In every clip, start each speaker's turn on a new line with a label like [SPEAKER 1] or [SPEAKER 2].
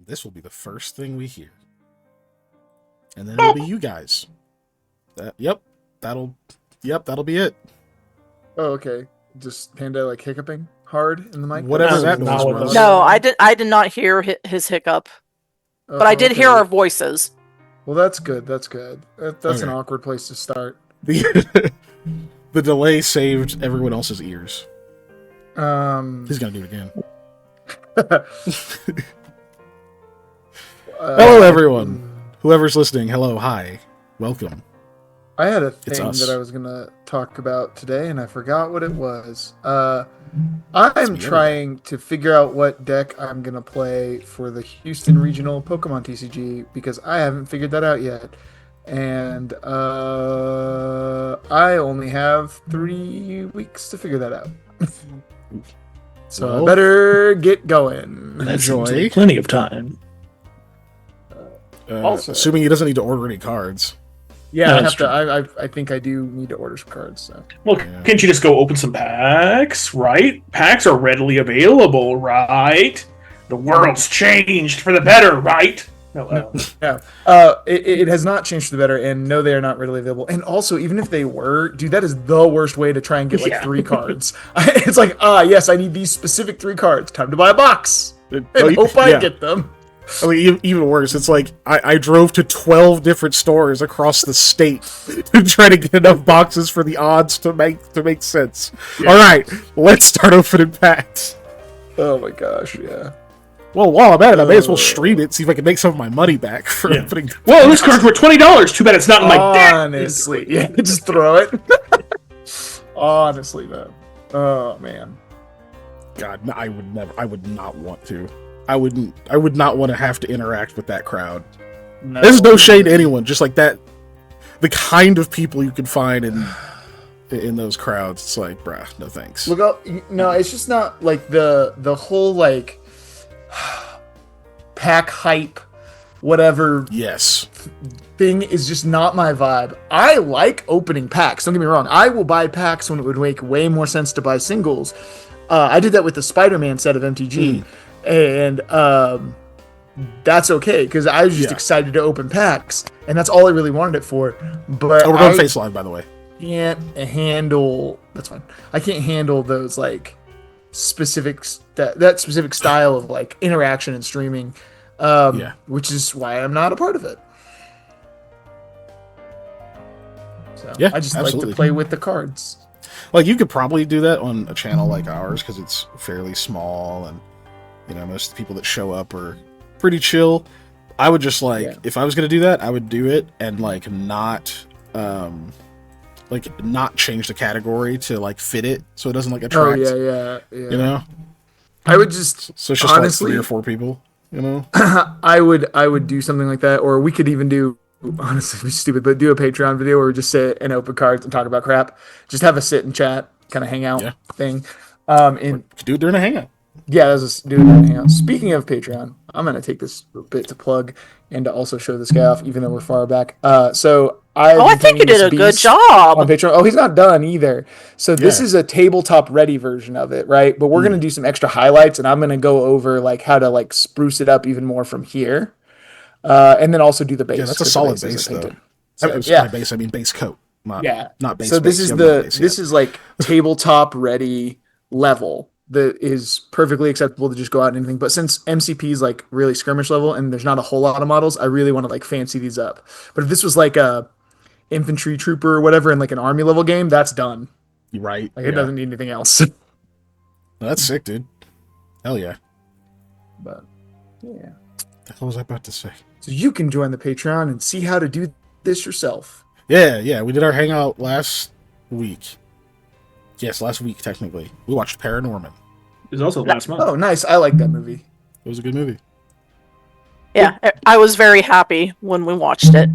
[SPEAKER 1] this will be the first thing we hear. And then it'll be you guys. That'll be it.
[SPEAKER 2] Oh, okay. Just Panda like hiccuping hard in the mic.
[SPEAKER 1] Whatever that noise was.
[SPEAKER 3] No, I did not hear his hiccup, but I did hear our voices.
[SPEAKER 2] Well, that's good. That's an awkward place to start.
[SPEAKER 1] The delay saved everyone else's ears. He's gonna do it again. Hello, everyone. Whoever's listening, hello, hi, welcome.
[SPEAKER 2] I had a thing that I was going to talk about today, and I forgot what it was. I'm trying to figure out what deck I'm going to play for the Houston Regional Pokemon TCG, because I haven't figured that out yet. And I only have 3 weeks to figure that out. So I better get going.
[SPEAKER 4] Enjoy. Plenty of time.
[SPEAKER 1] Also, assuming he doesn't need to order any cards.
[SPEAKER 2] Yeah, I have to. I think I do need to order some cards. So.
[SPEAKER 4] Well, can't you just go open some packs, right? Packs are readily available, right? The world's changed for the better, right? No.
[SPEAKER 2] It has not changed for the better, and no, they are not readily available. And also, even if they were, dude, that is the worst way to try and get like 3 cards. It's like, yes, I need these specific 3 cards. Time to buy a box and hope I get them.
[SPEAKER 1] I mean, even worse, it's like I drove to 12 different stores across the state to try to get enough boxes for the odds to make sense. Yeah. All right, let's start opening packs.
[SPEAKER 2] Oh my gosh, yeah.
[SPEAKER 1] Well, while I'm at it, I may as well stream it, see if I can make some of my money back for opening.
[SPEAKER 4] Whoa, this card's worth $20. Too bad it's not in my deck.
[SPEAKER 2] Honestly, yeah, just throw it. Honestly, though. Oh man.
[SPEAKER 1] God, no, I would not want to. I would not want to have to interact with that crowd. No. There's no shade to anyone, just like that. The kind of people you can find in those crowds, it's like, bruh, no thanks.
[SPEAKER 2] Look up, no, it's just not like the whole like pack hype, whatever.
[SPEAKER 1] Yes.
[SPEAKER 2] Thing is just not my vibe. I like opening packs. Don't get me wrong. I will buy packs when it would make way more sense to buy singles. I did that with the Spider-Man set of MTG. And that's okay, because I was just excited to open packs, and that's all I really wanted it for. But
[SPEAKER 1] we're going face live, by the way.
[SPEAKER 2] Can't handle. That's fine. I can't handle those like specifics, that specific style of like interaction and streaming. Which is why I'm not a part of it. So I just like to play with the cards.
[SPEAKER 1] Like, you could probably do that on a channel like ours because it's fairly small, and most of the people that show up are pretty chill. I would just if I was gonna do that, I would do it and not change the category to fit it so it doesn't attract.
[SPEAKER 2] Yeah. I would just
[SPEAKER 1] so it's just honestly 3 or 4 people.
[SPEAKER 2] I would do something like that, or we could even do. Honestly, it'd be stupid, but do a Patreon video where we just sit and open cards and talk about crap. Just have a sit and chat, kind of hangout thing.
[SPEAKER 1] And do it during a hangout.
[SPEAKER 2] Yeah, let's do it during a hangout. Speaking of Patreon, I'm gonna take this bit to plug and to also show this guy off, even though we're far back. I
[SPEAKER 3] think you did a good job
[SPEAKER 2] on Patreon. Oh, he's not done either. So this is a tabletop ready version of it, right? But we're gonna do some extra highlights, and I'm gonna go over how to spruce it up even more from here. And then also do the base.
[SPEAKER 1] Yeah, that's a solid base, though.
[SPEAKER 2] So,
[SPEAKER 1] by base, I mean base coat. Not base.
[SPEAKER 2] So this is this is tabletop ready level that is perfectly acceptable to just go out and anything. But since MCP is really skirmish level and there's not a whole lot of models, I really want to fancy these up. But if this was a infantry trooper or whatever in an army level game, that's done.
[SPEAKER 1] Right.
[SPEAKER 2] It doesn't need anything else.
[SPEAKER 1] That's sick, dude. Hell yeah.
[SPEAKER 2] But yeah.
[SPEAKER 1] What was I about to say?
[SPEAKER 2] So you can join the Patreon and see how to do this yourself.
[SPEAKER 1] Yeah. We did our hangout last week. Yes, last week, technically. We watched Paranorman.
[SPEAKER 4] It was also last month.
[SPEAKER 2] Oh, nice. I like that movie.
[SPEAKER 1] It was a good movie.
[SPEAKER 3] Yeah, I was very happy when we watched it.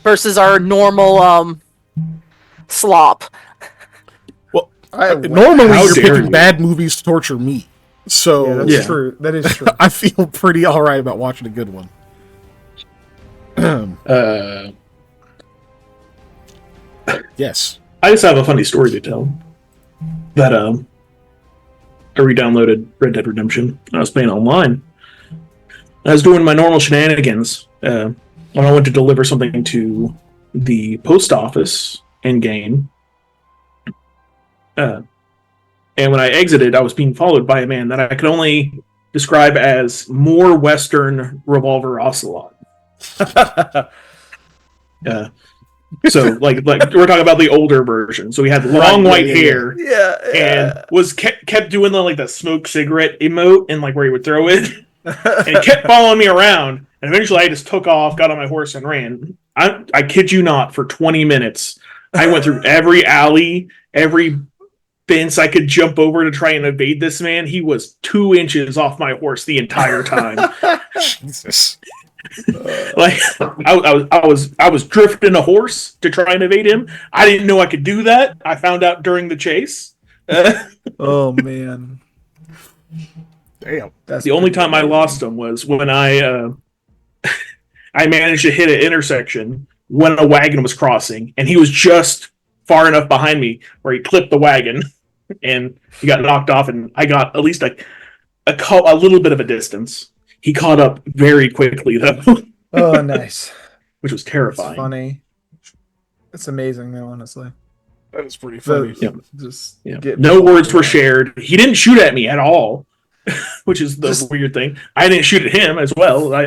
[SPEAKER 3] Versus our normal slop.
[SPEAKER 1] Well, normally you're picking bad movies to torture me. So
[SPEAKER 2] that's true. That is true.
[SPEAKER 1] I feel pretty all right about watching a good one. Yes.
[SPEAKER 4] I just have a funny story to tell. That I re-downloaded Red Dead Redemption. I was playing online, I was doing my normal shenanigans when I went to deliver something to the post office in game. And when I exited, I was being followed by a man that I could only describe as more Western Revolver Ocelot. So like we're talking about the older version. So he had long white hair, and was kept doing the smoke cigarette emote and like where he would throw it, and he kept following me around. And eventually, I just took off, got on my horse, and ran. I kid you not, for 20 minutes, I went through every alley, every fence I could jump over to try and evade this man. He was 2 inches off my horse the entire time.
[SPEAKER 1] Jesus.
[SPEAKER 4] Like I was drifting a horse to try and evade him. I didn't know I could do that. I found out during the chase.
[SPEAKER 2] Oh man.
[SPEAKER 1] Damn.
[SPEAKER 2] That's
[SPEAKER 4] the only time I lost him was when I managed to hit an intersection when a wagon was crossing, and he was just far enough behind me where he clipped the wagon, and he got knocked off, and I got at least a little bit of a distance. He caught up very quickly, though.
[SPEAKER 2] Oh, nice.
[SPEAKER 4] Which was terrifying.
[SPEAKER 2] It's funny. It's amazing, though, honestly.
[SPEAKER 1] That was pretty funny.
[SPEAKER 4] No words were shared. He didn't shoot at me at all, which is the weird thing. I didn't shoot at him as well. I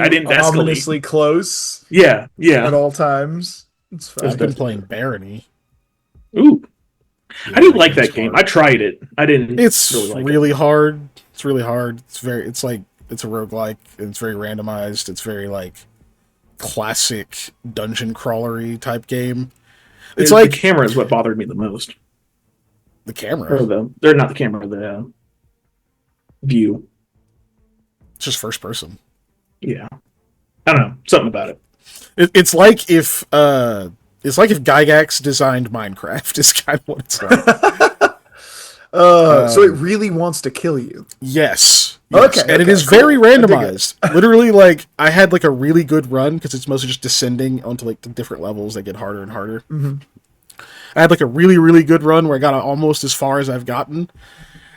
[SPEAKER 4] didn't escalate.
[SPEAKER 2] Ominously close.
[SPEAKER 4] Yeah.
[SPEAKER 2] At all times. It's fine.
[SPEAKER 1] I've been playing Barony.
[SPEAKER 4] Ooh. I didn't like that game. I tried it. I didn't.
[SPEAKER 1] It's
[SPEAKER 4] really
[SPEAKER 1] hard. It's really hard. It's a roguelike, and it's very randomized. It's very classic dungeon crawlery type game. It's
[SPEAKER 4] the camera is what bothered me the most.
[SPEAKER 1] The camera?
[SPEAKER 4] They're not the camera, the view.
[SPEAKER 1] It's just first person.
[SPEAKER 4] Yeah. I don't know. Something about it.
[SPEAKER 1] It's like if Gygax designed Minecraft is kind of what it's like.
[SPEAKER 2] So it really wants to kill you.
[SPEAKER 1] Yes.
[SPEAKER 2] Okay.
[SPEAKER 1] And it is very randomized. Literally, I had a really good run because it's mostly just descending onto the different levels that get harder and harder.
[SPEAKER 2] Mm-hmm.
[SPEAKER 1] I had a really, really good run where I got almost as far as I've gotten.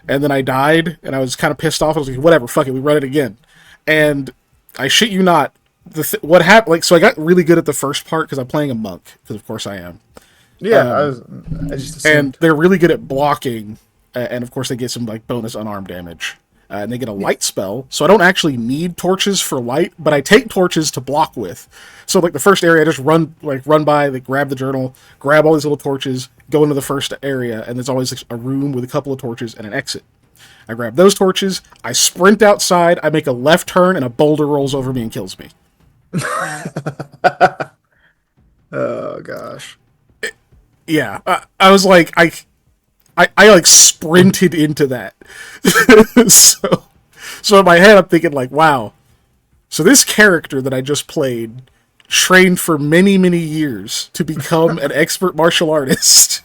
[SPEAKER 1] And then I died, and I was kind of pissed off. I was like, whatever, fuck it, we run it again. And I shit you not, what happened, so I got really good at the first part because I'm playing a monk, because of course I am.
[SPEAKER 2] Yeah, I just assumed.
[SPEAKER 1] And they're really good at blocking, and of course they get some bonus unarmed damage. And they get a light spell, so I don't actually need torches for light, but I take torches to block with. So the first area, I just run by, grab the journal, grab all these little torches, go into the first area, and there's always a room with a couple of torches and an exit. I grab those torches, I sprint outside, I make a left turn, and a boulder rolls over me and kills me.
[SPEAKER 2] Oh gosh.
[SPEAKER 1] Yeah, I was like, I sprinted into that. so in my head I'm thinking wow. So this character that I just played trained for many, many years to become an expert martial artist.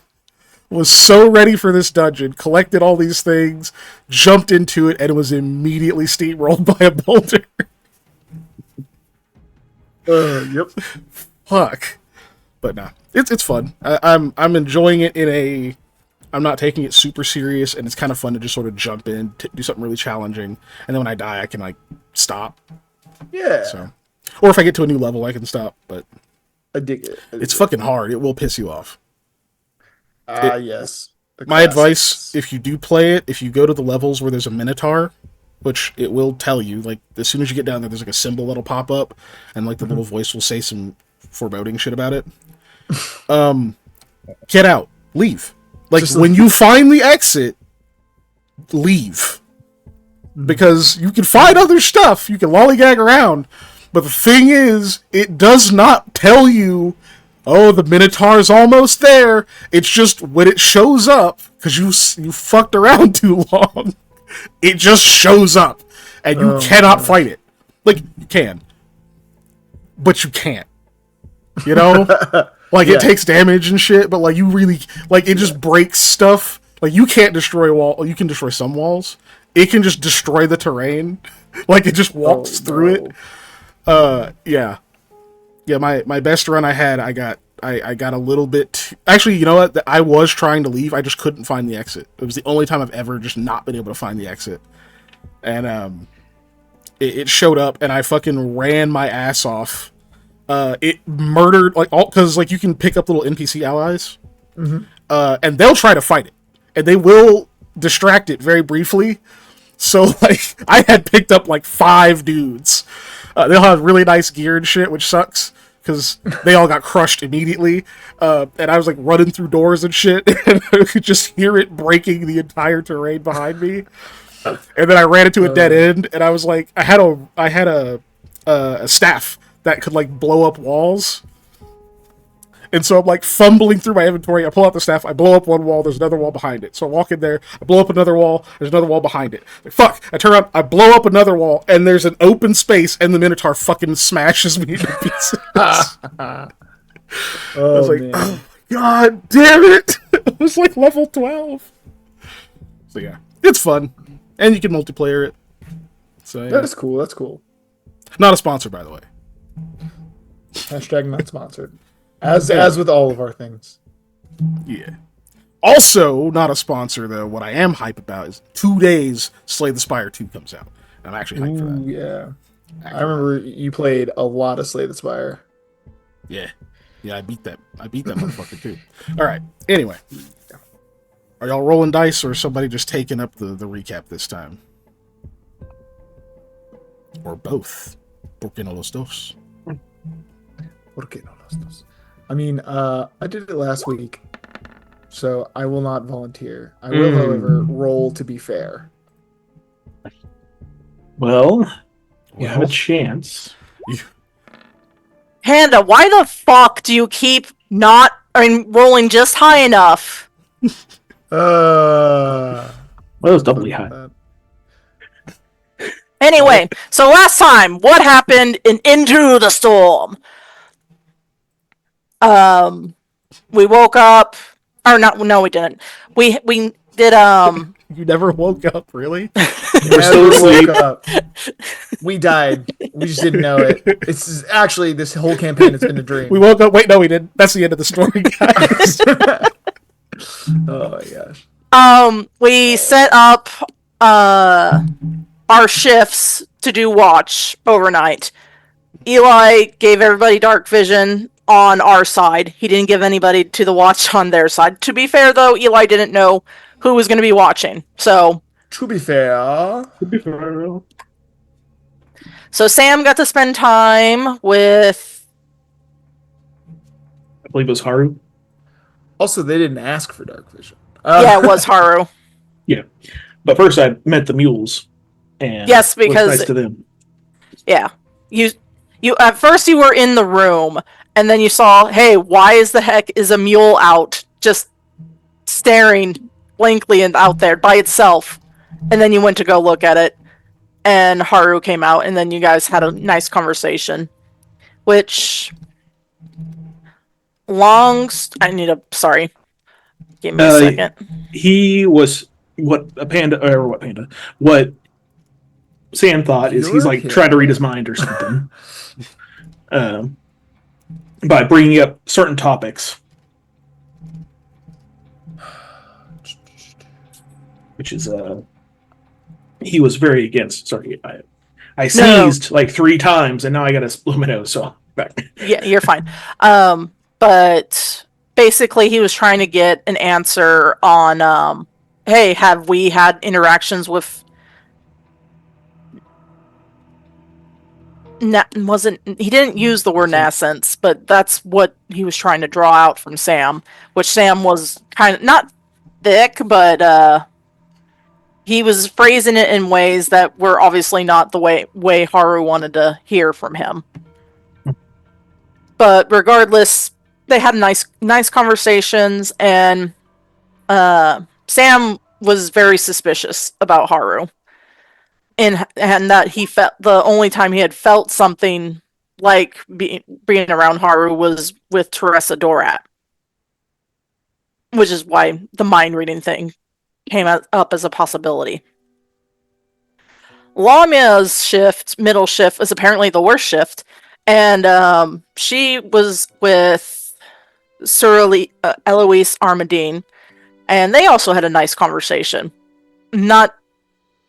[SPEAKER 1] Was so ready for this dungeon, collected all these things, jumped into it, and was immediately steamrolled by a boulder.
[SPEAKER 2] Yep.
[SPEAKER 1] Fuck. But nah, it's fun. I'm enjoying it I'm not taking it super serious, and it's kind of fun to just sort of jump in, do something really challenging, and then when I die, I can stop.
[SPEAKER 2] Yeah.
[SPEAKER 1] So, or if I get to a new level, I can stop. But
[SPEAKER 2] I dig it.
[SPEAKER 1] It's fucking hard. It will piss you off.
[SPEAKER 2] Yes.
[SPEAKER 1] My advice, if you do play it, if you go to the levels where there's a Minotaur, which it will tell you, as soon as you get down there, there's a symbol that'll pop up, and the little voice will say some foreboding shit about it. Get out. Leave. When you find the exit, leave. Because you can find other stuff. You can lollygag around. But the thing is, it does not tell you, oh, the Minotaur's almost there. It's just when it shows up, because you fucked around too long, it just shows up. And you cannot fight it. You can. But you can't. You know? It takes damage and shit, but you really it just breaks stuff. You can't destroy you can destroy some walls. It can just destroy the terrain. It just walks through it. Yeah. My best run I had, I got a little bit actually, you know what? I was trying to leave, I just couldn't find the exit. It was the only time I've ever just not been able to find the exit. And it showed up, and I fucking ran my ass off. It murdered like all because like you can pick up little NPC allies, and they'll try to fight it, and they will distract it very briefly. So like I had picked up like 5 dudes. They all have really nice gear and shit, which sucks because they all got crushed immediately. And I was like running through doors and shit, and I could just hear it breaking the entire terrain behind me. And then I ran into a dead end, and I was like, I had a staff that could like blow up walls. And so I'm like fumbling through my inventory. I pull out the staff. I blow up one wall. There's another wall behind it. So I walk in there. I blow up another wall. There's another wall behind it. Like, fuck. I turn around. I blow up another wall, and there's an open space, and the Minotaur fucking smashes me to pieces. I was like, man. Oh god damn it! It was like level 12. So yeah, it's fun, and you can multiplayer it. So yeah.
[SPEAKER 2] That's cool. That's cool.
[SPEAKER 1] Not a sponsor, by the way.
[SPEAKER 2] Hashtag not sponsored. As with all of our things.
[SPEAKER 1] Yeah. Also, not a sponsor, though. What I am hype about is 2 days Slay the Spire 2 comes out. I'm actually hyped for that.
[SPEAKER 2] Yeah. I remember you played a lot of Slay the Spire.
[SPEAKER 1] Yeah. Yeah, I beat that motherfucker, too. Alright. Anyway. Are y'all rolling dice, or is somebody just taking up the recap this time? Or both? ¿Por qué no los dos?
[SPEAKER 2] ¿Por qué no los dos? I mean, I did it last week, so I will not volunteer. I will, however, roll to be fair.
[SPEAKER 4] Well, you have a chance.
[SPEAKER 3] Panda, why the fuck do you keep rolling just high enough?
[SPEAKER 4] Well, it was doubly high.
[SPEAKER 3] Anyway, so last time, what happened in Into the Storm? We woke up, or not? No, we didn't. We did.
[SPEAKER 1] You never woke up, really?
[SPEAKER 2] We're still asleep. We died. We just didn't know it. It's actually this whole campaign has been a dream.
[SPEAKER 1] We woke up. Wait, no, we didn't. That's the end of the story, guys.
[SPEAKER 2] Oh my gosh.
[SPEAKER 3] We set up our shifts to do watch overnight. Eli gave everybody dark vision on our side. He didn't give anybody to the watch on their side. To be fair, though, Eli didn't know who was going to be watching. So,
[SPEAKER 2] to be fair.
[SPEAKER 3] So Sam got to spend time with,
[SPEAKER 4] I believe it was Haru.
[SPEAKER 2] Also, they didn't ask for dark vision.
[SPEAKER 3] Yeah, it was Haru.
[SPEAKER 4] Yeah, but first I met the mules, and
[SPEAKER 3] yes, because
[SPEAKER 4] was nice to them.
[SPEAKER 3] Yeah, you at first you were in the room, and then you saw, hey, why is the heck is a mule out just staring blankly and out there by itself? And then you went to go look at it, and Haru came out, and then you guys had a nice conversation, which sorry. Give me a second.
[SPEAKER 4] He was what Sam thought is he's like trying to read his mind or something. By bringing up certain topics. Which is he was very against. Sorry, I sneezed like 3 times, and now I got to blow my nose. So back.
[SPEAKER 3] Yeah, you're fine. But basically, he was trying to get an answer on, hey, have we had interactions with? He didn't use the word nascence, but that's what he was trying to draw out from Sam. Which Sam was kind of not thick, but he was phrasing it in ways that were obviously not the way Haru wanted to hear from him. But regardless, they had nice conversations, and Sam was very suspicious about Haru, and that he felt the only time he had felt something like being around Haru was with Teresa Dorat, which is why the mind reading thing came up as a possibility. Lamia's middle shift, is apparently the worst shift, and she was with Sir Eloise Armadine, and they also had a nice conversation. Not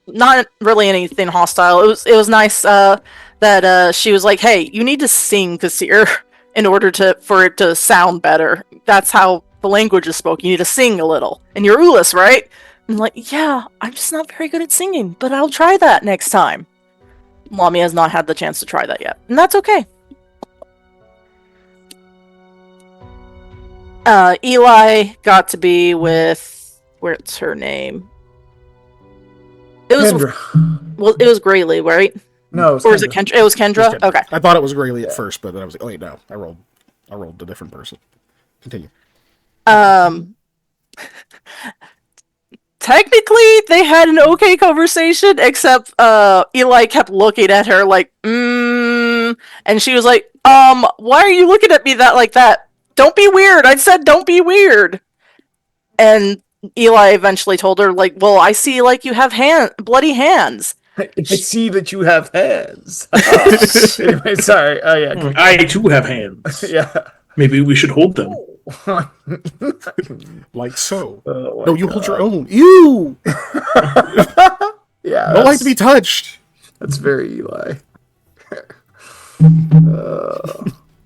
[SPEAKER 3] not really anything hostile. It was nice that she was like, "Hey, you need to sing Kasir in order for it to sound better. That's how the language is spoken. You need to sing a little. And you're Ulis, right?" I'm like, "Yeah, I'm just not very good at singing, but I'll try that next time." Mommy has not had the chance to try that yet, and that's okay. Eli got to be with, what's her name? It was
[SPEAKER 2] Kendra.
[SPEAKER 3] it was Graylee, right?
[SPEAKER 2] No,
[SPEAKER 3] or was it Kendra? It was Kendra.
[SPEAKER 1] Kendra.
[SPEAKER 3] Okay.
[SPEAKER 1] I thought it was Graylee at first, but then I was like, oh wait, no, I rolled a different person. Continue.
[SPEAKER 3] Technically, they had an okay conversation, except Eli kept looking at her like, and she was like, why are you looking at me like that? Don't be weird. I said don't be weird. And Eli eventually told her, like, well, I see, like, you have bloody hands.
[SPEAKER 2] I see that you have hands. Anyway, sorry. Oh, yeah.
[SPEAKER 4] I too have hands.
[SPEAKER 2] Yeah.
[SPEAKER 4] Maybe we should hold them.
[SPEAKER 1] Like so.
[SPEAKER 2] Oh,
[SPEAKER 1] no, you hold your own. You!
[SPEAKER 2] Yeah.
[SPEAKER 1] Don't like to be touched.
[SPEAKER 2] That's very Eli.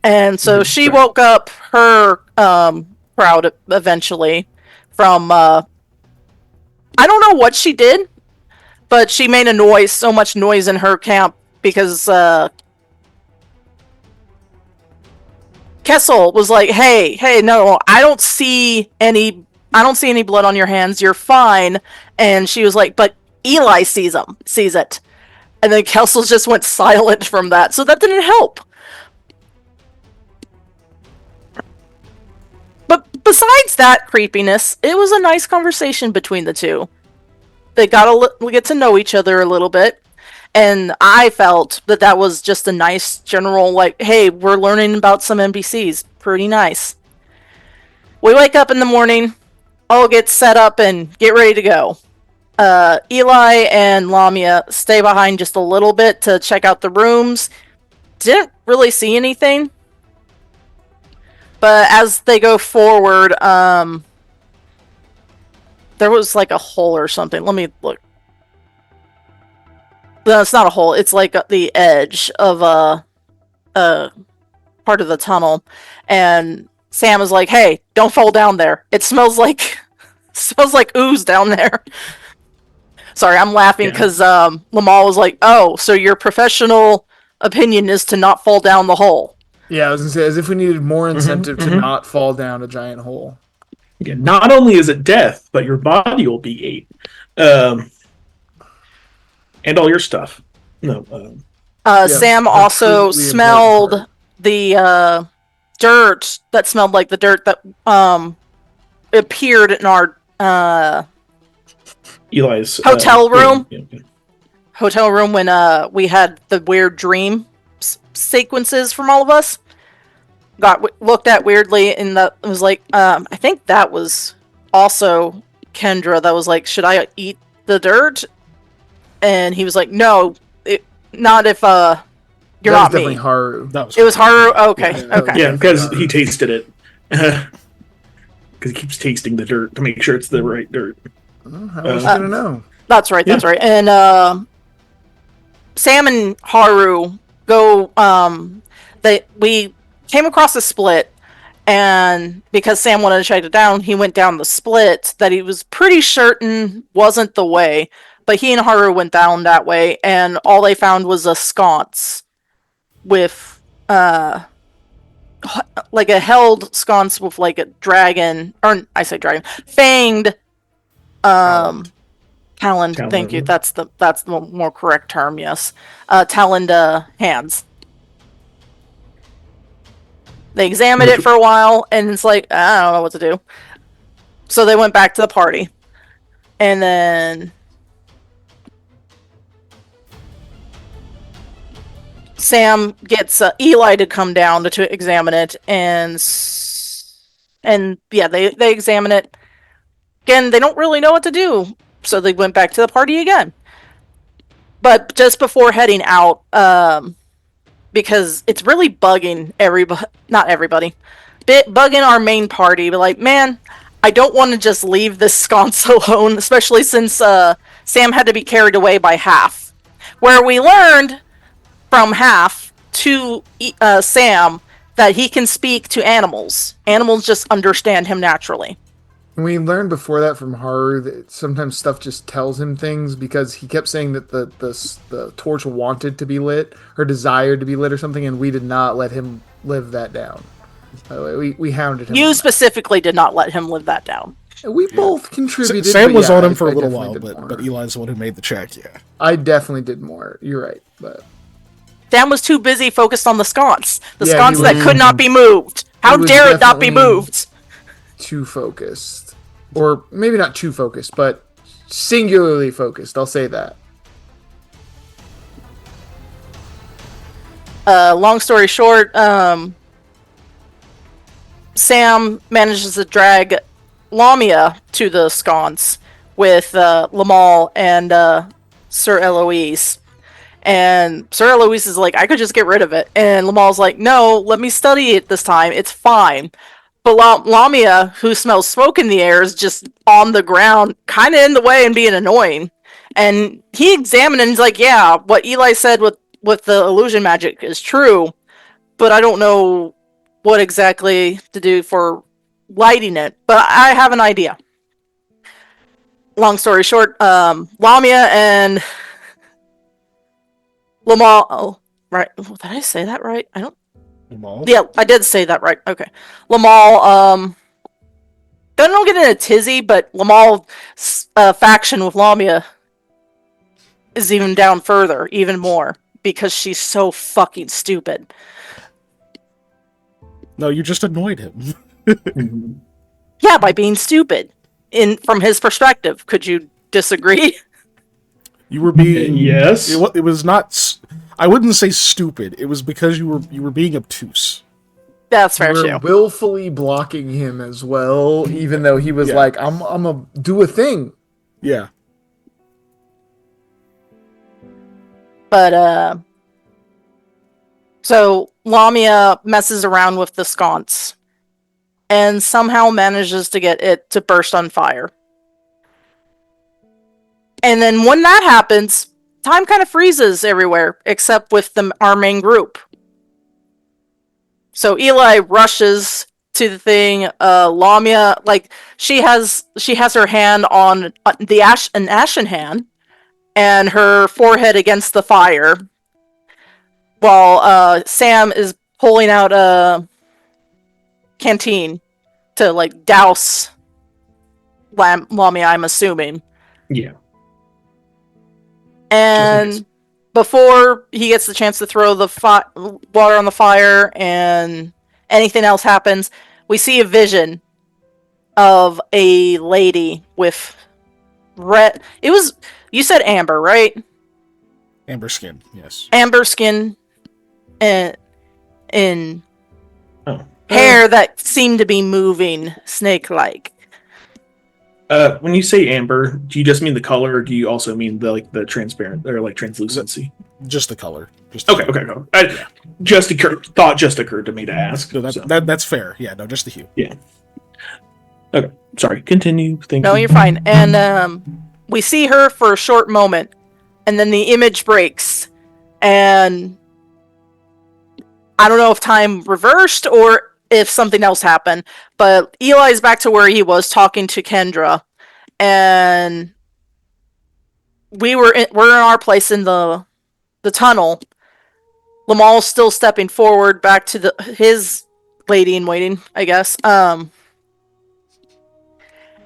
[SPEAKER 3] And so she woke up her crowd eventually from, I don't know what she did, but she made so much noise in her camp because Kessel was like, hey, no, I don't see any blood on your hands. You're fine. And she was like, but Eli sees it. And then Kessel just went silent from that. So that didn't help. But besides that creepiness, it was a nice conversation between the two. They got to get to know each other a little bit. And I felt that was just a nice general, like, hey, we're learning about some NPCs. Pretty nice. We wake up in the morning, all get set up and get ready to go. Eli and Lamia stay behind just a little bit to check out the rooms. Didn't really see anything. But as they go forward, there was like a hole or something. Let me look. No, it's not a hole. It's like the edge of a part of the tunnel. And Sam is like, "Hey, don't fall down there. It smells like ooze down there." Sorry, I'm laughing because Lamal was like, "Oh, so your professional opinion is to not fall down the hole."
[SPEAKER 2] Yeah, I was gonna say, as if we needed more incentive to not fall down a giant hole.
[SPEAKER 4] Yeah, not only is it death, but your body will be ate. And all your stuff. No.
[SPEAKER 3] Sam also smelled the dirt that smelled like the dirt that appeared in our
[SPEAKER 4] Eli's
[SPEAKER 3] hotel room.
[SPEAKER 4] Yeah.
[SPEAKER 3] Hotel room when we had the weird dream sequences from all of us. Got looked at weirdly, and that was like, I think that was also Kendra. That was like, should I eat the dirt? And he was like, "No, not if you're not me."
[SPEAKER 2] Definitely Haru.
[SPEAKER 3] It was Haru. Okay, okay.
[SPEAKER 4] Yeah, because he tasted it. Because he keeps tasting the dirt to make sure it's the right dirt.
[SPEAKER 2] How was gonna know?
[SPEAKER 3] That's right. That's right. And Sam and Haru go. We came across a split, and because Sam wanted to check it down, he went down the split that he was pretty certain wasn't the way. But he and Haru went down that way, and all they found was a sconce with, like a held sconce with like a dragon, or I say dragon, fanged, taloned. Thank you. That's the more correct term. Yes, taloned hands. They examined it for a while, and it's like, I don't know what to do. So they went back to the party, and then Sam gets Eli to come down to examine it, and yeah, they examine it. Again, they don't really know what to do, so they went back to the party again. But just before heading out, because it's really bugging not everybody, bugging our main party, but like, man, I don't want to just leave this sconce alone, especially since Sam had to be carried away by Half. Where we learned from Half to Sam that he can speak to animals. Animals just understand him naturally.
[SPEAKER 2] We learned before that from Haru that sometimes stuff just tells him things, because he kept saying that the torch wanted to be lit or desired to be lit or something, and we did not let him live that down. We hounded him.
[SPEAKER 3] You specifically did not let him live that down.
[SPEAKER 2] We both contributed.
[SPEAKER 1] Sam was on him for a little while, but Eli's the one who made the check. Yeah,
[SPEAKER 2] I definitely did more. You're right, but
[SPEAKER 3] Sam was too busy focused on the sconce. The sconce that could not be moved. How dare it not be moved?
[SPEAKER 2] Too focused. Or maybe not too focused, but singularly focused. I'll say that.
[SPEAKER 3] Long story short, Sam manages to drag Lamia to the sconce with Lamal and Sir Eloise. And Sir Eloise is like, I could just get rid of it. And Lamal's like, no, let me study it this time. It's fine. But Lamia, who smells smoke in the air, is just on the ground, kind of in the way and being annoying. And he examined it and he's like, yeah, what Eli said with the illusion magic is true, but I don't know what exactly to do for lighting it. But I have an idea. Long story short, Lamia and Lamal. Oh, right. Did I say that right? I don't.
[SPEAKER 1] Lamal?
[SPEAKER 3] Yeah, I did say that right. Okay. Lamal, don't get in a tizzy, but Lamal faction with Lamia is even down further, even more, because she's so fucking stupid.
[SPEAKER 1] No, you just annoyed him.
[SPEAKER 3] Yeah, by being stupid. From his perspective, could you disagree?
[SPEAKER 1] You were being
[SPEAKER 4] yes.
[SPEAKER 1] It was not. I wouldn't say stupid. It was because you were being obtuse.
[SPEAKER 3] That's fair
[SPEAKER 2] We're
[SPEAKER 3] too.
[SPEAKER 2] willfully blocking him as well, even though he was like, I'm gonna do a thing.
[SPEAKER 1] Yeah.
[SPEAKER 3] But so Lamia messes around with the sconce and somehow manages to get it to burst on fire. And then when that happens, time kind of freezes everywhere, except with our main group. So Eli rushes to the thing. Lamia, like, she has her hand on an ashen hand, and her forehead against the fire, while Sam is pulling out a canteen to like douse Lamia, I'm assuming.
[SPEAKER 4] Yeah.
[SPEAKER 3] And before he gets the chance to throw the water on the fire and anything else happens, we see a vision of a lady with red. You said amber, right?
[SPEAKER 1] Amber skin, yes.
[SPEAKER 3] Amber skin and hair that seemed to be moving snake-like.
[SPEAKER 4] When you say amber, do you just mean the color, or do you also mean the transparent or like translucency?
[SPEAKER 1] Just the color.
[SPEAKER 4] Okay. Thought just occurred to me to ask.
[SPEAKER 1] No, that's fair. Yeah, no, just the hue.
[SPEAKER 4] Yeah. Okay. Sorry. Continue. Thank you.
[SPEAKER 3] No, you're fine. And we see her for a short moment, and then the image breaks, and I don't know if time reversed or if something else happened, but Eli's back to where he was talking to Kendra, and we're in our place in the tunnel. Lamal's still stepping forward back to his lady in waiting, I guess.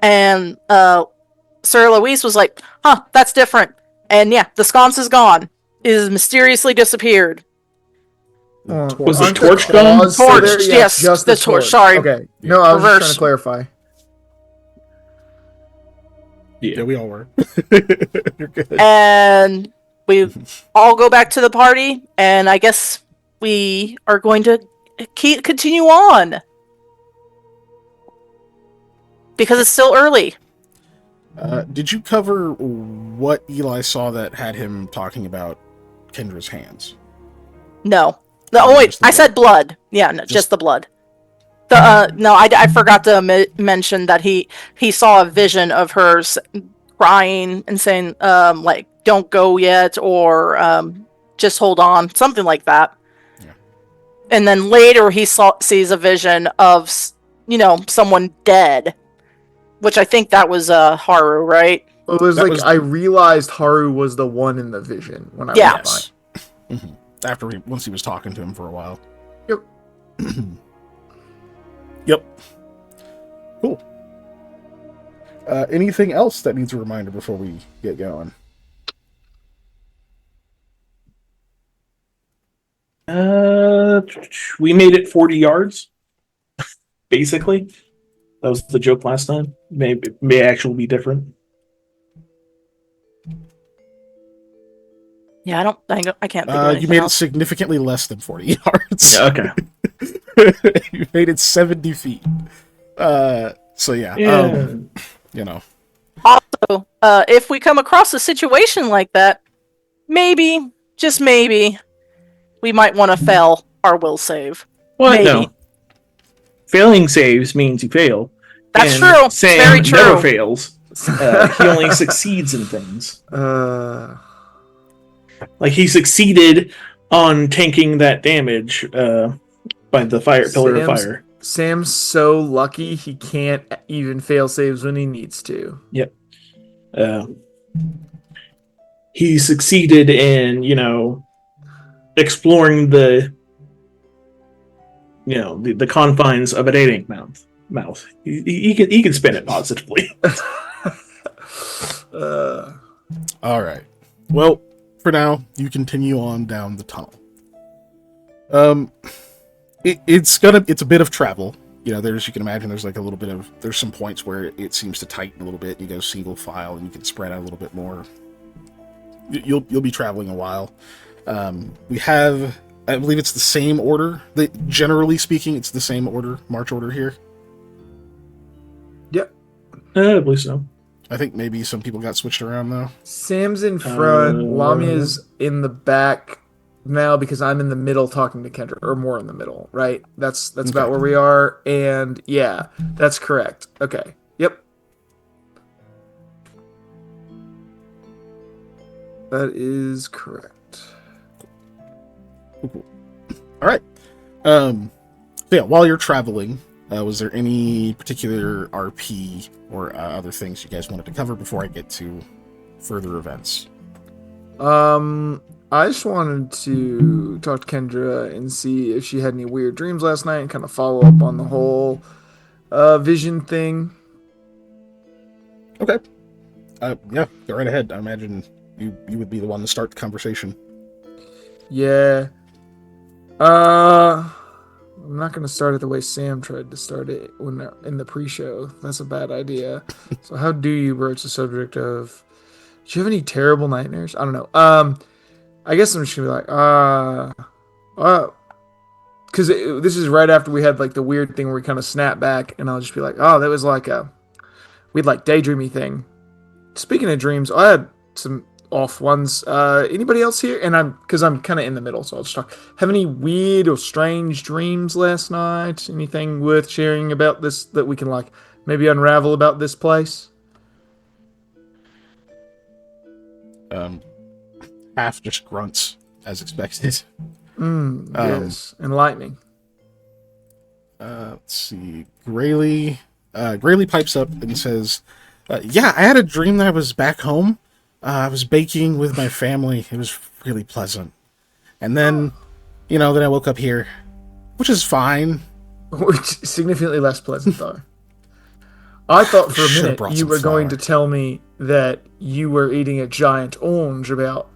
[SPEAKER 3] And Sir Eloise was like, "Huh, that's different." And yeah, the sconce is gone. It has mysteriously disappeared.
[SPEAKER 4] Was the torch gone?
[SPEAKER 3] Torch, yes, just the torch. Sorry.
[SPEAKER 2] Okay. No, I was just trying to clarify.
[SPEAKER 1] Yeah, we all were. You're good.
[SPEAKER 3] And we all go back to the party, and I guess we are going to continue on. Because it's still early.
[SPEAKER 1] Did you cover what Eli saw that had him talking about Kendra's hands?
[SPEAKER 3] No. I said blood. Yeah, no, just the blood. I forgot to mention that he saw a vision of hers crying and saying, like, don't go yet, or just hold on, something like that.
[SPEAKER 1] Yeah.
[SPEAKER 3] And then later he sees a vision of, someone dead, which I think that was Haru, right?
[SPEAKER 2] It was
[SPEAKER 1] That was-
[SPEAKER 2] I realized Haru was the one in the vision when I
[SPEAKER 3] Yeah.
[SPEAKER 2] went by.
[SPEAKER 1] Mhm. After once he was talking to him for a while.
[SPEAKER 2] Yep.
[SPEAKER 1] Yep. Cool. Anything else that needs a reminder before we get going?
[SPEAKER 4] We made it 40 yards. Basically, that was the joke last time. May actually be different.
[SPEAKER 3] Yeah, I can't think of anything
[SPEAKER 1] You made
[SPEAKER 3] else.
[SPEAKER 1] it significantly less than 40 yards.
[SPEAKER 4] Yeah, okay.
[SPEAKER 1] You made it 70 feet. So yeah.
[SPEAKER 3] Also, if we come across a situation like that, maybe, just maybe, we might want to fail our will save.
[SPEAKER 4] What?
[SPEAKER 3] Maybe.
[SPEAKER 4] No. Failing saves means you fail.
[SPEAKER 3] That's
[SPEAKER 4] And
[SPEAKER 3] true.
[SPEAKER 4] Sam
[SPEAKER 3] Very true.
[SPEAKER 4] never fails. He only succeeds in things. Like he succeeded on tanking that damage by the pillar of fire.
[SPEAKER 2] Sam's so lucky he can't even fail saves when he needs to.
[SPEAKER 4] Yep. He succeeded in, exploring the confines of a dating mouth. He can spin it positively.
[SPEAKER 1] All right. Well, for now, you continue on down the tunnel. It's a bit of travel. You can imagine there's like there's some points where it seems to tighten a little bit. You go single file and you can spread out a little bit more. You'll be traveling a while. We have, I believe it's the same order. Generally speaking, it's the same march order here.
[SPEAKER 2] Yep.
[SPEAKER 4] I believe so.
[SPEAKER 1] I think maybe some people got switched around though.
[SPEAKER 2] Sam's in front, Lamia's in the back now because I'm in the middle talking to Kendra, or more in the middle, right? That's
[SPEAKER 1] Okay.
[SPEAKER 2] about where we are, and yeah, that's correct. Okay. Yep. That is correct.
[SPEAKER 1] Cool. All right. So yeah, while you're traveling, was there any particular RP or other things you guys wanted to cover before I get to further events?
[SPEAKER 2] I just wanted to talk to Kendra and see if she had any weird dreams last night and kind of follow up on the whole vision thing.
[SPEAKER 1] Okay. Yeah, go right ahead. I imagine you would be the one to start the conversation.
[SPEAKER 2] Yeah. I'm not going to start it the way Sam tried to start it when in the pre-show. That's a bad idea. So how do you broach the subject of, do you have any terrible nightmares? I don't know. I guess I'm just going to be like, because this is right after we had like the weird thing where we kind of snap back, and I'll just be like, oh, that was like we'd like daydreamy thing. Speaking of dreams, I had some off ones. Anybody else here? And because I'm kind of in the middle, so I'll just talk. Have any weird or strange dreams last night? Anything worth sharing about this that we can like maybe unravel about this place?
[SPEAKER 1] Half just grunts as expected.
[SPEAKER 2] Yes, enlightening.
[SPEAKER 1] Let's see. Grayley pipes up and says, yeah, I had a dream that I was back home. I was baking with my family. It was really pleasant. And then, then I woke up here, which is fine.
[SPEAKER 2] Which is significantly less pleasant, though. I thought for a minute you were going to tell me that you were eating a giant orange about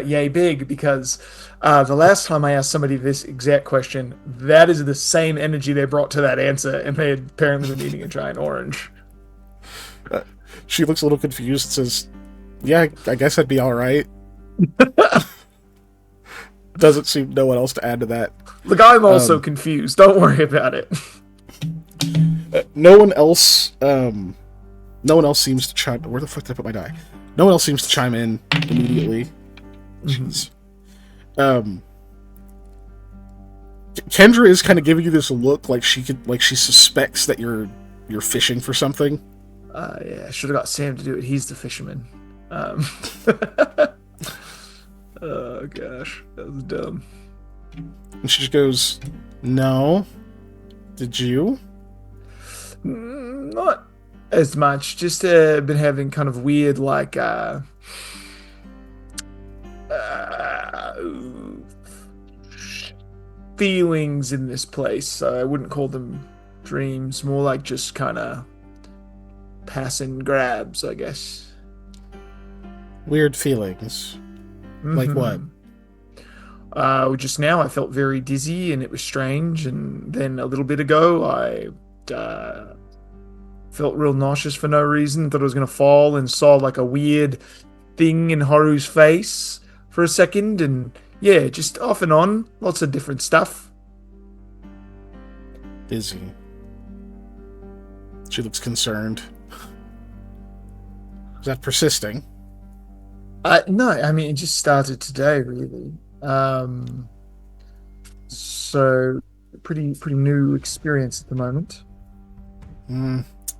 [SPEAKER 2] yay big, because the last time I asked somebody this exact question, that is the same energy they brought to that answer, and they had apparently been eating a giant orange.
[SPEAKER 1] She looks a little confused and says, yeah, I guess that'd be all right. Doesn't seem no one else to add to that.
[SPEAKER 2] Look, I'm also confused. Don't worry about it.
[SPEAKER 1] No one else seems to chime. Where the fuck did I put my die? No one else seems to chime in immediately. Jeez. Kendra is kind of giving you this look like she suspects that you're fishing for something.
[SPEAKER 2] Yeah, I should have got Sam to do it. He's the fisherman. Um, oh gosh, that was dumb.
[SPEAKER 1] And she just goes, "No, did you?"
[SPEAKER 2] Not as much. Just been having kind of weird, like, feelings in this place. So I wouldn't call them dreams. More like just kind of passing grabs, I guess.
[SPEAKER 1] Weird feelings. Like what?
[SPEAKER 2] Just now I felt very dizzy and it was strange, and then a little bit ago I felt real nauseous for no reason, thought I was going to fall, and saw like a weird thing in Haru's face for a second, and yeah, just off and on, lots of different stuff.
[SPEAKER 1] Dizzy. She looks concerned. Is that persisting?
[SPEAKER 2] No, I mean, it just started today, really. So pretty new experience at the moment.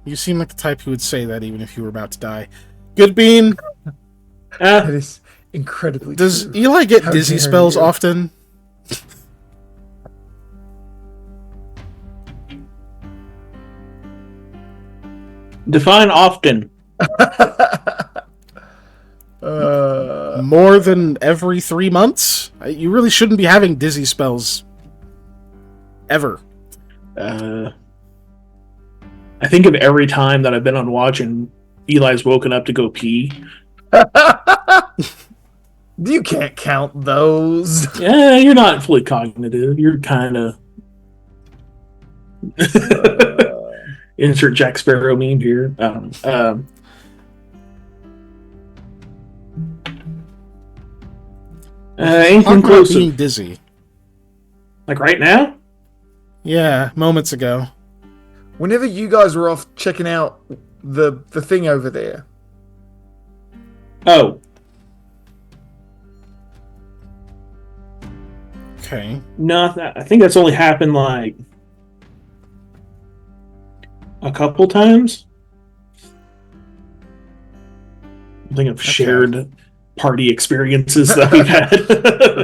[SPEAKER 1] You seem like the type who would say that even if you were about to die. Good Bean!
[SPEAKER 2] That is incredibly
[SPEAKER 1] Does
[SPEAKER 2] true.
[SPEAKER 1] Eli get
[SPEAKER 2] How
[SPEAKER 1] dizzy
[SPEAKER 2] dare
[SPEAKER 1] spells
[SPEAKER 2] you.
[SPEAKER 1] often?
[SPEAKER 4] Define often.
[SPEAKER 1] More than every 3 months? You really shouldn't be having dizzy spells. Ever.
[SPEAKER 4] I think of every time that I've been on watch and Eli's woken up to go pee.
[SPEAKER 2] You can't count those.
[SPEAKER 4] Yeah, you're not fully cognitive. You're kind of... Insert Jack Sparrow meme here. Anything
[SPEAKER 1] Talk about
[SPEAKER 4] close
[SPEAKER 1] being
[SPEAKER 4] to...
[SPEAKER 1] dizzy.
[SPEAKER 4] Like right now?
[SPEAKER 1] Yeah, moments ago.
[SPEAKER 2] Whenever you guys were off checking out the thing over there.
[SPEAKER 4] Oh.
[SPEAKER 1] Okay.
[SPEAKER 4] No, I think that's only happened like a couple times. I think of shared party experiences that we've had.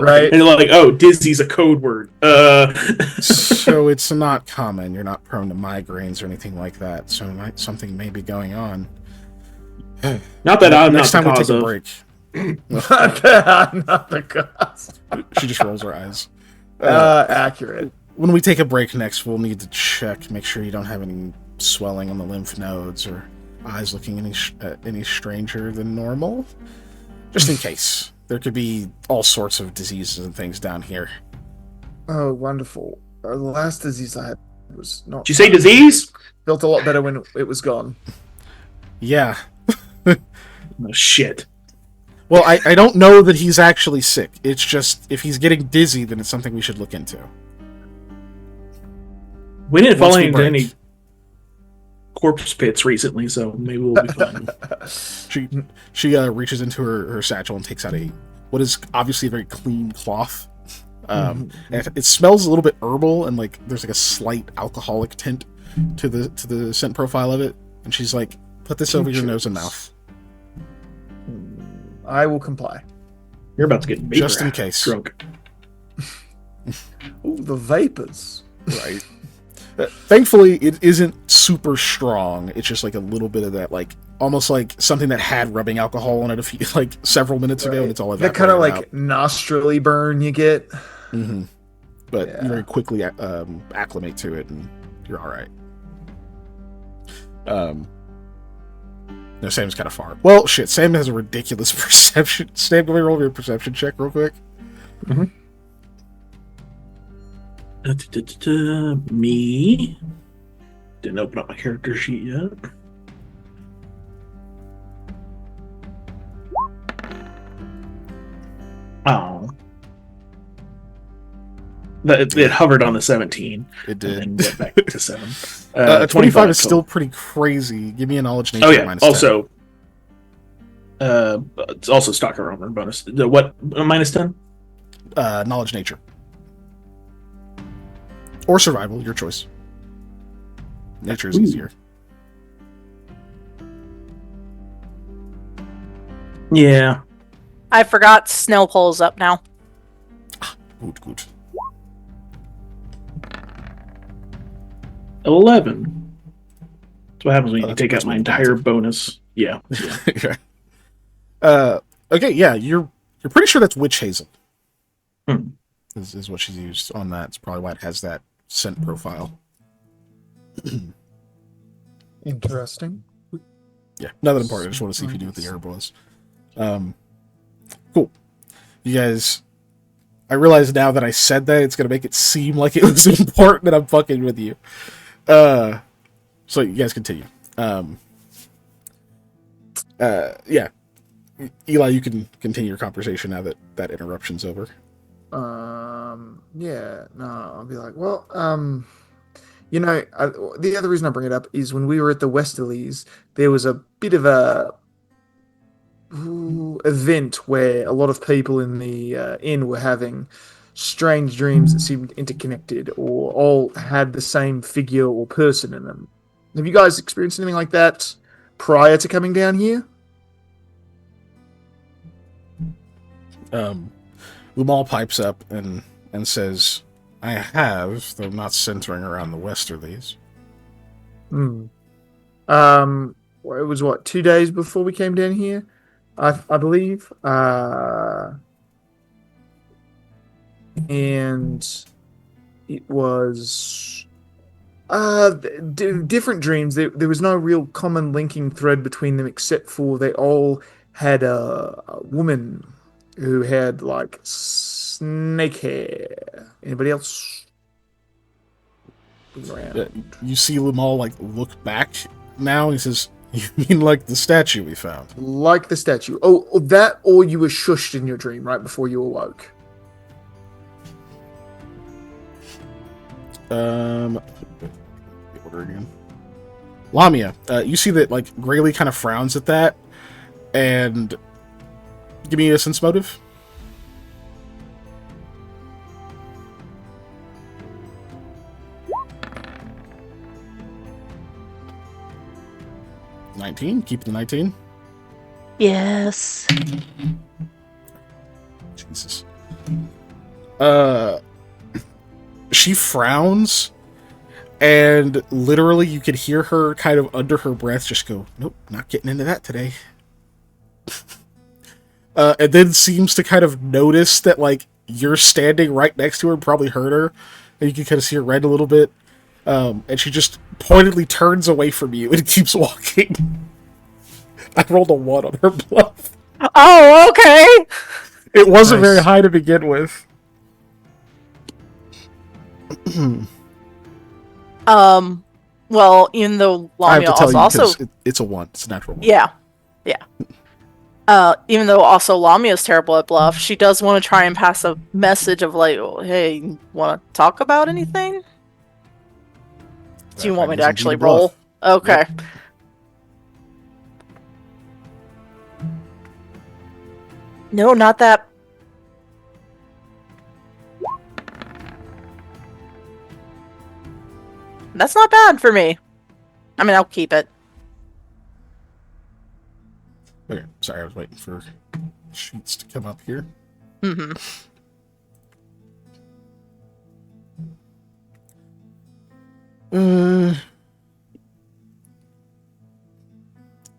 [SPEAKER 2] Right.
[SPEAKER 4] And like, oh, Dizzy's a code word.
[SPEAKER 1] So it's not common. You're not prone to migraines or anything like that. So something may be going on.
[SPEAKER 4] Not that I'm
[SPEAKER 1] Next
[SPEAKER 4] not
[SPEAKER 1] time
[SPEAKER 4] the
[SPEAKER 1] we
[SPEAKER 4] cause
[SPEAKER 1] take a
[SPEAKER 4] of.
[SPEAKER 1] break.
[SPEAKER 2] Not the cause.
[SPEAKER 1] She just rolls her eyes.
[SPEAKER 2] Accurate.
[SPEAKER 1] When we take a break next, we'll need to check, make sure you don't have any swelling on the lymph nodes or eyes looking any stranger than normal. Just in case. There could be all sorts of diseases and things down here.
[SPEAKER 2] Oh, wonderful. The last disease I had was not...
[SPEAKER 4] Did you say disease?
[SPEAKER 2] Felt a lot better when it was gone.
[SPEAKER 1] Yeah.
[SPEAKER 4] Oh, shit.
[SPEAKER 1] Well, I don't know that he's actually sick. It's just, if he's getting dizzy, then it's something we should look into.
[SPEAKER 4] We didn't fall
[SPEAKER 1] Once we
[SPEAKER 4] into
[SPEAKER 1] break.
[SPEAKER 4] any corpse pits recently, so maybe we'll be fine.
[SPEAKER 1] She reaches into her satchel and takes out what is obviously a very clean cloth. And it smells a little bit herbal, and like there's like a slight alcoholic tint to the scent profile of it. And she's like, "Put this over your nose and mouth,
[SPEAKER 2] I will comply.
[SPEAKER 4] You're about to get
[SPEAKER 1] just in case."
[SPEAKER 4] drunk.
[SPEAKER 2] Ooh, the vapors.
[SPEAKER 1] Right. Thankfully, it isn't super strong. It's just like a little bit of that, like almost like something that had rubbing alcohol on it like several minutes ago, and it's all
[SPEAKER 2] That
[SPEAKER 1] evaporated
[SPEAKER 2] kind of like
[SPEAKER 1] out.
[SPEAKER 2] nostrily burn you get.
[SPEAKER 1] But
[SPEAKER 2] Yeah.
[SPEAKER 1] you very quickly acclimate to it, and you're all right. No, Sam's kind of far. Well, shit, Sam has a ridiculous perception. Sam, can we roll your perception check real quick?
[SPEAKER 4] Me. Didn't open up my character sheet yet. Oh. It hovered on the 17.
[SPEAKER 1] It did.
[SPEAKER 4] And then went back to 7.
[SPEAKER 1] 25 is
[SPEAKER 4] total.
[SPEAKER 1] still pretty crazy. Give me a knowledge nature
[SPEAKER 4] Oh yeah.
[SPEAKER 1] minus 10.
[SPEAKER 4] Also, it's also stock armor bonus. What minus 10?
[SPEAKER 1] Knowledge nature. Or survival, your choice. Nature is
[SPEAKER 4] Ooh.
[SPEAKER 1] easier.
[SPEAKER 4] Yeah.
[SPEAKER 3] I forgot Snell Pole's up now.
[SPEAKER 1] Good.
[SPEAKER 4] 11. That's what happens when you
[SPEAKER 1] that's
[SPEAKER 4] take out my entire bonus. Yeah.
[SPEAKER 1] Okay, yeah, you're pretty sure that's witch hazel. Is what she's used on that. It's probably why it has that scent profile.
[SPEAKER 2] Interesting.
[SPEAKER 1] Yeah, not that important. I just want to see if you knew what the herb was. Cool. You guys, I realize now that I said that, it's going to make it seem like it was important that I'm fucking with you. So you guys continue. Yeah. Eli, you can continue your conversation now that that interruption's over.
[SPEAKER 2] Yeah, no, I'll be like, well, the other reason I bring it up is when we were at the Westerlies, there was a bit of a event where a lot of people in the inn were having strange dreams that seemed interconnected or all had the same figure or person in them. Have you guys experienced anything like that prior to coming down here?
[SPEAKER 1] Lumal pipes up and says, I have, though not centering around the Westerlies.
[SPEAKER 2] It was 2 days before we came down here, I believe. And it was different dreams. There was no real common linking thread between them, except for they all had a woman who had like snake hair. Anybody else?
[SPEAKER 1] You see Lumal like look back now. He says, "You mean like the statue we found?"
[SPEAKER 2] Like the statue. Oh, that, or you were shushed in your dream right before you awoke.
[SPEAKER 1] The order again. Lamia, you see that like Grayley kind of frowns at that, and give me a sense motive. Keep the 19.
[SPEAKER 3] Yes.
[SPEAKER 1] Jesus. She frowns, and literally you could hear her kind of under her breath just go, "Nope, not getting into that today." And then seems to kind of notice that like you're standing right next to her and probably heard her, and you can kind of see her red a little bit. And she just pointedly turns away from you and keeps walking. I rolled a 1 on her bluff.
[SPEAKER 3] Oh, okay.
[SPEAKER 1] It wasn't very high to begin with.
[SPEAKER 3] Well, even though
[SPEAKER 1] I have
[SPEAKER 3] Lamia
[SPEAKER 1] to tell you
[SPEAKER 3] also
[SPEAKER 1] it's a 1. It's a natural 1.
[SPEAKER 3] yeah. Even though also Lamia's terrible at bluff, she does want to try and pass a message of like, oh, hey, want to talk about anything? Do you want me to actually roll? Okay. Yep. No, not that. That's not bad for me. I mean, I'll keep it.
[SPEAKER 1] Okay, sorry, I was waiting for sheets to come up here.
[SPEAKER 3] Mm-hmm.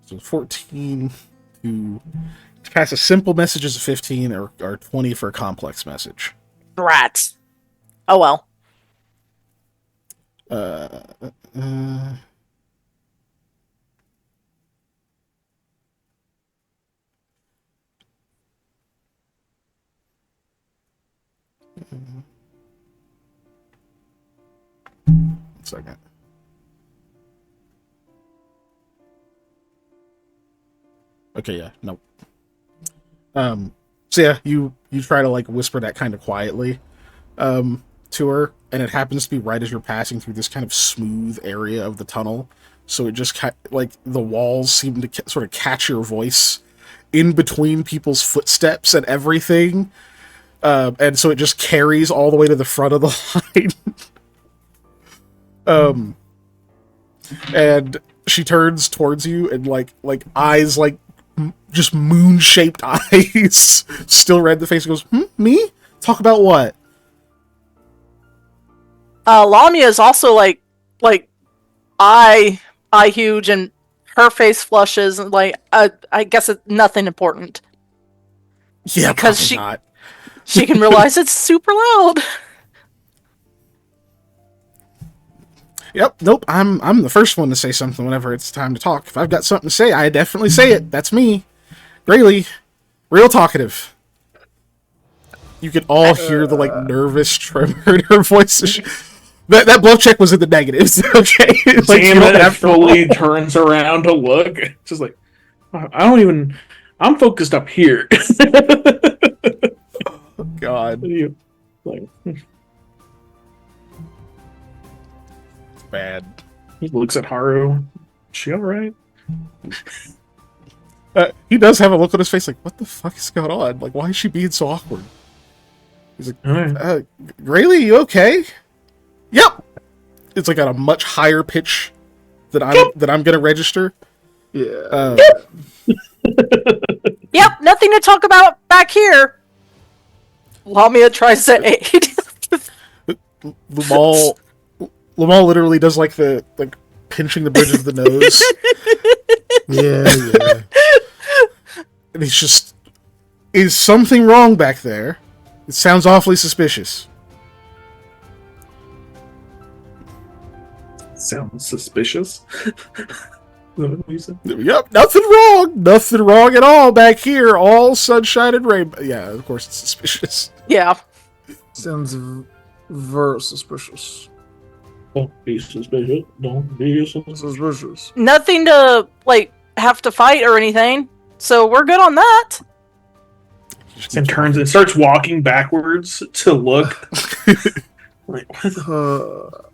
[SPEAKER 1] So 14 to pass a simple message is a 15, or 20 for a complex message.
[SPEAKER 3] Rats. Oh well.
[SPEAKER 1] One second. Okay, yeah, nope. So yeah, you try to like whisper that kind of quietly to her, and it happens to be right as you're passing through this kind of smooth area of the tunnel. So it just like the walls seem to sort of catch your voice in between people's footsteps and everything, and so it just carries all the way to the front of the line. And she turns towards you and like eyes like just moon-shaped eyes, still red in the face, and goes, me? Talk about what?
[SPEAKER 3] Lamia is also like eye huge, and her face flushes, and like I guess it's nothing important.
[SPEAKER 1] Yeah,
[SPEAKER 3] because
[SPEAKER 1] probably not.
[SPEAKER 3] She can realize it's super loud.
[SPEAKER 1] Yep, nope, I'm the first one to say something whenever it's time to talk. If I've got something to say, I definitely say it. That's me. Graylee, real talkative. You could all hear the, like, nervous tremor in her voice. That bluff check was in the negatives, okay? Like,
[SPEAKER 4] Damon fully turns around to look. It's just like, I'm focused up here.
[SPEAKER 1] Oh, God.
[SPEAKER 4] Like,
[SPEAKER 1] bad.
[SPEAKER 4] He looks at Haru. Is she alright?
[SPEAKER 1] He does have a look on his face like, what the fuck is going on? Like, why is she being so awkward? He's like, Graylee, you okay? Yep! It's like at a much higher pitch that I'm gonna register.
[SPEAKER 2] Yeah.
[SPEAKER 3] Yep, nothing to talk about back here. Lamia tries to aid.
[SPEAKER 1] Lamal literally does like pinching the bridge of the nose.
[SPEAKER 2] Yeah.
[SPEAKER 1] And he's just, is something wrong back there? It sounds awfully suspicious.
[SPEAKER 4] Sounds suspicious.
[SPEAKER 1] Yep, nothing wrong. Nothing wrong at all back here. All sunshine and rainbow. Yeah, of course it's suspicious.
[SPEAKER 3] Yeah.
[SPEAKER 2] Sounds very suspicious.
[SPEAKER 4] Don't be suspicious. Don't be
[SPEAKER 2] Suspicious.
[SPEAKER 3] Nothing to, like, have to fight or anything. So we're good on that.
[SPEAKER 4] And turns and starts walking backwards to look. Like, what the...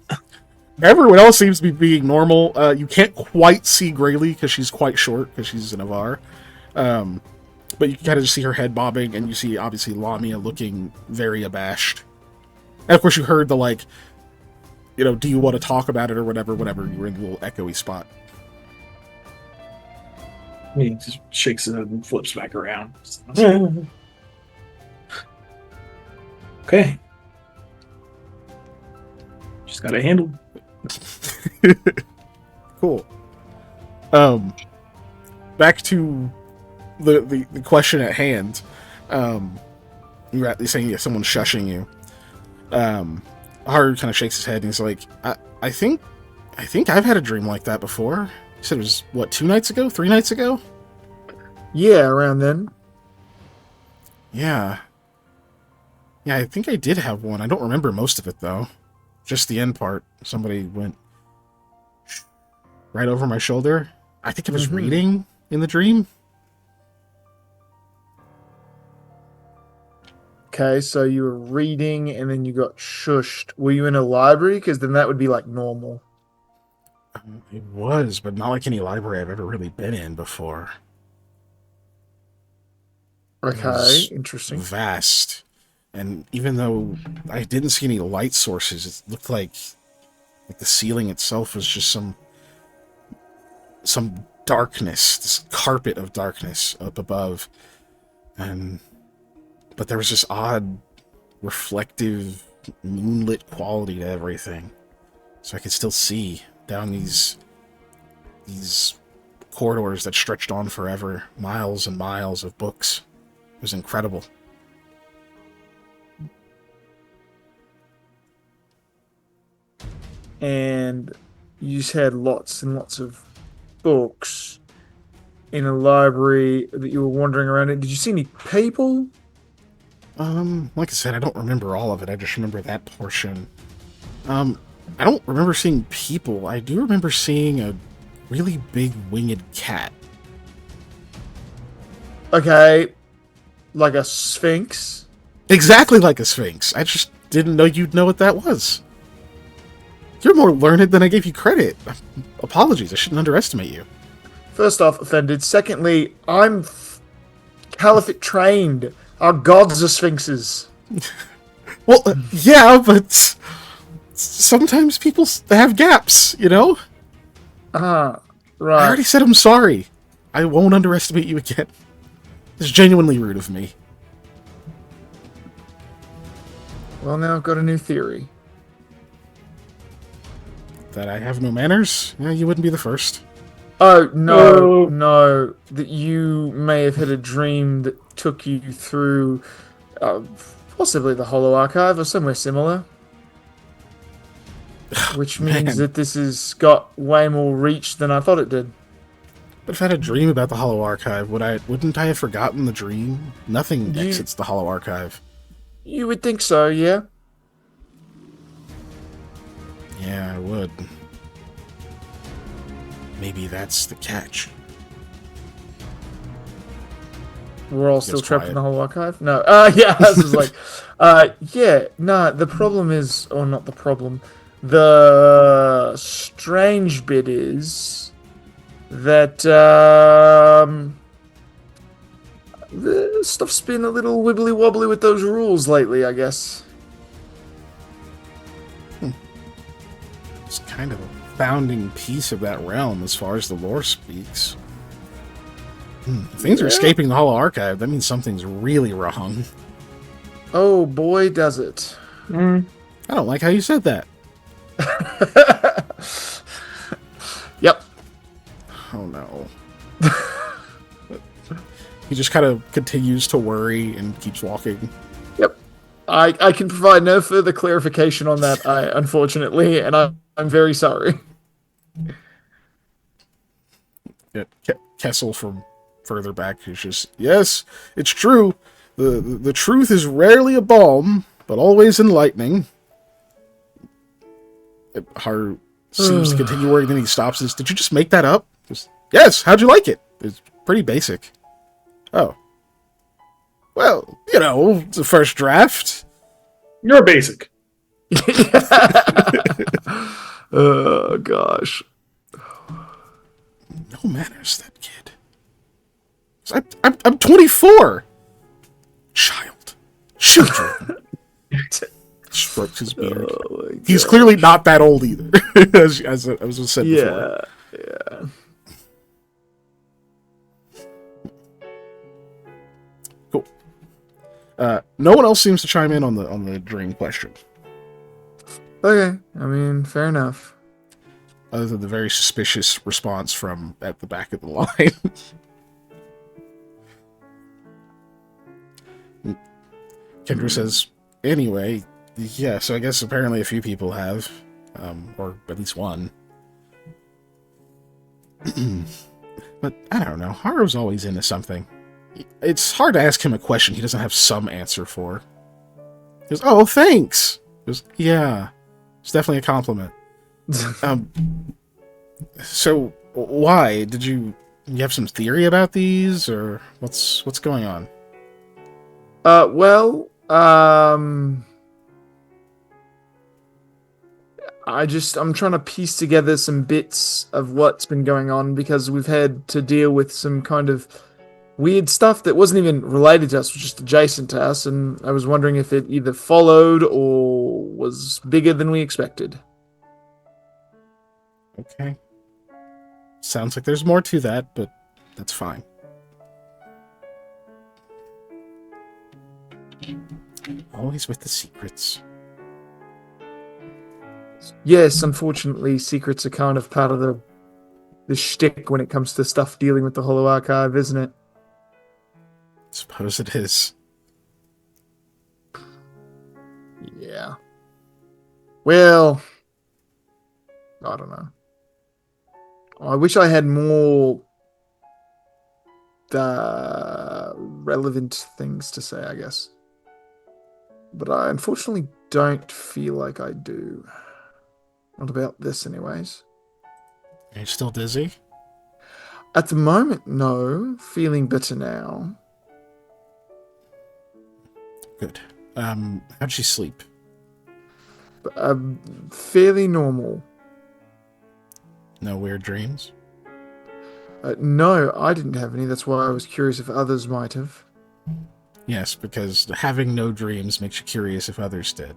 [SPEAKER 1] Everyone else seems to be being normal. You can't quite see Graylee because she's quite short because she's an Avar. But you can kind of just see her head bobbing, and you see, obviously, Lamia looking very abashed. And, of course, you heard the, like, do you want to talk about it or whatever, you were in the little echoey spot.
[SPEAKER 4] He just shakes his head and flips back around. Okay. Just got it handled.
[SPEAKER 1] Cool. Back to the question at hand. You were at least saying someone's shushing you. Haru kind of shakes his head and he's like, I think I've had a dream like that before. You said it was, what, 2 nights ago? 3 nights ago?
[SPEAKER 2] Yeah, around then.
[SPEAKER 1] Yeah. Yeah, I think I did have one. I don't remember most of it, though. Just the end part. Somebody went right over my shoulder. I think I was reading in the dream.
[SPEAKER 2] Okay, so you were reading and then you got shushed. Were you in a library? Because then that would be like normal.
[SPEAKER 1] It was, but not like any library I've ever really been in before.
[SPEAKER 2] Okay, interesting.
[SPEAKER 1] Vast. And even though I didn't see any light sources, it looked like the ceiling itself was just some darkness, this carpet of darkness up above. But there was this odd, reflective, moonlit quality to everything. So I could still see down these corridors that stretched on forever, miles and miles of books. It was incredible.
[SPEAKER 2] And you just had lots and lots of books in a library that you were wandering around in. Did you see any people?
[SPEAKER 1] Like I said, I don't remember all of it. I just remember that portion. I don't remember seeing people. I do remember seeing a really big winged cat.
[SPEAKER 2] Okay, like a sphinx?
[SPEAKER 1] Exactly like a sphinx. I just didn't know you'd know what that was. You're more learned than I gave you credit. Apologies, I shouldn't underestimate you.
[SPEAKER 2] First off, offended. Secondly, I'm Caliphate trained. Our gods are sphinxes.
[SPEAKER 1] Well, yeah, but sometimes people have gaps, you know?
[SPEAKER 2] Right.
[SPEAKER 1] I already said I'm sorry. I won't underestimate you again. It's genuinely rude of me.
[SPEAKER 2] Well, now I've got a new theory.
[SPEAKER 1] That I have no manners? Yeah, you wouldn't be the first.
[SPEAKER 2] Oh, no. That you may have had a dream that took you through possibly the Hollow Archive or somewhere similar. Which means that this has got way more reach than I thought it did.
[SPEAKER 1] But if I had a dream about the Hollow Archive, wouldn't I have forgotten the dream? Nothing exits the Hollow Archive.
[SPEAKER 2] You would think so, yeah?
[SPEAKER 1] Yeah, I would. Maybe that's the catch.
[SPEAKER 2] We're all still trapped in the Hollow Archive? No. Yeah, this is like... yeah, no, the problem is... Or not the problem. The strange bit is... that, the stuff's been a little wibbly-wobbly with those rules lately, I guess.
[SPEAKER 1] It's kind of a founding piece of that realm as far as the lore speaks. If things are escaping the Hollow Archive, that means something's really wrong.
[SPEAKER 2] Oh boy, does it.
[SPEAKER 1] I don't like how you said that.
[SPEAKER 2] Yep.
[SPEAKER 1] Oh no. He just kind of continues to worry and keeps walking.
[SPEAKER 2] Yep. I can provide no further clarification on that, unfortunately, and I'm very sorry.
[SPEAKER 1] Yeah, Kessel from further back is just, yes, it's true. The truth is rarely a balm, but always enlightening. Haru seems to continue worrying, then he stops this. Did you just make that up? Just, yes, how'd you like it? It's pretty basic. Oh. Well, it's a first draft.
[SPEAKER 4] You're basic.
[SPEAKER 2] Oh, gosh.
[SPEAKER 1] No manners, that kid. I'm 24! Child. Children. Strokes his beard. Oh, he's clearly not that old either, as I was said before.
[SPEAKER 2] Yeah.
[SPEAKER 1] Cool. No one else seems to chime in on the dream question.
[SPEAKER 2] Okay, I mean, fair enough.
[SPEAKER 1] Other than the very suspicious response from at the back of the line. Kendra says, anyway, yeah, so I guess apparently a few people have, or at least one. But I don't know, Haru's always into something. It's hard to ask him a question he doesn't have some answer for. He goes, oh, thanks! He goes, yeah, it's definitely a compliment. So why? Did you have some theory about these, or what's going on?
[SPEAKER 2] I'm trying to piece together some bits of what's been going on because we've had to deal with some kind of weird stuff that wasn't even related to us, it was just adjacent to us, and I was wondering if it either followed or was bigger than we expected.
[SPEAKER 1] Okay. Sounds like there's more to that, but that's fine. Always with the secrets.
[SPEAKER 2] Yes, unfortunately, secrets are kind of part of the shtick when it comes to stuff dealing with the Hollow Archive, isn't it?
[SPEAKER 1] Suppose it is.
[SPEAKER 2] Yeah. Well, I don't know. I wish I had more relevant things to say, I guess. But I unfortunately don't feel like I do. Not about this, anyways.
[SPEAKER 1] Are you still dizzy?
[SPEAKER 2] At the moment, no. Feeling better now.
[SPEAKER 1] Good. How'd she sleep?
[SPEAKER 2] Fairly normal.
[SPEAKER 1] No weird dreams?
[SPEAKER 2] No, I didn't have any. That's why I was curious if others might have.
[SPEAKER 1] Yes, because having no dreams makes you curious if others did.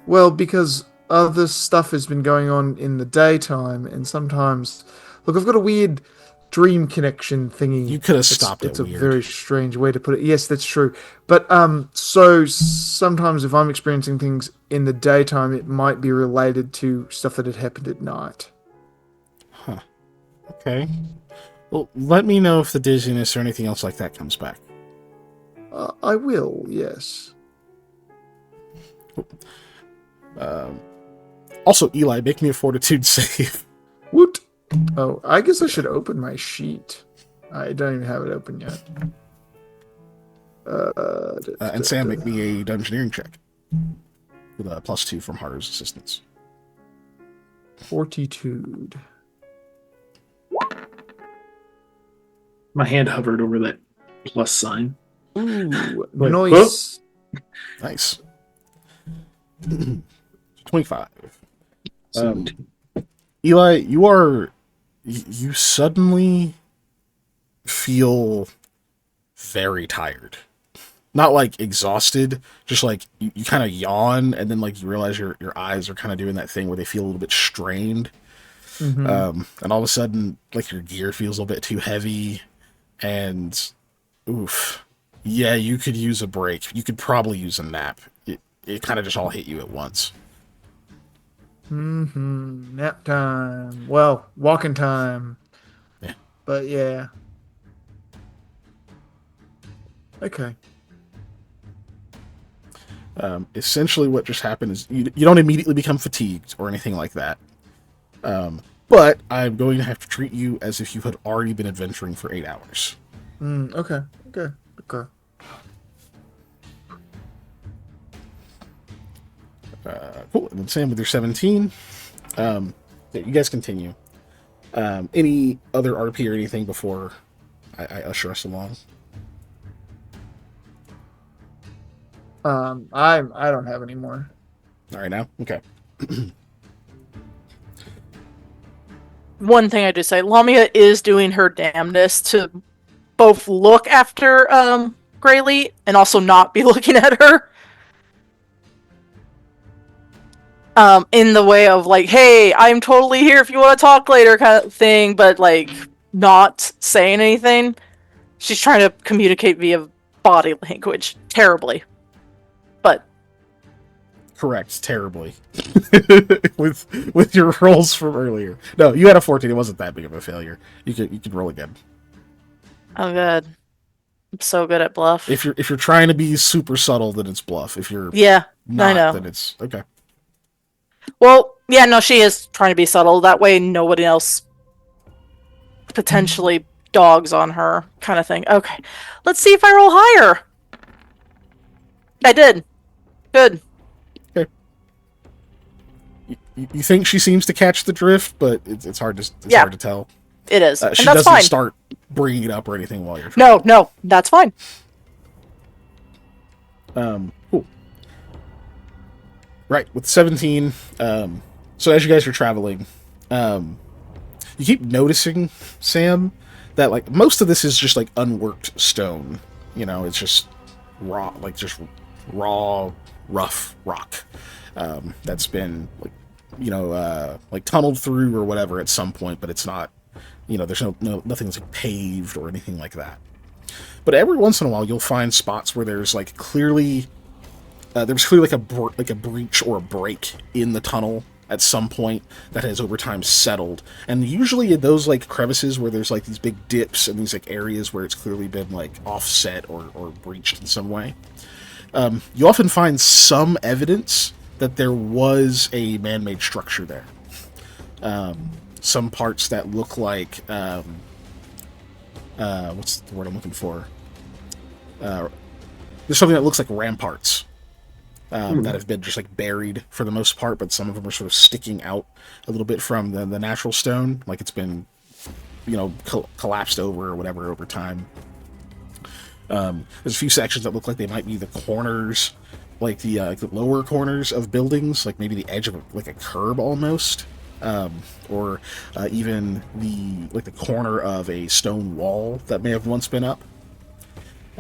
[SPEAKER 2] Well, because other stuff has been going on in the daytime, and sometimes... Look, I've got a weird dream connection thingy.
[SPEAKER 1] You could have stopped
[SPEAKER 2] It's
[SPEAKER 1] it.
[SPEAKER 2] a
[SPEAKER 1] Weird.
[SPEAKER 2] very strange way to put it. Yes, that's true. But so sometimes if I'm experiencing things in the daytime, it might be related to stuff that had happened at night.
[SPEAKER 1] Huh. Okay. Well, let me know if the dizziness or anything else like that comes back.
[SPEAKER 2] I will, yes.
[SPEAKER 1] Also, Eli, make me a fortitude save.
[SPEAKER 2] Woot. Oh, I guess I should open my sheet. I don't even have it open yet.
[SPEAKER 1] And Sam, make me a dungeoneering check with a +2 from Harder's assistance.
[SPEAKER 2] Fortitude.
[SPEAKER 4] My hand hovered over that plus sign.
[SPEAKER 2] Ooh,
[SPEAKER 4] Wait,
[SPEAKER 2] nice.
[SPEAKER 1] Nice. 25.
[SPEAKER 4] 17.
[SPEAKER 1] Eli, you suddenly feel very tired. Not like exhausted, just like you kind of yawn, and then like you realize your eyes are kind of doing that thing where they feel a little bit strained.
[SPEAKER 2] Mm-hmm.
[SPEAKER 1] And all of a sudden, like your gear feels a little bit too heavy, and oof. Yeah, you could use a break. You could probably use a nap. It kind of just all hit you at once.
[SPEAKER 2] Mm-hmm. Nap time. Well, walking time.
[SPEAKER 1] Yeah.
[SPEAKER 2] But yeah. Okay.
[SPEAKER 1] Essentially what just happened is you don't immediately become fatigued or anything like that. But I'm going to have to treat you as if you had already been adventuring for 8 hours.
[SPEAKER 2] Okay.
[SPEAKER 1] Cool. And then Sam with your 17. Yeah, you guys continue. Any other RP or anything before I usher us along?
[SPEAKER 2] I don't have any more.
[SPEAKER 1] All right, now? Okay.
[SPEAKER 3] One thing I do say, Lamia is doing her damnedest to both look after Graylee and also not be looking at her. In the way of like, hey, I'm totally here if you want to talk later kind of thing, but like not saying anything. She's trying to communicate via body language terribly. But
[SPEAKER 1] Correct, terribly. with your rolls from earlier. No, you had a 14. It wasn't that big of a failure. You could roll again.
[SPEAKER 3] oh god. I'm so good at bluff.
[SPEAKER 1] If you're trying to be super subtle, then it's bluff. If you're
[SPEAKER 3] yeah,
[SPEAKER 1] not,
[SPEAKER 3] I know.
[SPEAKER 1] then it's okay.
[SPEAKER 3] Well, yeah, no, she is trying to be subtle. That way nobody else potentially dogs on her kind of thing. Okay. Let's see if I roll higher. I did. Good.
[SPEAKER 1] Okay. You think she seems to catch the drift, but it's hard to hard to tell.
[SPEAKER 3] It is.
[SPEAKER 1] She
[SPEAKER 3] and that's
[SPEAKER 1] doesn't
[SPEAKER 3] fine.
[SPEAKER 1] start bringing it up or anything while you're trying.
[SPEAKER 3] No, that's fine.
[SPEAKER 1] Cool. Right, with 17, so as you guys are traveling, you keep noticing, Sam, that like most of this is just like unworked stone. You know, it's just raw, rough rock that's been like, like tunneled through or whatever at some point, but it's not, there's nothing that's like paved or anything like that. But every once in a while, you'll find spots where there's like clearly like a breach or a break in the tunnel at some point that has over time settled. And usually in those like crevices where there's like these big dips and these like areas where it's clearly been like offset or breached in some way, you often find some evidence that there was a man-made structure there. Some parts that look like what's the word I'm looking for? There's something that looks like ramparts that have been just like buried for the most part, but some of them are sort of sticking out a little bit from the natural stone, like it's been, collapsed over or whatever over time. There's a few sections that look like they might be the corners, like the lower corners of buildings, like maybe the edge of like a curb almost, or even the corner of a stone wall that may have once been up.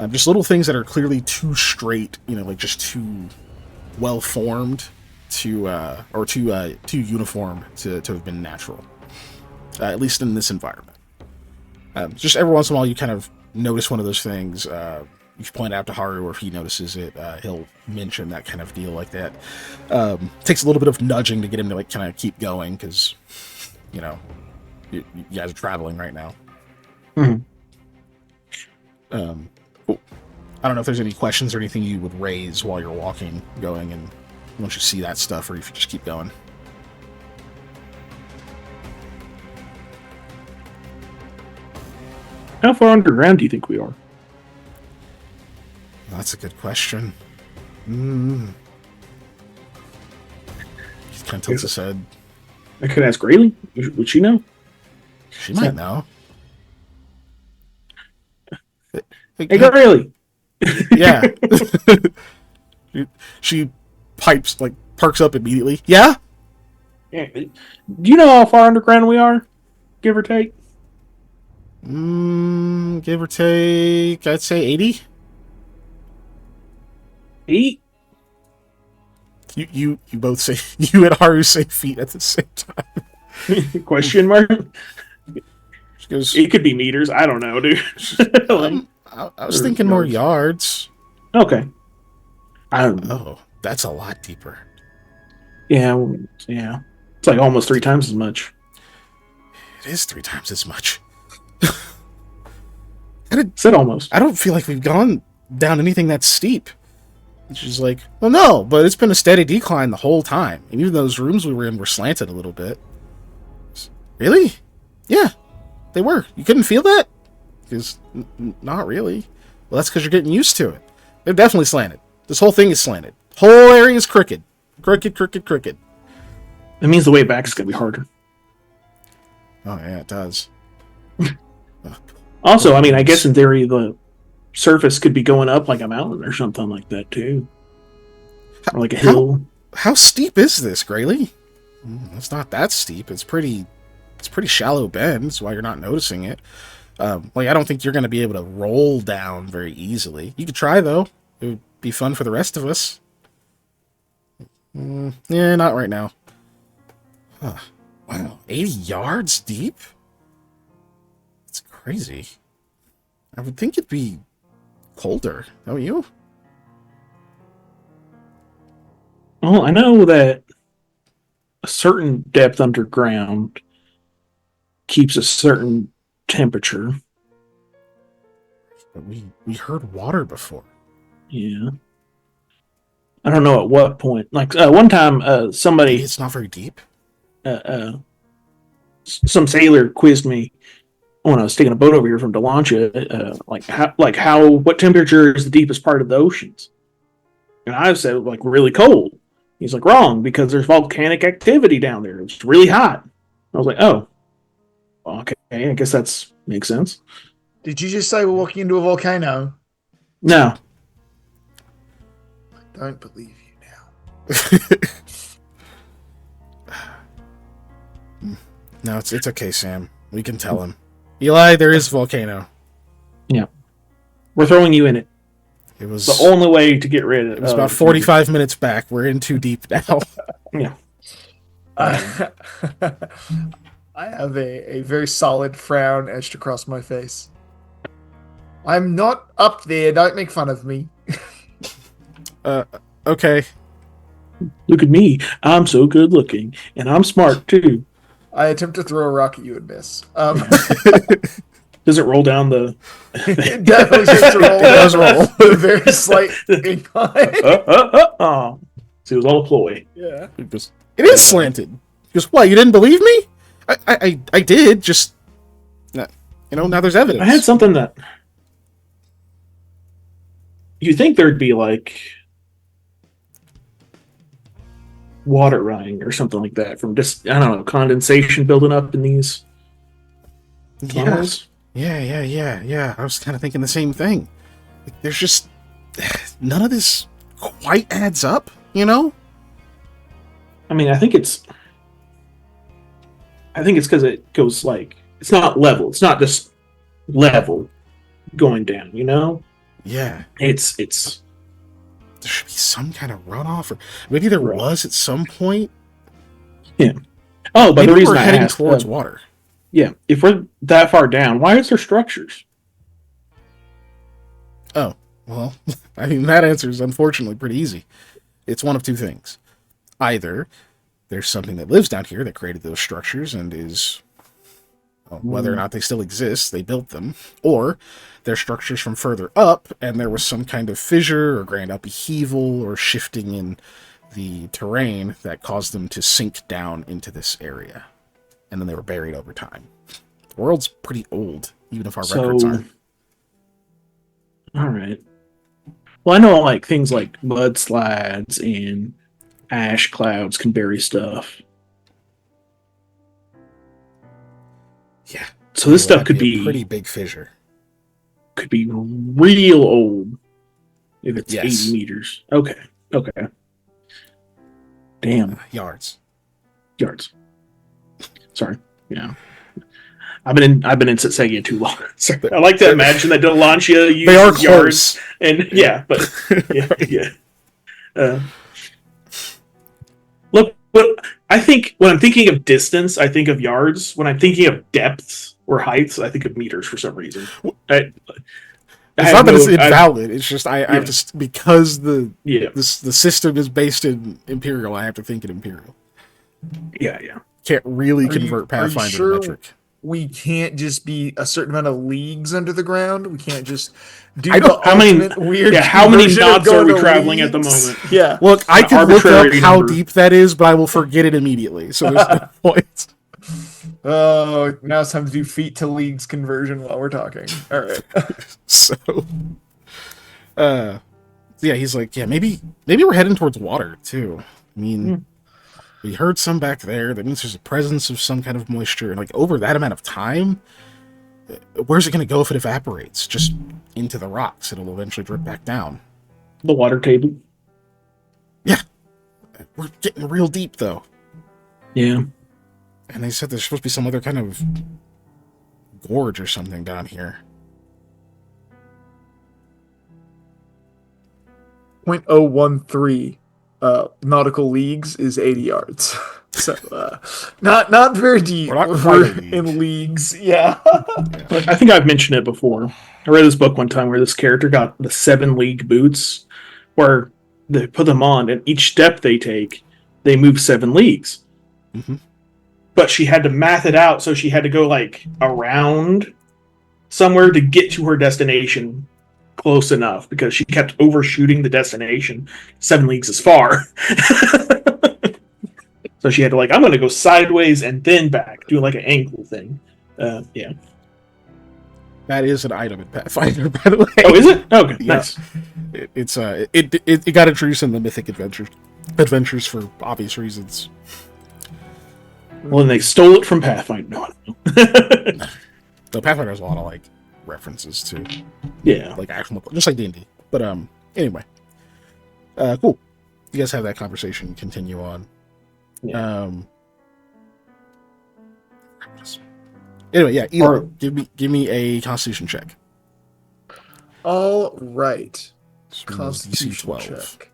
[SPEAKER 1] Just little things that are clearly too straight, like just too well formed or too uniform to have been natural, at least in this environment. Just every once in a while, you kind of notice one of those things. You point out to Haru, or if he notices it, he'll mention that kind of deal like that. Takes a little bit of nudging to get him to like kind of keep going because, you know, you guys are traveling right now.
[SPEAKER 4] Mm-hmm.
[SPEAKER 1] Cool. I don't know if there's any questions or anything you would raise while you're going, and once you see that stuff, or if you just keep going.
[SPEAKER 4] How far underground do you think we are?
[SPEAKER 1] That's a good question. He kind of tilts his head.
[SPEAKER 4] I could ask Rayleigh. Would she know?
[SPEAKER 1] She might know.
[SPEAKER 4] Hey, Rayleigh.
[SPEAKER 1] Yeah. She perks up immediately. Yeah?
[SPEAKER 4] Yeah. Do you know how far underground we are? Give or take?
[SPEAKER 1] Give or take, I'd say 80.
[SPEAKER 4] 8?
[SPEAKER 1] You both say, you and Haru say feet at the same time.
[SPEAKER 4] Question mark?
[SPEAKER 1] She goes,
[SPEAKER 4] it could be meters. I don't know, dude.
[SPEAKER 1] I was thinking more yards.
[SPEAKER 4] Okay. I don't know.
[SPEAKER 1] Oh, that's a lot deeper.
[SPEAKER 4] Yeah. It's like almost 3 times as much.
[SPEAKER 1] It is 3 times as much.
[SPEAKER 4] Said almost.
[SPEAKER 1] I don't feel like we've gone down anything that steep. And she's like, well, no, but it's been a steady decline the whole time. And even those rooms we were in were slanted a little bit. Really? Yeah, they were. You couldn't feel that? Because, not really. Well, that's because you're getting used to it. They're definitely slanted. This whole thing is slanted. Whole area is crooked. Crooked.
[SPEAKER 4] That means the way back is going to be harder.
[SPEAKER 1] Oh, yeah, it does.
[SPEAKER 4] Also, I mean, I guess in theory, the surface could be going up like a mountain or something like that, too. Or like a hill.
[SPEAKER 1] How steep is this, Grayleigh? It's not that steep. It's pretty shallow bend. That's why you're not noticing it. I don't think you're going to be able to roll down very easily. You could try, though. It would be fun for the rest of us. Yeah, not right now. Huh. Wow, 80 yards deep? That's crazy. I would think it'd be colder, don't you?
[SPEAKER 4] Well, I know that a certain depth underground keeps a certain temperature.
[SPEAKER 1] But we heard water before.
[SPEAKER 4] Yeah. I don't know at what point. Like one time, somebody.
[SPEAKER 1] It's not very deep.
[SPEAKER 4] Some sailor quizzed me when I was taking a boat over here from Delancha. What temperature is the deepest part of the oceans? And I said like really cold. He's like wrong because there's volcanic activity down there. It's really hot. I was like, oh, okay. I guess that's makes sense.
[SPEAKER 2] Did you just say we're walking into a volcano?
[SPEAKER 4] No.
[SPEAKER 2] I don't believe you now.
[SPEAKER 1] No, it's okay, Sam. We can tell him. Eli, there is a volcano.
[SPEAKER 4] Yeah. We're throwing you in it.
[SPEAKER 1] It was
[SPEAKER 4] the only way to get rid of it.
[SPEAKER 1] It was about 45 minutes back. We're in too deep now.
[SPEAKER 4] Yeah.
[SPEAKER 2] I have a very solid frown etched across my face. I'm not up there. Don't make fun of me.
[SPEAKER 1] Okay.
[SPEAKER 4] Look at me. I'm so good looking. And I'm smart, too.
[SPEAKER 2] I attempt to throw a rock at you and miss.
[SPEAKER 4] Does it roll down the...
[SPEAKER 2] It definitely seems to roll. It does roll. A very slight incline.
[SPEAKER 4] So it was all a ploy.
[SPEAKER 2] Yeah.
[SPEAKER 1] It is slanted. He goes, what, you didn't believe me? I did, just... now there's evidence.
[SPEAKER 4] I had something that... You think there'd be, like... water running or something like that from just, I don't know, condensation building up in these tunnels?
[SPEAKER 1] Yeah. I was kind of thinking the same thing. There's just... none of this quite adds up, you know?
[SPEAKER 4] I mean, I think it's because it goes like, it's not level. It's not just level going down, you know?
[SPEAKER 1] Yeah.
[SPEAKER 4] It's
[SPEAKER 1] there should be some kind of runoff, or maybe there was at some point.
[SPEAKER 4] Yeah. Oh, but
[SPEAKER 1] maybe
[SPEAKER 4] the reason
[SPEAKER 1] we're
[SPEAKER 4] I
[SPEAKER 1] heading
[SPEAKER 4] asked,
[SPEAKER 1] towards water.
[SPEAKER 4] Yeah, if we're that far down, why is there structures?
[SPEAKER 1] Oh, well, I mean, that answer is unfortunately pretty easy. It's one of two things. Either there's something that lives down here that created those structures and is, well, whether or not they still exist, they built them, or they're structures from further up, and there was some kind of fissure or grand upheaval or shifting in the terrain that caused them to sink down into this area. And then they were buried over time. The world's pretty old, even if our records aren't.
[SPEAKER 4] All right. Well, I know like things like mudslides and ash clouds can bury stuff.
[SPEAKER 1] Yeah.
[SPEAKER 4] So this stuff could be
[SPEAKER 1] a pretty big fissure.
[SPEAKER 4] Could be real old if it's
[SPEAKER 1] Yes.
[SPEAKER 4] 80 meters. Okay. Damn.
[SPEAKER 1] Yards.
[SPEAKER 4] Sorry. Yeah. I've been in Setseggia too long. Sorry. I like to imagine that Delancia uses
[SPEAKER 1] They are
[SPEAKER 4] yards.
[SPEAKER 1] close.
[SPEAKER 4] And yeah, but yeah. Look, but I think when I'm thinking of distance, I think of yards. When I'm thinking of depths or heights, I think of meters for some reason.
[SPEAKER 1] It's not that it's invalid. It's just I have to, because the system is based in Imperial. I have to think in Imperial.
[SPEAKER 4] Yeah.
[SPEAKER 1] Can't really convert Pathfinder to metric.
[SPEAKER 2] We can't just be a certain amount of leagues under the ground. We can't just do
[SPEAKER 4] how many knots are we traveling at the moment?
[SPEAKER 2] Yeah.
[SPEAKER 1] Look, I can look up how deep that is, but I will forget it immediately. So there's no point.
[SPEAKER 2] Oh, now it's time to do feet to leagues conversion while we're talking. All right.
[SPEAKER 1] So, yeah, he's like, yeah, maybe we're heading towards water too. I mean, we heard some back there. That means there's a presence of some kind of moisture. And like over that amount of time, where's it going to go if it evaporates? Just into the rocks. It'll eventually drip back down.
[SPEAKER 4] The water table.
[SPEAKER 1] Yeah. We're getting real deep though.
[SPEAKER 4] Yeah.
[SPEAKER 1] And they said there's supposed to be some other kind of gorge or something down here.
[SPEAKER 2] 0.013 nautical leagues is 80 yards. So not very deep.
[SPEAKER 1] We're not quite
[SPEAKER 2] in leagues. Yeah.
[SPEAKER 4] I think I've mentioned it before. I read this book one time where this character got the 7-league boots, where they put them on, and each step they take, they move 7 leagues.
[SPEAKER 1] Mm-hmm.
[SPEAKER 4] But she had to math it out, so she had to go like around somewhere to get to her destination close enough, because she kept overshooting the destination. 7 leagues is far. So she had to I'm going to go sideways and then back, do like an angle thing. Yeah.
[SPEAKER 1] That is an item in Pathfinder, by the way.
[SPEAKER 4] Oh, is it? Okay,
[SPEAKER 1] yeah.
[SPEAKER 4] nice.
[SPEAKER 1] It got introduced in the Mythic Adventures for obvious reasons.
[SPEAKER 4] Well, then they stole it from Pathfinder. No, I don't know.
[SPEAKER 1] So Pathfinder has a lot of references to actual, just like D&D. But anyway, cool. You guys have that conversation. Continue on.
[SPEAKER 4] Yeah.
[SPEAKER 1] Anyway, yeah. Eli, give me a Constitution check.
[SPEAKER 2] All right.
[SPEAKER 1] Constitution DC 12.
[SPEAKER 2] Check.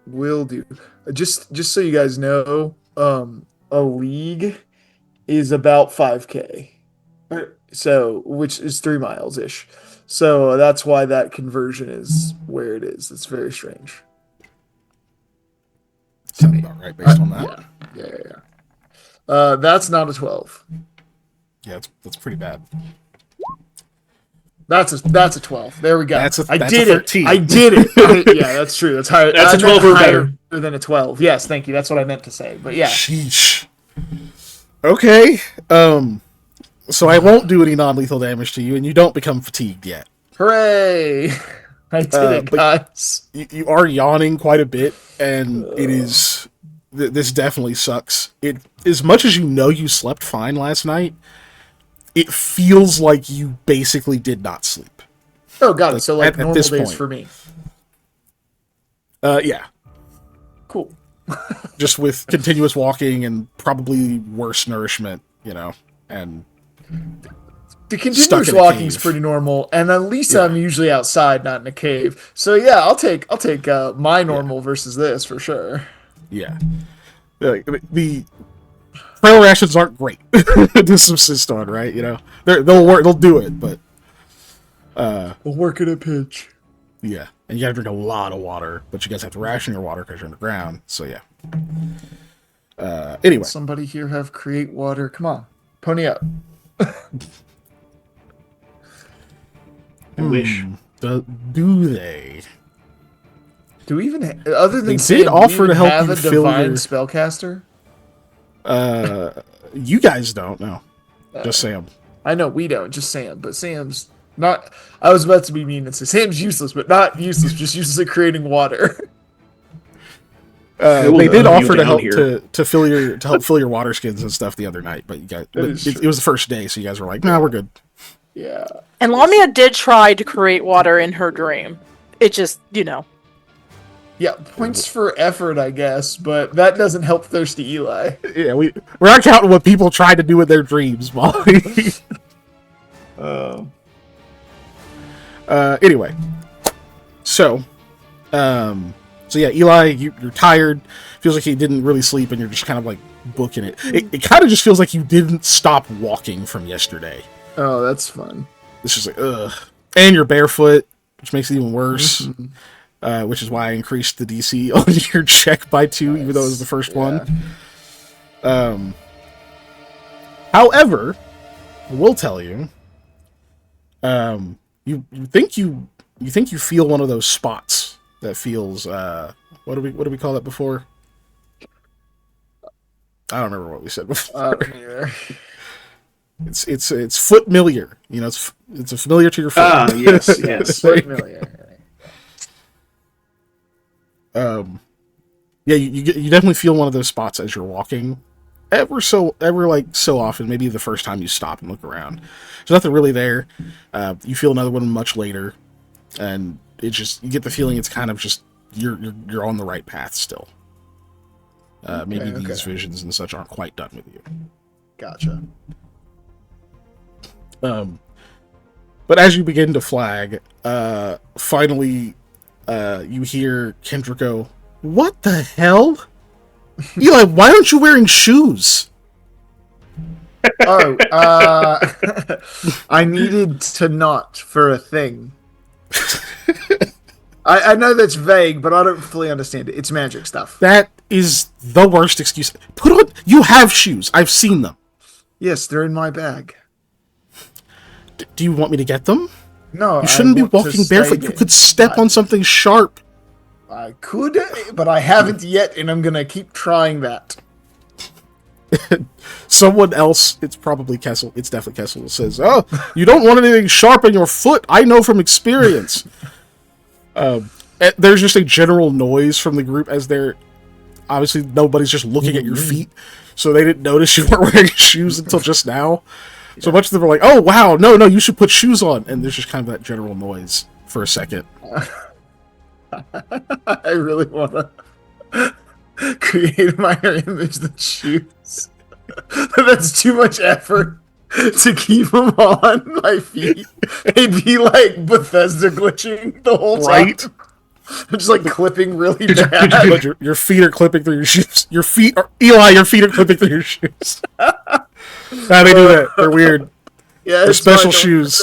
[SPEAKER 2] Will do. Just so you guys know, a league is about 5K. So, which is 3 miles ish. So that's why that conversion is where it is. It's very strange.
[SPEAKER 1] Sounds about right based on that.
[SPEAKER 2] Yeah. That's not a 12.
[SPEAKER 1] Yeah, that's pretty bad.
[SPEAKER 2] That's a 12. There we go.
[SPEAKER 1] That's a
[SPEAKER 2] 13. I did it. Yeah, that's true. That's higher.
[SPEAKER 4] That's a 12 or better
[SPEAKER 2] than a 12. Yes, thank you. That's what I meant to say. But yeah.
[SPEAKER 1] Sheesh. Okay. So I won't do any non-lethal damage to you, and you don't become fatigued yet.
[SPEAKER 2] Hooray! I did it, guys.
[SPEAKER 1] You are yawning quite a bit, and it is. This definitely sucks. It, as much as you know you slept fine last night, it feels like you basically did not sleep.
[SPEAKER 2] Oh, got it. So normal days
[SPEAKER 1] point.
[SPEAKER 2] for me.
[SPEAKER 1] Yeah.
[SPEAKER 2] Cool.
[SPEAKER 1] Just with continuous walking and probably worse nourishment, and
[SPEAKER 2] the continuous walking is pretty normal, and at least I'm usually outside, not in a cave. So yeah, I'll take my normal versus this for sure.
[SPEAKER 1] Yeah. The trail rations aren't great to subsist on, right? You know, they'll work, they'll do it, but
[SPEAKER 2] we'll work at a pitch.
[SPEAKER 1] Yeah, and you gotta drink a lot of water, but you guys have to ration your water because you're underground. So yeah. Anyway,
[SPEAKER 2] Somebody here have create water. Come on, pony up.
[SPEAKER 4] I wish.
[SPEAKER 1] Do they?
[SPEAKER 2] Do we even other than
[SPEAKER 1] They
[SPEAKER 2] Sam,
[SPEAKER 1] did offer to help
[SPEAKER 2] have
[SPEAKER 1] you
[SPEAKER 2] a
[SPEAKER 1] fill
[SPEAKER 2] divine
[SPEAKER 1] your-
[SPEAKER 2] spellcaster?
[SPEAKER 1] You guys don't know. Just Sam.
[SPEAKER 2] I know we don't, just Sam, but Sam's not. I was about to be mean and say Sam's useless, but not useless, just useless at creating water.
[SPEAKER 1] They did offer to
[SPEAKER 4] down
[SPEAKER 1] help
[SPEAKER 4] here.
[SPEAKER 1] to help fill your water skins and stuff the other night, but you guys, it was the first day, so you guys were like, "Nah, we're good."
[SPEAKER 2] Yeah.
[SPEAKER 3] And Lamia did try to create water in her dream. It just, you know.
[SPEAKER 2] Yeah, points for effort, I guess, but that doesn't help thirsty Eli.
[SPEAKER 1] Yeah, we're not counting what people tried to do with their dreams, Molly. Anyway, so yeah, Eli, you're tired. Feels like you didn't really sleep, and you're just kind of like booking it. It kind of just feels like you didn't stop walking from yesterday.
[SPEAKER 2] Oh, that's fun.
[SPEAKER 1] It's just like ugh, and you're barefoot, which makes it even worse. Which is why I increased the DC on your check by 2, even though it was the first one. However, I will tell you, you think you feel one of those spots that feels what do we call that before? I don't remember what we said before. It's foot familiar. You know, it's a familiar to your foot.
[SPEAKER 4] Ah, yes.
[SPEAKER 2] Familiar.
[SPEAKER 1] Yeah, you definitely feel one of those spots as you're walking. Ever so often, maybe the first time you stop and look around. There's nothing really there. You feel another one much later, and it just, you get the feeling it's kind of just you're on the right path still. Maybe these visions and such aren't quite done with you.
[SPEAKER 2] Gotcha.
[SPEAKER 1] But as you begin to flag, finally, you hear Kendra go, "What the hell? Eli, why aren't you wearing shoes?"
[SPEAKER 2] Oh, I needed to not for a thing. I know that's vague, but I don't fully understand it. It's magic stuff.
[SPEAKER 1] That is the worst excuse. Put on, you have shoes. I've seen them.
[SPEAKER 2] Yes, they're in my bag.
[SPEAKER 1] Do you want me to get them?
[SPEAKER 2] No,
[SPEAKER 1] You shouldn't be walking barefoot. You could step on something sharp.
[SPEAKER 2] I could, but I haven't yet, and I'm gonna keep trying that.
[SPEAKER 1] Someone else, it's probably Kessel, it's definitely Kessel, says, "Oh, you don't want anything sharp in your foot. I know from experience." There's just a general noise from the group as they're, obviously nobody's just looking at your feet, so they didn't notice you weren't wearing shoes until just now. So much of them are like, "Oh wow, no, you should put shoes on," and there's just kind of that general noise for a second.
[SPEAKER 2] I really want to create my image that shoes. That's too much effort to keep them on my feet. They'd be like Bethesda glitching the whole time.
[SPEAKER 1] Right?
[SPEAKER 2] Just like clipping really bad.
[SPEAKER 1] But your feet are clipping through your shoes. Your feet are, Eli, your feet are clipping through your shoes. How they do that? They're weird.
[SPEAKER 2] Yeah,
[SPEAKER 1] They're
[SPEAKER 2] it's
[SPEAKER 1] special
[SPEAKER 2] fine,
[SPEAKER 1] shoes.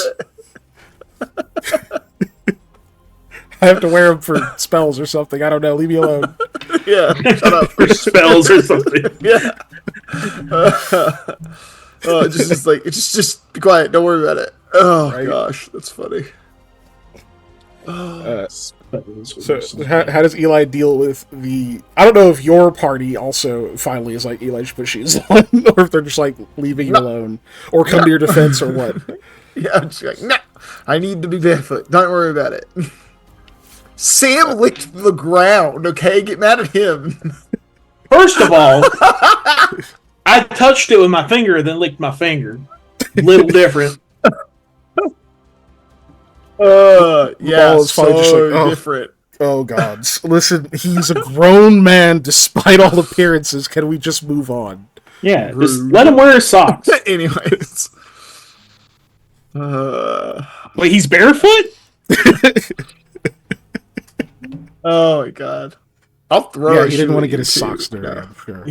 [SPEAKER 1] I have to wear them for spells or something. I don't know. Leave me alone.
[SPEAKER 2] Yeah, shut up.
[SPEAKER 4] For spells or something.
[SPEAKER 2] Yeah. Just be quiet. Don't worry about it. Oh
[SPEAKER 1] Right.
[SPEAKER 2] gosh, that's funny.
[SPEAKER 1] So how does Eli deal with the... I don't know if your party also finally is like, Eli should put shoes on, or if they're just like leaving you alone, or come to your defense, or what.
[SPEAKER 2] Yeah, I'm just like, no, I need to be barefoot. Don't worry about it. Sam licked the ground, okay? Get mad at him.
[SPEAKER 4] First of all, I touched it with my finger, then licked my finger. Little different.
[SPEAKER 2] Yeah,
[SPEAKER 1] ball is
[SPEAKER 2] so
[SPEAKER 1] probably just like, oh.
[SPEAKER 2] different.
[SPEAKER 1] Oh God! Listen, he's a grown man. Despite all appearances, can we just move on?
[SPEAKER 4] Yeah, just let him wear his socks.
[SPEAKER 2] Anyways.
[SPEAKER 4] Wait, he's barefoot?
[SPEAKER 2] Oh my God. I'll throw
[SPEAKER 1] Yeah,
[SPEAKER 2] a
[SPEAKER 1] he didn't
[SPEAKER 2] shoe
[SPEAKER 1] want to
[SPEAKER 2] at
[SPEAKER 1] get
[SPEAKER 2] you,
[SPEAKER 1] his
[SPEAKER 2] too.
[SPEAKER 1] socks dirty.
[SPEAKER 2] No.
[SPEAKER 1] I'm sure.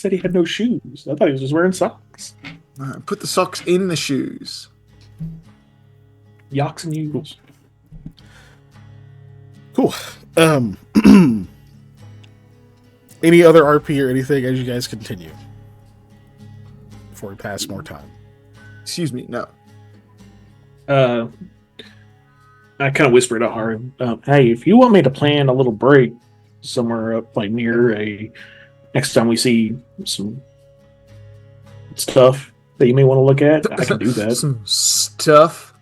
[SPEAKER 4] said he had no shoes. I thought he was just wearing socks.
[SPEAKER 2] Put the socks in the shoes.
[SPEAKER 4] Yaks and Eagles.
[SPEAKER 1] Cool. Any other RP or anything as you guys continue? Before we pass more time.
[SPEAKER 2] Excuse me, no.
[SPEAKER 4] I kind of whispered to Haru, hey, if you want me to plan a little break somewhere up like near next time we see some stuff that you may want to look at, I can do that.
[SPEAKER 2] Some stuff?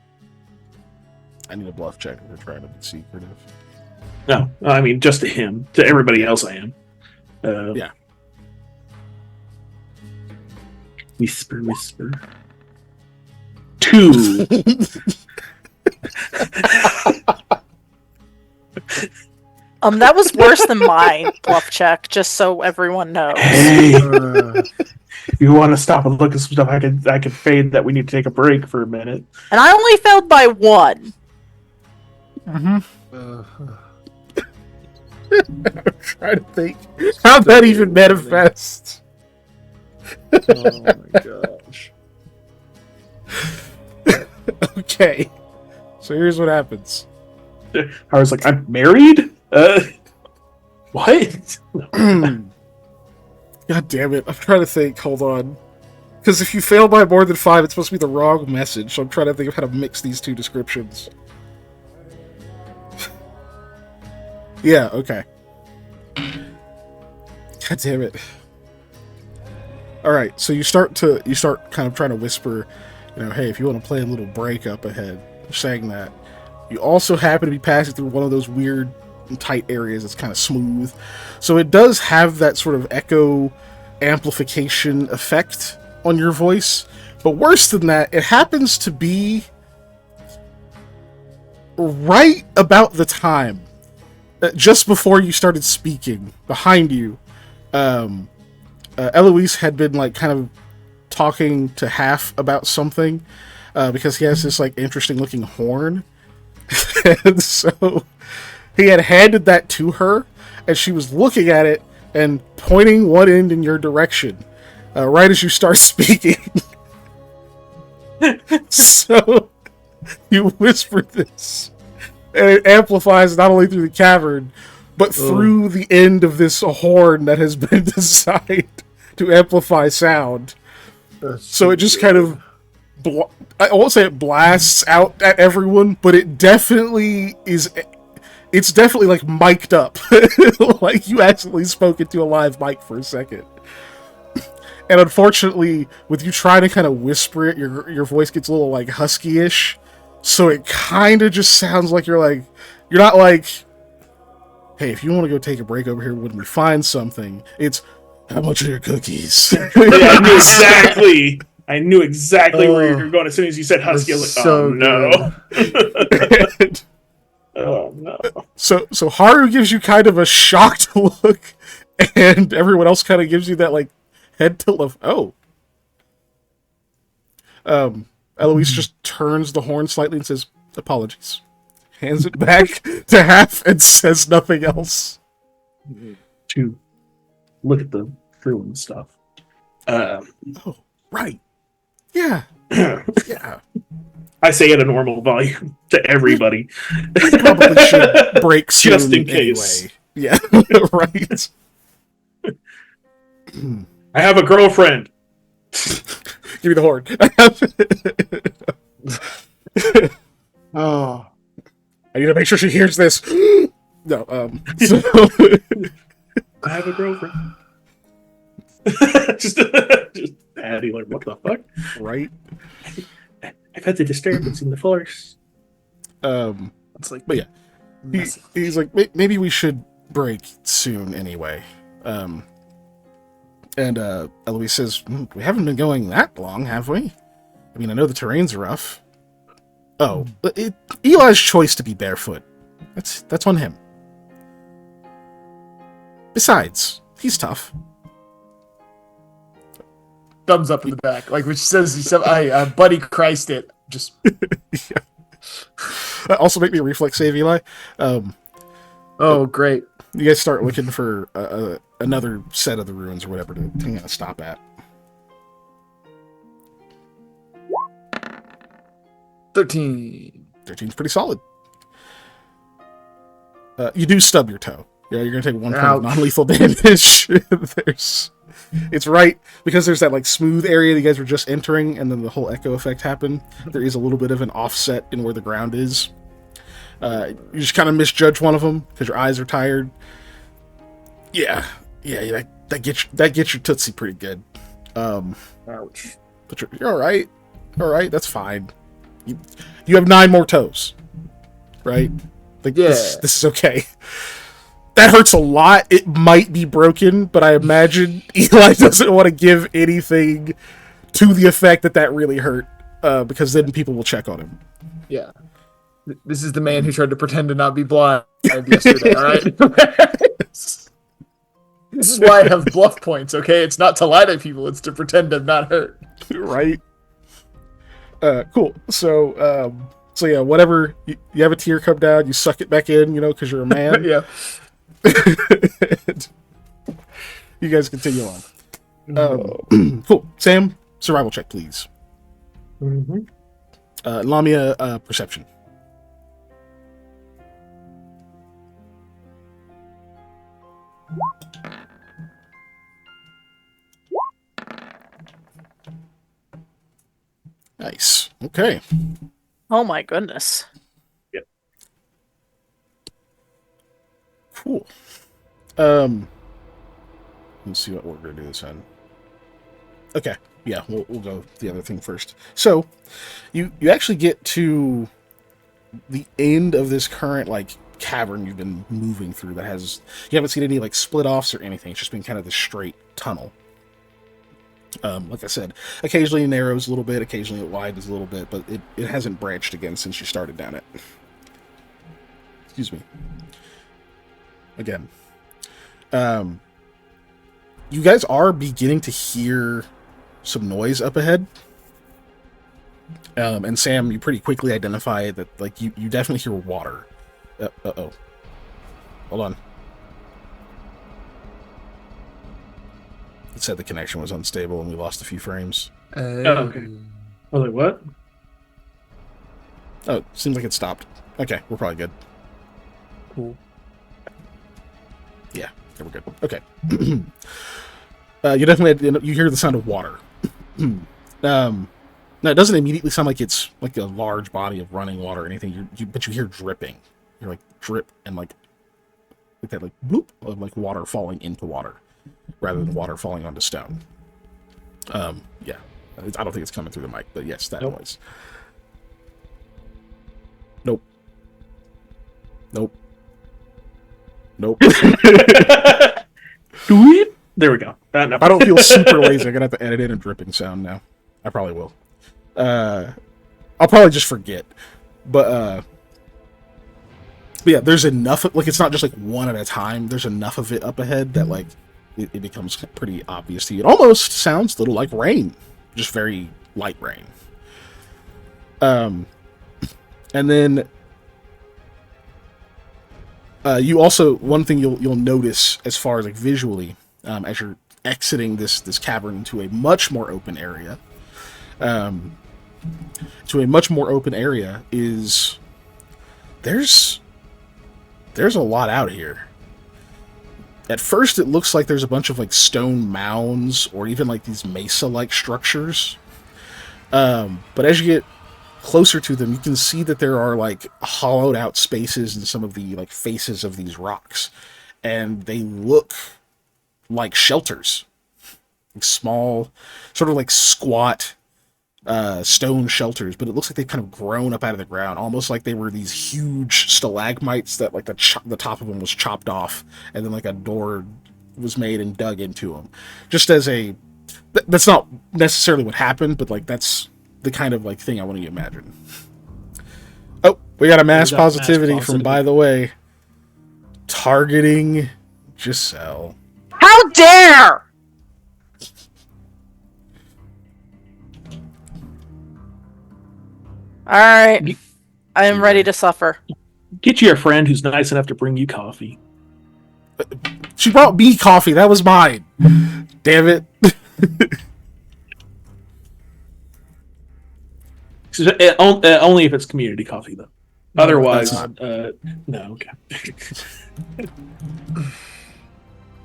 [SPEAKER 1] I need a bluff check if we're trying to be secretive.
[SPEAKER 4] No, I mean just to him. To everybody else I am.
[SPEAKER 1] Yeah.
[SPEAKER 4] Whisper, whisper. 2.
[SPEAKER 3] That was worse than my bluff check, just so everyone knows.
[SPEAKER 4] Hey, if you want to stop and look at some stuff, I could fade that we need to take a break for a minute.
[SPEAKER 3] And I only failed by 1.
[SPEAKER 1] I'm trying to think how that even manifests.
[SPEAKER 2] Oh my gosh.
[SPEAKER 1] Okay. So here's what happens.
[SPEAKER 4] I was like, I'm married? What?
[SPEAKER 1] God damn it. I'm trying to think. Hold on. Because if you fail by more than 5, it's supposed to be the wrong message. So I'm trying to think of how to mix these two descriptions. Yeah, okay. God damn it. Alright, so you start kind of trying to whisper, hey, if you want to play a little break up ahead, saying that. You also happen to be passing through one of those weird tight areas that's kind of smooth. So it does have that sort of echo amplification effect on your voice. But worse than that, it happens to be right about the time, just before you started speaking, behind you, Eloise had been kind of talking to Half about something, because he has this interesting looking horn. And so he had handed that to her, and she was looking at it and pointing one end in your direction, right as you start speaking. So you whisper this, and it amplifies not only through the cavern, but through the end of this horn that has been designed to amplify sound. So it just kind of, I won't say it blasts out at everyone, but it definitely is. It's definitely mic'd up, like you accidentally spoke into a live mic for a second. And unfortunately, with you trying to kind of whisper it, your voice gets a little husky-ish, so it kind of just sounds like you're not like, hey, if you want to go take a break over here when we find something, it's, how much are your cookies?
[SPEAKER 4] Yeah, I knew exactly where you were going as soon as you said husky. I was like,
[SPEAKER 2] so
[SPEAKER 4] oh no. Oh no.
[SPEAKER 1] So Haru gives you kind of a shocked look, and everyone else kind of gives you that head tilt of, oh. Eloise just turns the horn slightly and says, apologies. Hands it back to Half and says nothing else.
[SPEAKER 4] To look at the ruined stuff.
[SPEAKER 1] Oh, right. Yeah. Yeah.
[SPEAKER 4] I say at a normal volume to everybody.
[SPEAKER 1] We probably should break soon
[SPEAKER 4] Just in case.
[SPEAKER 1] Anyway. Yeah, right.
[SPEAKER 4] I have a girlfriend.
[SPEAKER 1] Give me the horn.
[SPEAKER 2] Oh.
[SPEAKER 1] I need to make sure she hears this. No, so...
[SPEAKER 4] I have a girlfriend. just Patty, what the fuck?
[SPEAKER 1] Right?
[SPEAKER 4] I've had the disturbance in the force.
[SPEAKER 2] It's
[SPEAKER 1] but yeah. He's like, maybe we should break soon anyway. And Eloise says, we haven't been going that long, have we? I mean, I know the terrain's rough. Oh, but Eli's choice to be barefoot. That's on him. Besides, he's tough.
[SPEAKER 2] Thumbs up in the back, which says, I buddy Christ it. Just
[SPEAKER 1] yeah. Also make me a reflex save, Eli.
[SPEAKER 2] Oh, great.
[SPEAKER 1] You guys start looking for another set of the ruins or whatever to kind of stop at.
[SPEAKER 2] 13.
[SPEAKER 1] 13's pretty solid. You do stub your toe. Yeah, you're gonna take 1 point of non-lethal damage. It's right because there's that like smooth area that you guys were just entering, and then the whole echo effect happened. There is a little bit of an offset in where the ground is. You just kind of misjudge one of them because your eyes are tired. Yeah, that gets your tootsie pretty good.
[SPEAKER 2] Ouch.
[SPEAKER 1] But you're all right. All right, that's fine. You have 9 more toes, right? Like this is okay. That hurts a lot. It might be broken, but I imagine Eli doesn't want to give anything to the effect that really hurt, because then people will check on him.
[SPEAKER 2] Yeah. This is the man who tried to pretend to not be blind yesterday, all right? This is why I have bluff points, okay? It's not to lie to people, it's to pretend I'm not hurt.
[SPEAKER 1] Right? Cool. So yeah, whatever. You have a tear come down, you suck it back in, because you're a man.
[SPEAKER 2] Yeah.
[SPEAKER 1] You guys continue on. Cool. Sam, survival check, please.
[SPEAKER 4] Mm-hmm.
[SPEAKER 1] Lamia, perception. Nice. Okay.
[SPEAKER 3] Oh my goodness.
[SPEAKER 4] Yep.
[SPEAKER 1] Cool. Let's see what we're gonna do this in. Okay. Yeah, we'll go the other thing first. So, you actually get to the end of this current like cavern you've been moving through that has you haven't seen any like split offs or anything. It's just been kind of this straight tunnel. Like I said, occasionally it narrows a little bit, occasionally it widens a little bit, but it hasn't branched again since you started down it. Excuse me. Again. You guys are beginning to hear some noise up ahead. And Sam, you pretty quickly identify that like you definitely hear water. Uh-oh. Hold on. It said the connection was unstable and we lost a few frames.
[SPEAKER 4] Oh, okay. I was like, what?
[SPEAKER 1] Oh, seems like it stopped. Okay, we're probably good.
[SPEAKER 2] Cool.
[SPEAKER 1] Yeah, we're good. Okay. You definitely you hear the sound of water. Now it doesn't immediately sound like it's like a large body of running water or anything. But you hear dripping. You're like drip and like that like bloop of like water falling into water rather than water falling onto stone. Yeah, I don't think it's coming through the mic, but yes, that noise. Nope.
[SPEAKER 4] There we go.
[SPEAKER 1] I don't feel super lazy. I'm gonna have to edit in a dripping sound now. I probably will. I'll probably just forget. But yeah, there's enough. Like it's not just like one at a time. There's enough of it up ahead that like it becomes pretty obvious to you. It almost sounds a little like rain, just very light rain. And then you also one thing you'll notice as far as like visually. As you're exiting this cavern into a much more open area, is there's a lot out here. At first, it looks like there's a bunch of like stone mounds or even like these mesa-like structures. But as you get closer to them, you can see that there are like hollowed out spaces in some of the like faces of these rocks, and they look like shelters, like small, sort of like squat stone shelters, but it looks like they've kind of grown up out of the ground, almost like they were these huge stalagmites that like the top of them was chopped off, and then like a door was made and dug into them. Just as that's not necessarily what happened, but like that's the kind of like thing I want you to imagine. Oh, we got a mass positivity from, by the way, targeting Giselle.
[SPEAKER 3] How dare! Alright. I am ready to suffer.
[SPEAKER 4] Get you a friend who's nice enough to bring you coffee.
[SPEAKER 1] She brought me coffee. That was mine. Damn it.
[SPEAKER 4] Only if it's community coffee, though. Otherwise, no. Okay.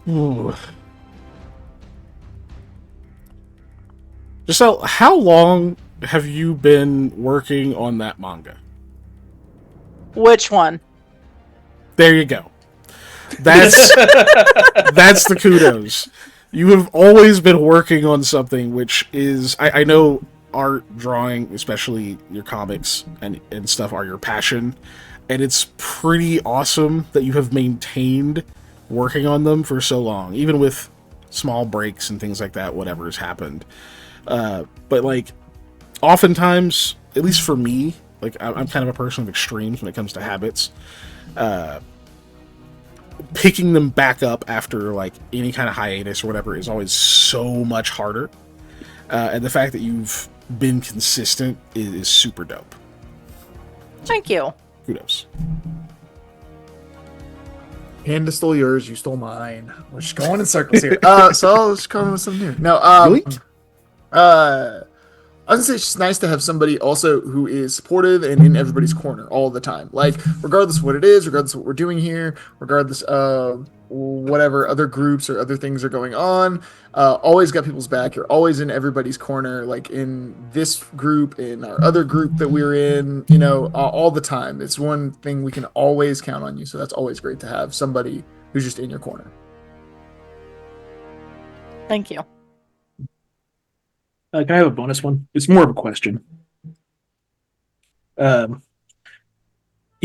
[SPEAKER 1] Ooh. Giselle, how long have you been working on that manga?
[SPEAKER 3] Which one?
[SPEAKER 1] There you go. That's the kudos. You have always been working on something, which is I know art, drawing, especially your comics and stuff, are your passion, and it's pretty awesome that you have maintained working on them for so long, even with small breaks and things like that. Whatever has happened, but like oftentimes, at least for me, like I'm kind of a person of extremes when it comes to habits. Picking them back up after like any kind of hiatus or whatever is always so much harder, and the fact that you've been consistent is super dope.
[SPEAKER 3] Thank you.
[SPEAKER 1] Kudos.
[SPEAKER 2] Panda stole yours, you stole mine. We're just going in circles here. So let's come with something new. No, I was gonna say it's just nice to have somebody also who is supportive and in everybody's corner all the time. Like, regardless of what it is, regardless of what we're doing here, regardless of whatever other groups or other things are going on, always got people's back. You're always in everybody's corner, like in this group, in our other group that we're in, all the time. It's one thing we can always count on you. So that's always great to have somebody who's just in your corner.
[SPEAKER 3] Thank you.
[SPEAKER 4] Can I have a bonus one? It's more of a question. You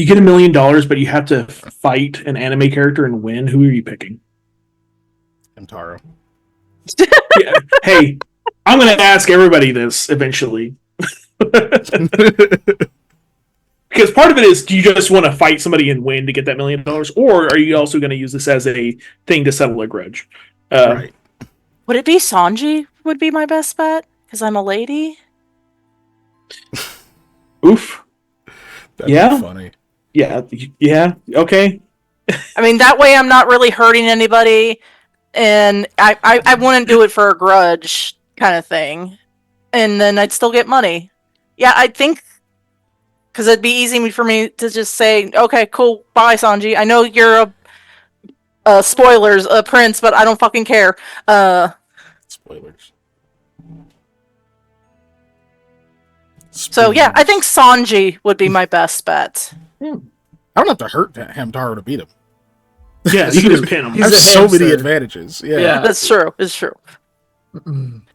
[SPEAKER 4] get $1 million, but you have to fight an anime character and win. Who are you picking?
[SPEAKER 1] Hamtaro.
[SPEAKER 4] Yeah. Hey, I'm going to ask everybody this eventually. Because part of it is, do you just want to fight somebody and win to get that $1 million? Or are you also going to use this as a thing to settle a grudge?
[SPEAKER 1] Right.
[SPEAKER 3] Would it be Sanji would be my best bet? Because I'm a lady?
[SPEAKER 4] Oof.
[SPEAKER 1] That'd be funny.
[SPEAKER 4] Yeah. Okay.
[SPEAKER 3] I mean, that way I'm not really hurting anybody, and I wouldn't do it for a grudge kind of thing, and then I'd still get money. Yeah, I think, because it'd be easy for me to just say, okay, cool, bye, Sanji. I know you're spoilers, a prince, but I don't fucking care.
[SPEAKER 1] Spoilers.
[SPEAKER 3] So yeah, I think Sanji would be my best bet.
[SPEAKER 1] I don't have to hurt Hamtaro to beat him.
[SPEAKER 4] Yeah, you can just pin him.
[SPEAKER 1] He has so many advantages. Yeah,
[SPEAKER 3] that's true. It's true.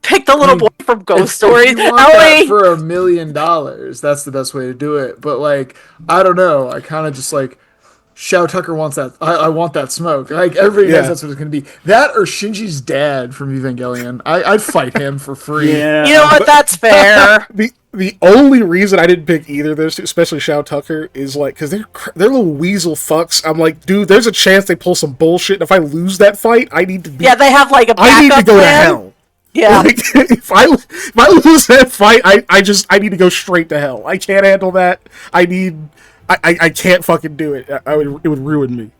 [SPEAKER 3] Pick the little boy from Ghost Story.
[SPEAKER 2] If you want that for $1 million, that's the best way to do it. But like, I don't know. I kind of just like, Shao Tucker wants that. I want that smoke. Like everybody knows that's what it's going to be. That or Shinji's dad from Evangelion. I'd fight him for free.
[SPEAKER 3] Yeah. You know what? That's fair.
[SPEAKER 1] The only reason I didn't pick either of those two, especially Shao Tucker, is like because they're little weasel fucks. I'm like, dude, there's a chance they pull some bullshit. And if I lose that fight, I need to be.
[SPEAKER 3] Yeah, they have like a backup
[SPEAKER 1] I need to go
[SPEAKER 3] plan.
[SPEAKER 1] to hell.
[SPEAKER 3] Yeah.
[SPEAKER 1] Like, if I lose that fight, I need to go straight to hell. I can't handle that. I can't fucking do it. It would ruin me.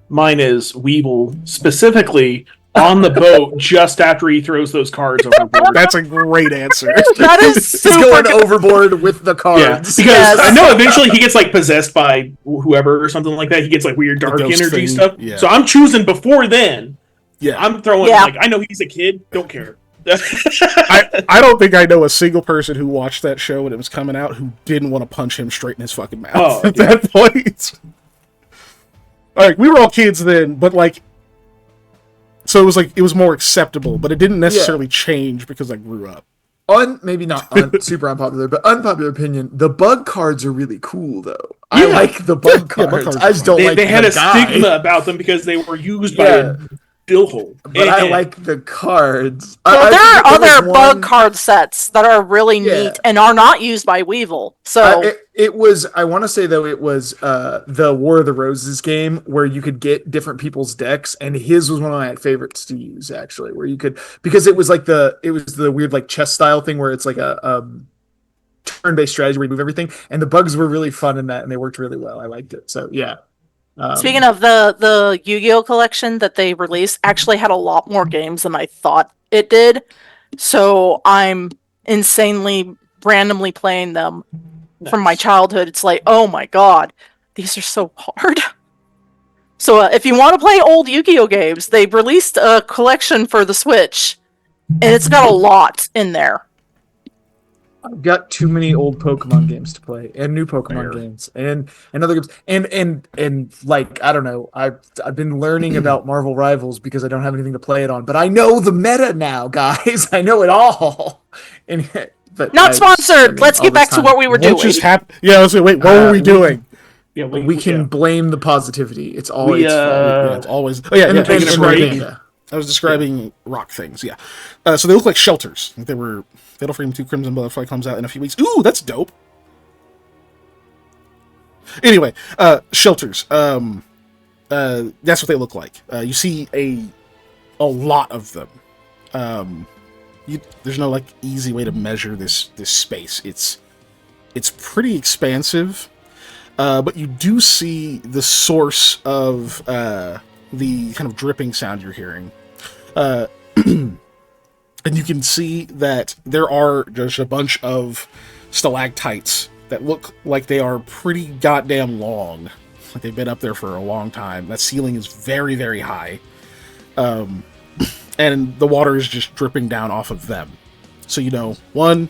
[SPEAKER 4] Mine is Weeble, specifically on the boat just after he throws those cards overboard.
[SPEAKER 1] That's a great answer.
[SPEAKER 3] That is super
[SPEAKER 2] He's going overboard with the cards.
[SPEAKER 4] Yeah, because I know eventually he gets like possessed by whoever or something like that. He gets like weird dark energy stuff. Yeah. So I'm choosing before then.
[SPEAKER 1] Yeah,
[SPEAKER 4] I'm throwing like I know he's a kid. Don't care.
[SPEAKER 1] I don't think I know a single person who watched that show when it was coming out who didn't want to punch him straight in his fucking mouth at that point. Like, we were all kids then, but like, so it was more acceptable, but it didn't necessarily change because I grew up.
[SPEAKER 2] Maybe not super unpopular, but unpopular opinion. The bug cards are really cool, though. I like the bug cards.
[SPEAKER 1] Bug cards
[SPEAKER 2] I just don't like.
[SPEAKER 4] They had a stigma about them because they were used by a hole.
[SPEAKER 2] But I like the cards.
[SPEAKER 3] Well, there are other bug card sets that are really neat and are not used by Weevil. So
[SPEAKER 2] it was. I want to say though it was the War of the Roses game where you could get different people's decks, and his was one of my favorites to use actually. Where you could because it was the weird like chess style thing where it's like a turn-based strategy where you move everything, and the bugs were really fun in that, and they worked really well. I liked it. So yeah.
[SPEAKER 3] Speaking of the Yu-Gi-Oh collection that they released, actually had a lot more games than I thought it did. So I'm insanely randomly playing them from my childhood. It's like, oh my god, these are so hard. So if you want to play old Yu-Gi-Oh games, they released a collection for the Switch, and it's got a lot in there.
[SPEAKER 2] I've got too many old Pokemon games to play, and new Pokemon games, and other games, and like I don't know, I've been learning about Marvel Rivals because I don't have anything to play it on, but I know the meta now, guys. I know it all. And but
[SPEAKER 3] Not sponsored. Let's get back to what we were doing.
[SPEAKER 1] What just happened? Yeah, I was like, wait, what were we doing?
[SPEAKER 4] Yeah,
[SPEAKER 2] we can blame the positivity. It's always
[SPEAKER 1] it's always. Oh yeah,
[SPEAKER 4] and taking a break.
[SPEAKER 1] I was describing rock things. Yeah, so they look like shelters. They were Fatal Frame 2 Crimson Butterfly comes out in a few weeks. Ooh, that's dope. Anyway, shelters. That's what they look like. You see a lot of them. There's no like easy way to measure this space. It's pretty expansive. But you do see the source of the kind of dripping sound you're hearing. And you can see that there are just a bunch of stalactites that look like they are pretty goddamn long. Like they've been up there for a long time. That ceiling is very, very high. And the water is just dripping down off of them. So, one,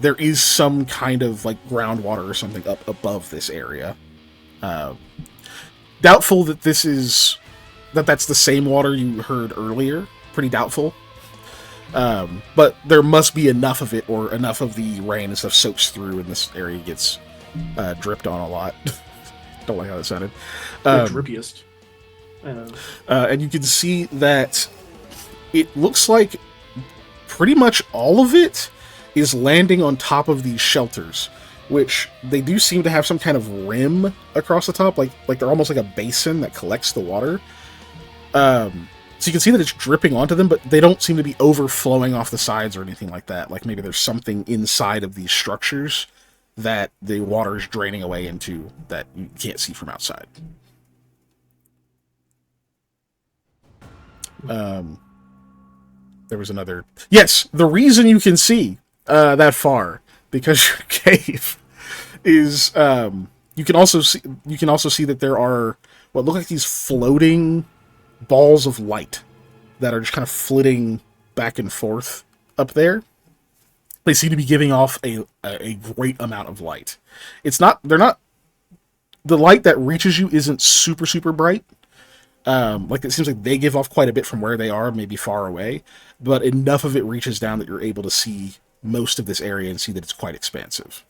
[SPEAKER 1] there is some kind of like groundwater or something up above this area. Doubtful that that's the same water you heard earlier. Pretty doubtful. But there must be enough of it, or enough of the rain and stuff soaks through, and this area gets dripped on a lot. Don't like how that sounded.
[SPEAKER 4] Drippiest.
[SPEAKER 1] And you can see that it looks like pretty much all of it is landing on top of these shelters, which they do seem to have some kind of rim across the top, like they're almost like a basin that collects the water. So you can see that it's dripping onto them, but they don't seem to be overflowing off the sides or anything like that. Like maybe there's something inside of these structures that the water is draining away into that you can't see from outside. There was another... Yes, the reason you can see that far, because your cave is... you can also see that there are what look like these floating balls of light that are just kind of flitting back and forth up there. They seem to be giving off a great amount of light. The light that reaches you isn't super, super bright. Like it seems like they give off quite a bit from where they are, maybe far away, but enough of it reaches down that you're able to see most of this area and see that it's quite expansive.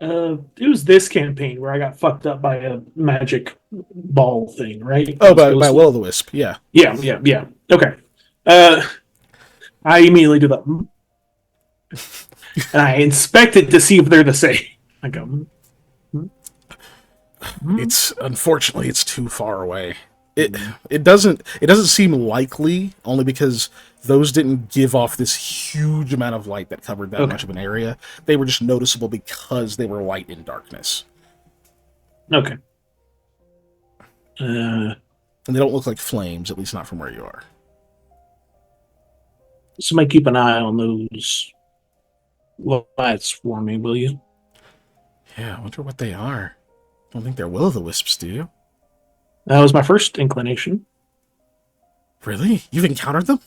[SPEAKER 4] It was this campaign where I got fucked up by a magic ball thing, right?
[SPEAKER 1] Oh, by Will-o'-the-Wisp, yeah.
[SPEAKER 4] Yeah. Okay. I immediately do that. And I inspect it to see if they're the same. I go,
[SPEAKER 1] Unfortunately, it's too far away. It doesn't seem likely, only because those didn't give off this huge amount of light that covered that much of an area. They were just noticeable because they were light in darkness.
[SPEAKER 4] Okay.
[SPEAKER 1] And they don't look like flames, at least not from where you are.
[SPEAKER 4] Somebody keep an eye on those lights for me, will you?
[SPEAKER 1] Yeah, I wonder what they are. I don't think they're will-o'-the-wisps, do you?
[SPEAKER 4] That was my first inclination.
[SPEAKER 1] Really? You've encountered them?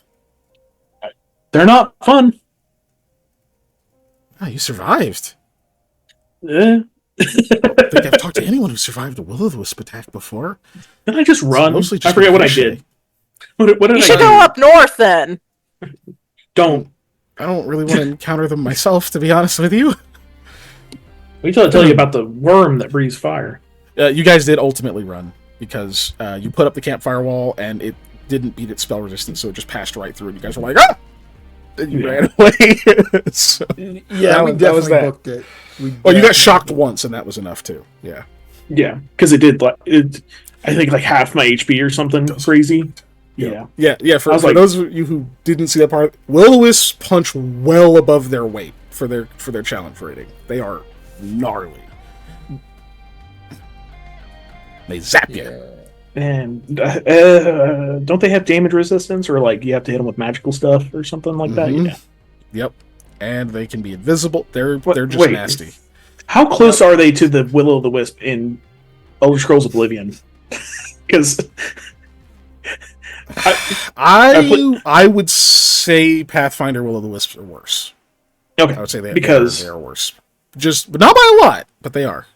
[SPEAKER 4] They're not fun.
[SPEAKER 1] Oh, you survived.
[SPEAKER 4] Yeah.
[SPEAKER 1] I don't think I've talked to anyone who survived a will-o'-the-wisp attack before.
[SPEAKER 4] Did I just run? I forget what I did. What did
[SPEAKER 3] you
[SPEAKER 4] I
[SPEAKER 3] should
[SPEAKER 4] do?
[SPEAKER 3] go up north then.
[SPEAKER 4] Don't.
[SPEAKER 1] I don't really want to encounter them myself, to be honest with you.
[SPEAKER 4] Wait till I tell you about the worm that breathes fire.
[SPEAKER 1] You guys did ultimately run, because you put up the campfire wall, and it didn't beat its spell resistance, so it just passed right through, and you guys were like, ah! And you ran away. So,
[SPEAKER 2] yeah, we definitely booked it.
[SPEAKER 1] You got shocked once, and that was enough, too. Yeah.
[SPEAKER 4] Yeah, because it did, I think, like half my HP or something crazy. Yeah.
[SPEAKER 1] For those of you who didn't see that part, will-o'-wisps punch well above their weight for their challenge rating. They are gnarly. They zap you.
[SPEAKER 4] And don't they have damage resistance, or like you have to hit them with magical stuff or something like that? Yeah.
[SPEAKER 1] Yep. And they can be invisible. They're just nasty.
[SPEAKER 4] How close are they to the Will-o'-the-Wisp in Elder Scrolls Oblivion? Because
[SPEAKER 1] I would say Pathfinder Will-o'-the-Wisps are worse.
[SPEAKER 4] Okay,
[SPEAKER 1] I would say they are worse. But not by a lot, but they are.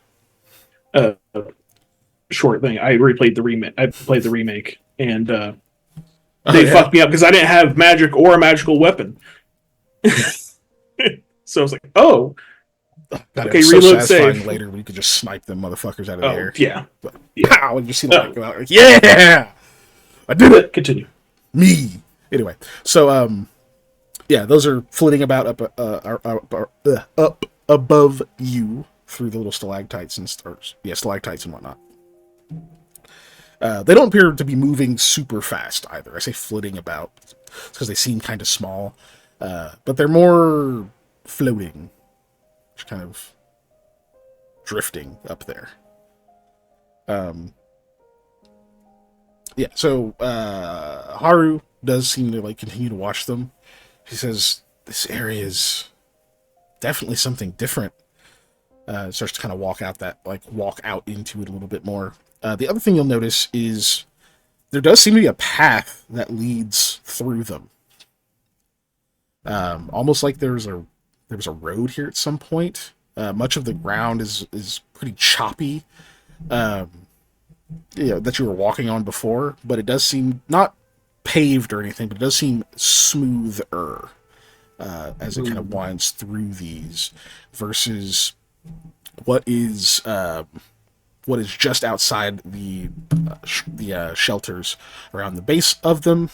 [SPEAKER 4] Short thing. I replayed the remake. I played the remake, and they fucked me up because I didn't have magic or a magical weapon. So I was like, "Oh, okay."
[SPEAKER 1] So
[SPEAKER 4] reload
[SPEAKER 1] satisfying
[SPEAKER 4] save.
[SPEAKER 1] later when you could just snipe them motherfuckers out of the air.
[SPEAKER 4] Yeah.
[SPEAKER 1] Pow! And you see the light go out. Like, yeah, I did it.
[SPEAKER 4] Continue.
[SPEAKER 1] Me. Anyway, so yeah, those are flitting about up above you through the little stalactites and stalactites and whatnot. They don't appear to be moving super fast either. I say flitting about because they seem kind of small, but they're more floating, just kind of drifting up there. Yeah, so Haru does seem to continue to watch them. He says this area is definitely something different. Starts to kind of walk out into it a little bit more. The other thing you'll notice is there does seem to be a path that leads through them. Almost like there was a road here at some point. Much of the ground is pretty choppy. That you were walking on before, but it does seem not paved or anything, but it does seem smoother as it kind of winds through these versus what is just outside the shelters around the base of them.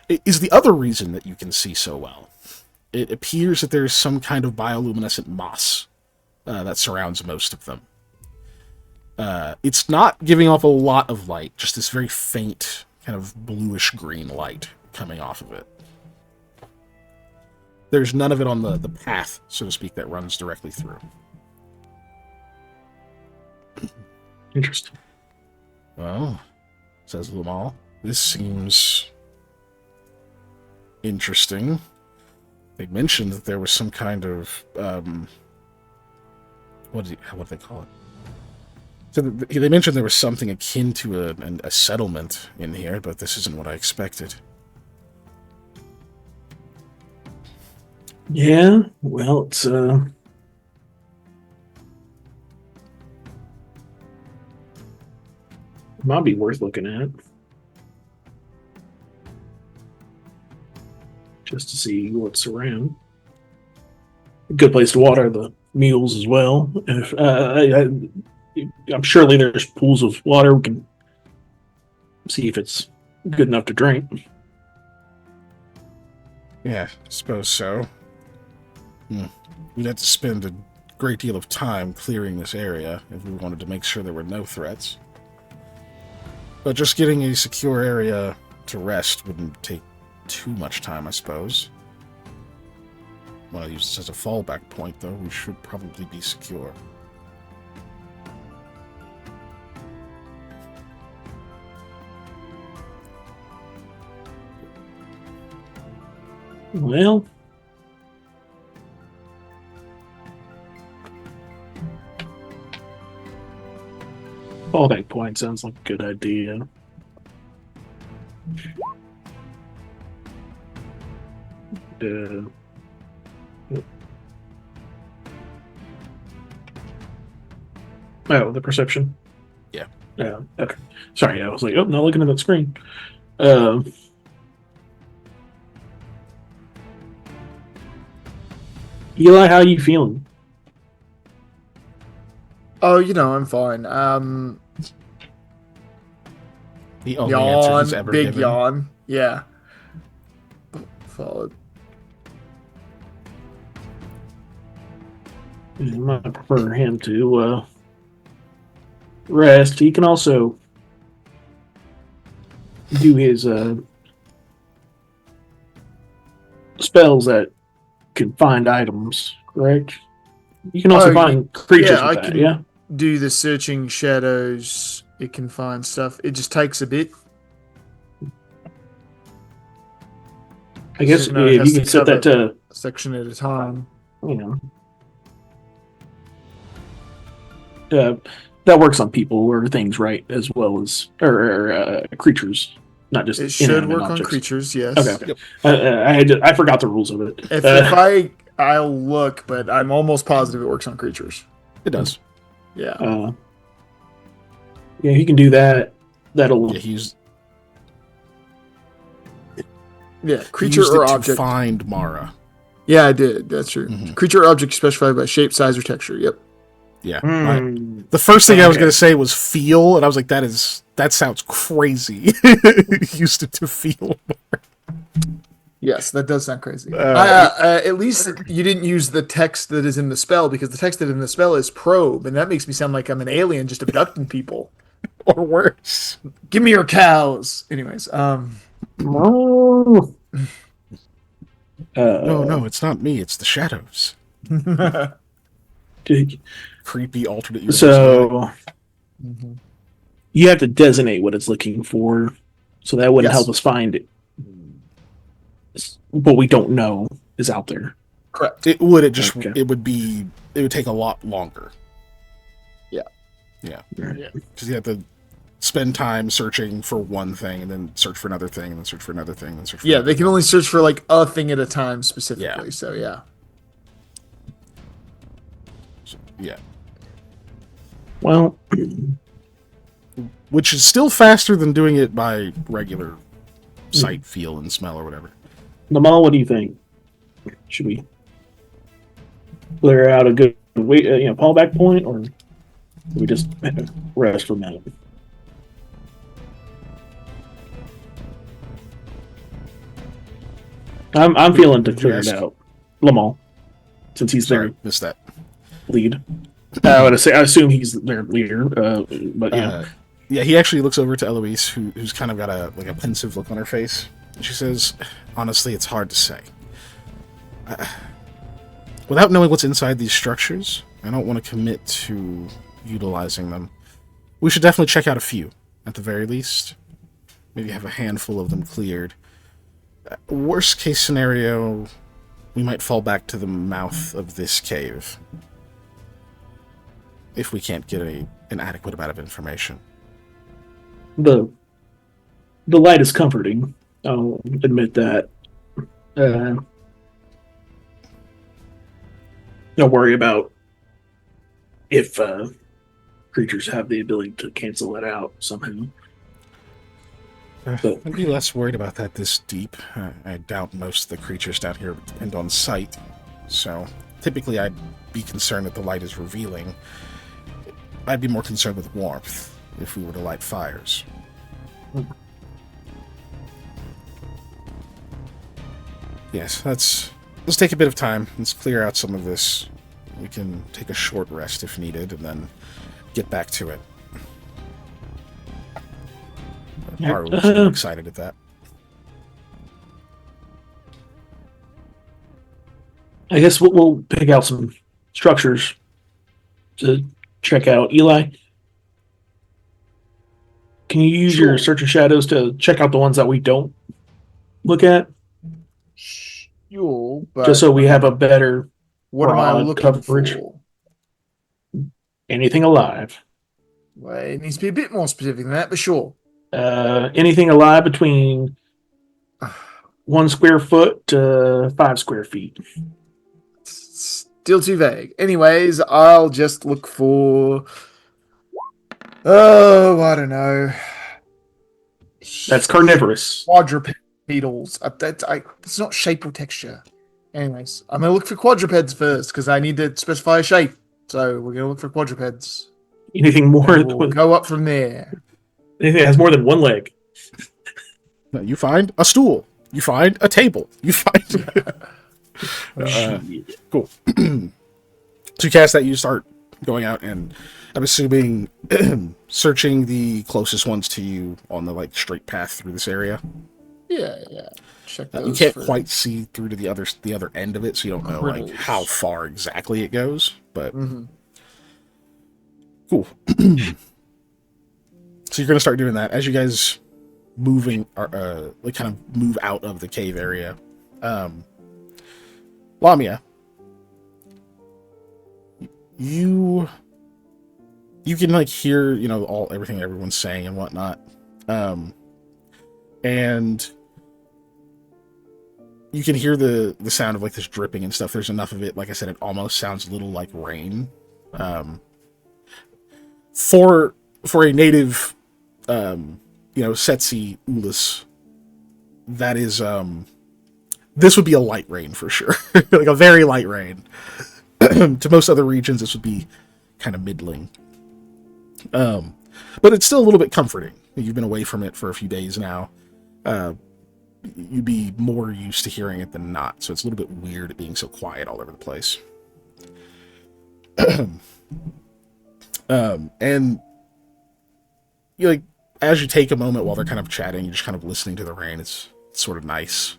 [SPEAKER 1] It is the other reason that you can see so well. It appears that there's some kind of bioluminescent moss that surrounds most of them. It's not giving off a lot of light, just this very faint, kind of bluish green light coming off of it. There's none of it on the path, so to speak, that runs directly through.
[SPEAKER 4] Interesting.
[SPEAKER 1] Well, says Lamal, this seems interesting. They mentioned that there was some kind of what do they call it? So they mentioned there was something akin to a settlement in here, but this isn't what I expected.
[SPEAKER 4] Yeah, well, it's might be worth looking at. Just to see what's around. A good place to water the mules as well. If I'm surely there's pools of water. We can see if it's good enough to drink.
[SPEAKER 1] Yeah, I suppose so. We'd have to spend a great deal of time clearing this area if we wanted to make sure there were no threats. But just getting a secure area to rest wouldn't take too much time, I suppose. When I use this as a fallback point, though, we should probably be secure.
[SPEAKER 4] Well, fallback point sounds like a good idea. Oh, the perception.
[SPEAKER 1] Yeah.
[SPEAKER 4] Yeah. Okay. Sorry, I was like, oh, not looking at that screen. Eli, how you feeling?
[SPEAKER 2] Oh, I'm fine.
[SPEAKER 1] The only answer he's
[SPEAKER 2] Yawn,
[SPEAKER 1] ever
[SPEAKER 2] big
[SPEAKER 1] given.
[SPEAKER 2] yawn. Yeah. Followed.
[SPEAKER 4] I might prefer him to rest. He can also do his spells that can find items, correct? You can also find creatures with that, yeah?
[SPEAKER 2] Do the searching shadows it can find stuff. It just takes a bit.
[SPEAKER 4] I guess
[SPEAKER 2] it
[SPEAKER 4] if
[SPEAKER 2] has
[SPEAKER 4] you can set that to
[SPEAKER 2] a section at a time.
[SPEAKER 4] That works on people or things, right? As well as or creatures, not just
[SPEAKER 2] It should
[SPEAKER 4] inanimate
[SPEAKER 2] work on
[SPEAKER 4] objects.
[SPEAKER 2] creatures, yes.
[SPEAKER 4] Okay. I forgot the rules of it.
[SPEAKER 2] If I'll look, but I'm almost positive it works on creatures.
[SPEAKER 1] It does.
[SPEAKER 2] Yeah.
[SPEAKER 4] Yeah, he can do that. That'll.
[SPEAKER 1] Yeah,
[SPEAKER 2] creature or object.
[SPEAKER 1] To find Mara.
[SPEAKER 2] Yeah, I did. That's true. Mm-hmm. Creature or object specified by shape, size, or texture. Yep.
[SPEAKER 1] Yeah. The first thing I was going to say was feel, and I was like, that sounds crazy. Used it to feel.
[SPEAKER 2] Yes, that does sound crazy. At least you didn't use the text that is in the spell, because the text that is in the spell is probe, and that makes me sound like I'm an alien just abducting people.
[SPEAKER 1] Or worse.
[SPEAKER 2] Give me your cows. Anyways,
[SPEAKER 1] No, it's not me. It's the shadows. Creepy alternate universe.
[SPEAKER 4] So you have to designate what it's looking for, so that wouldn't help us find it. What we don't know is out there.
[SPEAKER 2] Correct.
[SPEAKER 1] It would. It would take a lot longer. Yeah. Because you have to spend time searching for one thing, and then search for another thing, and then search for another thing, and then search for
[SPEAKER 2] they can only search for like a thing at a time specifically. Yeah. So
[SPEAKER 1] yeah.
[SPEAKER 4] Well,
[SPEAKER 1] which is still faster than doing it by regular sight, feel, and smell or whatever.
[SPEAKER 4] Lamal, what do you think? Should we clear out a good fallback point, or do we just rest for a minute? I'm feeling to clear it out. Lamal, since he's there.
[SPEAKER 1] Missed that.
[SPEAKER 4] Lead. I assume he's their leader, but yeah.
[SPEAKER 1] Yeah, he actually looks over to Eloise, who's kind of got a pensive look on her face. And she says, honestly, it's hard to say. Without knowing what's inside these structures, I don't want to commit to utilizing them. We should definitely check out a few, at the very least. Maybe have a handful of them cleared. Worst case scenario, we might fall back to the mouth of this cave. If we can't get an adequate amount of information.
[SPEAKER 4] The light is comforting. I'll admit that. Don't worry about if creatures have the ability to cancel it out somehow.
[SPEAKER 1] I'd be less worried about that this deep. I doubt most of the creatures down here depend on sight. So typically I'd be concerned that the light is revealing. I'd be more concerned with warmth if we were to light fires. Yes, let's take a bit of time. Let's clear out some of this. We can take a short rest if needed, and then get back to it. Haru was really excited at that.
[SPEAKER 4] I guess we'll pick out some structures to check out. Eli, can you use your search and shadows to check out the ones that we don't look at?
[SPEAKER 2] Sure, but
[SPEAKER 4] just so we have a better
[SPEAKER 2] what am I looking coverage for?
[SPEAKER 4] Anything alive.
[SPEAKER 2] Well, it needs to be a bit more specific than that, but sure.
[SPEAKER 4] Anything alive between 1 square foot to 5 square feet.
[SPEAKER 2] Still too vague. Anyways, I'll just look for. Oh, I don't know.
[SPEAKER 4] That's carnivorous.
[SPEAKER 2] Quadrupedals. It's not shape or texture. Anyways, I'm gonna look for quadrupeds first because I need to specify a shape. So we're gonna look for quadrupeds.
[SPEAKER 4] Anything more?
[SPEAKER 2] We'll go up from there.
[SPEAKER 4] Anything that has more than one leg.
[SPEAKER 1] You find a stool. You find a table. You find. Cool. So you cast that, you start going out, and I'm assuming searching the closest ones to you on the straight path through this area.
[SPEAKER 2] Yeah. Check those.
[SPEAKER 1] You can't quite see through to the other end of it, so you don't know how far exactly it goes. But cool. So you're gonna start doing that as you guys moving, like kind of move out of the cave area. Lamia, you can like hear, you know, everything everyone's saying and whatnot, and you can hear the sound of like this dripping and stuff. There's enough of it, like I said, it almost sounds a little like rain. For a native, Setsi Ulis, that is, this would be a light rain for sure. Like a very light rain. To most other regions, this would be kind of middling. But it's still a little bit comforting. You've been away from it for a few days now. You'd be more used to hearing it than not, so it's a little bit weird being so quiet all over the place. And you like, as you take a moment while they're kind of chatting, you're just kind of listening to the rain. It's sort of nice.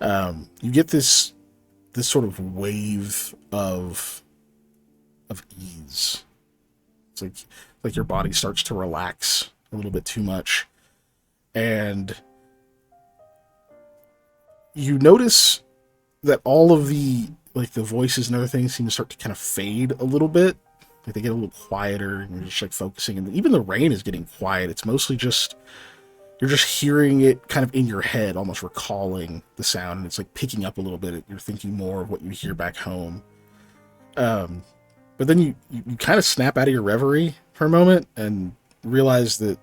[SPEAKER 1] You get this sort of wave of ease. It's like your body starts to relax a little bit too much, and you notice that all of the voices and other things seem to start to kind of fade a little bit. Like they get a little quieter, and you're just like focusing, and even the rain is getting quiet. It's mostly just, you're just hearing it kind of in your head, almost recalling the sound, and it's like picking up a little bit. You're thinking more of what you hear back home. But then you kind of snap out of your reverie for a moment and realize that,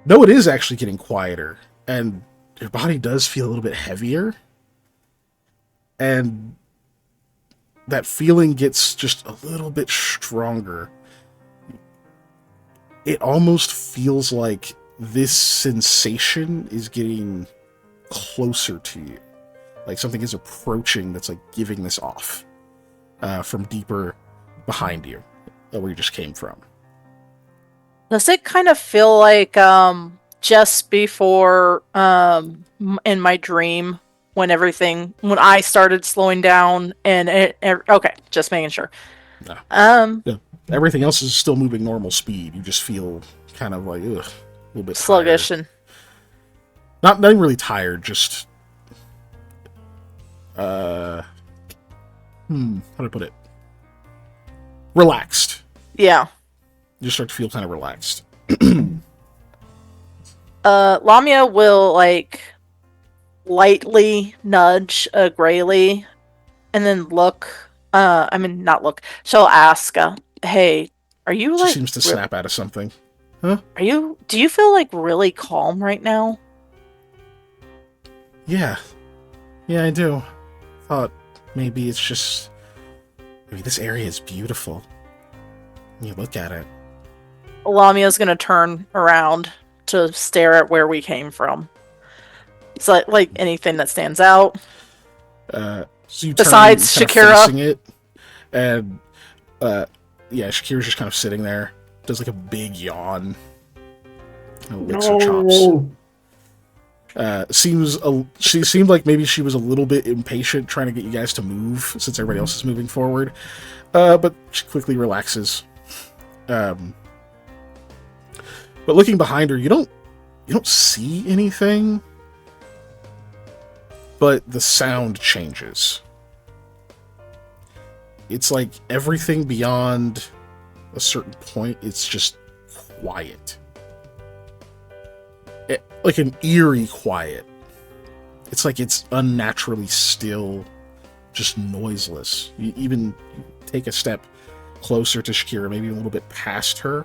[SPEAKER 1] no, it is actually getting quieter, and your body does feel a little bit heavier. And that feeling gets just a little bit stronger. It almost feels like this sensation is getting closer to you. Like something is approaching that's like giving this off from deeper behind you, where you just came from.
[SPEAKER 3] Does it kind of feel like just before in my dream when I started slowing down and okay, just making sure.
[SPEAKER 1] No. Yeah. Everything else is still moving normal speed. You just feel kind of like, a little bit
[SPEAKER 3] sluggish
[SPEAKER 1] tired. And not really tired, just how do I put it? Relaxed.
[SPEAKER 3] Yeah.
[SPEAKER 1] You just start to feel kind of relaxed.
[SPEAKER 3] Lamia will like lightly nudge Graylee and then look. Not look. She'll ask, "Hey, are you
[SPEAKER 1] She
[SPEAKER 3] like?"
[SPEAKER 1] seems to snap out of something. Huh?
[SPEAKER 3] Do you feel like really calm right now?
[SPEAKER 1] Yeah, I do. Thought maybe it's just, maybe this area is beautiful. When you look at it.
[SPEAKER 3] Lamia's gonna turn around to stare at where we came from. It's like anything that stands out.
[SPEAKER 1] So you
[SPEAKER 3] besides
[SPEAKER 1] turn,
[SPEAKER 3] Shakira,
[SPEAKER 1] facing it, and Shakira's just kind of sitting there, does like a big yawn, licks her chops. She seemed like maybe she was a little bit impatient trying to get you guys to move since everybody else is moving forward, but she quickly relaxes. But looking behind her, you don't see anything, but the sound changes. It's like everything beyond a certain point, it's just quiet. Like an eerie quiet. It's like it's unnaturally still, just noiseless. You even take a step closer to Shakira, maybe a little bit past her,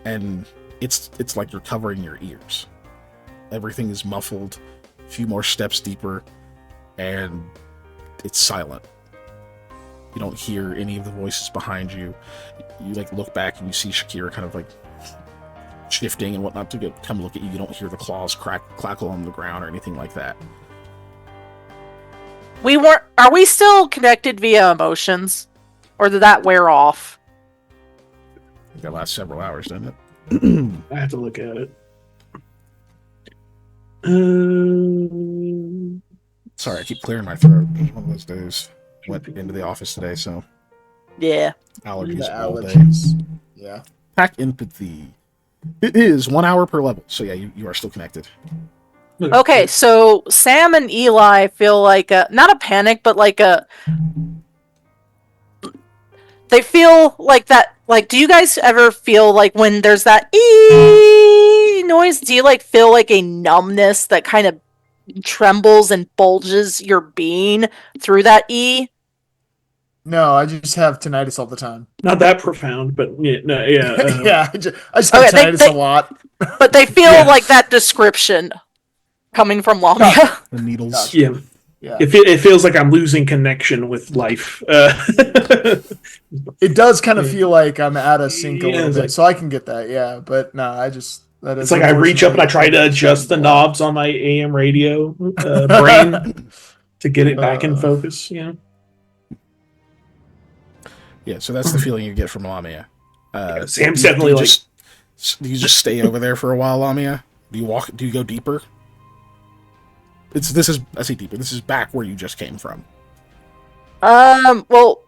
[SPEAKER 1] and it's like you're covering your ears. Everything is muffled. A few more steps deeper, and it's silent. You don't hear any of the voices behind you. You like look back and you see Shakira kind of like shifting and whatnot to come look at you. You don't hear the claws clackle on the ground or anything like that.
[SPEAKER 3] Are we still connected via emotions? Or did that wear off?
[SPEAKER 1] I think that lasts several hours, doesn't it?
[SPEAKER 4] I have to look at it.
[SPEAKER 1] Sorry, I keep clearing my throat. It's one of those days. Went into the office today, so
[SPEAKER 3] yeah,
[SPEAKER 1] allergies all day.
[SPEAKER 2] Allergies. Yeah.
[SPEAKER 1] Pack empathy. It is 1 hour per level, so yeah, you are still connected.
[SPEAKER 3] Okay, so Sam and Eli feel like not a panic, but like a. They feel like that. Like, do you guys ever feel like when there's that ee noise? Do you like feel like a numbness that kind of trembles and bulges your being through that e?
[SPEAKER 2] No, I just have tinnitus all the time.
[SPEAKER 4] Not that profound, but yeah, no, yeah.
[SPEAKER 2] Yeah, I just have tinnitus a lot.
[SPEAKER 3] But they feel
[SPEAKER 4] Yeah.
[SPEAKER 3] like that description coming from Lamia.
[SPEAKER 1] The needles.
[SPEAKER 2] Gotcha.
[SPEAKER 4] Yeah.
[SPEAKER 2] Yeah.
[SPEAKER 4] It feels like I'm losing connection with life.
[SPEAKER 2] It does kind of feel like I'm out of sync a
[SPEAKER 4] Yeah,
[SPEAKER 2] little
[SPEAKER 4] it's
[SPEAKER 2] bit,
[SPEAKER 4] like-
[SPEAKER 2] so I can get that. Yeah, but no, that
[SPEAKER 4] It's
[SPEAKER 2] is
[SPEAKER 4] like I reach up and I try to
[SPEAKER 2] unfortunately
[SPEAKER 4] adjust the knobs on my AM radio brain to get it back in focus. You know,
[SPEAKER 1] Yeah, so that's the feeling you get from Lamia.
[SPEAKER 4] Sam's definitely like.
[SPEAKER 1] Do you just stay over there for a while, Lamia? Do you walk? Do you go deeper? I say deeper. This is back where you just came from.
[SPEAKER 3] Well,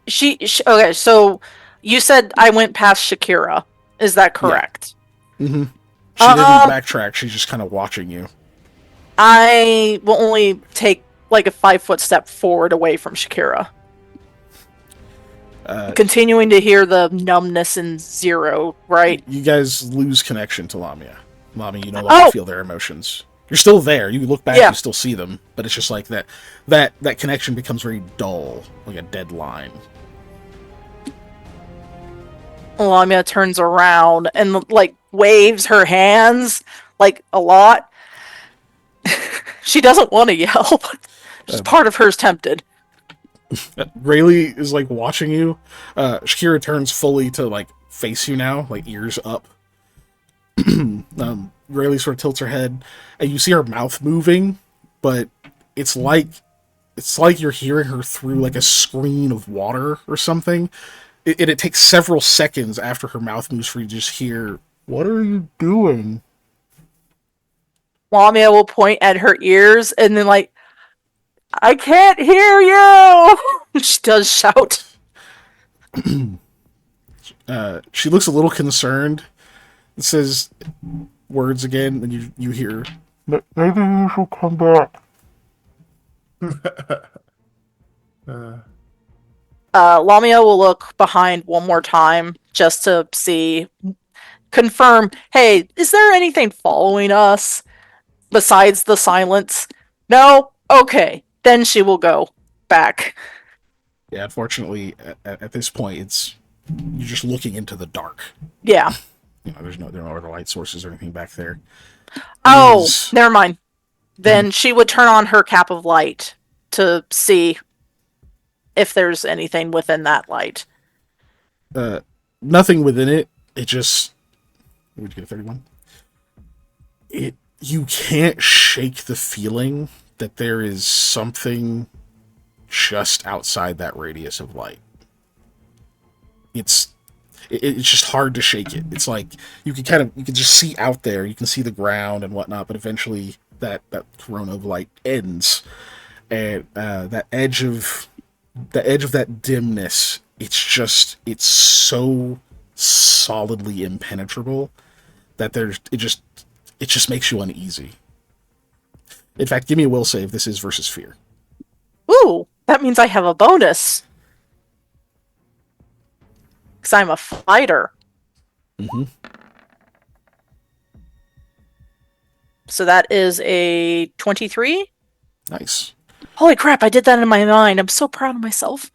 [SPEAKER 3] she okay. So you said I went past Shakira. Is that correct?
[SPEAKER 1] Mm-hmm. She didn't backtrack. She's just kind of watching you.
[SPEAKER 3] I will only take like a 5-foot step forward away from Shakira. Continuing to hear the numbness in zero, right?
[SPEAKER 1] You guys lose connection to Lamia. Lamia, you no longer feel their emotions. You're still there. You look back, you still see them, but it's just like that connection becomes very dull, like a dead line.
[SPEAKER 3] Lamia turns around and like waves her hands like a lot. She doesn't want to yell. Just part of her's tempted.
[SPEAKER 1] Rayleigh is like watching you. Shakira turns fully to like face you now, like ears up. Rayleigh sort of tilts her head, and you see her mouth moving, but it's like you're hearing her through like a screen of water or something. It takes several seconds after her mouth moves for you to just hear, "What are you doing?"
[SPEAKER 3] Lamia will point at her ears and then like, I can't hear you! She does shout.
[SPEAKER 1] She looks a little concerned. It says words again, and you hear, "Maybe you should come back."
[SPEAKER 3] Lamia will look behind one more time just to confirm, hey, is there anything following us besides the silence? No? Okay. Then she will go back.
[SPEAKER 1] Yeah, unfortunately, at this point, you're just looking into the dark.
[SPEAKER 3] Yeah.
[SPEAKER 1] You know, there are no other light sources or anything back there.
[SPEAKER 3] Oh, never mind. Then she would turn on her cap of light to see if there's anything within that light.
[SPEAKER 1] Nothing within it. It just... Would you get a 31? You can't shake the feeling that there is something just outside that radius of light. It's just hard to shake it. It's like you can just see out there, you can see the ground and whatnot, but eventually that corona of light ends, and that edge of that dimness, it's so solidly impenetrable that it just makes you uneasy. In fact, give me a will save. This is versus fear.
[SPEAKER 3] Ooh, that means I have a bonus. Because I'm a fighter.
[SPEAKER 1] Mm-hmm.
[SPEAKER 3] So that is a 23?
[SPEAKER 1] Nice.
[SPEAKER 3] Holy crap, I did that in my mind. I'm so proud of myself.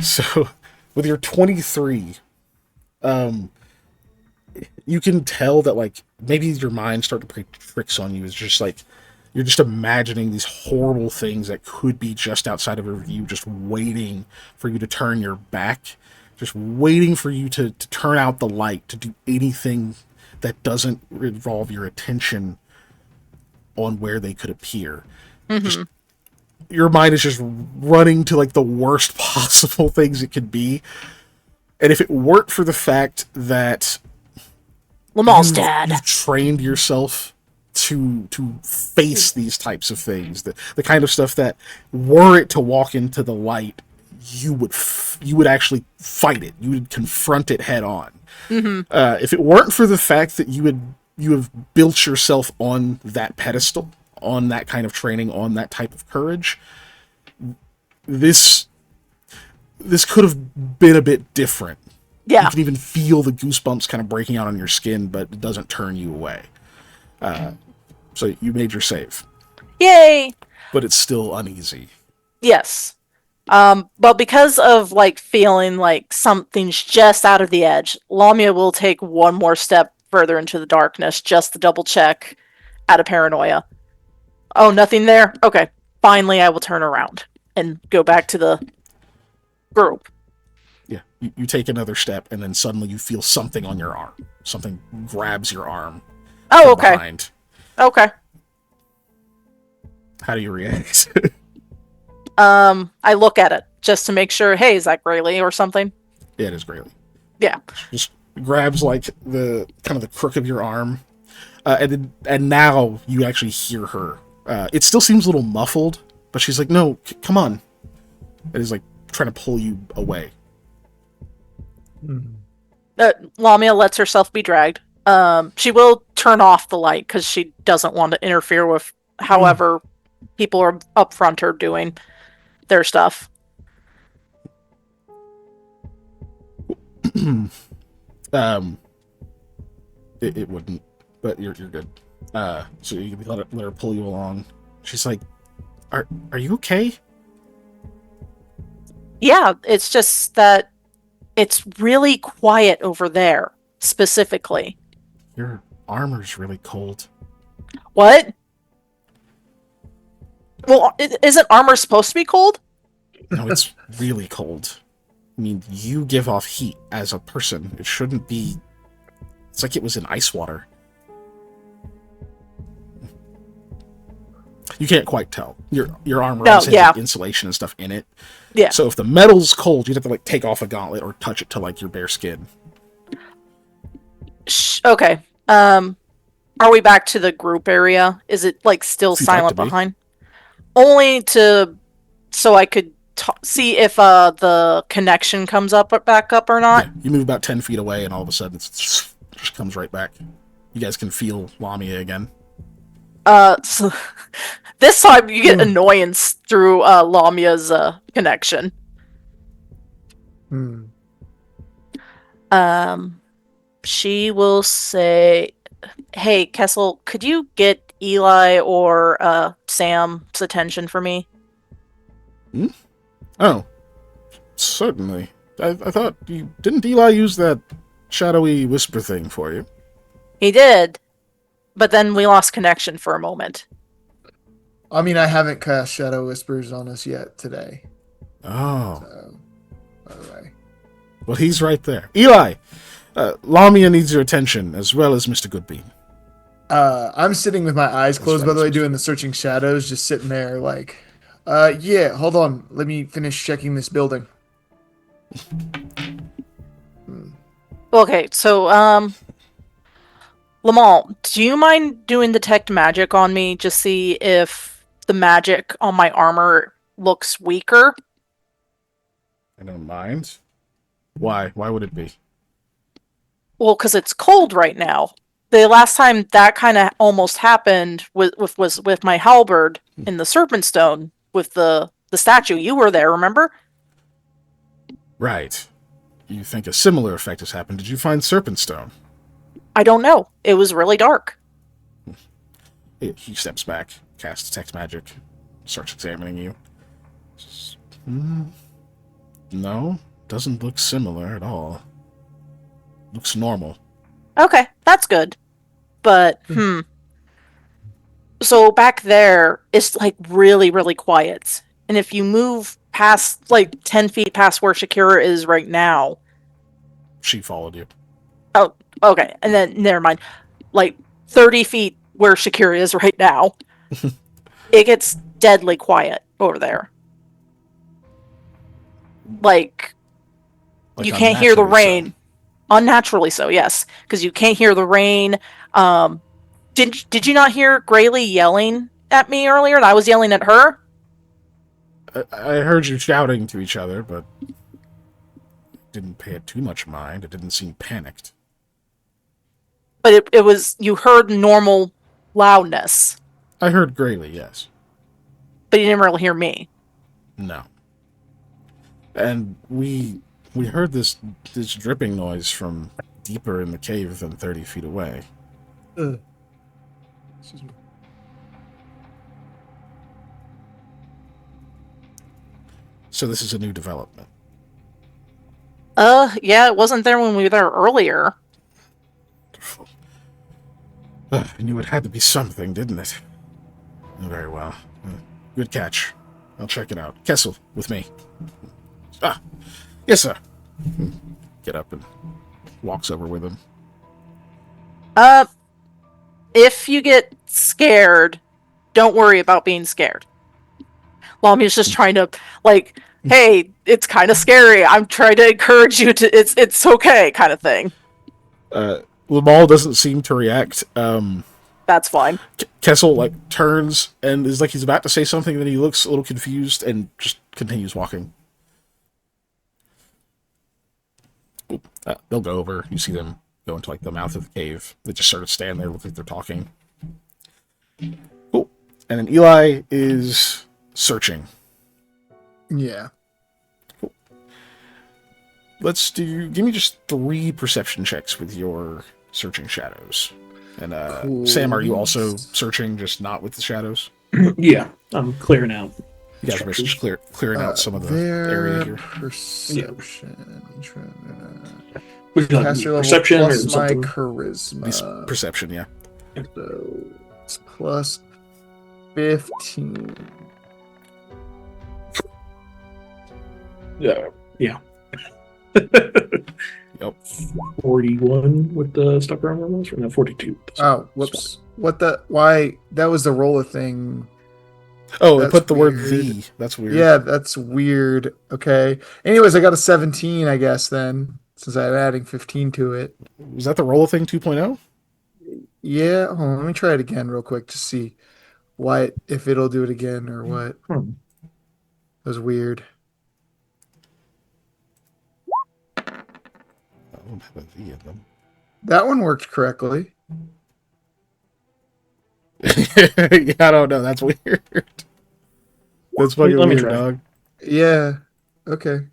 [SPEAKER 1] So, with your 23, you can tell that, like, maybe your mind started to play tricks on you. It's just like, you're just imagining these horrible things that could be just outside of your view, just waiting for you to turn your back, just waiting for you to turn out the light, to do anything that doesn't involve your attention on where they could appear. Mm-hmm. Just, your mind is just running to, like, the worst possible things it could be. And if it weren't for the fact that
[SPEAKER 3] Lamal's dad,
[SPEAKER 1] you've trained yourself to face these types of things, the kind of stuff that, were it to walk into the light, you would actually fight it. You would confront it head on.
[SPEAKER 3] Mm-hmm.
[SPEAKER 1] If it weren't for the fact that you have built yourself on that pedestal, on that kind of training, on that type of courage, this could have been a bit different.
[SPEAKER 3] Yeah.
[SPEAKER 1] You can even feel the goosebumps kind of breaking out on your skin, but it doesn't turn you away. So you made your save.
[SPEAKER 3] Yay!
[SPEAKER 1] But it's still uneasy.
[SPEAKER 3] Yes. But because of, like, feeling like something's just out of the edge, Lamia will take one more step further into the darkness just to double check out of paranoia. Oh, nothing there? Okay. Finally, I will turn around and go back to the group.
[SPEAKER 1] Yeah, you take another step, and then suddenly you feel something on your arm. Something grabs your arm.
[SPEAKER 3] Oh, okay.
[SPEAKER 1] Behind.
[SPEAKER 3] Okay.
[SPEAKER 1] How do you react?
[SPEAKER 3] I look at it just to make sure, hey, is that Graylee or something?
[SPEAKER 1] Yeah, it is Graylee.
[SPEAKER 3] Yeah.
[SPEAKER 1] Just grabs like the kind of the crook of your arm, and now you actually hear her. It still seems a little muffled, but she's like, "No, come on." It is like trying to pull you away.
[SPEAKER 3] Lamia lets herself be dragged. She will turn off the light because she doesn't want to interfere with however people are up front are doing their stuff.
[SPEAKER 1] It wouldn't, but you're good. So you let her pull you along. She's like, "Are you okay?"
[SPEAKER 3] Yeah, it's just that it's really quiet over there, specifically.
[SPEAKER 1] Your armor's really cold.
[SPEAKER 3] What? Well, isn't armor supposed to be cold?
[SPEAKER 1] No, it's really cold. I mean, you give off heat as a person. It shouldn't be... It's like it was in ice water. You can't quite tell. Your armor has insulation and stuff in it.
[SPEAKER 3] Yeah.
[SPEAKER 1] So if the metal's cold, you'd have to like take off a gauntlet or touch it to like your bare skin.
[SPEAKER 3] Okay. Are we back to the group area? Is it like still silent behind? Only so I could see if the connection comes back up or not.
[SPEAKER 1] Yeah, you move about 10 feet away, and all of a sudden it just comes right back. You guys can feel Lamia again.
[SPEAKER 3] So this time you get annoyance through Lamia's connection. She will say, "Hey, Kessel, could you get Eli or Sam's attention for me?"
[SPEAKER 1] Oh, certainly. I thought you... Didn't Eli use that shadowy whisper thing for you?
[SPEAKER 3] He did, but then we lost connection for a moment.
[SPEAKER 2] I mean, I haven't cast Shadow Whispers on us yet today.
[SPEAKER 1] Oh.
[SPEAKER 2] So, by the way.
[SPEAKER 1] Well, he's right there. Eli! Lamia needs your attention, as well as Mr. Goodbeam.
[SPEAKER 2] I'm sitting with my eyes closed, by the way, doing the searching shadows, just sitting there like, yeah, hold on. Let me finish checking this building.
[SPEAKER 3] Okay, so, Lamal, do you mind doing detect magic on me? Just see if the magic on my armor looks weaker?
[SPEAKER 1] I don't mind. Why? Why would it be?
[SPEAKER 3] Well, because it's cold right now. The last time that kind of almost happened was with my halberd in the Serpent Stone with the statue. You were there, remember?
[SPEAKER 1] Right. You think a similar effect has happened. Did you find Serpent Stone?
[SPEAKER 3] I don't know. It was really dark.
[SPEAKER 1] He steps back, casts Detect Magic, starts examining you. No, doesn't look similar at all. Looks normal.
[SPEAKER 3] Okay, that's good. But, So back there, it's like really, really quiet. And if you move past, like 10 feet past where Shakira is right now.
[SPEAKER 1] She followed you.
[SPEAKER 3] Oh, okay. And then, never mind. Like 30 feet where Shakira is right now. It gets deadly quiet over there. Like you can't hear the rain. So. Unnaturally so, yes. Because you can't hear the rain. Did you not hear Graylee yelling at me earlier and I was yelling at her?
[SPEAKER 1] I heard you shouting to each other, but didn't pay it too much mind. It didn't seem panicked.
[SPEAKER 3] But it was, you heard normal loudness,
[SPEAKER 1] I heard Grayly, yes.
[SPEAKER 3] but you didn't really hear me.
[SPEAKER 1] No. And we heard this dripping noise from deeper in the cave than 30 feet away.
[SPEAKER 2] Excuse me.
[SPEAKER 1] So this is a new development.
[SPEAKER 3] Yeah, it wasn't there when we were there earlier.
[SPEAKER 1] I knew it had to be something, didn't it? Very well. Good catch. I'll check it out. Kessel, with me. Ah, yes, sir. Get up and walks over with him.
[SPEAKER 3] If you get scared, don't worry about being scared. Lamia's just trying to, like, hey, it's kind of scary. I'm trying to encourage you to, it's okay, kind of thing.
[SPEAKER 1] Lamal doesn't seem to react.
[SPEAKER 3] That's fine.
[SPEAKER 1] Kessel, like, turns and is like he's about to say something, then he looks a little confused and just continues walking. They'll go over. You see them go into, like, the mouth of the cave. They just sort of stand there, look like they're talking. Cool. And then Eli is searching.
[SPEAKER 2] Yeah.
[SPEAKER 1] Cool. Give me just 3 perception checks with your searching shadows. And
[SPEAKER 2] Cool.
[SPEAKER 1] Sam, are you also searching, just not with the shadows?
[SPEAKER 4] Yeah, I'm clearing out.
[SPEAKER 1] You guys are basically just clearing out some of the area here.
[SPEAKER 2] Perception.
[SPEAKER 4] Would you like
[SPEAKER 2] Caster level
[SPEAKER 4] perception or
[SPEAKER 2] plus my
[SPEAKER 4] something?
[SPEAKER 2] charisma.
[SPEAKER 1] Perception, yeah.
[SPEAKER 2] So it's plus 15.
[SPEAKER 4] Yeah.
[SPEAKER 1] Yep.
[SPEAKER 4] 41 with the stuff around almost, or no, 42.
[SPEAKER 2] Oh, whoops. What the? Why? That was the roller thing.
[SPEAKER 1] Oh, it
[SPEAKER 2] That's
[SPEAKER 1] put the word
[SPEAKER 2] weird.
[SPEAKER 1] "the." That's weird.
[SPEAKER 2] Yeah, that's weird. Okay. Anyways, I got a 17, I guess, then, since I'm adding 15 to it.
[SPEAKER 1] Was that the roll thing 2.0?
[SPEAKER 2] Yeah, hold on, let me try it again real quick to see why, if it'll do it again or what. That was weird.
[SPEAKER 1] I don't have a V in them.
[SPEAKER 2] That one worked correctly.
[SPEAKER 1] Yeah, I don't know. That's weird. That's fucking
[SPEAKER 4] Let me
[SPEAKER 1] weird,
[SPEAKER 4] try.
[SPEAKER 1] dog.
[SPEAKER 2] Yeah. Okay.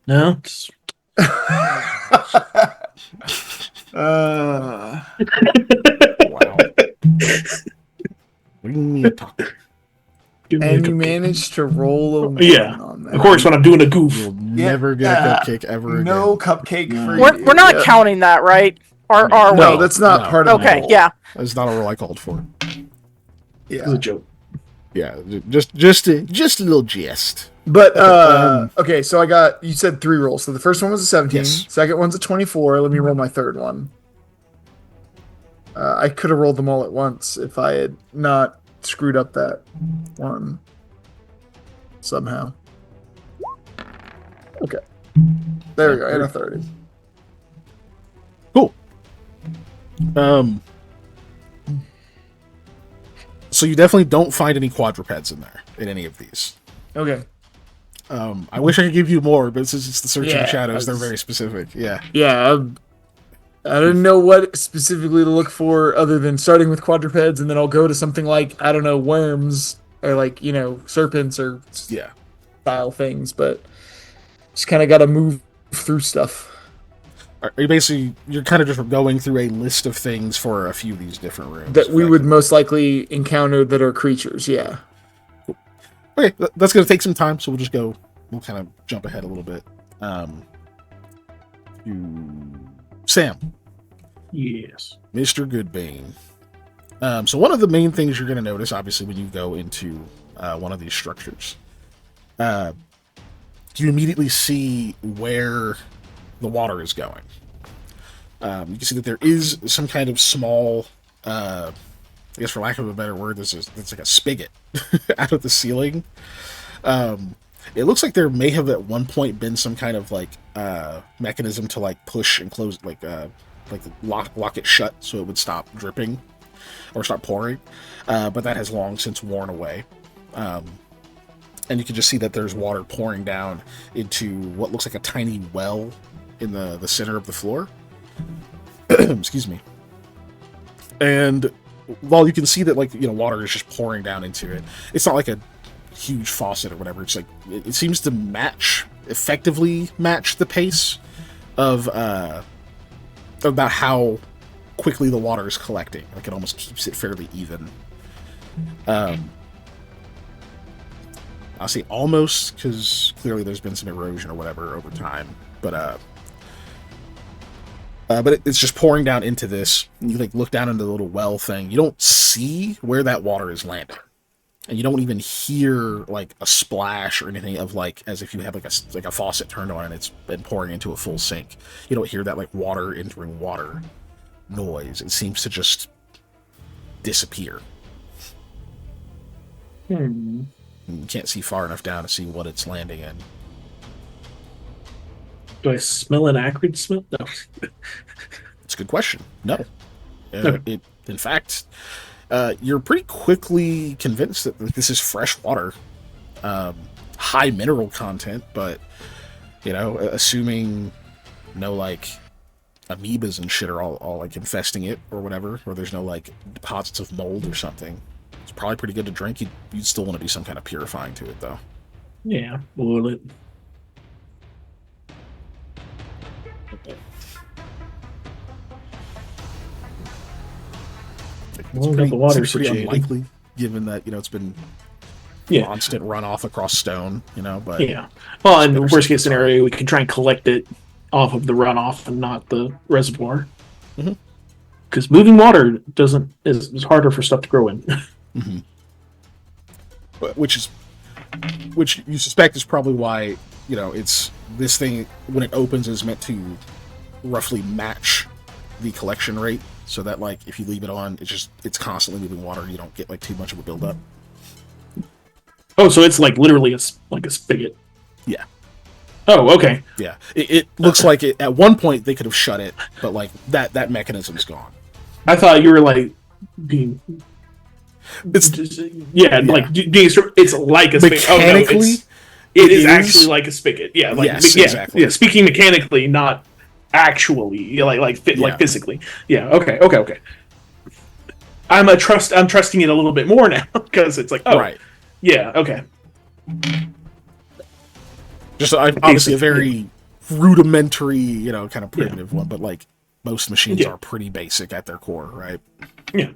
[SPEAKER 4] No, it's
[SPEAKER 2] uh,
[SPEAKER 1] Wow. Bring me a taco.
[SPEAKER 4] give me a
[SPEAKER 2] and you
[SPEAKER 4] cupcake.
[SPEAKER 2] managed to roll a 1
[SPEAKER 4] Yeah,
[SPEAKER 2] on that.
[SPEAKER 4] Of course, when I'm doing a goof.
[SPEAKER 1] You'll never get a cupcake ever
[SPEAKER 2] No
[SPEAKER 1] again.
[SPEAKER 2] cupcake for
[SPEAKER 3] We're not
[SPEAKER 2] yeah.
[SPEAKER 3] counting that, right? Or are
[SPEAKER 2] No,
[SPEAKER 3] we?
[SPEAKER 2] that's not
[SPEAKER 1] No.
[SPEAKER 2] part of the
[SPEAKER 3] Okay,
[SPEAKER 2] roll.
[SPEAKER 3] yeah.
[SPEAKER 1] That's not a roll I called for.
[SPEAKER 4] It was
[SPEAKER 2] Yeah.
[SPEAKER 4] a joke.
[SPEAKER 1] Yeah, just a little jest.
[SPEAKER 2] But okay, so you said 3 rolls. So the first one was a 17.
[SPEAKER 1] Yes.
[SPEAKER 2] Second one's a 24. Let me roll my third one. I could have rolled them all at once if I had not screwed up that one somehow. Okay. There we go. And a 30.
[SPEAKER 1] Cool. So you definitely don't find any quadrupeds in there in any of these.
[SPEAKER 2] Okay.
[SPEAKER 1] I wish I could give you more, but since it's the searching
[SPEAKER 2] Yeah,
[SPEAKER 1] shadows, they're
[SPEAKER 2] I was-
[SPEAKER 1] very specific. Yeah.
[SPEAKER 2] Yeah. I didn't know what specifically to look for other than starting with quadrupeds, and then I'll go to something like, I don't know, worms or like, serpents or
[SPEAKER 1] Yeah.
[SPEAKER 2] style things, but just kind of got to move through stuff.
[SPEAKER 1] Are you you're kind of just going through a list of things for a few of these different rooms
[SPEAKER 2] That we would most likely encounter that are creatures, yeah.
[SPEAKER 1] Okay, that's going to take some time, so we'll kind of jump ahead a little bit. Sam,
[SPEAKER 4] Yes.
[SPEAKER 1] Mr. Goodbane. So one of the main things you're going to notice, obviously, when you go into one of these structures, you immediately see where the water is going. You can see that there is some kind of small, I guess for lack of a better word, it's like a spigot out of the ceiling. It looks like there may have at one point been some kind of like mechanism to like push and close, like lock it shut so it would stop dripping or stop pouring, but that has long since worn away. and you can just see that there's water pouring down into what looks like a tiny well in the center of the floor. Excuse me. And while you can see that, like, you know, water is just pouring down into it, it's not like a huge faucet or whatever. It's like it seems to effectively match the pace of about how quickly the water is collecting. Like, it almost keeps it fairly even. I'll say almost, because clearly there's been some erosion or whatever over time, but it's just pouring down into this. You like look down into the little well thing. You don't see where that water is landing, and you don't even hear like a splash or anything of like as if you have like a faucet turned on and it's been pouring into a full sink. You don't hear that like water entering water noise. It seems to just disappear. You can't see far enough down to see what it's landing in.
[SPEAKER 4] Do I smell an acrid smell? No.
[SPEAKER 1] It's a good question. No. In fact, you're pretty quickly convinced that this is fresh water. High mineral content, but, you know, assuming no, like, amoebas and shit are all like, infesting it or whatever, or there's no, like, deposits of mold or something. It's probably pretty good to drink. You'd still want to do some kind of purifying to it, though.
[SPEAKER 4] Yeah, boil it.
[SPEAKER 1] It's the water's pretty unlikely, given that, you know, it's been constant runoff across stone, you know. But
[SPEAKER 4] yeah, well, in the worst case scenario, we can try and collect it off of the runoff and not the reservoir. Because moving water is harder for stuff to grow in.
[SPEAKER 1] Which you suspect is probably why, you know, it's this thing when it opens is meant to roughly match the collection rate, so that like if you leave it on, it's constantly moving water and you don't get like too much of a buildup.
[SPEAKER 4] Oh, so it's like literally a spigot.
[SPEAKER 1] Yeah.
[SPEAKER 4] Oh, okay.
[SPEAKER 1] Yeah. It looks like it at one point they could have shut it, but like that mechanism's gone.
[SPEAKER 4] I thought you were like being. It's like it's like a spigot.
[SPEAKER 1] Mechanically,
[SPEAKER 4] oh, no, it is actually like a spigot. Yeah, like
[SPEAKER 1] yes, exactly.
[SPEAKER 4] Yeah, speaking mechanically, not actually, like physically. Yeah. Okay. I'm trusting it a little bit more now because it's like, oh, right. Yeah. Okay.
[SPEAKER 1] Just obviously a very rudimentary, you know, kind of primitive one, but like most machines are pretty basic at their core, right?
[SPEAKER 4] Yeah.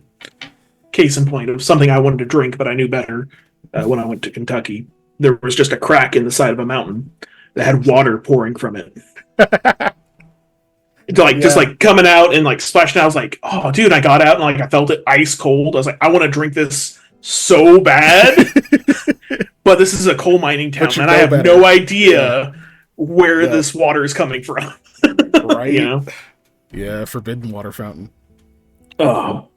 [SPEAKER 4] Case in point of something I wanted to drink, but I knew better when I went to Kentucky. There was just a crack in the side of a mountain that had water pouring from it. Just like coming out and like splashing out. I was like, oh, dude, I got out and like I felt it ice cold. I was like, I want to drink this so bad. But this is a coal mining town and I have no idea where this water is coming from.
[SPEAKER 1] Right?
[SPEAKER 4] You know?
[SPEAKER 1] Yeah, forbidden water fountain.
[SPEAKER 4] Oh.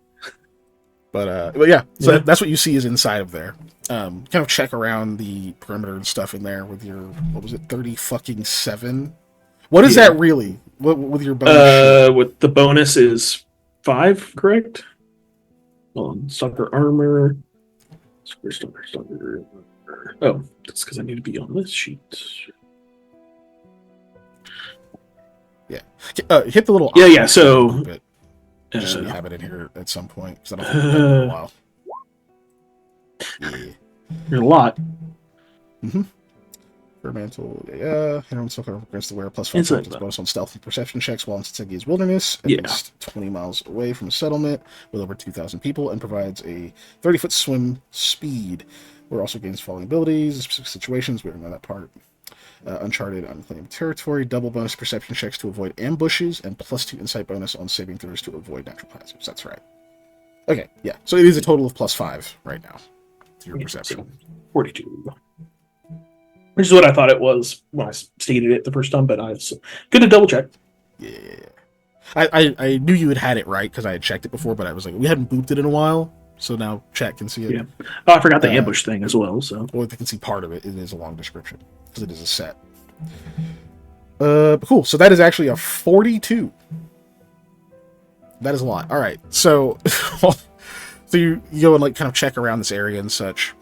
[SPEAKER 1] But yeah, so that's what you see is inside of there. Kind of check around the perimeter and stuff in there with your, what was it, 30-7? What is that really? What with your bonus?
[SPEAKER 4] With the bonus is 5, correct? Stalker armor. Stalker. Oh, that's because I need to be on this sheet.
[SPEAKER 1] Yeah. Hit the little.
[SPEAKER 4] Yeah. So.
[SPEAKER 1] Just so you have it in here at some point, because I don't think we've done it in a while. Yeah.
[SPEAKER 4] You're a lot.
[SPEAKER 1] For mantle, Henry Stalker requires to wear a +5 bonus on stealth and perception checks while in Tsengi's wilderness, at least 20 miles away from a settlement with over 2,000 people, and provides a 30-foot swim speed. Where also gains falling abilities, specific situations. We don't know that part. Uncharted, unclaimed territory, double bonus perception checks to avoid ambushes, and +2 insight bonus on saving throws to avoid natural hazards. That's right. Okay, yeah. So it is a total of +5 right now to your perception.
[SPEAKER 4] 42. Which is what I thought it was when I stated it the first time, but I was good to double check.
[SPEAKER 1] Yeah. I knew you had it right because I had checked it before, but I was like, we hadn't booped it in a while, so now chat can see it.
[SPEAKER 4] Yeah. Oh, I forgot the ambush thing as well. So,
[SPEAKER 1] well, they can see part of it. It is a long description because it is a set. But cool. So that is actually a 42. That is a lot. All right. So, so you go and like kind of check around this area and such.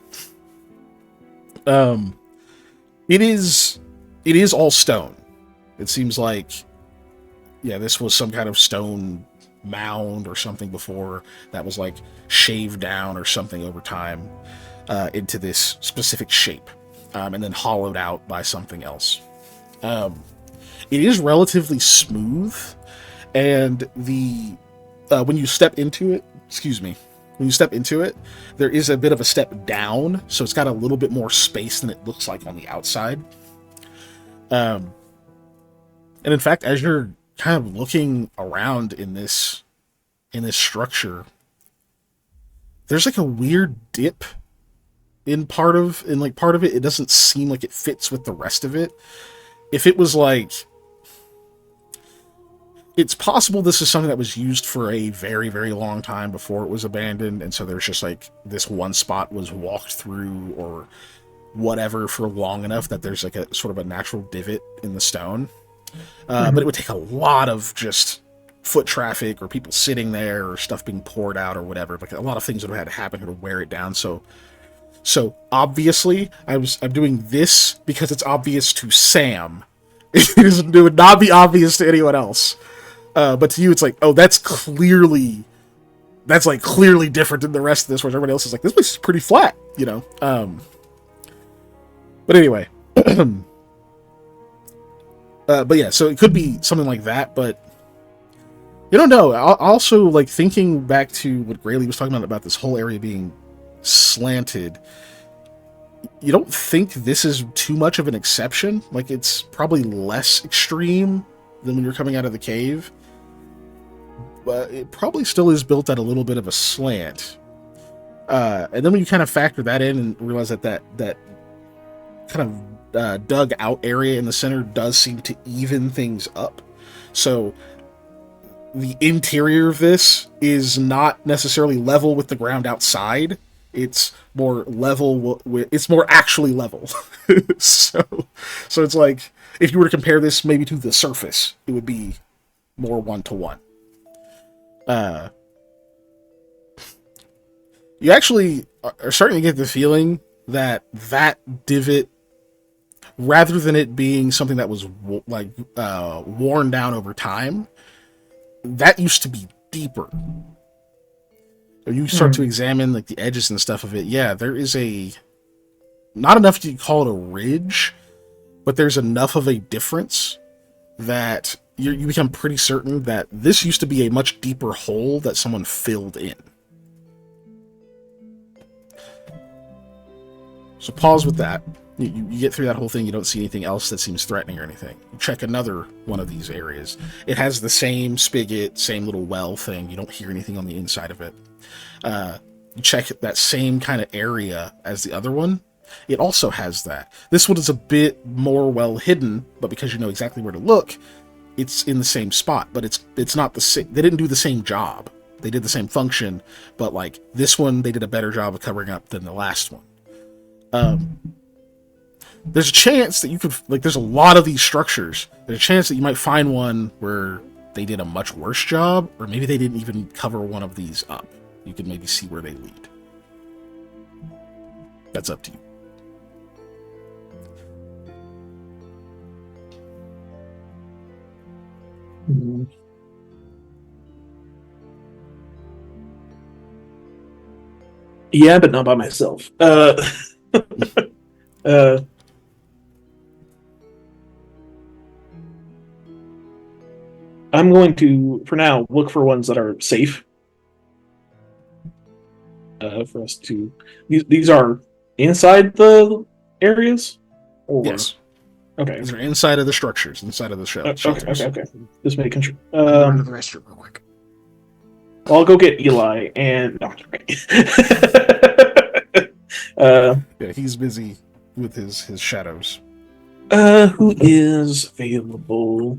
[SPEAKER 1] Um, it is all stone. It seems like, yeah, this was some kind of stone mound or something before that was like shaved down or something over time into this specific shape, and then hollowed out by something else. It is relatively smooth, and the when you step into it, there is a bit of a step down, so it's got a little bit more space than it looks like on the outside. And in fact, as you're kind of looking around in this structure, there's like a weird dip in part of it. It doesn't seem like it fits with the rest of it. If it was like, it's possible this is something that was used for a very, very long time before it was abandoned, and so there's just like this one spot was walked through or whatever for long enough that there's like a sort of a natural divot in the stone. But it would take a lot of just foot traffic or people sitting there or stuff being poured out or whatever. Like a lot of things would have had to happen to wear it down. So obviously I'm doing this because it's obvious to Sam. It would not be obvious to anyone else. But to you, it's like, oh, that's clearly different than the rest of this, where everybody else is like, this place is pretty flat, you know? But anyway. But yeah, so it could be something like that, but you don't know. Also, like, thinking back to what Graylee was talking about this whole area being slanted, you don't think this is too much of an exception? Like, it's probably less extreme than when you're coming out of the cave, but it probably still is built at a little bit of a slant. And then when you kind of factor that in and realize that kind of dug out area in the center does seem to even things up. So the interior of this is not necessarily level with the ground outside. It's more level with, it's more actually level. so it's like, if you were to compare this maybe to the surface, it would be more 1-to-1. You actually are starting to get the feeling that divot, rather than it being something that was worn down over time, that used to be deeper. So you start to examine like the edges and stuff of it. Yeah, there is not enough to call it a ridge, but there's enough of a difference that you become pretty certain that this used to be a much deeper hole that someone filled in. So pause with that. You get through that whole thing, you don't see anything else that seems threatening or anything. You check another one of these areas. It has the same spigot, same little well thing. You don't hear anything on the inside of it. You check that same kind of area as the other one. It also has that. This one is a bit more well hidden, but because you know exactly where to look, it's in the same spot. But it's not the same. They didn't do the same job. They did the same function, but like this one, they did a better job of covering up than the last one. There's a chance that you could, like, there's a lot of these structures. There's a chance that you might find one where they did a much worse job, or maybe they didn't even cover one of these up. You can maybe see where they lead. That's up to you.
[SPEAKER 4] Mm-hmm. Yeah, but not by myself. I'm going to, for now, look for ones that are safe. For us to... These are inside the areas? Or...
[SPEAKER 1] Yes.
[SPEAKER 4] Okay.
[SPEAKER 1] These are inside of the structures, inside of the shelters.
[SPEAKER 4] Okay. Just making sure.
[SPEAKER 2] Run to the restroom real quick.
[SPEAKER 4] I'll go get Eli and... No,
[SPEAKER 1] yeah, he's busy with his shadows.
[SPEAKER 4] Who is available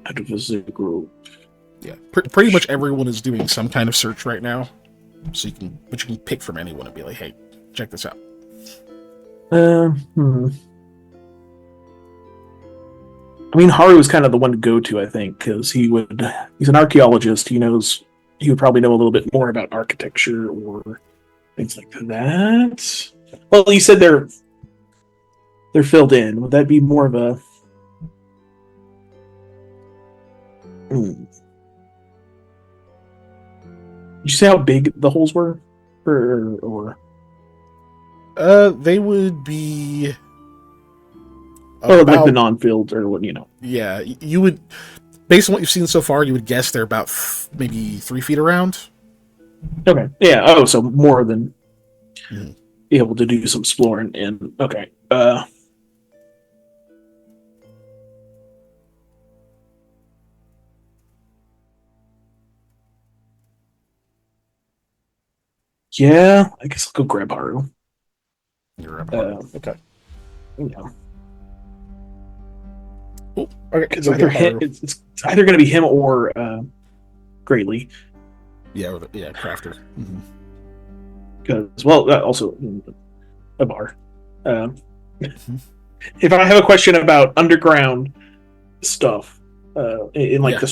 [SPEAKER 4] out of the group?
[SPEAKER 1] Yeah, pretty much everyone is doing some kind of search right now. So you can pick from anyone and be like, hey, check this out.
[SPEAKER 4] I mean, Haru is kind of the one to go to, I think, because he's an archaeologist. He would probably know a little bit more about architecture or things like that. Well, you said they're filled in. Would that be more of a? Did you say how big the holes were, or?
[SPEAKER 1] They would be.
[SPEAKER 4] Or like the non-filled, or what,
[SPEAKER 1] Yeah, you would, based on what you've seen so far, you would guess they're about maybe 3 feet around.
[SPEAKER 4] Okay. Yeah. Oh, so more than able to do some exploring. And okay. Yeah, I guess I'll go grab Haru.
[SPEAKER 1] Okay.
[SPEAKER 4] Yeah.
[SPEAKER 1] Oh, okay.
[SPEAKER 4] It's either going to be him or Greatly.
[SPEAKER 1] Yeah, Crafter.
[SPEAKER 4] Because also a bar. If I have a question about underground stuff, in like the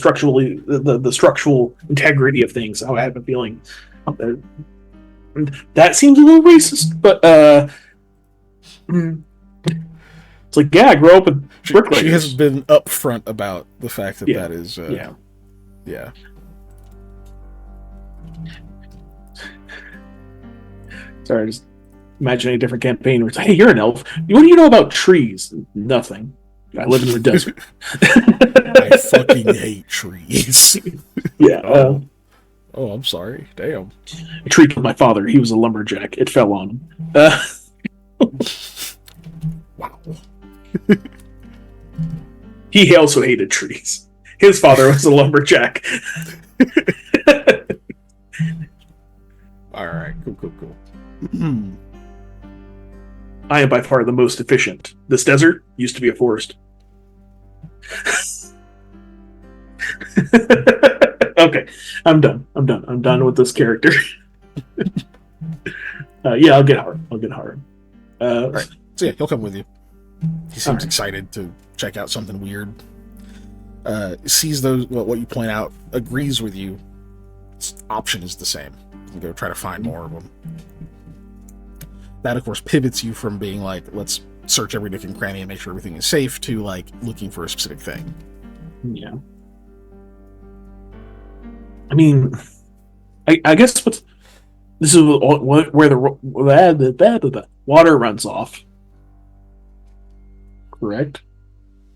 [SPEAKER 4] structural integrity of things, I have a feeling that seems a little racist, but it's like, yeah, I grew up with bricklayers.
[SPEAKER 1] She has been upfront about the fact that that is yeah.
[SPEAKER 4] Sorry, just imagining a different campaign where it's like, hey, you're an elf. What do you know about trees? Nothing. I live in the desert.
[SPEAKER 1] I fucking hate trees.
[SPEAKER 4] Yeah.
[SPEAKER 1] Oh, I'm sorry. Damn.
[SPEAKER 4] A tree killed my father. He was a lumberjack. It fell on him.
[SPEAKER 1] Wow.
[SPEAKER 4] He also hated trees. His father was a lumberjack.
[SPEAKER 1] All right. Cool.
[SPEAKER 4] I am by far the most efficient. This desert used to be a forest. Okay, I'm done with this character. Yeah, I'll get hard.
[SPEAKER 1] Right. So yeah, he'll come with you. He seems excited to check out something weird. Sees what you point out, agrees with you. Option is the same. You can go try to find more of them. That, of course, pivots you from being like, let's search every nook and cranny and make sure everything is safe, to like looking for a specific thing.
[SPEAKER 4] Yeah. I mean, I guess this is where the water runs off. Correct?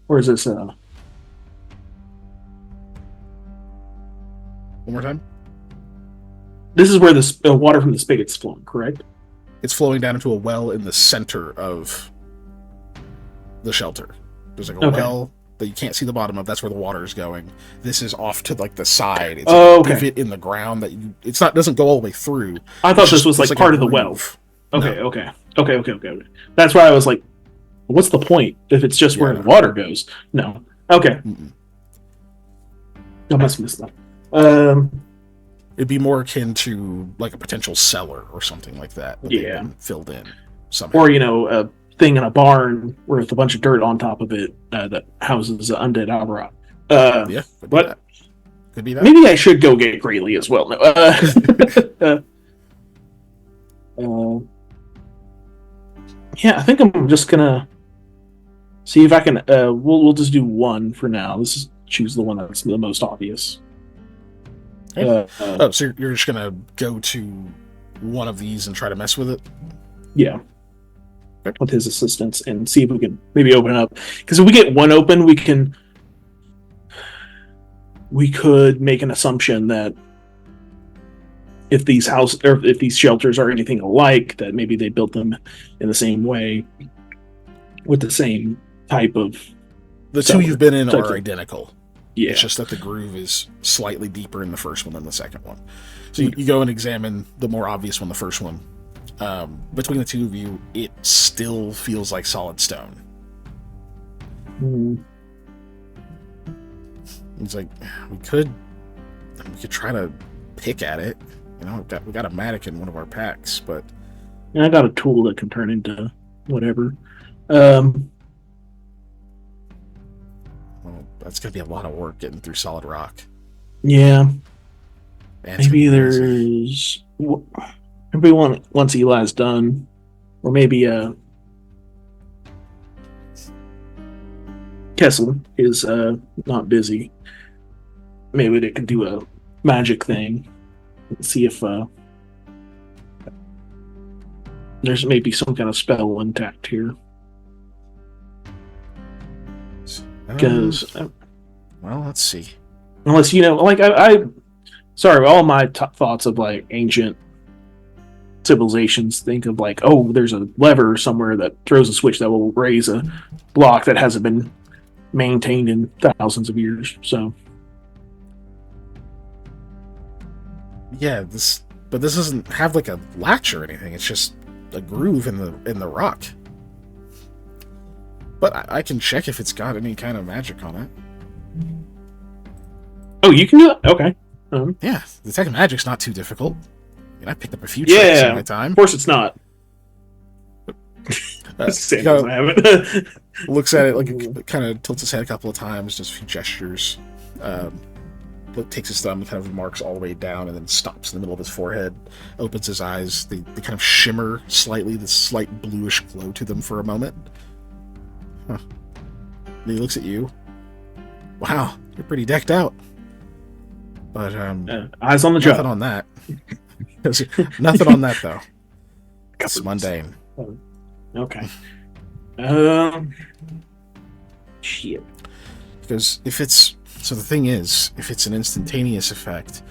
[SPEAKER 4] Or is this
[SPEAKER 1] One more time?
[SPEAKER 4] This is where the water from the spigot's flowing, correct?
[SPEAKER 1] It's flowing down into a well in the center of the shelter. There's like a well that you can't see the bottom of. That's where the water is going. This is off to like the side. It's a pivot in the ground that doesn't go all the way through.
[SPEAKER 4] I thought this was like part of the well. Okay. That's why I was like, what's the point if it's just where the water goes? No. Okay. I must have missed that.
[SPEAKER 1] It'd be more akin to like a potential cellar or something like that.
[SPEAKER 4] Yeah.
[SPEAKER 1] Filled in somehow.
[SPEAKER 4] Or, a thing in a barn with a bunch of dirt on top of it that houses undead Alvarad.
[SPEAKER 1] Yeah. Could be that.
[SPEAKER 4] Maybe I should go get Greatly as well. No. Yeah, I think I'm just gonna see if I can. We'll just do one for now. Choose the one that's the most obvious.
[SPEAKER 1] So you're just gonna go to one of these and try to mess with it?
[SPEAKER 4] Yeah. Okay. With his assistance and see if we can maybe open it up. Because if we get one open, we could make an assumption that if these shelters are anything alike, that maybe they built them in the same way with the same type of.
[SPEAKER 1] The two you've been in are identical.
[SPEAKER 4] Yeah.
[SPEAKER 1] It's just that the groove is slightly deeper in the first one than the second one. So you go and examine the more obvious one, the first one. Between the two of you, it still feels like solid stone. It's like, we could try to pick at it. We got a mattock in one of our packs, but
[SPEAKER 4] I got a tool that can turn into whatever.
[SPEAKER 1] Well, that's gonna be a lot of work getting through solid rock.
[SPEAKER 4] Yeah. Maybe there's. Maybe once Eli's done, Or maybe Kessel is not busy. Maybe they could do a magic thing. See if there's maybe some kind of spell intact here. Because
[SPEAKER 1] well, let's see.
[SPEAKER 4] Unless like I sorry, all my thoughts of like ancient civilizations think of like, oh, there's a lever somewhere that throws a switch that will raise a block that hasn't been maintained in thousands of years. So
[SPEAKER 1] yeah, this doesn't have like a latch or anything. It's just a groove in the rock. But I can check if it's got any kind of magic on it.
[SPEAKER 4] Oh, you can do that? Okay.
[SPEAKER 1] Yeah, detect magic's not too difficult. I mean, I picked up a few tricks in my time.
[SPEAKER 4] Of course it's not.
[SPEAKER 1] Sam doesn't have it. Looks at it, like, kind of tilts his head a couple of times, does a few gestures. Takes his thumb and kind of marks all the way down and then stops in the middle of his forehead, opens his eyes. They kind of shimmer slightly, this slight bluish glow to them for a moment. Huh. Then he looks at you. Wow, you're pretty decked out. But
[SPEAKER 4] eyes on the job.
[SPEAKER 1] Nothing on that. Nothing on that though. It's mundane.
[SPEAKER 4] Okay. Shit.
[SPEAKER 1] Because so the thing is, if it's an instantaneous effect,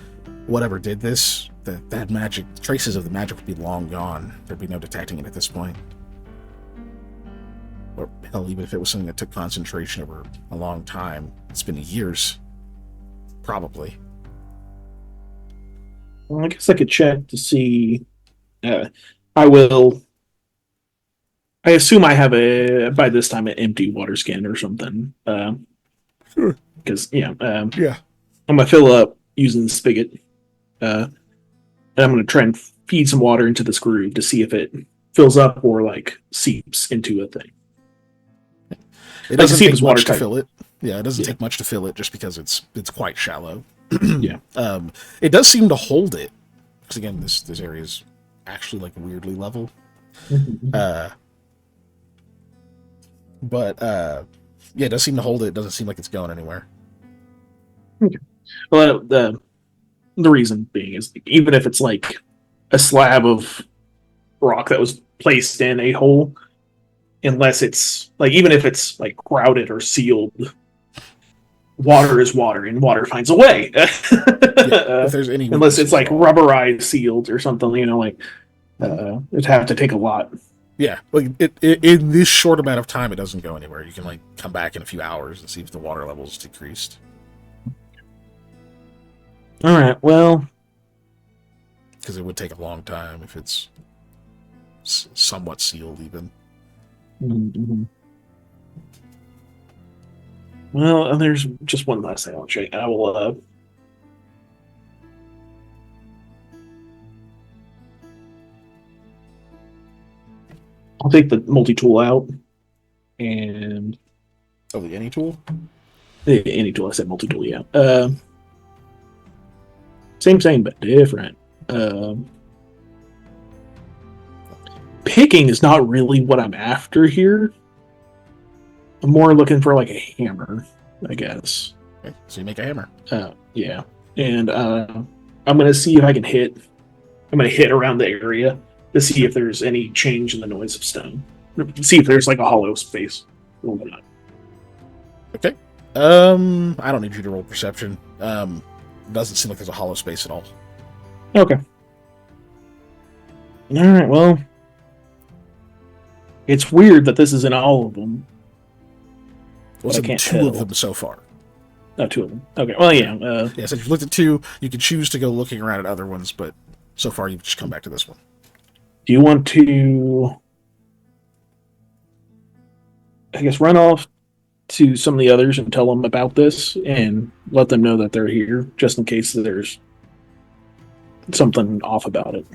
[SPEAKER 1] whatever did this, that magic, traces of the magic would be long gone. There'd be no detecting it at this point. Or hell, even if it was something that took concentration over a long time, it's been years. Probably.
[SPEAKER 4] Well, I guess I could check to see. I will. I assume I have by this time an empty water skin or something.
[SPEAKER 1] Sure.
[SPEAKER 4] Because yeah. I'm
[SPEAKER 1] Yeah.
[SPEAKER 4] gonna fill up using the spigot, and I'm gonna try and feed some water into this groove to see if it fills up or like seeps into a thing.
[SPEAKER 1] It doesn't take much to fill it. Yeah, it doesn't take much to fill it just because it's quite shallow.
[SPEAKER 4] Yeah.
[SPEAKER 1] It does seem to hold it. Because again, this area is actually like weirdly level.
[SPEAKER 4] Mm-hmm.
[SPEAKER 1] Yeah, it does seem to hold it. It doesn't seem like it's going anywhere.
[SPEAKER 4] Okay. Well, the reason being is even if it's like a slab of rock that was placed in a hole, unless it's like, even if it's like grouted or sealed, water is water and water finds a way.
[SPEAKER 1] If there's any
[SPEAKER 4] unless it's like rubberized sealed or something, it'd have to take a lot.
[SPEAKER 1] Yeah, like in this short amount of time, it doesn't go anywhere. You can like come back in a few hours and see if the water level's decreased.
[SPEAKER 4] All right, well,
[SPEAKER 1] because it would take a long time if it's somewhat sealed, even.
[SPEAKER 4] Mm-hmm. Well, there's just one last thing I'll check. I will. I'll take the multi-tool out, and
[SPEAKER 1] the any tool.
[SPEAKER 4] Any tool. I said multi-tool. Yeah. Same, but different. Picking is not really what I'm after here. I'm more looking for like a hammer, I guess.
[SPEAKER 1] Okay, so you make a hammer.
[SPEAKER 4] Yeah, and I'm gonna see if I can hit. I'm gonna hit around the area to see if there's any change in the noise of stone. See if there's like a hollow space or whatnot.
[SPEAKER 1] Okay. I don't need you to roll perception. It doesn't seem like there's a hollow space at all.
[SPEAKER 4] Okay. All right. Well, it's weird that this is in all of them.
[SPEAKER 1] Well, it's in two of them so far.
[SPEAKER 4] Oh, two of them. Okay. Well, yeah.
[SPEAKER 1] Yeah, so if you looked at two, you could choose to go looking around at other ones, but so far you've just come back to this one.
[SPEAKER 4] Do you want to, I guess, run off to some of the others and tell them about this and let them know that they're here, just in case there's something off about it?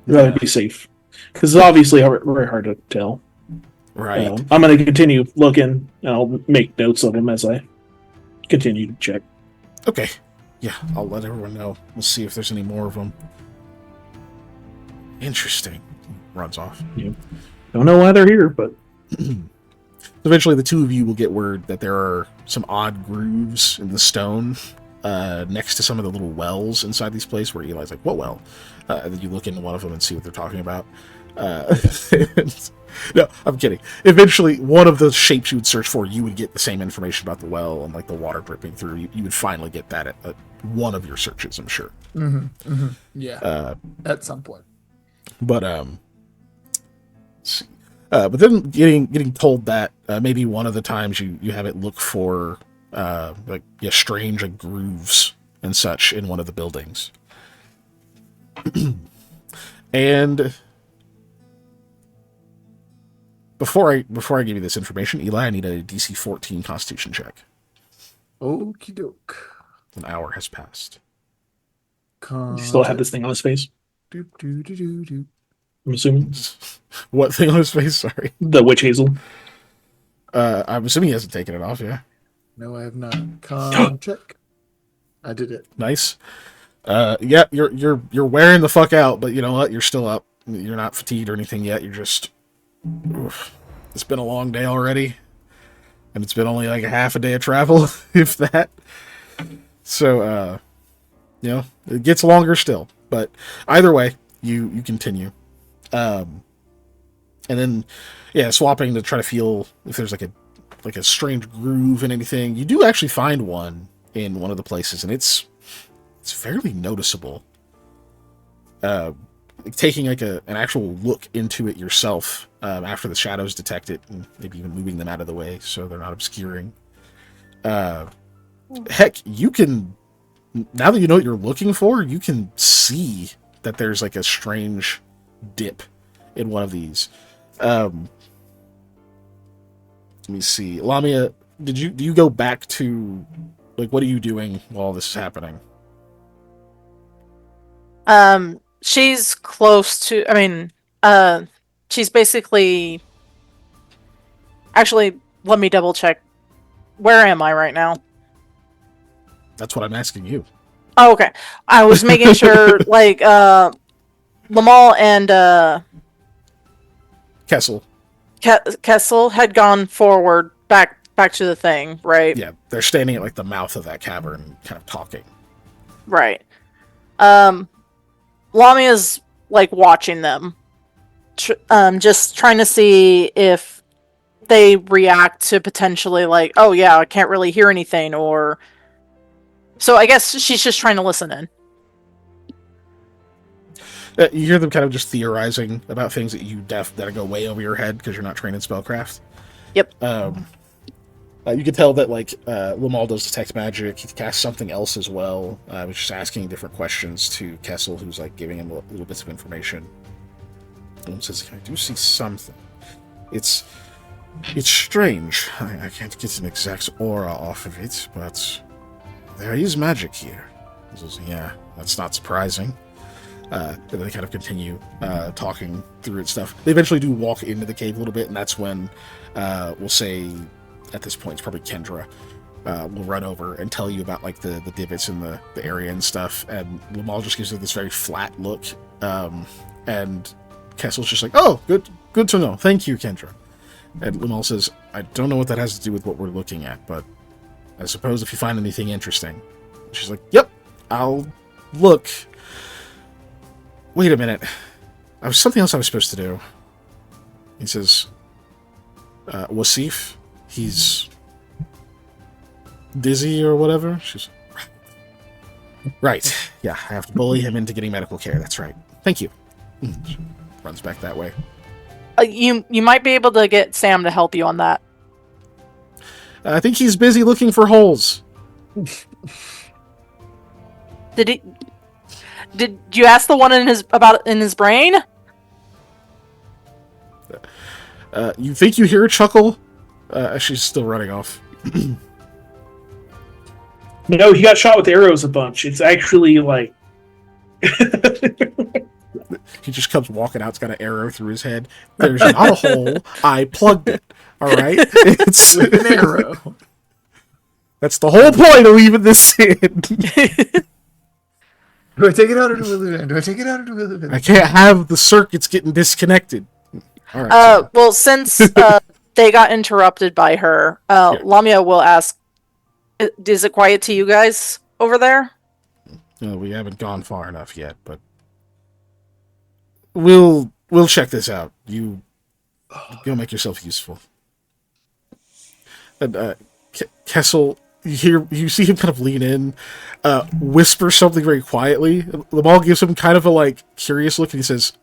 [SPEAKER 4] I'd rather be safe, because it's obviously very hard to tell.
[SPEAKER 1] Right.
[SPEAKER 4] I'm going to continue looking, and I'll make notes of them as I continue to check.
[SPEAKER 1] Okay. Yeah, I'll let everyone know. We'll see if there's any more of them. Interesting. runs off.
[SPEAKER 4] Yeah. Don't know why they're here, but
[SPEAKER 1] eventually the two of you will get word that there are some odd grooves in the stone next to some of the little wells inside these places, where Eli's like, what well? And then you look into one of them and see what they're talking about. No, I'm kidding. Eventually, one of the shapes you would search for, you would get the same information about the well and like the water dripping through. You would finally get that at one of your searches, I'm sure.
[SPEAKER 2] Yeah, at some point.
[SPEAKER 1] But let's see. But then getting told that maybe one of the times you have it look for strange like grooves and such in one of the buildings. And before I give you this information, Eli, I need a DC 14 Constitution check.
[SPEAKER 2] Okie doke.
[SPEAKER 1] An hour has passed.
[SPEAKER 4] You still have this thing on his face? I'm assuming.
[SPEAKER 1] What thing on his face? Sorry.
[SPEAKER 4] The witch hazel.
[SPEAKER 1] I'm assuming he hasn't taken it off, yeah?
[SPEAKER 2] No, I have not. Con check. I did it.
[SPEAKER 1] Nice. Yeah, you're wearing the fuck out, but you know what? You're still up. You're not fatigued or anything yet. You're just... Oof. It's been a long day already. And it's been only like a half a day of travel, if that. So, it gets longer still. But either way, you continue. And then, swapping to try to feel if there's like a strange groove in anything. You do actually find one in one of the places, and it's fairly noticeable. Taking like an actual look into it yourself after the shadows detect it, and maybe even moving them out of the way so they're not obscuring. Heck, you can, now that you know what you're looking for, you can see that there's like a strange dip in one of these. Let me see. Lamia, do you go back to, like, what are you doing while this is happening?
[SPEAKER 3] She's close to, she's basically, actually, let me double check. Where am I right now?
[SPEAKER 1] That's what I'm asking you.
[SPEAKER 3] Oh, okay. I was making sure, like, Lamal and,
[SPEAKER 1] Kessel.
[SPEAKER 3] Kessel had gone forward back to the thing, right?
[SPEAKER 1] Yeah, they're standing at like the mouth of that cavern, kind of talking.
[SPEAKER 3] Right. Lamia's like watching them, just trying to see if they react to potentially like, oh yeah, I can't really hear anything, or so I guess she's just trying to listen in.
[SPEAKER 1] You hear them kind of just theorizing about things that go way over your head because you're not trained in spellcraft.
[SPEAKER 3] Yep.
[SPEAKER 1] You can tell that like Lamal does detect magic. He casts something else as well. He's just asking different questions to Kessel, who's like giving him little bits of information. And says, "I do see something. It's strange. I can't get an exact aura off of it, but there is magic here." He says, "Yeah, that's not surprising." And they kind of continue talking through it stuff. They eventually do walk into the cave a little bit, and that's when we'll say at this point it's probably Kendra will run over and tell you about like the divots in the area and stuff. And Lamal just gives her this very flat look, and Kessel's just like, "Oh, good to know. Thank you, Kendra." And Lamal says, "I don't know what that has to do with what we're looking at, but I suppose if you find anything interesting." She's like, "Yep, I'll look. Wait a minute. I was something else I was supposed to do." He says, "Wasif, he's dizzy or whatever." She's right. Yeah, I have to bully him into getting medical care. That's right. Thank you." She runs back that way.
[SPEAKER 3] You might be able to get Sam to help you on that.
[SPEAKER 1] I think he's busy looking for holes.
[SPEAKER 3] Did you ask the one in his brain?
[SPEAKER 1] You think you hear a chuckle? She's still running off.
[SPEAKER 4] No, he got shot with arrows a bunch. It's actually like...
[SPEAKER 1] He just comes walking out. It's got an arrow through his head. There's not a hole. I plugged it. All right? It's
[SPEAKER 2] an arrow.
[SPEAKER 1] That's the whole point of leaving this in.
[SPEAKER 2] Do I take it out or do I leave it in? Do I take it out or do I leave it in?
[SPEAKER 1] I can't have the circuits getting disconnected. All right.
[SPEAKER 3] Well, since they got interrupted by her, Lamia will ask, is it quiet to you guys over there?
[SPEAKER 1] No, we haven't gone far enough yet, but we'll check this out. You'll make yourself useful. And Kessel, you see him kind of lean in, whisper something very quietly. Lamal gives him kind of a like curious look, and he says,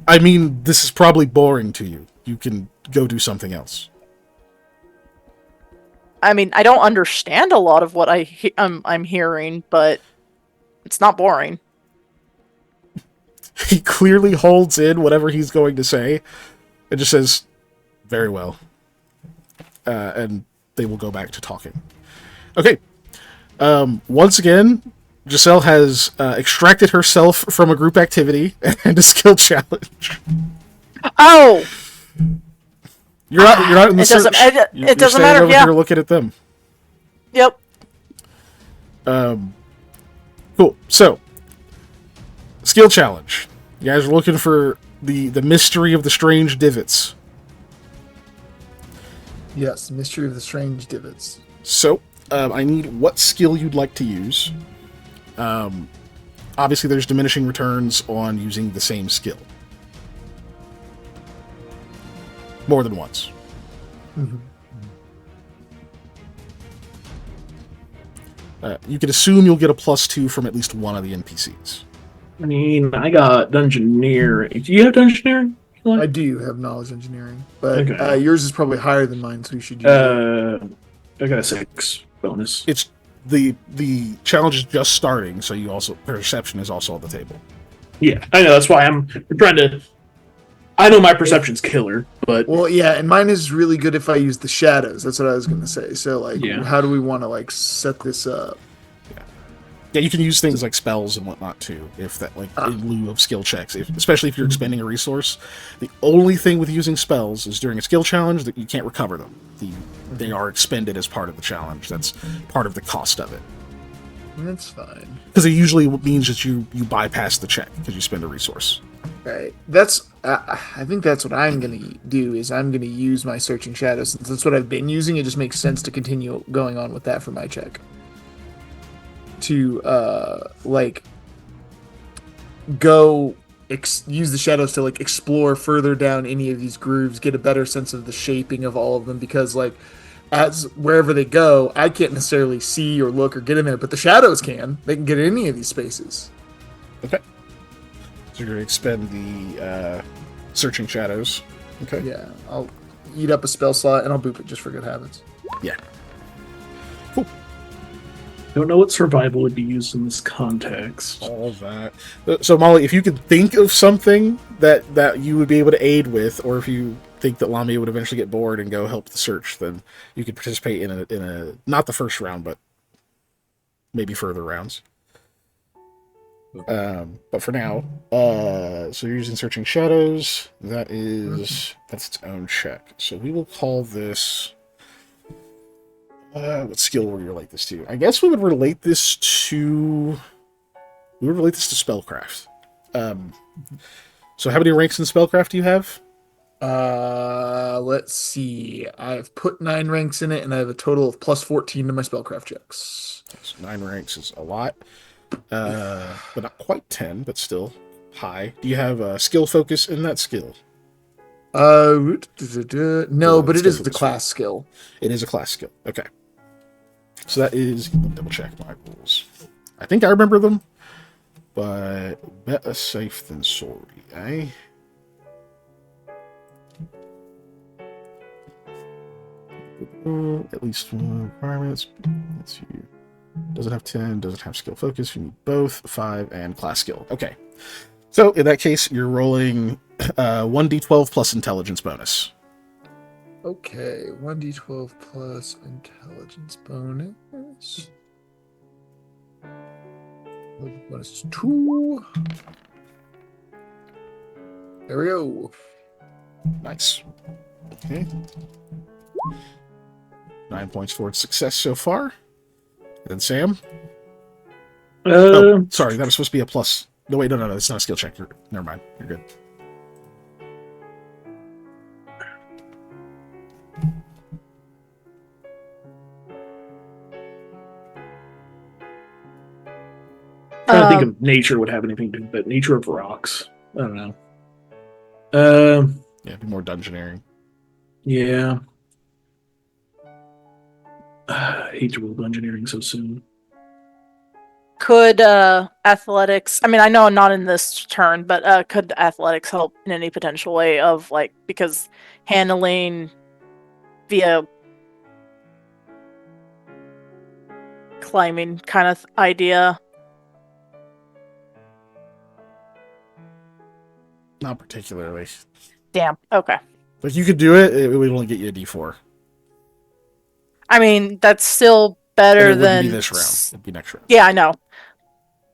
[SPEAKER 1] I mean, this is probably boring to you. You can go do something else."
[SPEAKER 3] I mean, I don't understand a lot of what I'm hearing, but it's not boring.
[SPEAKER 1] He clearly holds in whatever he's going to say, and just says, "Very well." And they will go back to talking. Okay. Once again, Giselle has extracted herself from a group activity and a skill challenge.
[SPEAKER 3] Oh!
[SPEAKER 1] You're not in the search.
[SPEAKER 3] It doesn't matter.
[SPEAKER 1] Over here looking at them.
[SPEAKER 3] Yep.
[SPEAKER 1] Cool. So, skill challenge. You guys are looking for the mystery of the strange divots.
[SPEAKER 2] Yes, mystery of the strange divots.
[SPEAKER 1] So, I need what skill you'd like to use. Obviously, there's diminishing returns on using the same skill. More than once.
[SPEAKER 2] Mm-hmm.
[SPEAKER 1] You can assume you'll get a +2 from at least one of the NPCs.
[SPEAKER 4] I mean, I got Dungeoneering. Do you have Dungeoneering?
[SPEAKER 2] I do have knowledge engineering, but
[SPEAKER 4] Okay.
[SPEAKER 2] yours is probably higher than mine, so you should use it.
[SPEAKER 4] I got a 6 bonus.
[SPEAKER 1] It's the challenge is just starting, so you also perception is also on the table.
[SPEAKER 4] Yeah, I know. That's why I'm trying to. I know my perception's killer, but
[SPEAKER 2] Well, yeah, and mine is really good if I use the shadows. That's what I was going to say. So, like, how do we want to like set this up?
[SPEAKER 1] Yeah, you can use things like spells and whatnot too, if that like in lieu of skill checks. Especially if you're expending a resource. The only thing with using spells is during a skill challenge that you can't recover them. They are expended as part of the challenge. That's part of the cost of it.
[SPEAKER 2] That's fine.
[SPEAKER 1] Because it usually means that you bypass the check because you spend a resource.
[SPEAKER 2] Right. That's. I think that's what I'm going to do. Is I'm going to use my searching shadows. Since that's what I've been using. It just makes sense to continue going on with that for my check. To use the shadows to like explore further down any of these grooves, get a better sense of the shaping of all of them, because like as wherever they go, I can't necessarily see or look or get in there, but the shadows can. They can get in any of these spaces.
[SPEAKER 1] Okay. So you're going to expend the searching shadows. Okay.
[SPEAKER 2] Yeah, I'll eat up a spell slot and I'll boop it just for good habits.
[SPEAKER 1] Yeah. Cool.
[SPEAKER 4] don't know what survival would be used in this context.
[SPEAKER 1] All that. So Molly, if you could think of something that you would be able to aid with, or if you think that Lamia would eventually get bored and go help the search, then you could participate in a not the first round, but maybe further rounds. But for now, so you're using Searching Shadows. That's its own check. So we will call this. What skill would we relate this to? I guess we would relate this to. We would relate this to spellcraft. So how many ranks in spellcraft do you have?
[SPEAKER 2] Let's see. I've put 9 ranks in it, and I have a total of plus 14 to my spellcraft checks.
[SPEAKER 1] So 9 ranks is a lot. But not quite 10, but still high. Do you have a skill focus in that skill?
[SPEAKER 2] No, but it is the class skill.
[SPEAKER 1] It is a class skill. Okay. So that is, let me double check my rules. I think I remember them, but better safe than sorry, eh? At least one requirements. Let's see. Doesn't have 10, doesn't have skill focus. You need both 5 and class skill. Okay. So in that case, you're rolling 1d12 plus intelligence bonus.
[SPEAKER 2] Okay, 1d12 plus intelligence bonus. Bonus 2. There we go.
[SPEAKER 1] Nice. Okay. 9 points towards success so far. Then Sam. Oh, sorry, that was supposed to be a plus. No, wait, no, it's not a skill check. Never mind. You're good.
[SPEAKER 4] Trying to think if nature would have anything to do with it. Nature of rocks. I don't know.
[SPEAKER 1] Yeah, be more dungeoneering.
[SPEAKER 4] Yeah. I hate to roll dungeoneering so soon.
[SPEAKER 3] Could athletics? I mean, I know not in this turn, but could athletics help in any potential way of like because handling via climbing kind of idea?
[SPEAKER 1] Not particularly.
[SPEAKER 3] Damn. Okay.
[SPEAKER 1] Like you could do it. It would only get you a D4.
[SPEAKER 3] I mean, that's still better
[SPEAKER 1] It wouldn't
[SPEAKER 3] than
[SPEAKER 1] be this round. It'd be next round.
[SPEAKER 3] Yeah, I know.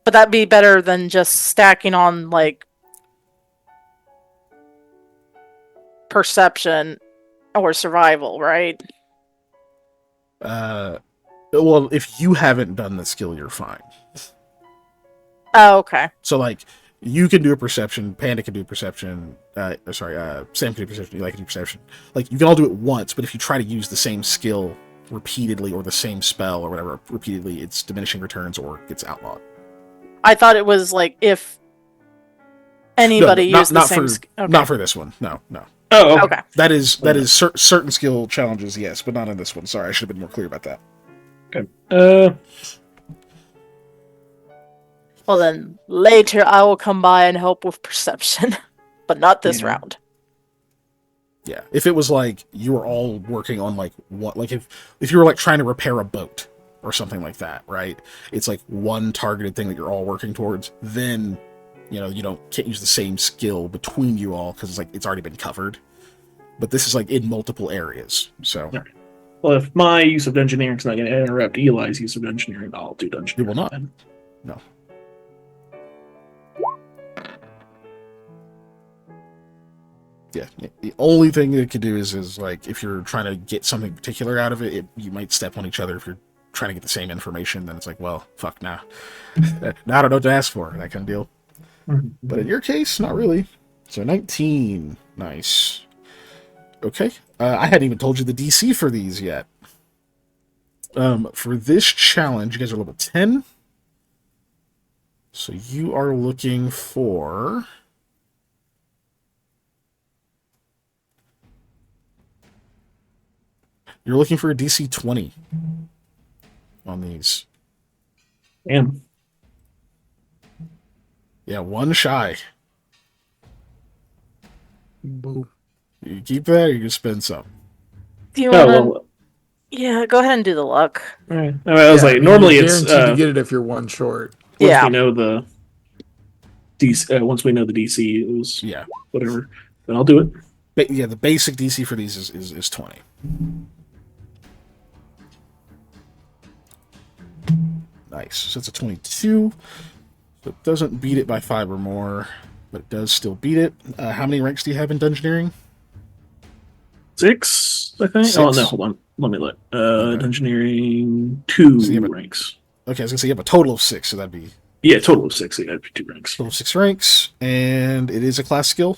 [SPEAKER 3] But that'd be better than just stacking on like perception or survival, right?
[SPEAKER 1] Well, if you haven't done the skill, you're fine.
[SPEAKER 3] Oh, okay.
[SPEAKER 1] So like you can do a perception, Panda can do a perception, Sam can do perception, Eli can do perception. Like you can all do it once, but if you try to use the same skill repeatedly or the same spell or whatever repeatedly, it's diminishing returns or gets outlawed.
[SPEAKER 3] I thought it was like if anybody used the same skill. Okay.
[SPEAKER 1] Not for this one. No.
[SPEAKER 4] Oh,
[SPEAKER 3] okay.
[SPEAKER 1] That is certain skill challenges, yes, but not in this one. Sorry, I should have been more clear about that.
[SPEAKER 4] Okay.
[SPEAKER 3] Well, then later I will come by and help with perception, but not this round.
[SPEAKER 1] Yeah, if it was like you were all working on like what, like if you were like trying to repair a boat or something like that, right? It's like one targeted thing that you're all working towards. Then, you know, can't use the same skill between you all because it's already been covered. But this is like in multiple areas, so.
[SPEAKER 4] Yeah. Well, if my use of dungeoneering is not going to interrupt Eli's use of dungeoneering, I'll do dungeoneering.
[SPEAKER 1] It will not. No. Yeah, the only thing it could do is like if you're trying to get something particular out of it, you might step on each other. If you're trying to get the same information, then it's like, well, fuck, now I don't know what to ask for, that kind of deal.
[SPEAKER 4] Mm-hmm.
[SPEAKER 1] But in your case, not really. So 19, nice. Okay, I hadn't even told you the DC for these yet. For this challenge, you guys are level 10. So you are looking for... You're looking for a DC 20 on these.
[SPEAKER 4] Damn.
[SPEAKER 1] Yeah, one shy.
[SPEAKER 2] Boo.
[SPEAKER 1] You keep that or you can spend some.
[SPEAKER 3] Do you want to... Yeah, go ahead and do the luck.
[SPEAKER 4] All right. I was normally it's
[SPEAKER 2] guaranteed to get it if you're one short.
[SPEAKER 4] Once we know the DC, once we know the DC, it was whatever. Then I'll do it.
[SPEAKER 1] But yeah, the basic DC for these is 20. Nice. So it's a 22. So it doesn't beat it by 5 or more, but it does still beat it. How many ranks do you have in dungeoneering?
[SPEAKER 4] 6, I think.
[SPEAKER 1] 6.
[SPEAKER 4] Oh no, hold on. Let me look. Dungeoneering 2 ranks.
[SPEAKER 1] Okay, I was gonna say you have a total of 6, so that'd be
[SPEAKER 4] total of 6. That'd be 2 ranks.
[SPEAKER 1] Total of 6 ranks, and it is a class skill.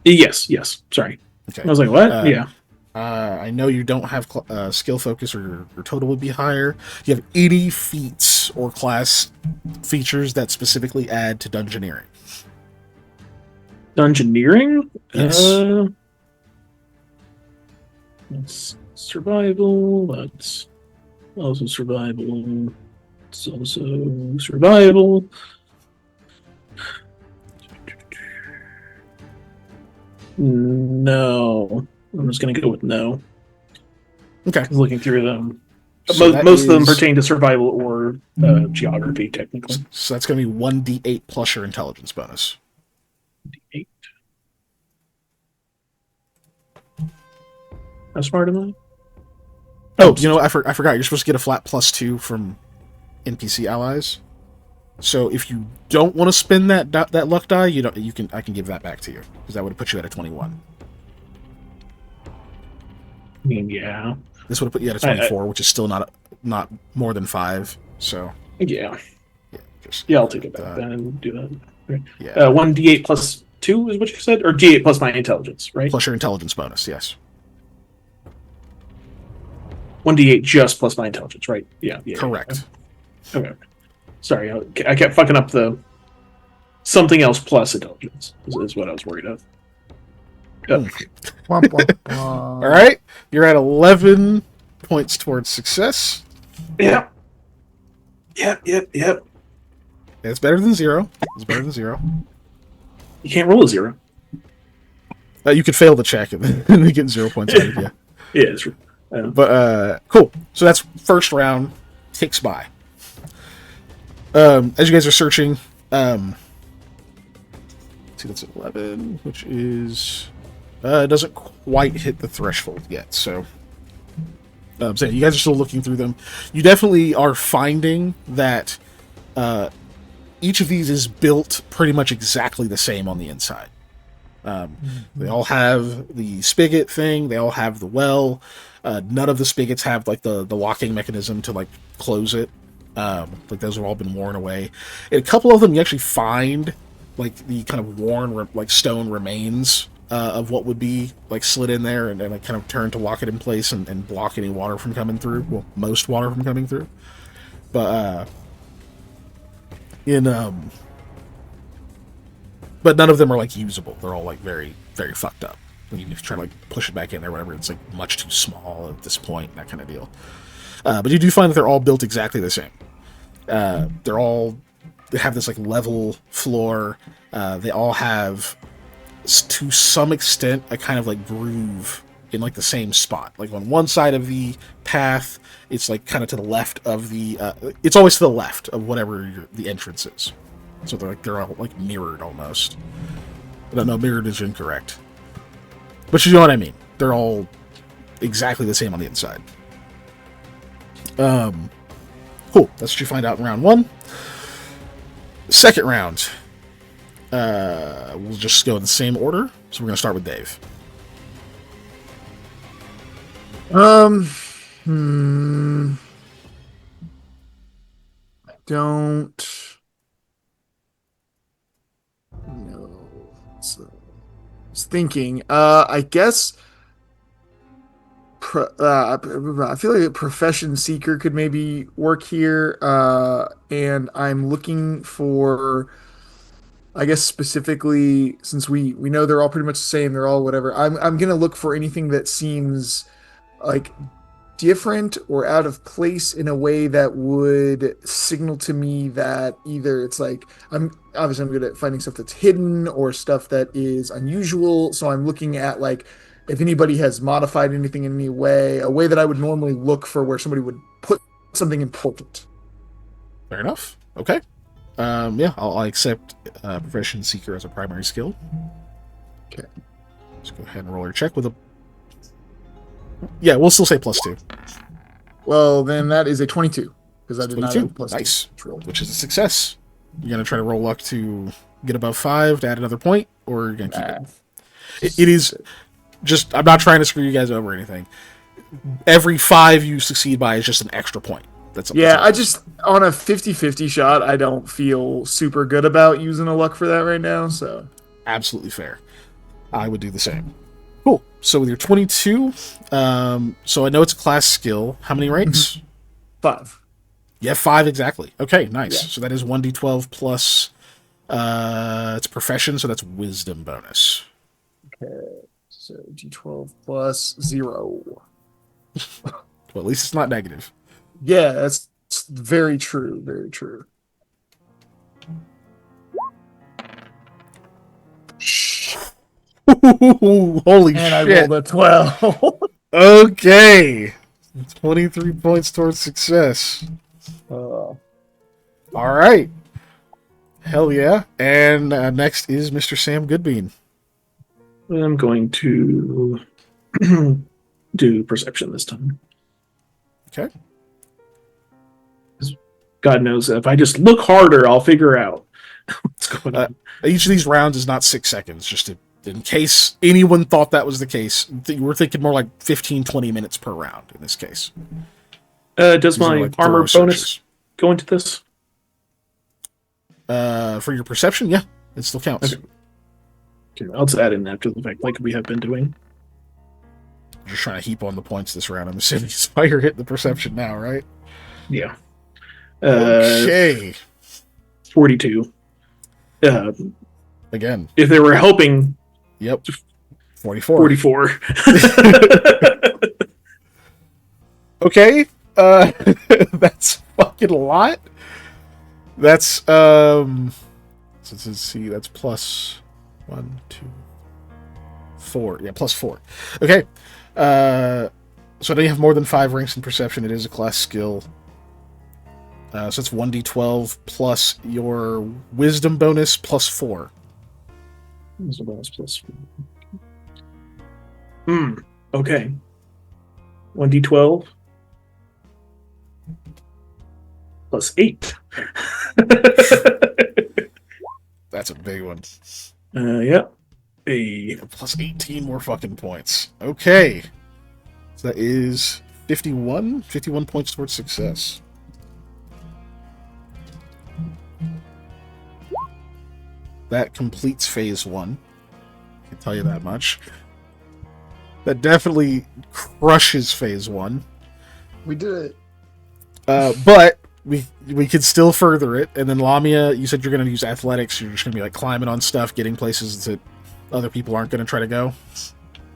[SPEAKER 4] Yes. Sorry.
[SPEAKER 1] Okay.
[SPEAKER 4] I was like, what? Yeah.
[SPEAKER 1] I know you don't have skill focus, or your total would be higher. Do you have any feats or class features that specifically add to dungeoneering?
[SPEAKER 4] Dungeoneering?
[SPEAKER 1] Yes.
[SPEAKER 4] That's survival. That's also survival. It's also survival. No. I'm just going to go with no.
[SPEAKER 1] Okay.
[SPEAKER 4] Looking through them.
[SPEAKER 1] So
[SPEAKER 4] most of them pertain to survival or geography, technically.
[SPEAKER 1] So that's going to be 1d8 plus your intelligence bonus.
[SPEAKER 4] D8. How smart am I?
[SPEAKER 1] Oh, you know, I forgot. You're supposed to get a flat +2 from NPC allies. So if you don't want to spend that luck die, I can give that back to you because that would have put you at a 21.
[SPEAKER 4] I mean, yeah.
[SPEAKER 1] This would have put you at a 24, which is still not not more than 5. So
[SPEAKER 4] Yeah.
[SPEAKER 1] Just
[SPEAKER 4] Yeah, I'll take it back then and do that. Okay.
[SPEAKER 1] Yeah.
[SPEAKER 4] 1d8 plus 2 is what you said? Or d8 plus my intelligence, right?
[SPEAKER 1] Plus your intelligence bonus, yes.
[SPEAKER 4] 1d8 just plus my intelligence, right? Yeah.
[SPEAKER 1] Correct.
[SPEAKER 4] Okay. Sorry, I kept fucking up the something else plus intelligence is what I was worried of.
[SPEAKER 1] All right. You're at 11 points towards success.
[SPEAKER 4] Yep.
[SPEAKER 1] It's better than 0. It's better than 0.
[SPEAKER 4] You can't roll a 0.
[SPEAKER 1] You could fail the check and then you get 0 points out of it,
[SPEAKER 4] Yeah, it's true.
[SPEAKER 1] But cool. So that's first round. Ticks by. As you guys are searching, see, that's 11, which is it doesn't quite hit the threshold yet. So, so you guys are still looking through them. You definitely are finding that each of these is built pretty much exactly the same on the inside. They all have the spigot thing. They all have the well. None of the spigots have like the locking mechanism to like close it. Like those have all been worn away. And a couple of them you actually find like the kind of worn like stone remains of what would be like slid in there and like kind of turn to lock it in place and block any water from coming through. Well, most water from coming through. But but none of them are like usable. They're all like very, very fucked up. When you try to like push it back in there, whatever, it's like much too small at this point, that kind of deal. But you do find that they're all built exactly the same. They have this like level floor. They all have, to some extent, a kind of like groove in like the same spot. Like on one side of the path, it's like kind of to the left of the. It's always to the left of whatever the entrance is. So they're all like mirrored almost. I don't know, mirrored is incorrect. But you know what I mean. They're all exactly the same on the inside. Cool. That's what you find out in round 1. Second round. We'll just go in the same order. So we're going to start with Dave.
[SPEAKER 2] I don't know. So, I was thinking. I guess. I feel like a profession seeker could maybe work here. And I'm looking for. I guess specifically, since we know they're all pretty much the same, they're all whatever. I'm gonna look for anything that seems like different or out of place in a way that would signal to me that either it's like I'm good at finding stuff that's hidden or stuff that is unusual. So I'm looking at like if anybody has modified anything in any way, a way that I would normally look for where somebody would put something important.
[SPEAKER 1] Fair enough. Okay. Yeah, I'll accept Profession Seeker as a primary skill.
[SPEAKER 2] Okay.
[SPEAKER 1] Let's go ahead and roll your check with a... Yeah, we'll still say +2.
[SPEAKER 2] Well, then that is a 22. Because I did
[SPEAKER 1] 22.
[SPEAKER 2] not have +2.
[SPEAKER 1] Nice. Which is a success. You're going to try to roll luck to get above 5 to add another point, or you're going to keep it? It is just... I'm not trying to screw you guys over or anything. Every 5 you succeed by is just an extra point.
[SPEAKER 2] I just, on a 50-50 shot, I don't feel super good about using a luck for that right now, so.
[SPEAKER 1] Absolutely fair. I would do the same. Cool. So with your 22, so I know it's a class skill. How many ranks?
[SPEAKER 2] 5.
[SPEAKER 1] Yeah, 5 exactly. Okay, nice.
[SPEAKER 2] Yeah.
[SPEAKER 1] So that is 1d12 plus, it's profession, so that's wisdom bonus.
[SPEAKER 2] Okay, so d12 plus 0.
[SPEAKER 1] Well, at least it's not negative.
[SPEAKER 2] Yeah, that's very true. Very true.
[SPEAKER 1] Holy
[SPEAKER 2] and
[SPEAKER 1] shit.
[SPEAKER 2] I rolled a 12.
[SPEAKER 1] Okay. 23 points towards success. All right. Hell yeah. And next is Mr. Sam Goodbean.
[SPEAKER 4] I'm going to do perception this time.
[SPEAKER 1] Okay.
[SPEAKER 4] God knows if I just look harder, I'll figure out what's going on.
[SPEAKER 1] Each of these rounds is not 6 seconds, just in case anyone thought that was the case. We're thinking more like 15, 20 minutes per round in this case.
[SPEAKER 4] Does
[SPEAKER 1] These are,
[SPEAKER 4] my
[SPEAKER 1] like,
[SPEAKER 4] armor
[SPEAKER 1] thorough
[SPEAKER 4] bonus
[SPEAKER 1] searches.
[SPEAKER 4] go into this?
[SPEAKER 1] For your perception, yeah, it still counts.
[SPEAKER 4] Okay, I'll just add in after the fact, like we have been doing.
[SPEAKER 1] Just trying to heap on the points this round. I'm assuming Spire hit the perception now, right?
[SPEAKER 4] Yeah.
[SPEAKER 1] Okay.
[SPEAKER 4] 42.
[SPEAKER 1] Again.
[SPEAKER 4] If they were helping.
[SPEAKER 1] Yep. 44.
[SPEAKER 4] 44.
[SPEAKER 1] Okay. That's fucking a lot. That's let's see, that's plus 1, 2, 4. Yeah, plus 4. Okay. So now you have more than 5 ranks in perception. It is a class skill. So it's 1d12 plus your wisdom bonus plus 4.
[SPEAKER 4] Wisdom bonus plus 4. Okay. 1d12 plus 8.
[SPEAKER 1] That's a big one.
[SPEAKER 4] Yeah. A
[SPEAKER 1] plus 18 more fucking points. Okay. So that is 51 points towards success. That completes phase 1. I can tell you that much. That definitely crushes phase 1.
[SPEAKER 2] We did it.
[SPEAKER 1] But we could still further it. And then Lamia, you said you're going to use athletics. You're just going to be like climbing on stuff, getting places that other people aren't going to try to go.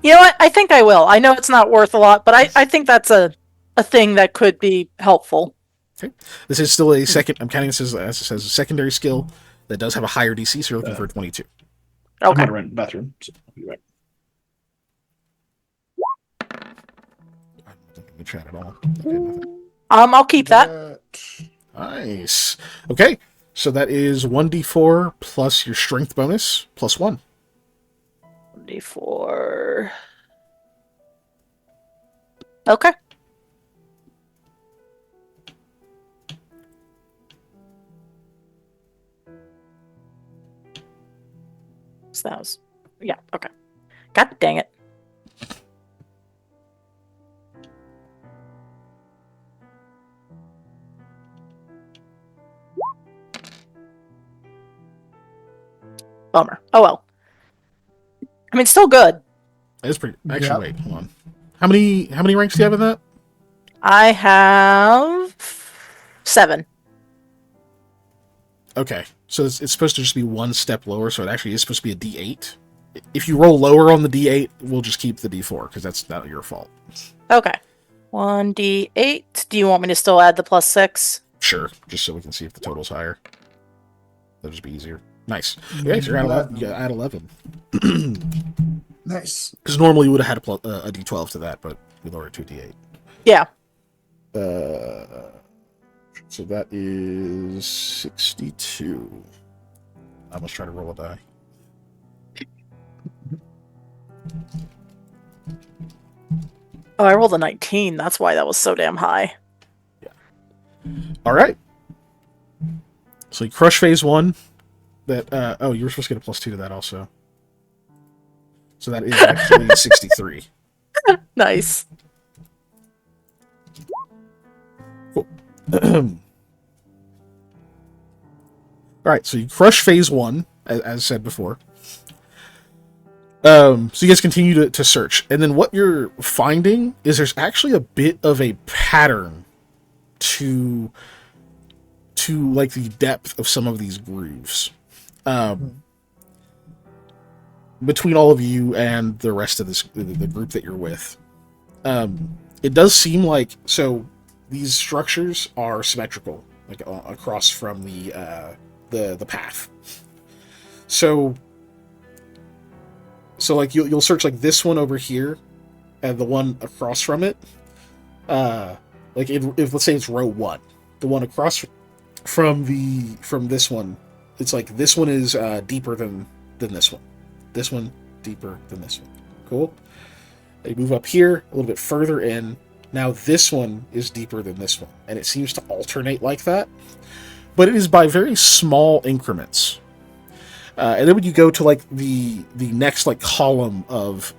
[SPEAKER 3] You know what? I think I will. I know it's not worth a lot, but I think that's a thing that could be helpful.
[SPEAKER 1] Okay. This is still a second. I'm counting this as a secondary skill that does have a higher DC, so you're looking for a 22.
[SPEAKER 3] Okay.
[SPEAKER 4] I'm going to run to the bathroom. So I'll be right.
[SPEAKER 1] I'm not looking at the chat at all. Okay, nothing.
[SPEAKER 3] I'll keep that.
[SPEAKER 1] Nice. Okay, so that is 1d4 plus your strength bonus plus 1.
[SPEAKER 3] D4. Okay. So that was, yeah, okay. God dang it. Bummer. Oh well. I mean, still good.
[SPEAKER 1] That's pretty. Actually, wait, hold on. How many ranks do you have in that?
[SPEAKER 3] I have 7.
[SPEAKER 1] Okay, so it's supposed to just be one step lower, so it actually is supposed to be a D8. If you roll lower on the D8, we'll just keep the D4, because that's not your fault.
[SPEAKER 3] Okay. 1d8. Do you want me to still add the plus 6?
[SPEAKER 1] Sure, just so we can see if the total's higher. That'll just be easier. Nice. Okay, so you're at 11. You add 11.
[SPEAKER 2] Nice.
[SPEAKER 1] Because normally you would have had a D12 to that, but we lowered it to a D8.
[SPEAKER 3] Yeah.
[SPEAKER 1] So that is 62. I must try to roll a die.
[SPEAKER 3] Oh, I rolled a 19. That's why that was so damn high.
[SPEAKER 1] Yeah. All right. So you crush phase 1. That you were supposed to get a +2 to that also. So that is actually 63.
[SPEAKER 3] Nice.
[SPEAKER 1] Cool. Alright, so you crush phase 1, as said before. So you guys continue to search. And then what you're finding is there's actually a bit of a pattern to like the depth of some of these grooves. Between all of you and the rest of the group that you're with. It does seem like, so these structures are symmetrical, like across from the path. So like you'll search like this one over here and the one across from it. Like if let's say it's row 1, the one across from this one, it's like this one is deeper than this one. This one deeper than this one. Cool. They move up here a little bit further in. Now this one is deeper than this one, and it seems to alternate like that. But it is by very small increments. And then when you go to like the next like column of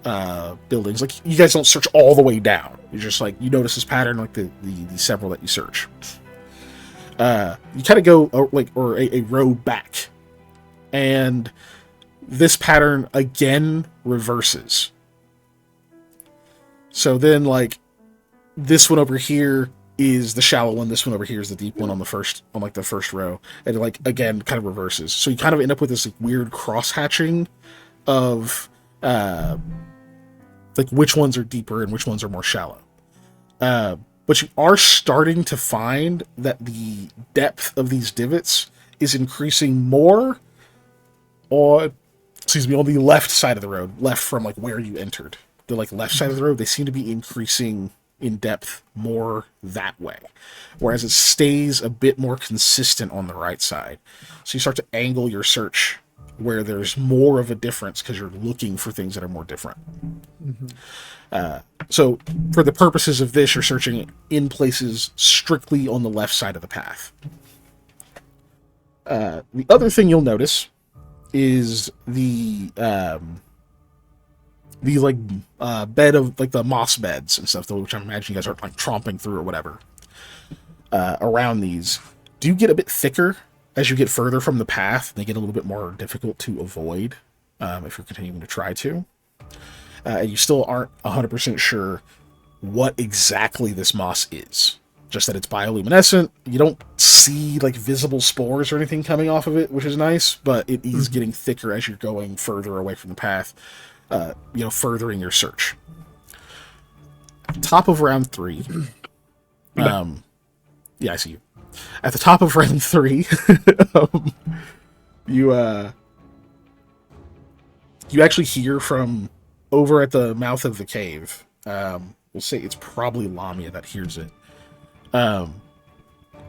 [SPEAKER 1] buildings, like you guys don't search all the way down. You're just like you notice this pattern, like the several that you search. You kind of go a row back, and this pattern again reverses. So then like this one over here is the shallow one, this one over here is the deep one on the first row, and it, like again kind of reverses. So you kind of end up with this like, weird cross hatching of like which ones are deeper and which ones are more shallow. But you are starting to find that the depth of these divots is increasing more on the left side of the road, left from like where you entered. The like left side of the road, they seem to be increasing in depth more that way, whereas it stays a bit more consistent on the right side. So you start to angle your search where there's more of a difference because you're looking for things that are more different. So for the purposes of this, you're searching in places strictly on the left side of the path. The other thing you'll notice is the bed of like the moss beds and stuff, which I imagine you guys are like tromping through or whatever. Around these, do get a bit thicker as you get further from the path. They get a little bit more difficult to avoid if you're continuing to try to. And you still aren't 100% sure what exactly this moss is. Just that it's bioluminescent. You don't see like visible spores or anything coming off of it, which is nice, but it is getting thicker as you're going further away from the path, furthering your search. Top of round 3. Yeah, I see you. At the top of round 3, you actually hear from over at the mouth of the cave. We'll say it's probably Lamia that hears it.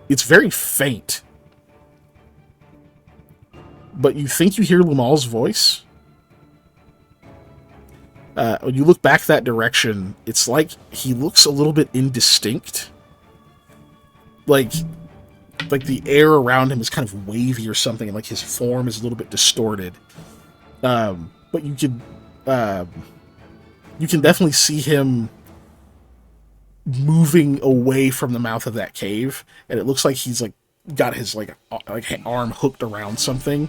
[SPEAKER 1] It's very faint, but you think you hear Lumal's voice. When you look back that direction, it's like he looks a little bit indistinct. Like the air around him is kind of wavy or something, and like his form is a little bit distorted. But you can definitely see him moving away from the mouth of that cave, and it looks like he's like got his like arm hooked around something.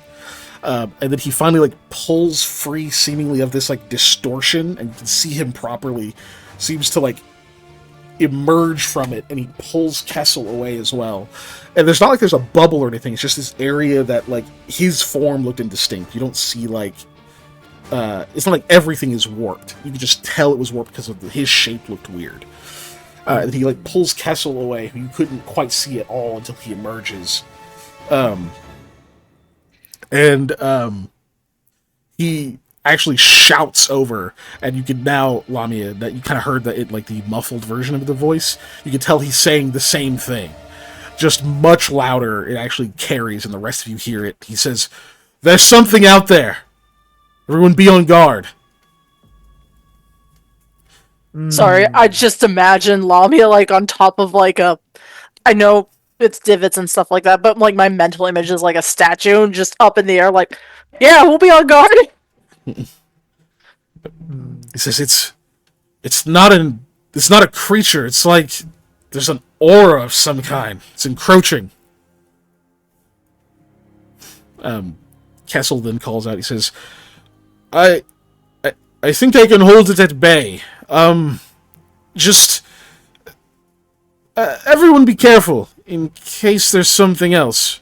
[SPEAKER 1] And then he finally like pulls free seemingly of this like distortion, and you can see him properly. Seems to like emerge from it, and he pulls Kessel away as well. And there's not like there's a bubble or anything, it's just this area that like his form looked indistinct. You don't see like it's not like everything is warped. You can just tell it was warped because of his shape looked weird. And he like pulls Kessel away, who you couldn't quite see at all until he emerges. He actually shouts over, and you can now, Lamia, that you kind of heard that it like the muffled version of the voice. You can tell he's saying the same thing, just much louder. It actually carries, and the rest of you hear it. He says, "There's something out there. Everyone be on guard."
[SPEAKER 3] Sorry, I just imagine Lamia like on top of like I know it's divots and stuff like that, but like my mental image is like a statue just up in the air, like, yeah, we'll be on guard.
[SPEAKER 1] He says it's not a creature. It's like there's an aura of some kind. It's encroaching. Kessel then calls out. He says, I think I can hold it at bay. Just everyone be careful in case there's something else."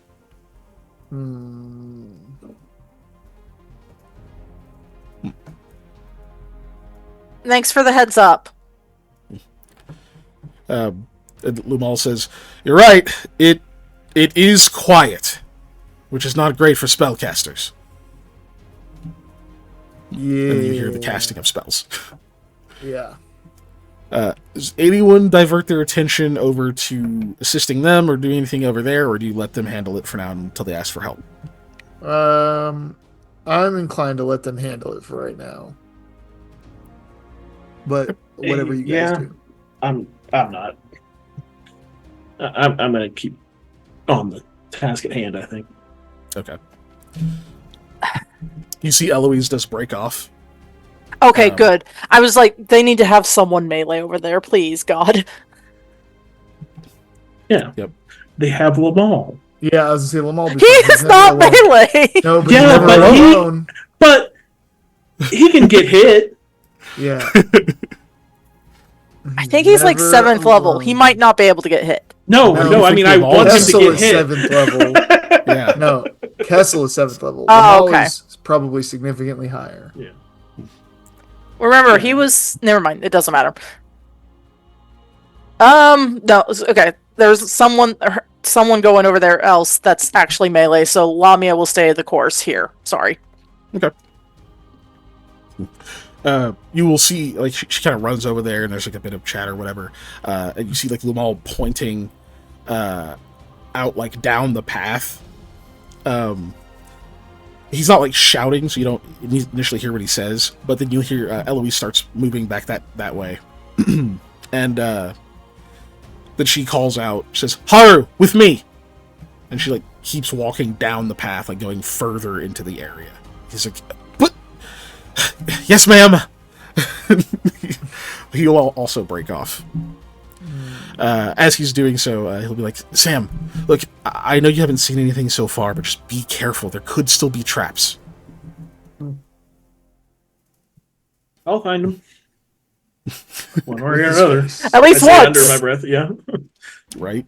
[SPEAKER 3] Thanks for the heads up.
[SPEAKER 1] Lumal says, "You're right. It is quiet, which is not great for spellcasters."
[SPEAKER 2] Yeah.
[SPEAKER 1] And you hear the casting of spells.
[SPEAKER 2] Yeah.
[SPEAKER 1] Does anyone divert their attention over to assisting them or do anything over there, or do you let them handle it for now until they ask for help?
[SPEAKER 2] I'm inclined to let them handle it for right now. But whatever you guys do.
[SPEAKER 4] I'm not. I'm gonna keep on the task at hand, I think.
[SPEAKER 1] Okay. You see Eloise just break off.
[SPEAKER 3] Okay, good. I was like, they need to have someone melee over there, please, God.
[SPEAKER 4] Yeah.
[SPEAKER 1] Yep.
[SPEAKER 4] They have Lamal.
[SPEAKER 2] Yeah, I was gonna say Lamal.
[SPEAKER 3] He's not melee.
[SPEAKER 2] No, but
[SPEAKER 4] Yeah,
[SPEAKER 2] he's never alone.
[SPEAKER 4] But he can get hit.
[SPEAKER 2] Yeah.
[SPEAKER 3] I think he's like 7th level. He might not be able to get hit.
[SPEAKER 4] No. I mean, I want him to
[SPEAKER 2] Kessel
[SPEAKER 4] get
[SPEAKER 2] is
[SPEAKER 4] hit.
[SPEAKER 2] 7th level.
[SPEAKER 1] Yeah.
[SPEAKER 2] No, Kessel is 7th level.
[SPEAKER 3] Oh,
[SPEAKER 2] Lamal
[SPEAKER 3] okay.
[SPEAKER 2] is probably significantly higher.
[SPEAKER 4] Yeah.
[SPEAKER 3] Remember, he was. Never mind. It doesn't matter. No. Okay. There's someone going over there else that's actually melee. So Lamia will stay the course here. Sorry.
[SPEAKER 1] Okay. You will see, like, she kind of runs over there, and there's like a bit of chatter, or whatever. And you see like Lamal pointing out like down the path. He's not like shouting, so you don't initially hear what he says, but then you hear Eloise starts moving back that way, and then she calls out, she says, "Haru, with me!" And she like keeps walking down the path, like going further into the area. He's like, "What? Yes, ma'am." He'll also break off. As he's doing so, he'll be like, "Sam, look, I know you haven't seen anything so far, but just be careful. There could still be traps."
[SPEAKER 4] I'll find him. One way or another.
[SPEAKER 3] At least
[SPEAKER 4] I say
[SPEAKER 3] once.
[SPEAKER 4] under my breath, yeah.
[SPEAKER 1] Right?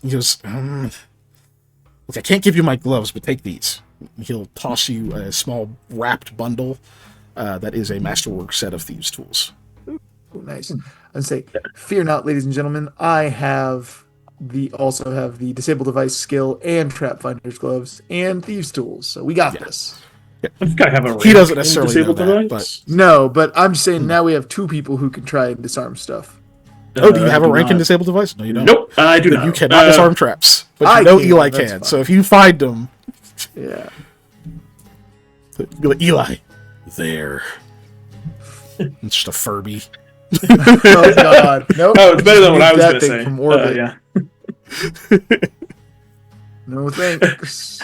[SPEAKER 1] He goes, "Look, I can't give you my gloves, but take these." He'll toss you a small wrapped bundle that is a masterwork set of thieves' tools.
[SPEAKER 2] Ooh, nice. I'd say, fear not, ladies and gentlemen. I also have the disable device skill and trap finder's gloves and thieves' tools. So we got this.
[SPEAKER 4] I've got to have a
[SPEAKER 1] He doesn't necessarily know
[SPEAKER 4] disabled
[SPEAKER 1] that,
[SPEAKER 4] device.
[SPEAKER 2] No, but I'm just saying now we have 2 people who can try and disarm stuff.
[SPEAKER 1] Oh, do you have a
[SPEAKER 4] I do
[SPEAKER 1] rank in
[SPEAKER 4] not.
[SPEAKER 1] disabled device? No, you don't.
[SPEAKER 4] Nope, I do
[SPEAKER 1] Then
[SPEAKER 4] not.
[SPEAKER 1] you cannot disarm traps. But
[SPEAKER 2] I
[SPEAKER 1] you know
[SPEAKER 2] can,
[SPEAKER 1] Eli
[SPEAKER 2] that's
[SPEAKER 1] can.
[SPEAKER 2] fine.
[SPEAKER 1] So if you find him,
[SPEAKER 2] Yeah.
[SPEAKER 1] be like, "Eli, there." It's just a Furby.
[SPEAKER 2] Oh God. Nope.
[SPEAKER 4] Oh, it's better than what I was
[SPEAKER 2] That
[SPEAKER 4] going to
[SPEAKER 2] thing
[SPEAKER 4] say.
[SPEAKER 2] From orbit.
[SPEAKER 4] Yeah.
[SPEAKER 2] No thanks.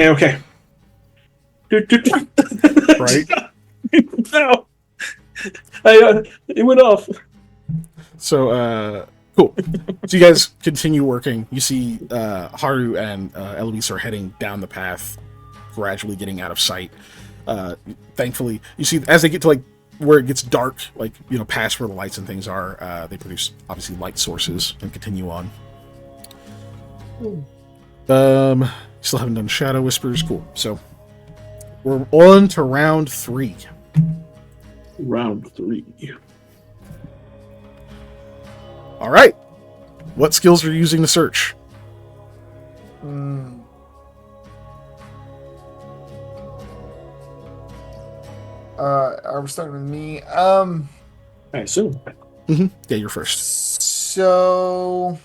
[SPEAKER 4] Okay.
[SPEAKER 1] Right?
[SPEAKER 4] No. It went off.
[SPEAKER 1] So, cool. So you guys continue working. You see Haru and Eloise are heading down the path, gradually getting out of sight. Thankfully, you see as they get to like where it gets dark, like, you know, past where the lights and things are, they produce obviously light sources and continue on. Still haven't done Shadow Whispers. Cool. So we're on to round 3.
[SPEAKER 4] Round 3.
[SPEAKER 1] All right. What skills are you using to search?
[SPEAKER 2] Are we starting with me?
[SPEAKER 4] I assume.
[SPEAKER 1] Mm-hmm. Yeah, you're first.
[SPEAKER 2] So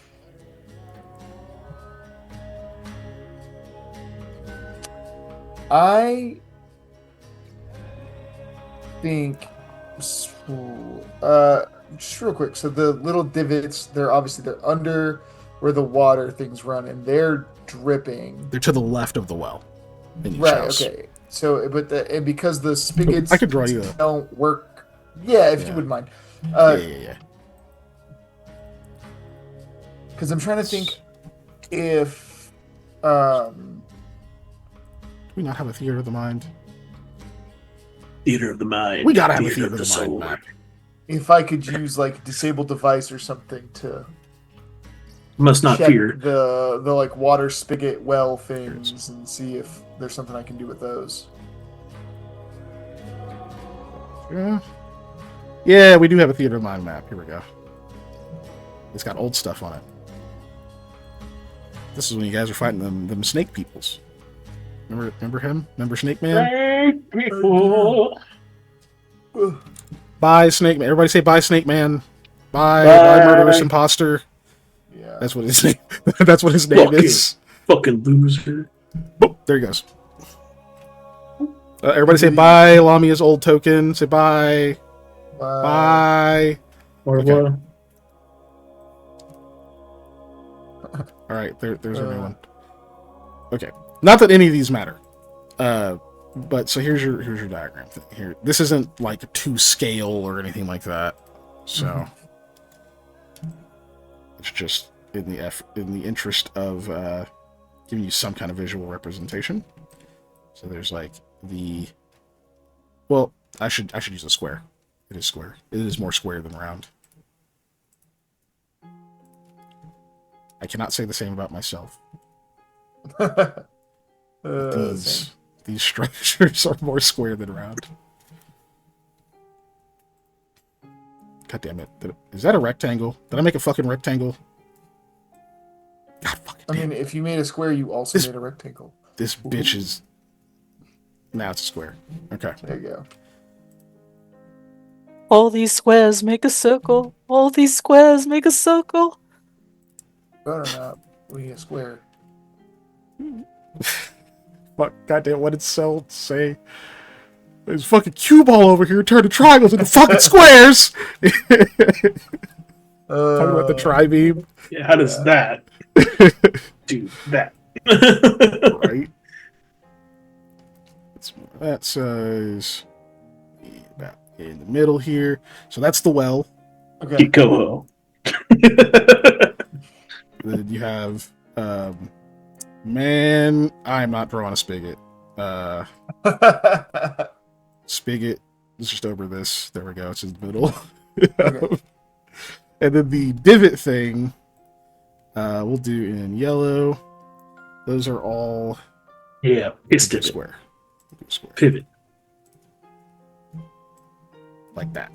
[SPEAKER 2] I think just real quick. So the little divots, they're under where the water things run, and they're dripping.
[SPEAKER 1] They're to the left of the well. In each
[SPEAKER 2] Right.
[SPEAKER 1] house.
[SPEAKER 2] Okay. So, and because the spigots
[SPEAKER 1] I could draw you a...
[SPEAKER 2] don't work. Yeah, if you
[SPEAKER 1] Yeah.
[SPEAKER 2] wouldn't mind.
[SPEAKER 1] yeah.
[SPEAKER 2] Because I'm trying to think if
[SPEAKER 1] Do we not have a theater of the mind?
[SPEAKER 4] Theater of the mind.
[SPEAKER 1] We gotta have a theater of the mind
[SPEAKER 4] soul.
[SPEAKER 1] map.
[SPEAKER 2] if I could use like disable device or something to
[SPEAKER 4] Must not
[SPEAKER 2] check
[SPEAKER 4] fear.
[SPEAKER 2] the like water spigot well things and see if there's something I can do with those.
[SPEAKER 1] Yeah, we do have a theater of the mind map. Here we go. It's got old stuff on it. This is when you guys are fighting them snake peoples. Remember him? Remember Snake Man? Bye, Snake Man. Everybody say bye, Snake Man. Bye, murderous imposter.
[SPEAKER 2] Yeah.
[SPEAKER 1] That's what his name. That's what his name is.
[SPEAKER 4] Fucking loser.
[SPEAKER 1] Boop, there he goes. Everybody say bye, Lamia's old token. Say bye. Bye.
[SPEAKER 4] Or
[SPEAKER 1] Okay.
[SPEAKER 4] what?
[SPEAKER 1] All All right, there's a new one. Okay, not that any of these matter. But so here's your diagram thing. Here, this isn't like to scale or anything like that. So it's just in the interest of giving you some kind of visual representation. So there's like well, I should use a square. It is square. It is more square than round. I cannot say the same about myself. These structures are more square than round. God damn it. Is that a rectangle? Did I make a fucking rectangle? God fucking damn.
[SPEAKER 2] I mean, if you made a square, you also made a rectangle.
[SPEAKER 1] This bitch is... Now it's a square. Okay.
[SPEAKER 2] There you go.
[SPEAKER 3] All these squares make a circle. All these squares make a circle.
[SPEAKER 2] Better not. We need a square.
[SPEAKER 1] Fuck, goddamn, what did Cell say? There's fucking cue ball over here turning triangles into fucking squares! Talking about the tri-beam.
[SPEAKER 4] Yeah, how does that do that?
[SPEAKER 1] Right? That says about in the middle here. So that's the well.
[SPEAKER 2] Okay.
[SPEAKER 4] Kikoho.
[SPEAKER 1] Then you have man, I'm not drawing a spigot. Spigot is just over this. There we go. It's in the middle.
[SPEAKER 2] Okay.
[SPEAKER 1] And then the divot thing, we'll do in yellow. Those are all
[SPEAKER 4] It's divot.
[SPEAKER 1] square.
[SPEAKER 4] Pivot.
[SPEAKER 1] Like that.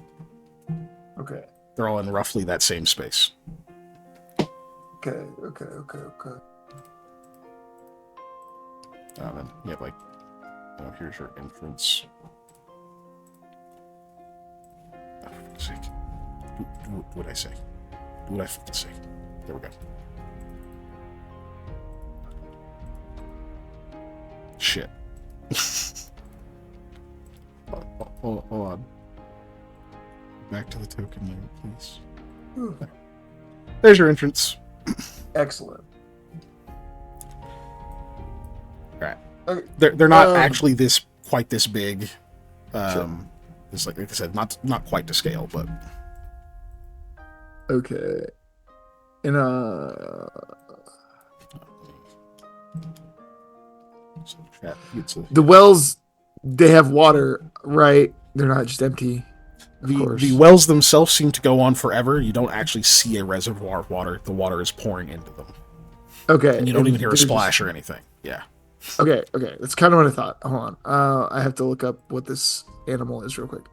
[SPEAKER 2] Okay.
[SPEAKER 1] They're all in roughly that same space.
[SPEAKER 2] Okay.
[SPEAKER 1] Then you have like, oh, here's your entrance. Oh, for fuck's sake. Do what I say. Do what I fucking say. There we go. Shit. Hold on. Back to the token layer, please. There. There's your entrance.
[SPEAKER 2] Excellent.
[SPEAKER 1] Right.
[SPEAKER 2] Okay.
[SPEAKER 1] They're not actually quite this big.
[SPEAKER 2] Sure.
[SPEAKER 1] It's like I said, not quite to scale, but
[SPEAKER 2] Okay. And
[SPEAKER 1] so chat gets a,
[SPEAKER 2] the wells, they have water, right? They're not just empty. Of course.
[SPEAKER 1] the wells themselves seem to go on forever. You don't actually see a reservoir of water. The water is pouring into them.
[SPEAKER 2] Okay.
[SPEAKER 1] And you don't even hear a
[SPEAKER 2] they're
[SPEAKER 1] splash or anything. Yeah.
[SPEAKER 2] Okay. That's kind of what I thought. Hold on. I have to look up what this animal is real quick.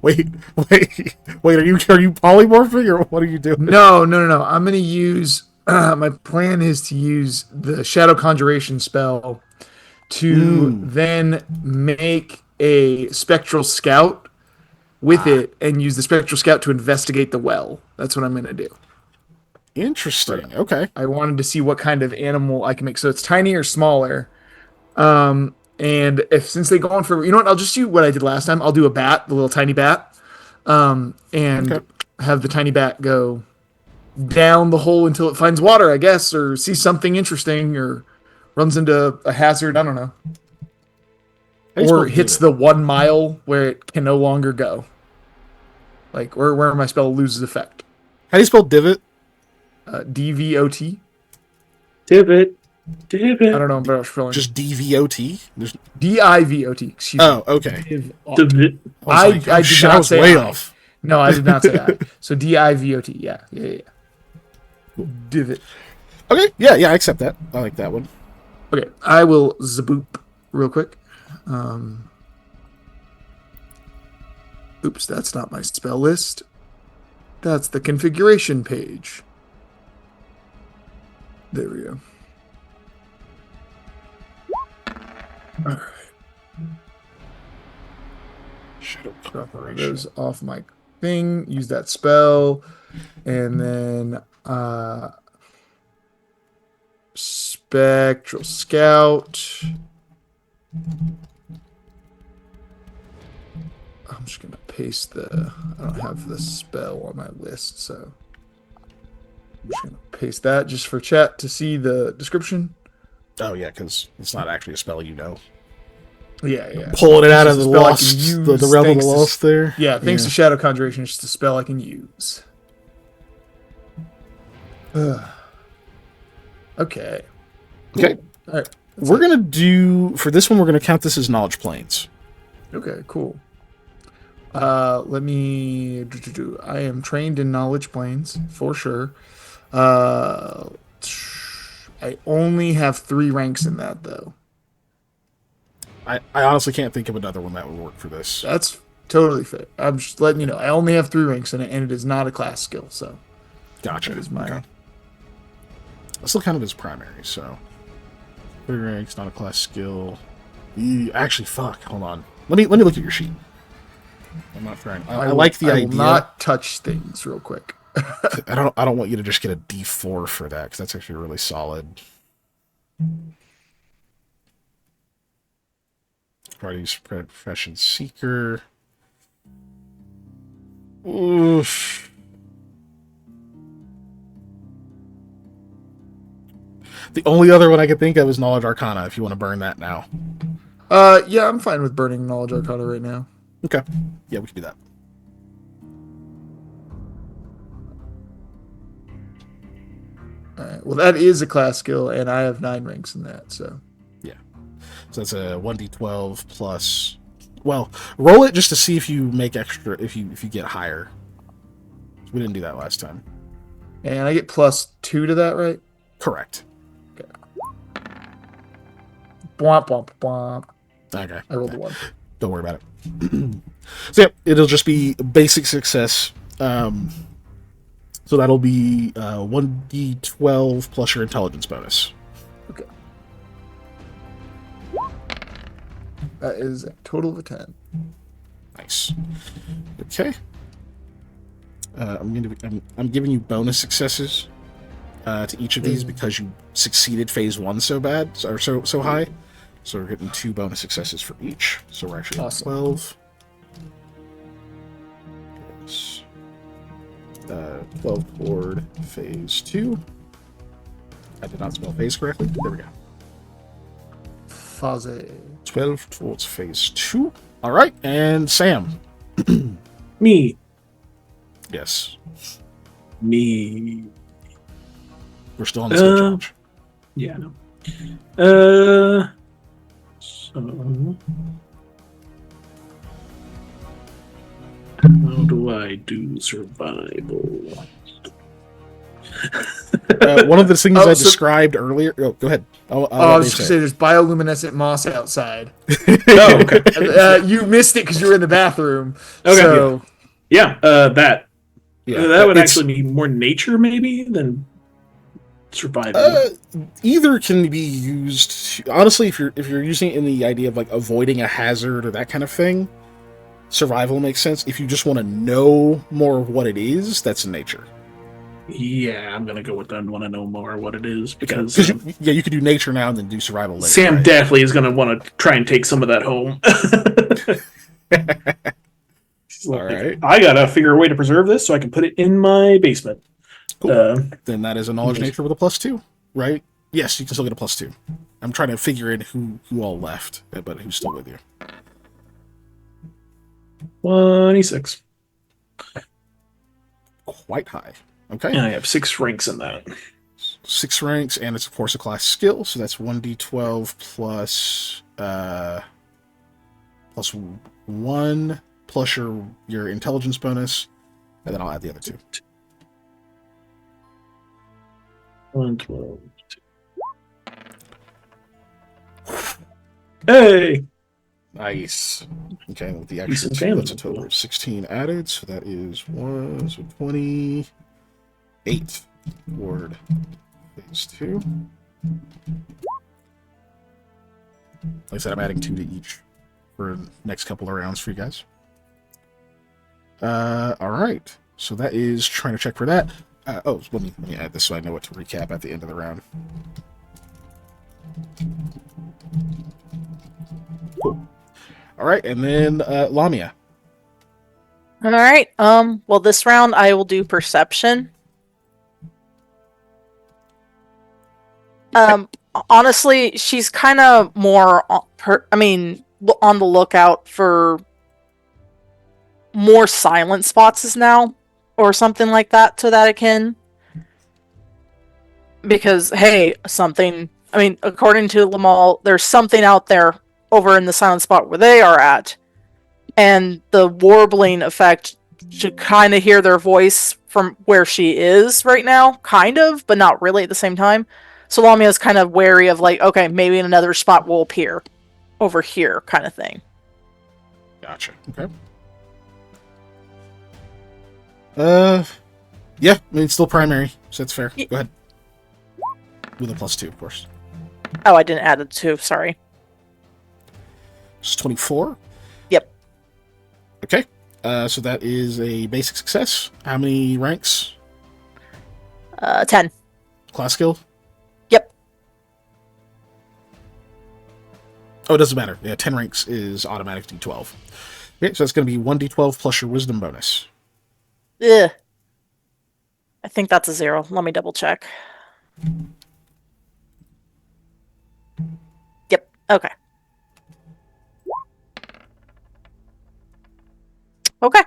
[SPEAKER 1] Wait. Are you polymorphing or what are you doing?
[SPEAKER 2] No. I'm gonna use. My plan is to use the Shadow Conjuration spell to then make a Spectral Scout with it and use the Spectral Scout to investigate the well. That's what I'm gonna do.
[SPEAKER 1] Interesting. Okay.
[SPEAKER 2] I wanted to see what kind of animal I can make. So it's tiny or smaller. And since they go on for, you know what, I'll just do what I did last time. I'll do a bat, the little tiny bat, and have the tiny bat go down the hole until it finds water, I guess, or sees something interesting, or runs into a hazard. I don't know. Or hits the 1 mile where it can no longer go. Like, where my spell loses effect.
[SPEAKER 1] How do you spell divot?
[SPEAKER 2] DVOT.
[SPEAKER 4] Divot.
[SPEAKER 2] I don't know about spelling.
[SPEAKER 1] Just DVOT? There's...
[SPEAKER 2] DIVOT. Excuse me.
[SPEAKER 1] Oh, okay.
[SPEAKER 4] Divot.
[SPEAKER 2] I did not say
[SPEAKER 1] way
[SPEAKER 2] I.
[SPEAKER 1] off.
[SPEAKER 2] No, I did not say I. So DIVOT. Yeah. Divot.
[SPEAKER 1] Okay. Yeah. I accept that. I like that one.
[SPEAKER 2] Okay. I will zaboop real quick. Oops, that's not my spell list. That's the configuration page. There we go. All right. Drop one of those off my thing. Use that spell, and then Spectral Scout. I'm just gonna paste I don't have the spell on my list, so I'm just gonna paste that just for chat to see the description.
[SPEAKER 1] Oh yeah, because it's not actually a spell you know.
[SPEAKER 2] Yeah.
[SPEAKER 1] Pulling it out of
[SPEAKER 2] It's
[SPEAKER 1] the
[SPEAKER 2] a spell I
[SPEAKER 1] lost,
[SPEAKER 2] can use
[SPEAKER 1] the realm of the
[SPEAKER 2] thanks to-
[SPEAKER 1] lost there.
[SPEAKER 2] Yeah, thanks to Shadow Conjuration, it's just a spell I can use. Okay. Cool.
[SPEAKER 1] Okay.
[SPEAKER 2] All right.
[SPEAKER 1] We're gonna do for this one. We're gonna count this as knowledge planes.
[SPEAKER 2] Okay. Cool. Let me. I am trained in knowledge planes for sure. I only have 3 ranks in that though.
[SPEAKER 1] I honestly can't think of another one that would work for this.
[SPEAKER 2] That's totally fair. I'm just letting you know. I only have 3 ranks in it, and it is not a class skill. So.
[SPEAKER 1] Gotcha.
[SPEAKER 2] That is my.
[SPEAKER 1] Okay. I still count it as primary, so 3 ranks, not a class skill. Actually, fuck. Hold on. Let me look at your sheet. I'm not trying. I like the idea.
[SPEAKER 2] I will not touch things real quick.
[SPEAKER 1] I don't want you to just get a D4 for that because that's actually really solid. Parties profession seeker. Oof. The only other one I could think of is Knowledge Arcana, if you want to burn that now.
[SPEAKER 2] Yeah, I'm fine with burning Knowledge Arcana right now.
[SPEAKER 1] Okay. Yeah, we can do that.
[SPEAKER 2] Alright, well that is a class skill, and I have 9 ranks in that, so.
[SPEAKER 1] Yeah. So that's a 1d12 plus... Well, roll it just to see if you make extra, if you get higher. We didn't do that last time.
[SPEAKER 2] And I get plus 2 to that, right?
[SPEAKER 1] Correct.
[SPEAKER 2] Okay. Bwomp, bwomp, bwomp.
[SPEAKER 1] Okay.
[SPEAKER 2] I rolled a 1.
[SPEAKER 1] Don't worry about it. So yeah, it'll just be basic success. So that'll be 1d12 plus your intelligence bonus.
[SPEAKER 2] Okay. That is a total of a 10.
[SPEAKER 1] Nice. Okay. I'm giving you bonus successes to each of these because you succeeded phase 1 so bad or so high. So we're getting 2 bonus successes for each. So we're actually
[SPEAKER 2] awesome.
[SPEAKER 1] at 12. Yes. 12 toward phase 2. I did not spell phase correctly. There we go.
[SPEAKER 2] Phase.
[SPEAKER 1] 12 towards phase 2. All right, and Sam.
[SPEAKER 4] Me.
[SPEAKER 1] Yes.
[SPEAKER 4] Me.
[SPEAKER 1] We're still on the same challenge.
[SPEAKER 4] Yeah, no. So how do I do survival?
[SPEAKER 1] One of the things I described earlier. Oh, go ahead.
[SPEAKER 2] I was just going to say there's bioluminescent moss outside.
[SPEAKER 4] Oh, okay.
[SPEAKER 2] You missed it because you were in the bathroom.
[SPEAKER 4] Okay.
[SPEAKER 2] So.
[SPEAKER 4] Yeah, that.
[SPEAKER 1] Yeah,
[SPEAKER 4] that would actually be more nature, maybe, than survival.
[SPEAKER 1] Either can be used. Honestly, if you're using it in the idea of like avoiding a hazard or that kind of thing, survival makes sense. If you just want to know more of what it is, that's in nature.
[SPEAKER 4] Yeah, I'm gonna go with that. I want to know more what it is because
[SPEAKER 1] you could do nature now and then do survival later.
[SPEAKER 4] Sam
[SPEAKER 1] right?
[SPEAKER 4] definitely is gonna want to try and take some of that home.
[SPEAKER 1] All right,
[SPEAKER 4] I gotta figure a way to preserve this so I can put it in my basement.
[SPEAKER 1] Cool. Then that is a knowledge nature with a +2, right? Yes, you can still get a +2. I'm trying to figure in who all left, but who's still with you.
[SPEAKER 4] 26.
[SPEAKER 1] Quite high. Okay.
[SPEAKER 4] And I have 6 ranks in that.
[SPEAKER 1] 6 ranks, and it's of course a class skill, so that's 1d12 plus 1 plus your intelligence bonus, and then I'll add the other 2.
[SPEAKER 4] 112. Hey!
[SPEAKER 1] Nice. Okay, with the extra 2, that's a total of 16 added, so that is 28 toward phase 2. Like I said, I'm adding 2 to each for the next couple of rounds for you guys. Alright, so that is trying to check for that. Let me add this so I know what to recap at the end of the round. Cool. All right, and then Lamia.
[SPEAKER 3] All right. Well, this round I will do perception. Honestly, she's kind of more on the lookout for more silent spots now, or something like that to that akin. Because, hey, according to Lamal, there's something out there over in the silent spot where they are at. And the warbling effect should kind of hear their voice from where she is right now. Kind of, but not really at the same time. So Lamia is kind of wary of, like, okay, maybe another spot will appear over here, kind of thing.
[SPEAKER 1] Gotcha. Okay. Yeah, I mean, it's still primary, so that's fair. Go ahead. With a +2, of course.
[SPEAKER 3] Oh, I didn't add a 2, sorry.
[SPEAKER 1] It's 24?
[SPEAKER 3] Yep.
[SPEAKER 1] Okay. So that is a basic success. How many ranks?
[SPEAKER 3] 10.
[SPEAKER 1] Class skill?
[SPEAKER 3] Yep.
[SPEAKER 1] Oh, it doesn't matter. Yeah, 10 ranks is automatic D12. Okay, so that's going to be 1D12 plus your wisdom bonus.
[SPEAKER 3] Ugh. I think that's a 0. Let me double check. Yep. Okay. Okay.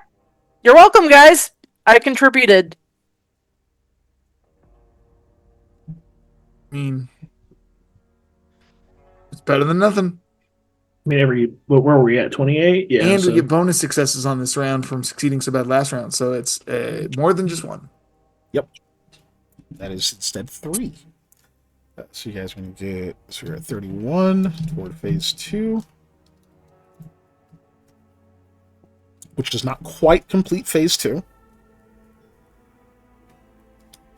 [SPEAKER 3] You're welcome, guys. I contributed.
[SPEAKER 2] I mean, it's better than nothing.
[SPEAKER 4] I mean, where were we at? 28? Yeah.
[SPEAKER 2] And we get bonus successes on this round from succeeding so bad last round. So it's more than just one.
[SPEAKER 1] Yep. That is instead 3. So you guys are going to get... So we're at 31 toward phase 2. Which does not quite complete phase 2.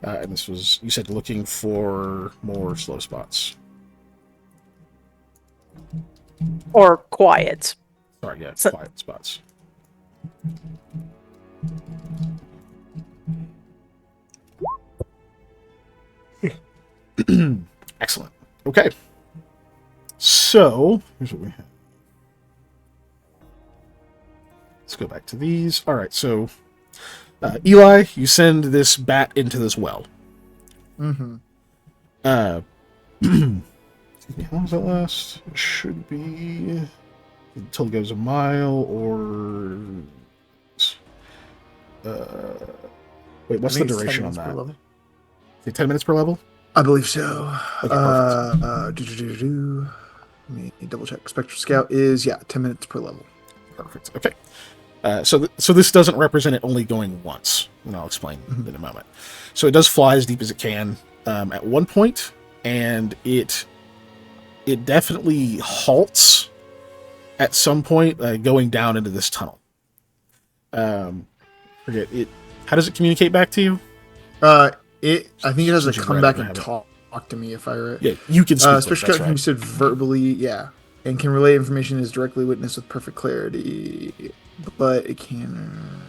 [SPEAKER 1] And this was... You said looking for more slow spots.
[SPEAKER 3] Or quiet.
[SPEAKER 1] Sorry, yeah, quiet spots. Excellent. Okay. So, here's what we have. Let's go back to these. All right, so Eli, you send this bat into this well.
[SPEAKER 2] Mm-hmm.
[SPEAKER 1] Excuse me, how long does that last? It should be until it goes a mile or... wait, what's the duration on that? Is it 10 minutes per level?
[SPEAKER 2] I believe so.
[SPEAKER 1] Okay,
[SPEAKER 2] Let me double check. Spectral Scout is 10 minutes per level.
[SPEAKER 1] Perfect. Okay. So this doesn't represent it only going once, and I'll explain in a moment. So it does fly as deep as it can at one point, and it definitely halts at some point going down into this tunnel. Forget it. How does it communicate back to you?
[SPEAKER 2] I think it has to come back and talk to me if I read.
[SPEAKER 1] Yeah, you can speak.
[SPEAKER 2] Special Scout can be said verbally, and can relay information as directly witnessed with perfect clarity. But it can,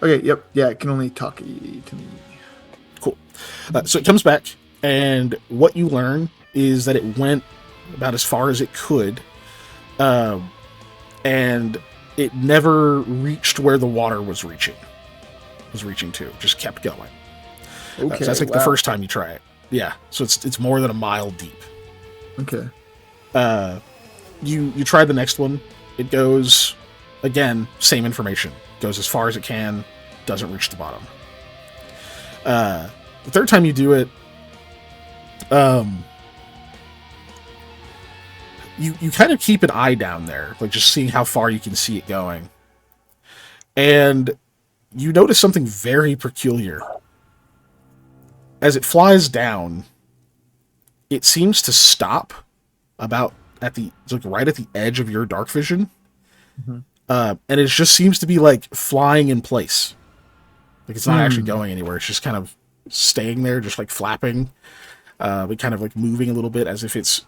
[SPEAKER 2] Okay, yep, it can only talk to me.
[SPEAKER 1] Cool. So it comes back, and what you learn is that it went about as far as it could, and it never reached where the water was reaching to. Just kept going.
[SPEAKER 2] Okay,
[SPEAKER 1] so that's like the first time you try it. Yeah, so it's more than a mile deep.
[SPEAKER 2] Okay.
[SPEAKER 1] You try the next one. It goes, again, same information. Goes as far as it can, doesn't reach the bottom. The third time you do it, you kind of keep an eye down there, like just seeing how far you can see it going. And you notice something very peculiar. As it flies down, it seems to stop about right at the edge of your dark vision. Mm-hmm. And it just seems to be like flying in place. Like it's not actually going anywhere. It's just kind of staying there, just like flapping, but kind of like moving a little bit as if it's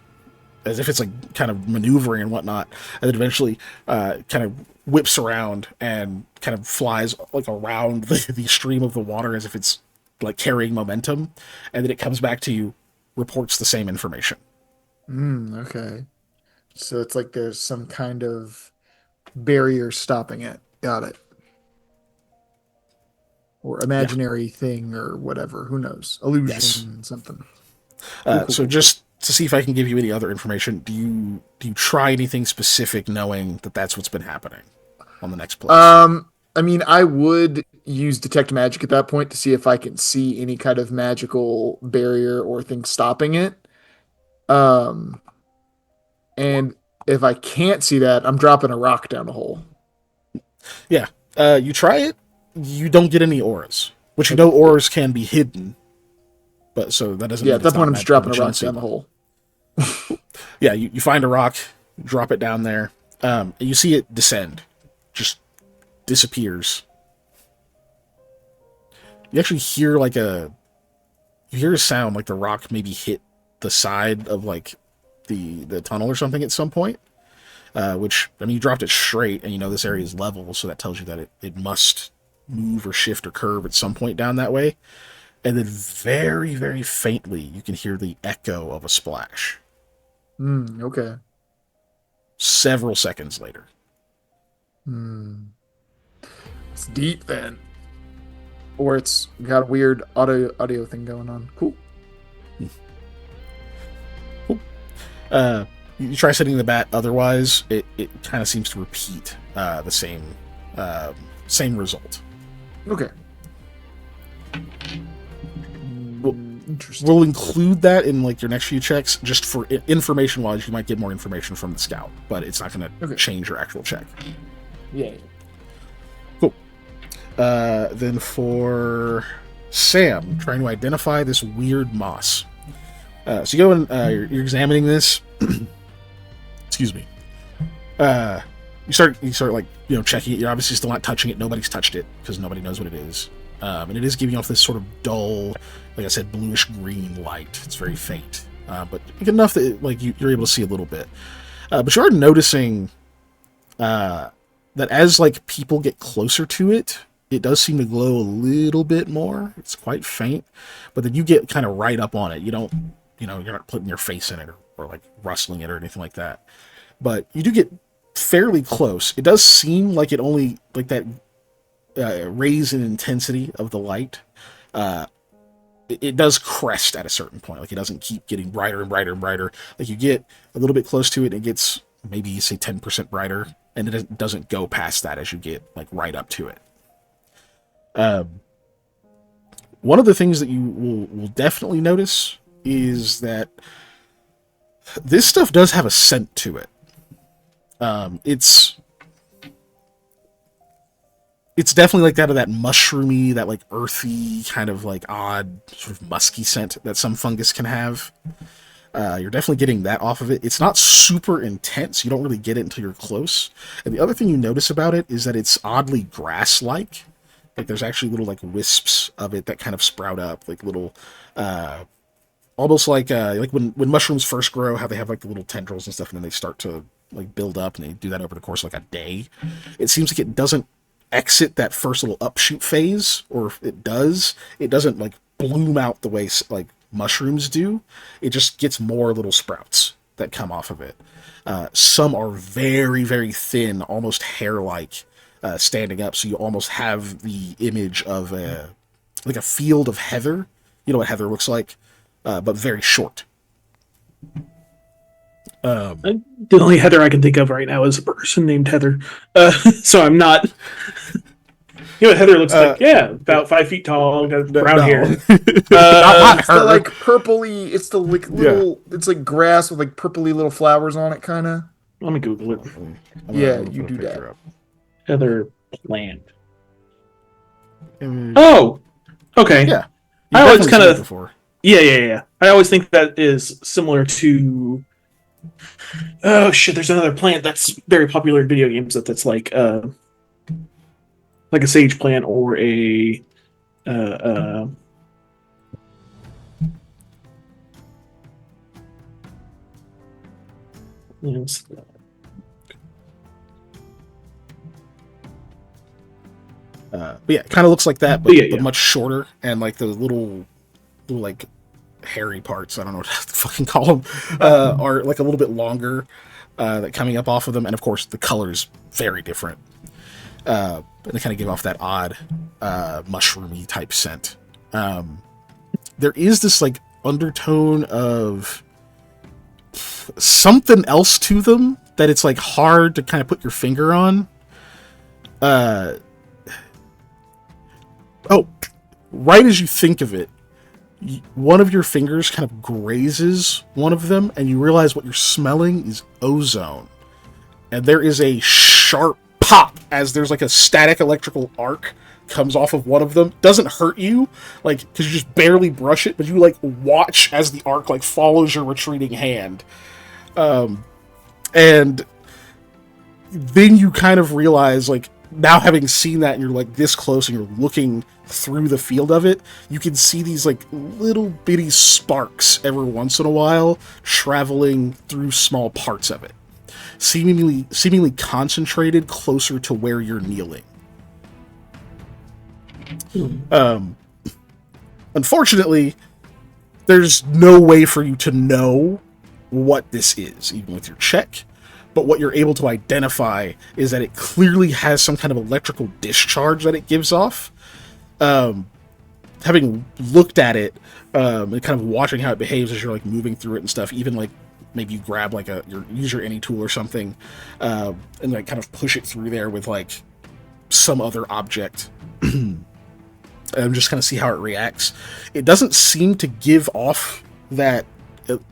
[SPEAKER 1] like kind of maneuvering and whatnot. And then eventually kind of whips around and kind of flies like around the stream of the water as if it's like carrying momentum. And then it comes back to you, reports the same information.
[SPEAKER 2] Okay. So it's like there's some kind of barrier stopping it. Got it. Or imaginary thing or whatever. Who knows? Illusion, something.
[SPEAKER 1] So just to see if I can give you any other information, do you try anything specific, knowing that that's what's been happening on the next place?
[SPEAKER 2] I mean, I would use detect magic at that point to see if I can see any kind of magical barrier or thing stopping it. Um, and if I can't see that, I'm dropping a rock down the hole.
[SPEAKER 1] Yeah. You try it. You don't get any auras, which you know auras can be hidden. But so that doesn't.
[SPEAKER 2] Yeah, at that point, I'm just dropping a rock down the hole.
[SPEAKER 1] Yeah, you find a rock, drop it down there. You see it descend, just disappears. You actually hear you hear a sound like the rock maybe hit the side of like the tunnel or something at some point. Which, I mean, you dropped it straight, and you know this area is level, so that tells you that it must move or shift or curve at some point down that way. And then very, very faintly, you can hear the echo of a splash.
[SPEAKER 2] Okay.
[SPEAKER 1] Several seconds later.
[SPEAKER 2] It's deep then. Or it's got a weird audio thing going on. Cool.
[SPEAKER 1] You try setting the bat, otherwise it kind of seems to repeat the same result.
[SPEAKER 2] Okay. Interesting.
[SPEAKER 1] We'll include that in like your next few checks, just for information wise. You might get more information from the scout, but it's not going to change your actual check.
[SPEAKER 2] Yeah.
[SPEAKER 1] Cool. Then for Sam, trying to identify this weird moss. So you go and you're examining this. Excuse me. You start like checking it. You're obviously still not touching it. Nobody's touched it because nobody knows what it is. And it is giving off this sort of dull, like I said, bluish green light. It's very faint, but good enough that you're able to see a little bit. But you are noticing that as like people get closer to it, it does seem to glow a little bit more. It's quite faint, but then you get kind of right up on it. You don't, you're not putting your face in it or like rustling it or anything like that. But you do get fairly close. It does seem like it only like that. Raise in intensity of the light, it does crest at a certain point. Like it doesn't keep getting brighter and brighter and brighter. Like you get a little bit close to it, and it gets maybe say 10% brighter, and it doesn't go past that as you get like right up to it. One of the things that you will definitely notice is that this stuff does have a scent to it. It's definitely like that mushroomy, that like earthy, kind of like odd, sort of musky scent that some fungus can have. You're definitely getting that off of it. It's not super intense. You don't really get it until you're close. And the other thing you notice about it is that it's oddly grass-like. Like there's actually little like wisps of it that kind of sprout up, like little, almost like when mushrooms first grow, how they have like the little tendrils and stuff, and then they start to like build up, and they do that over the course of like a day. It seems like it doesn't exit that first little upshoot phase, or if it doesn't like bloom out the way like mushrooms do. It just gets more little sprouts that come off of it. Some are very, very thin, almost hair-like, standing up, so you almost have the image of a field of heather. You know what heather looks like, but very short.
[SPEAKER 4] The only Heather I can think of right now is a person named Heather. So I'm not. You know what Heather looks like? Yeah, about 5 feet tall, got brown hair.
[SPEAKER 2] It's the like purpley. It's the like little. Yeah. It's like grass with like purpley little flowers on it, kind of.
[SPEAKER 4] Let me Google it.
[SPEAKER 2] Yeah, you do that.
[SPEAKER 4] Heather plant. Oh, okay.
[SPEAKER 1] Yeah,
[SPEAKER 4] I always kind of. Yeah. I always think that is similar to. Oh shit! There's another plant that's very popular in video games that's like a sage plant or a
[SPEAKER 1] but yeah, it kind of looks like that, but much shorter, and like those little like hairy parts, I don't know what to fucking call them, are like a little bit longer, that coming up off of them, and of course the color's very different. And they kind of give off that odd, mushroomy type scent. There is this like undertone of something else to them that it's like hard to kind of put your finger on. Oh, right as you think of it, one of your fingers kind of grazes one of them, and you realize what you're smelling is ozone. And there is a sharp pop as there's like a static electrical arc comes off of one of them. Doesn't hurt you, like, because you just barely brush it, but you like watch as the arc like follows your retreating hand. And then you kind of realize, like, now having seen that and you're like this close and you're looking through the field of it, you can see these like little bitty sparks every once in a while traveling through small parts of it, seemingly concentrated closer to where you're kneeling. Unfortunately, there's no way for you to know what this is, even with your check. But what you're able to identify is that it clearly has some kind of electrical discharge that it gives off. Having looked at it, and kind of watching how it behaves as you're like moving through it and stuff, even like maybe you grab like use your any tool or something, and like kind of push it through there with like some other object. And just kind of see how it reacts. It doesn't seem to give off that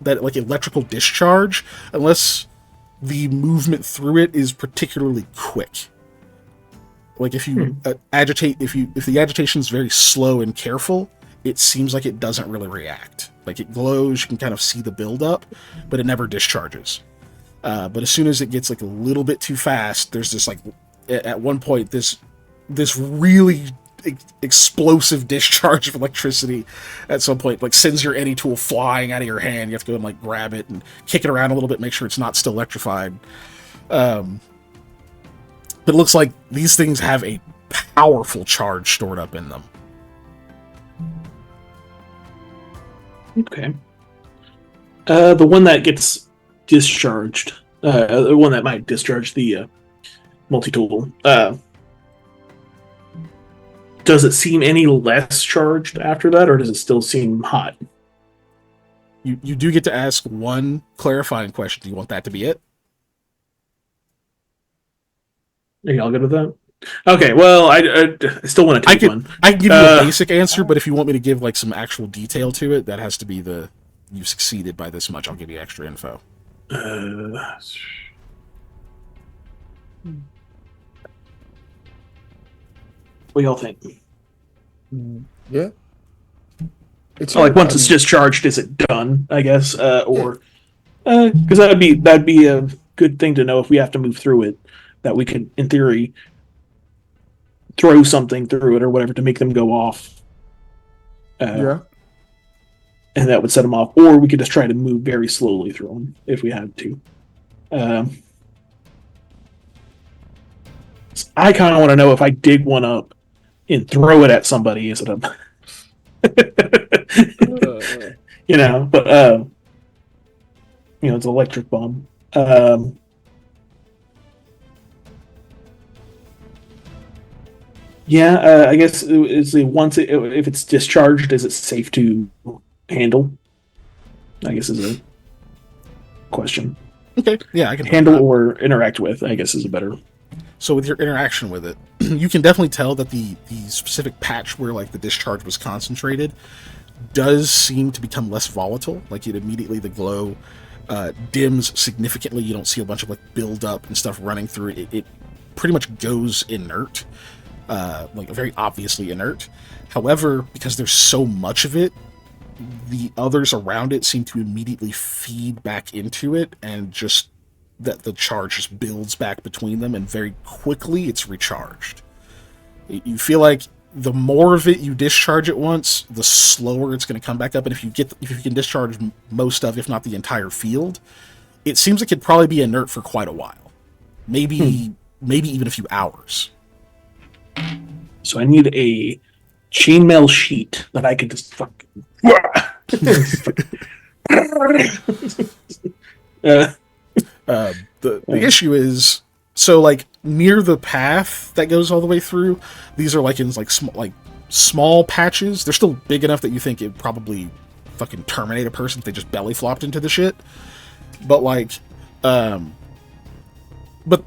[SPEAKER 1] like electrical discharge unless the movement through it is particularly quick. Like if you agitate, if the agitation is very slow and careful, it seems like it doesn't really react. Like it glows, you can kind of see the buildup, but it never discharges. But as soon as it gets like a little bit too fast, there's this like at one point this really explosive discharge of electricity at some point, like sends your any tool flying out of your hand. You have to go and like grab it and kick it around a little bit, make sure it's not still electrified. But it looks like these things have a powerful charge stored up in them.
[SPEAKER 4] Okay. The one that gets discharged, the one that might discharge the multi-tool, does it seem any less charged after that, or does it still seem hot?
[SPEAKER 1] You do get to ask one clarifying question. Do you want that to be it?
[SPEAKER 4] Are y'all good with that? Okay, well, I still want to take one.
[SPEAKER 1] I can give you a basic answer, but if you want me to give like some actual detail to it, that has to be you've succeeded by this much. I'll give you extra info.
[SPEAKER 4] What y'all think?
[SPEAKER 2] Yeah.
[SPEAKER 4] It's like once it's discharged, is it done? I guess, or because that'd be a good thing to know if we have to move through it, that we could, in theory, throw something through it or whatever to make them go off.
[SPEAKER 2] Yeah.
[SPEAKER 4] And that would set them off, or we could just try to move very slowly through them if we had to. I kind of want to know if I dig one up and throw it at somebody, is it a you know, but you know, it's an electric bomb. Yeah, I guess is if it's discharged, is it safe to handle? I guess is a question.
[SPEAKER 1] Okay, yeah, I can
[SPEAKER 4] handle or interact with, I guess is a better.
[SPEAKER 1] So with your interaction with it, you can definitely tell that the specific patch where like the discharge was concentrated does seem to become less volatile. Like it immediately, the glow dims significantly. You don't see a bunch of like build up and stuff running through it. It pretty much goes inert, like very obviously inert. However, because there's so much of it, the others around it seem to immediately feed back into it, and just that the charge just builds back between them, and very quickly it's recharged. You feel like the more of it you discharge at once, the slower it's going to come back up. And if you can discharge most of, if not the entire field, it seems like it'd probably be inert for quite a while, maybe even a few hours.
[SPEAKER 4] So I need a chainmail sheet that I could just fucking.
[SPEAKER 1] The issue is, so like near the path that goes all the way through, these are like in like small patches. They're still big enough that you think it probably fucking terminate a person if they just belly flopped into the shit. But like, but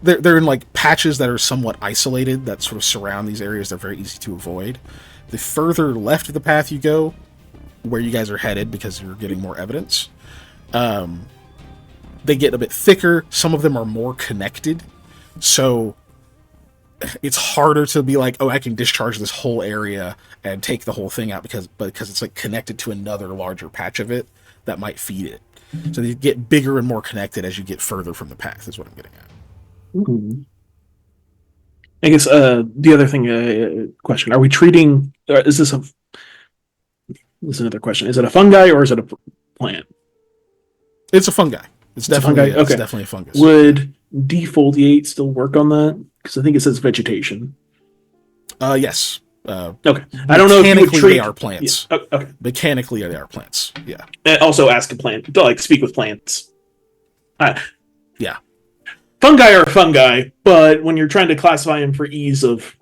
[SPEAKER 1] they're in like patches that are somewhat isolated that sort of surround these areas. They're very easy to avoid. The further left of the path you go, where you guys are headed, because you're getting more evidence, they get a bit thicker. Some of them are more connected, so it's harder to be like, oh, I can discharge this whole area and take the whole thing out because it's like connected to another larger patch of it that might feed it. So they get bigger and more connected as you get further from the path, is what I'm getting at.
[SPEAKER 4] Mm-hmm. I guess the other thing, question: are we treating? This is another question. Is it a fungi or is it a plant?
[SPEAKER 1] It's a fungi. It's definitely a fungi.
[SPEAKER 4] Okay.
[SPEAKER 1] It's definitely a fungus.
[SPEAKER 4] Would defoliate still work on that? Because I think it says vegetation.
[SPEAKER 1] Yes.
[SPEAKER 4] Okay. I don't know if you would treat...
[SPEAKER 1] they are plants.
[SPEAKER 4] Yeah. Okay.
[SPEAKER 1] Mechanically, they are plants. Yeah.
[SPEAKER 4] And also, ask a plant to like speak with plants.
[SPEAKER 1] Yeah.
[SPEAKER 4] Fungi are fungi, but when you're trying to classify them for ease of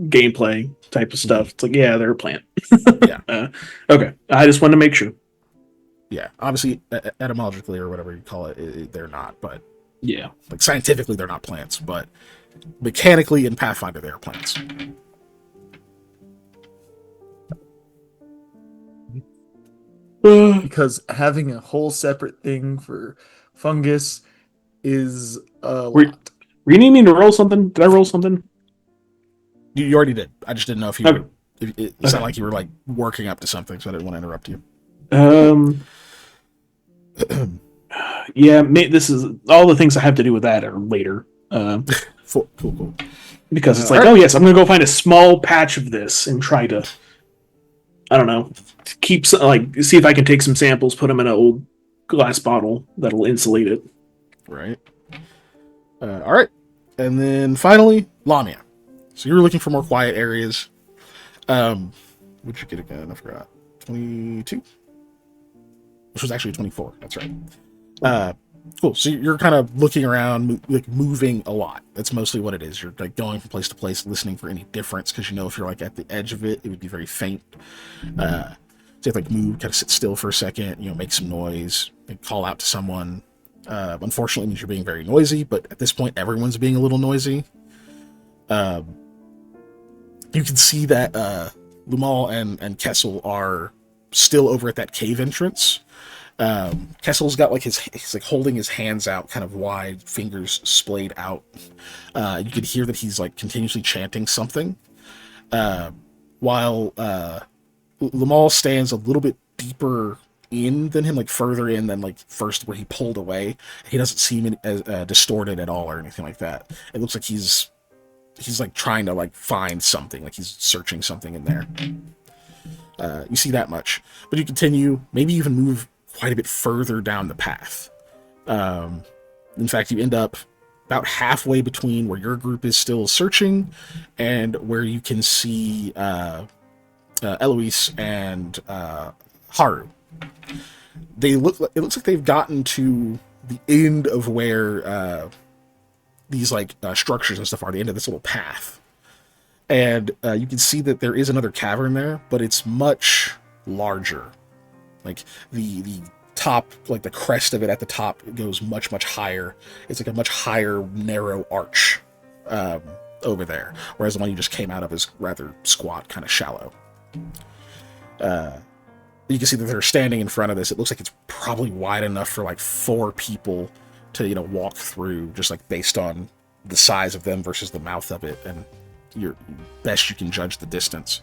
[SPEAKER 4] gameplay type of stuff, it's like, yeah, they're a plant.
[SPEAKER 1] Yeah.
[SPEAKER 4] Okay. I just wanted to make sure.
[SPEAKER 1] Yeah. Obviously, etymologically or whatever you call it, they're not. But
[SPEAKER 4] yeah,
[SPEAKER 1] like scientifically, they're not plants. But mechanically, in Pathfinder, they are plants.
[SPEAKER 2] Because having a whole separate thing for fungus is a lot.
[SPEAKER 4] Were you needing me to roll something? Did I roll something?
[SPEAKER 1] You already did. I just didn't know if you
[SPEAKER 4] okay.
[SPEAKER 1] were... It sounded like you were like working up to something, so I didn't want to interrupt you.
[SPEAKER 4] Yeah, this is all the things I have to do with that are later.
[SPEAKER 1] Cool.
[SPEAKER 4] Because it's like, oh yes, I'm gonna go find a small patch of this and try to, I don't know, keep see if I can take some samples, put them in an old glass bottle that'll insulate it.
[SPEAKER 1] Right. All right, and then finally, Lamia. So you were looking for more quiet areas. What'd you get again? I forgot. 22, which was actually 24. That's right. Cool. So you're kind of looking around, like moving a lot. That's mostly what it is. You're like going from place to place, listening for any difference, because you know if you're like at the edge of it, it would be very faint. So you have to like move, kind of sit still for a second, make some noise, and call out to someone. Unfortunately, it means you're being very noisy, but at this point, everyone's being a little noisy. You can see that Lumal and Kessel are still over at that cave entrance. Kessel's got like he's like holding his hands out kind of wide, fingers splayed out. You can hear that he's like continuously chanting something. While Lumal stands a little bit deeper in than him, like further in than like first where he pulled away. He doesn't seem as distorted at all or anything like that. It looks like he's like trying to like find something, like he's searching something in there. You see that much, but you continue, maybe even move quite a bit further down the path. In fact, you end up about halfway between where your group is still searching and where you can see Eloise and Haru. It looks like they've gotten to the end of where these like structures and stuff are, the end of this little path. And you can see that there is another cavern there, but it's much larger. Like the top, like the crest of it at the top, it goes much higher. It's like a much higher, narrow arch over there, whereas the one you just came out of is rather squat, kind of shallow. You can see that they're standing in front of this. It looks like it's probably wide enough for like 4 people to walk through, just like based on the size of them versus the mouth of it, and your best you can judge the distance.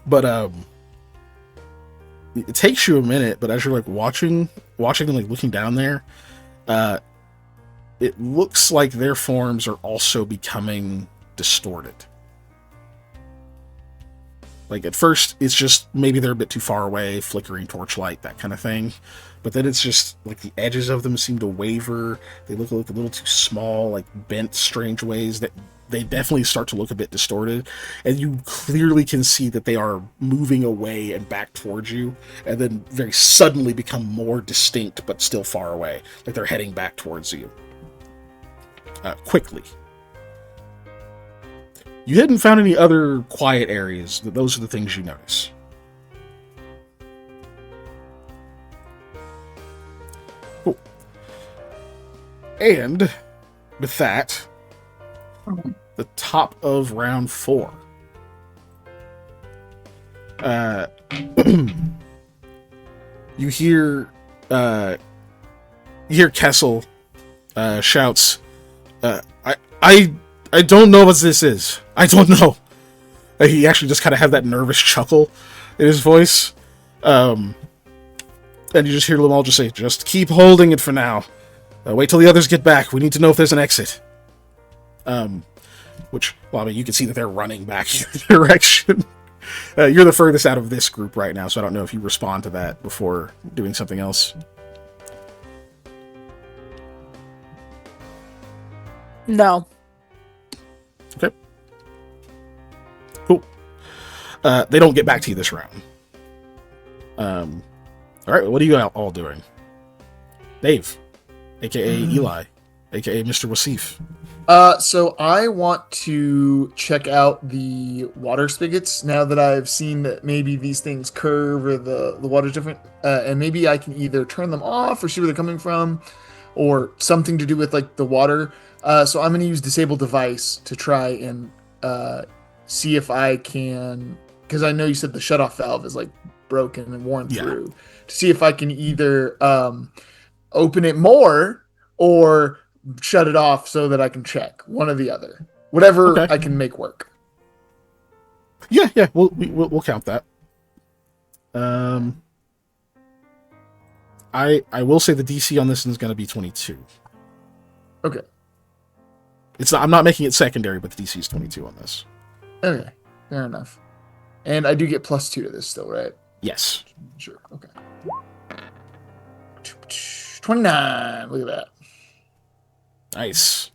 [SPEAKER 1] But it takes you a minute, but as you're like watching them, like looking down there, it looks like their forms are also becoming distorted. Like at first it's just maybe they're a bit too far away, flickering torchlight, that kind of thing. But then it's just like the edges of them seem to waver. They look a little too small, like bent strange ways that they definitely start to look a bit distorted. And you clearly can see that they are moving away and back towards you, and then very suddenly become more distinct, but still far away. Like they're heading back towards you. Quickly. You hadn't found any other quiet areas. Those are the things you notice. And with that, the top of round 4. You hear Kessel shouts, I don't know what this is. I don't know. He actually just kind of had that nervous chuckle in his voice. And you just hear Lamal just say, just keep holding it for now. Wait till the others get back. We need to know if there's an exit. Which, well, I mean, you can see that they're running back in your direction. You're the furthest out of this group right now, so I don't know if you respond to that before doing something else.
[SPEAKER 3] No.
[SPEAKER 1] Okay. Cool. They don't get back to you this round. All right, what are you all doing? Dave, a.k.a. Eli, a.k.a. Mr. Wasif.
[SPEAKER 2] So I want to check out the water spigots now that I've seen that maybe these things curve or the water's different. And maybe I can either turn them off or see where they're coming from or something to do with like the water. So I'm going to use disable device to try and see if I can, because I know you said the shutoff valve is like broken and worn through, to see if I can either open it more or shut it off so that I can check one or the other, whatever I can make work.
[SPEAKER 1] Yeah, we'll count that. I will say the DC on this one is going to be 22.
[SPEAKER 2] Okay.
[SPEAKER 1] I'm not making it secondary, but the DC is 22 on this.
[SPEAKER 2] Okay, fair enough. And I do get +2 to this still, right?
[SPEAKER 1] Yes.
[SPEAKER 2] Sure. Okay. 29. Look at that.
[SPEAKER 1] Nice.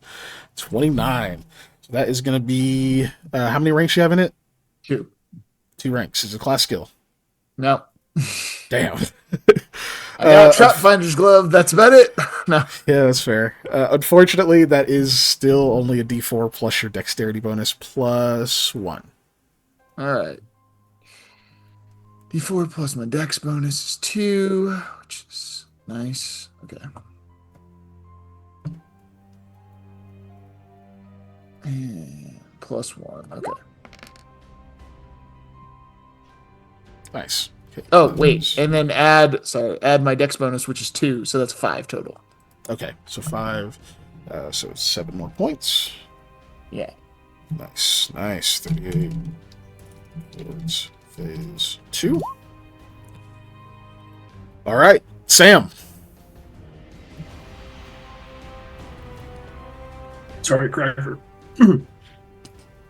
[SPEAKER 1] 29. So that is going to be... how many ranks do you have in it?
[SPEAKER 2] 2.
[SPEAKER 1] 2 ranks. It's a class skill.
[SPEAKER 2] No.
[SPEAKER 1] Damn.
[SPEAKER 2] I got Trap Finder's Glove. That's about it. No.
[SPEAKER 1] Yeah, that's fair. Unfortunately, that is still only a D4 plus your dexterity bonus +1.
[SPEAKER 2] All right. D4 plus my dex bonus is 2, which is nice. Okay. And +1. Okay.
[SPEAKER 1] Nice. Okay.
[SPEAKER 2] Oh, wait. And then add my dex bonus, which is 2. So that's 5 total.
[SPEAKER 1] Okay. So 5. So 7 more points.
[SPEAKER 2] Yeah.
[SPEAKER 1] Nice. 38. Towards phase 2. All right. Sam.
[SPEAKER 4] Sorry, Cracker.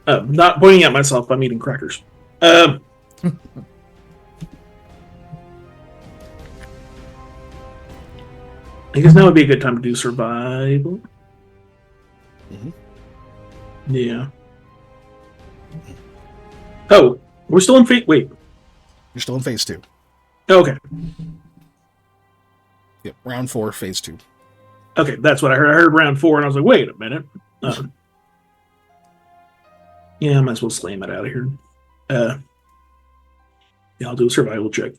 [SPEAKER 4] Not pointing at myself, I'm eating crackers. I guess now would be a good time to do survival.
[SPEAKER 1] Mm-hmm.
[SPEAKER 4] Yeah. Oh, we're still in phase. Wait.
[SPEAKER 1] You're still in phase 2.
[SPEAKER 4] Okay.
[SPEAKER 1] Yep. Round 4, phase 2.
[SPEAKER 4] Okay, that's what I heard. I heard round 4, and I was like, wait a minute. Yeah, I might as well slam it out of here. Yeah, I'll do a survival check.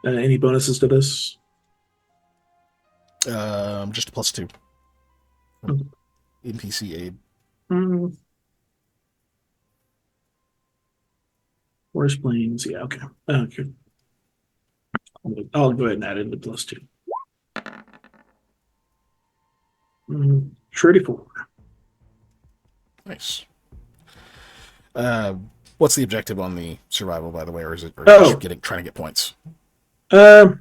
[SPEAKER 4] Any bonuses to this?
[SPEAKER 1] Just a +2.
[SPEAKER 4] Okay.
[SPEAKER 1] NPC aid.
[SPEAKER 4] Forest Plains, yeah, okay. Okay. I'll go ahead and add in the +2. 34.
[SPEAKER 1] Nice. What's the objective on the survival, by the way, or is it just trying to get points?
[SPEAKER 4] I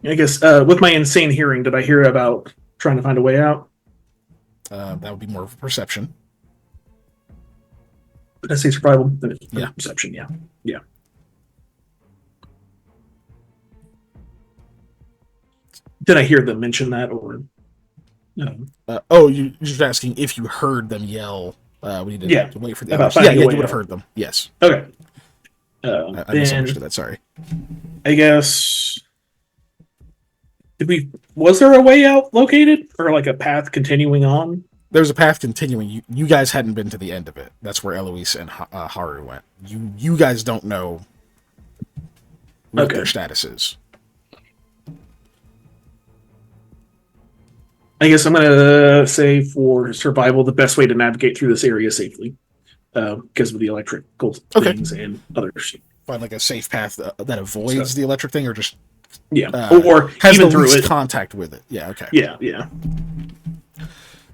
[SPEAKER 4] guess with my insane hearing, did I hear about trying to find a way out?
[SPEAKER 1] That would be more of a perception.
[SPEAKER 4] Did I say survival?
[SPEAKER 1] Yeah.
[SPEAKER 4] Perception, yeah. Yeah. Did I hear them mention that, or no?
[SPEAKER 1] You're just asking if you heard them yell. We need to wait for the others. Yeah, you would have heard them. Yes.
[SPEAKER 4] Okay.
[SPEAKER 1] I misunderstood that. Sorry.
[SPEAKER 4] I guess. Was there a way out located, or like a path continuing on?
[SPEAKER 1] There's a path continuing. You guys hadn't been to the end of it. That's where Eloise and Haru went. You guys don't know what their status is.
[SPEAKER 4] I guess I'm gonna say for survival, the best way to navigate through this area safely, because of the electrical things and other shit.
[SPEAKER 1] Find like a safe path that avoids the electric thing, or just
[SPEAKER 4] or
[SPEAKER 1] has
[SPEAKER 4] even
[SPEAKER 1] the
[SPEAKER 4] through
[SPEAKER 1] least
[SPEAKER 4] it.
[SPEAKER 1] contact with it. Yeah. Okay.
[SPEAKER 4] Yeah.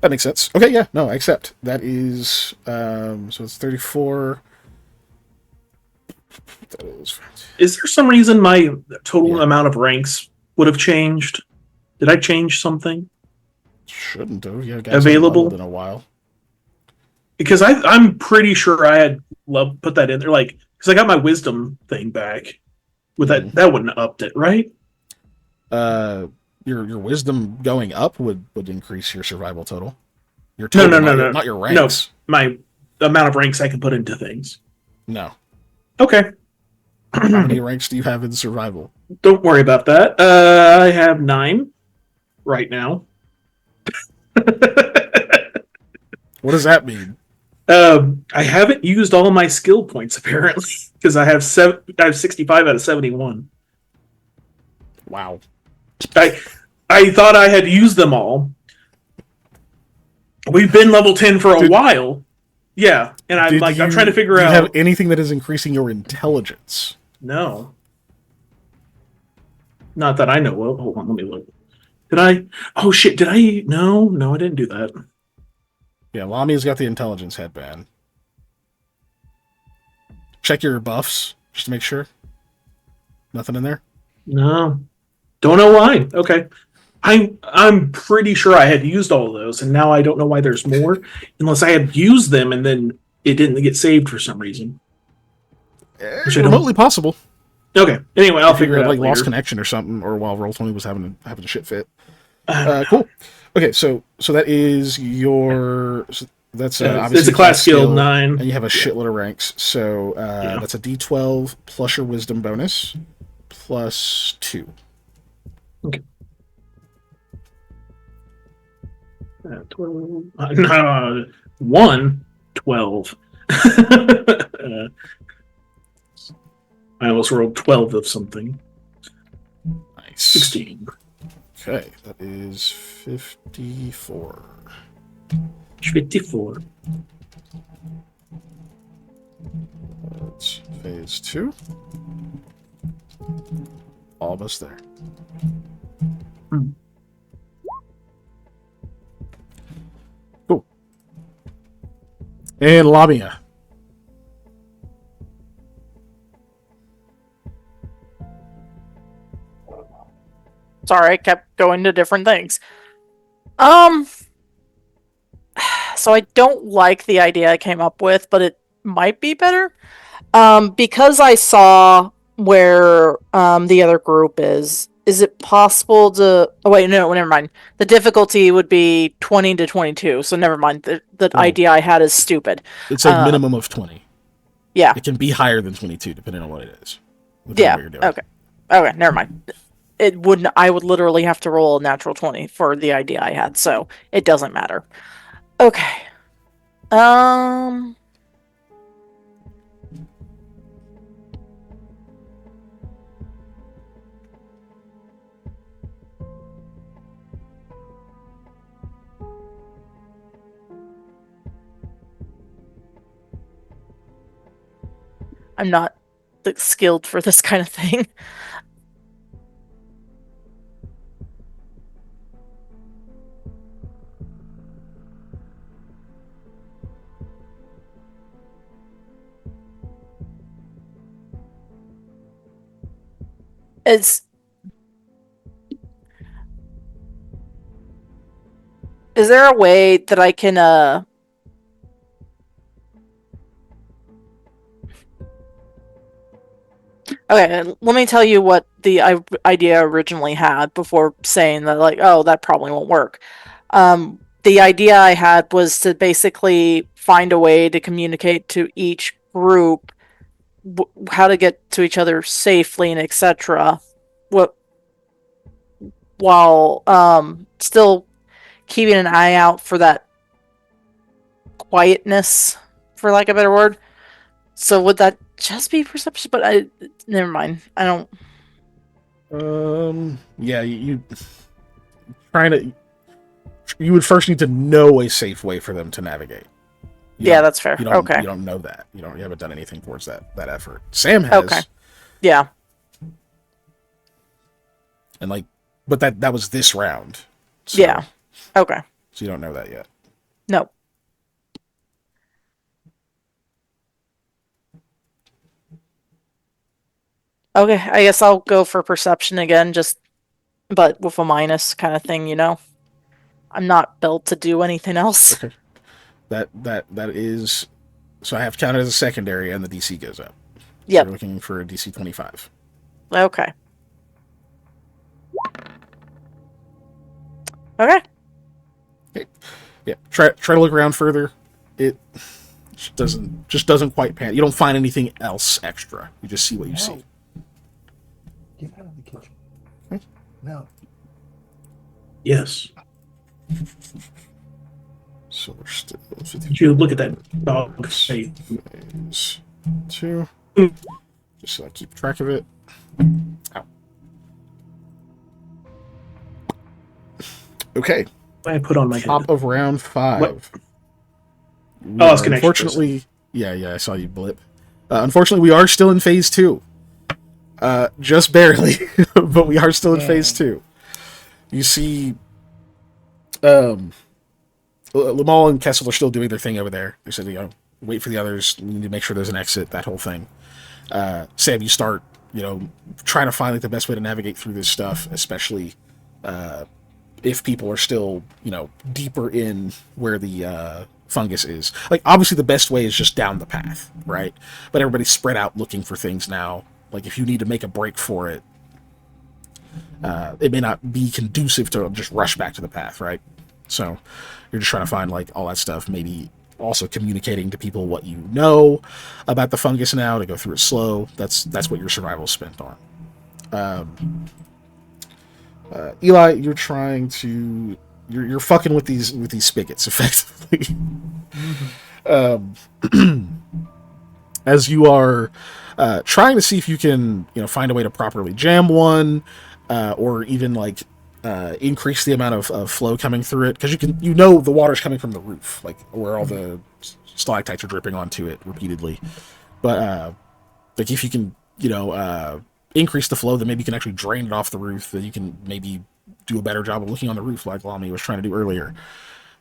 [SPEAKER 1] That makes sense. Okay. Yeah. No, I accept. That is so it's 34. That
[SPEAKER 4] is there some reason my total amount of ranks would have changed? Did I change something?
[SPEAKER 1] Shouldn't have. Yeah,
[SPEAKER 4] available
[SPEAKER 1] in a while.
[SPEAKER 4] Because I'm pretty sure I had put that in there, like because I got my wisdom thing back. With that wouldn't have upped it, right?
[SPEAKER 1] Your wisdom going up would increase your survival total. Your
[SPEAKER 4] total,
[SPEAKER 1] no, not your ranks.
[SPEAKER 4] No, the amount of ranks I can put into things.
[SPEAKER 1] No.
[SPEAKER 4] Okay.
[SPEAKER 1] How many ranks do you have in survival?
[SPEAKER 4] Don't worry about that. I have 9 right now.
[SPEAKER 1] What does that mean?
[SPEAKER 4] I haven't used all my skill points apparently because I have 65 out of 71.
[SPEAKER 1] Wow.
[SPEAKER 4] I thought I had used them all. We've been level 10 for a while. Yeah, and I'm trying to figure out.
[SPEAKER 1] Do you have anything that is increasing your intelligence?
[SPEAKER 4] No. Not that I know of. Hold on, let me look. Did I? Oh shit! Did I? No, I didn't do that.
[SPEAKER 1] Yeah, Lamia's got the intelligence headband. Check your buffs just to make sure. Nothing in there?
[SPEAKER 4] No. Don't know why. Okay. I'm pretty sure I had used all of those, and now I don't know why there's more, unless I had used them and then it didn't get saved for some reason.
[SPEAKER 1] Remotely possible.
[SPEAKER 4] Okay. Anyway, I'll figure it out.
[SPEAKER 1] Like
[SPEAKER 4] later.
[SPEAKER 1] lost connection or something, or while Roll20 was having a shit fit. Cool. Okay, so that is your. So that's obviously
[SPEAKER 4] it's a class skill 9,
[SPEAKER 1] and you have a shitload of ranks. So that's a D12 plus your wisdom bonus plus 2.
[SPEAKER 4] Okay. 12. No, 1, 12. I almost rolled 12 of something.
[SPEAKER 1] Nice.
[SPEAKER 4] 16.
[SPEAKER 1] Okay, that is 54.
[SPEAKER 4] 54.
[SPEAKER 1] That's phase 2. Almost there. Cool. And Lamia.
[SPEAKER 3] Sorry, I kept going to different things. So I don't like the idea I came up with, but it might be better. Because I saw where the other group is it possible to... Oh, wait, no, never mind. The difficulty would be 20 to 22, so never mind. The idea I had is stupid.
[SPEAKER 1] It's a minimum of 20.
[SPEAKER 3] Yeah.
[SPEAKER 1] It can be higher than 22, depending on what it is.
[SPEAKER 3] Yeah, okay, never mind. It wouldn't... I would literally have to roll a natural 20 for the idea I had, so it doesn't matter. Okay. I'm not skilled for this kind of thing. Is there a way that I can Okay, let me tell you what the idea originally had before saying that, like, oh, that probably won't work. The idea I had was to basically find a way to communicate to each group how to get to each other safely and etc. While still keeping an eye out for that quietness, for lack of a better word. So would that just be perception, but I never mind. I don't.
[SPEAKER 1] Yeah, you trying to. You would first need to know a safe way for them to navigate.
[SPEAKER 3] Yeah, that's fair.
[SPEAKER 1] You don't,
[SPEAKER 3] Okay.
[SPEAKER 1] You don't know that. You haven't done anything towards that effort. Sam has.
[SPEAKER 3] Okay. Yeah.
[SPEAKER 1] And like, but that was this round. So,
[SPEAKER 3] Yeah. Okay.
[SPEAKER 1] So you don't know that yet.
[SPEAKER 3] No. Okay, I guess I'll go for perception again, but with a minus kind of thing, you know? I'm not built to do anything else.
[SPEAKER 1] Okay. That is. So I have counted as a secondary, and the DC goes up.
[SPEAKER 3] Yep.
[SPEAKER 1] So we're looking for a DC 25.
[SPEAKER 3] Okay. Okay.
[SPEAKER 1] Yeah. Try to look around further. It just doesn't quite pan. You don't find anything else extra. You just see what you see.
[SPEAKER 2] Get out of the kitchen. No.
[SPEAKER 4] Yes.
[SPEAKER 1] So we're still.
[SPEAKER 4] Did you look at that dog? Hey.
[SPEAKER 1] 2. Just so I keep track of it. Ow. Okay.
[SPEAKER 4] I put on my
[SPEAKER 1] Top
[SPEAKER 4] head.
[SPEAKER 1] of round 5.
[SPEAKER 4] What? Oh, it's connection.
[SPEAKER 1] Unfortunately, yeah, I saw you blip. Unfortunately, we are still in phase 2. Just barely, but we are still in phase 2. You see, Lamal and Kessel are still doing their thing over there. They said, wait for the others. You need to make sure there's an exit. That whole thing. Sam, you start, trying to find like the best way to navigate through this stuff, especially if people are still, deeper in where the fungus is. Like, obviously, the best way is just down the path, right? But everybody's spread out looking for things now. Like, if you need to make a break for it, it may not be conducive to just rush back to the path, right? So you're just trying to find like all that stuff, maybe also communicating to people what you know about the fungus now to go through it slow. That's what your survival is spent on. Eli, you're trying to you're fucking with these spigots effectively. As you are trying to see if you can find a way to properly jam one, or even like increase the amount of flow coming through it, because the water's coming from the roof, like where all the stalactites are dripping onto it repeatedly. But like if you can increase the flow, then maybe you can actually drain it off the roof. Then you can maybe do a better job of looking on the roof, like Lamy was trying to do earlier.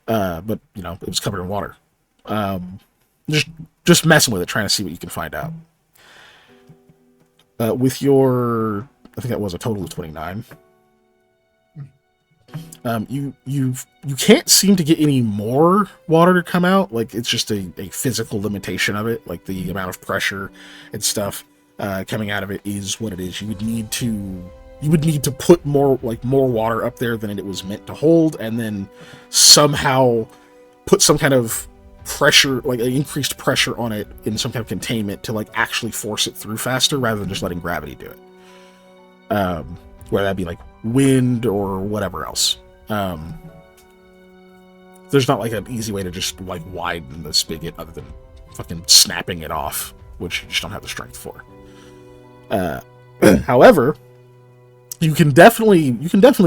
[SPEAKER 1] But it was covered in water. Just messing with it, trying to see what you can find out. With your, I think that was a total of 29. You can't seem to get any more water to come out. Like, it's just a physical limitation of it. Like, the amount of pressure and stuff coming out of it is what it is. You would need to put more water up there than it was meant to hold, and then somehow put some kind of pressure, like an increased pressure on it in some kind of containment to like actually force it through faster rather than just letting gravity do it. Whether that be like wind or whatever else. There's not like an easy way to just like widen the spigot other than fucking snapping it off, which you just don't have the strength for. However, you can definitely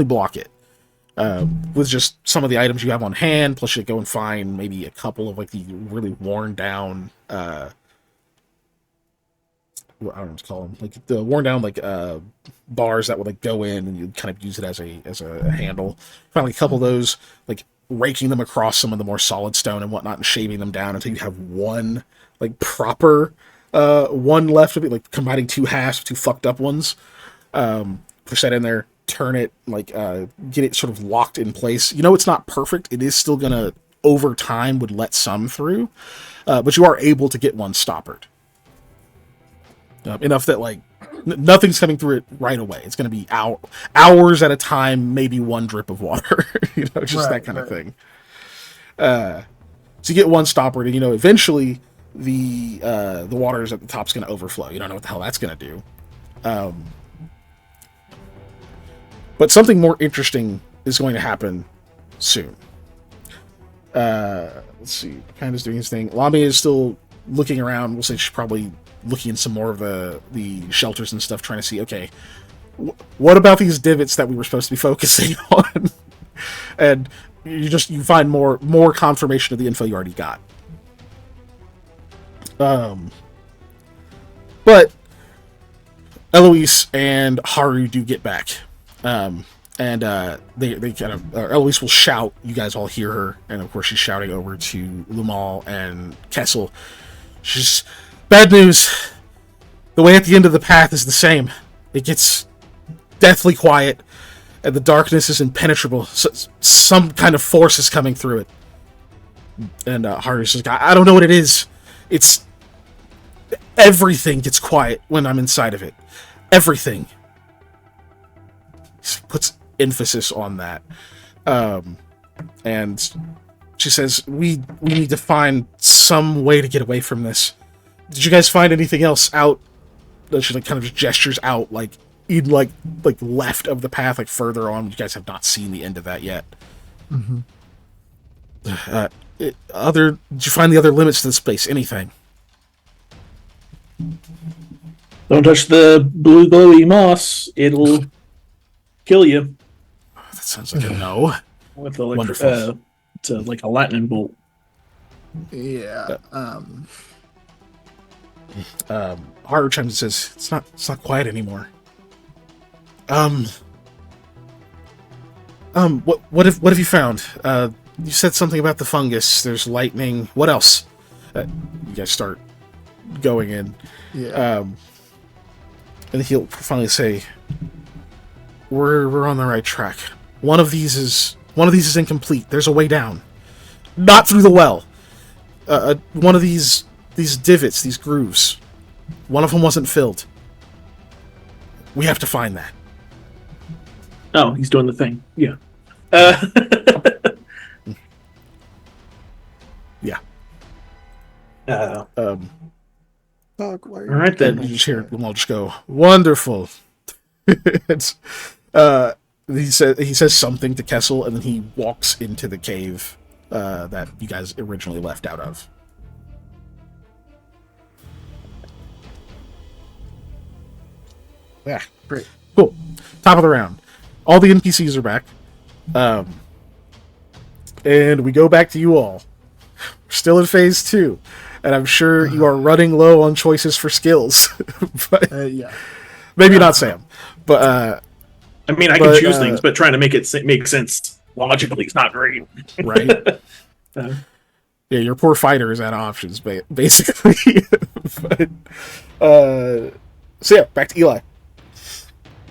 [SPEAKER 1] block it with just some of the items you have on hand. Plus, you go and find maybe a couple of like the really worn down. What I don't know what to call them, like the worn down like bars that would like go in and you kind of use it as a handle. Find like a couple of those, like raking them across some of the more solid stone and whatnot, and shaving them down until you have one like proper one left of it, like combining two halves, two fucked up ones. Push that in there, turn it, like get it sort of locked in place. It's not perfect. It is still gonna over time would let some through, but you are able to get one stoppered. Enough that like nothing's coming through it right away. It's going to be hours at a time, maybe one drip of water, that kind of thing. So you get one stoppered, and eventually the waters at the top's going to overflow. You don't know what the hell that's going to do. But something more interesting is going to happen soon. Let's see. Panda's doing his thing. Lamy is still looking around. We'll say she's probably looking in some more of the shelters and stuff, trying to see, okay, what about these divots that we were supposed to be focusing on? And you find more confirmation of the info you already got. But Eloise and Haru do get back. And they kind of... Eloise will shout. You guys all hear her. And of course she's shouting over to Lumal and Kessel. She's... Bad news. The way at the end of the path is the same. It gets deathly quiet. And the darkness is impenetrable. So, some kind of force is coming through it. And Haru's just like, I don't know what it is. It's... Everything gets quiet when I'm inside of it. Everything. She puts emphasis on that. And she says, we need to find some way to get away from this. Did you guys find anything else out? She like kind of just gestures out, like in like left of the path, like further on. You guys have not seen the end of that yet.
[SPEAKER 2] Mm-hmm.
[SPEAKER 1] Did you find the other limits to the space? Anything?
[SPEAKER 4] Don't touch the blue glowy moss; it'll kill you.
[SPEAKER 1] That sounds like a no.
[SPEAKER 4] With the
[SPEAKER 1] Wonderful.
[SPEAKER 4] It's like a lightning bolt.
[SPEAKER 2] Yeah.
[SPEAKER 1] Haru chimes and says, it's not quiet anymore. What have you found? You said something about the fungus. There's lightning. What else? You guys start going in.
[SPEAKER 2] Yeah.
[SPEAKER 1] And he'll finally say, "We're on the right track. One of these is incomplete. There's a way down, not through the well. One of these divots, these grooves. One of them wasn't filled. We have to find that."
[SPEAKER 4] Oh, he's doing the thing. Yeah.
[SPEAKER 1] Yeah.
[SPEAKER 2] All
[SPEAKER 4] right then.
[SPEAKER 1] You just hear them all just go, "Wonderful." It's, he says something to Kessel, and then he walks into the cave that you guys originally left out of. Yeah,
[SPEAKER 2] Great.
[SPEAKER 1] cool. Top of the round. All the NPCs are back. And we go back to you all. We're still in phase 2. And I'm sure you are running low on choices for skills. But
[SPEAKER 2] Yeah.
[SPEAKER 1] maybe not Sam. But
[SPEAKER 4] I mean, I can choose things, but trying to make it make sense logically is not great.
[SPEAKER 1] right. Yeah, your poor fighter is out of options, basically. But, so yeah, back to Eli.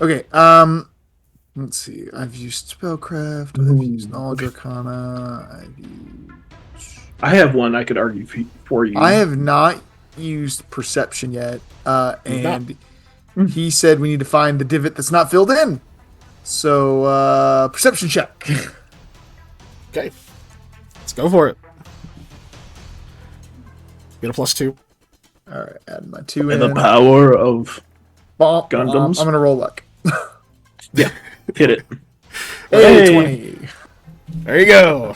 [SPEAKER 2] Okay. Let's see. I've used spellcraft. I've used knowledge arcana.
[SPEAKER 4] I have one I could argue for you.
[SPEAKER 2] I have not used perception yet. And he said we need to find the divot that's not filled in. So perception check.
[SPEAKER 1] Okay, let's go for it. Get a +2.
[SPEAKER 2] All right, add my 2
[SPEAKER 4] And
[SPEAKER 2] in.
[SPEAKER 4] the power of Gundams.
[SPEAKER 2] I'm gonna roll luck.
[SPEAKER 4] Yeah, hit it.
[SPEAKER 2] Hey, 20.
[SPEAKER 1] There you go.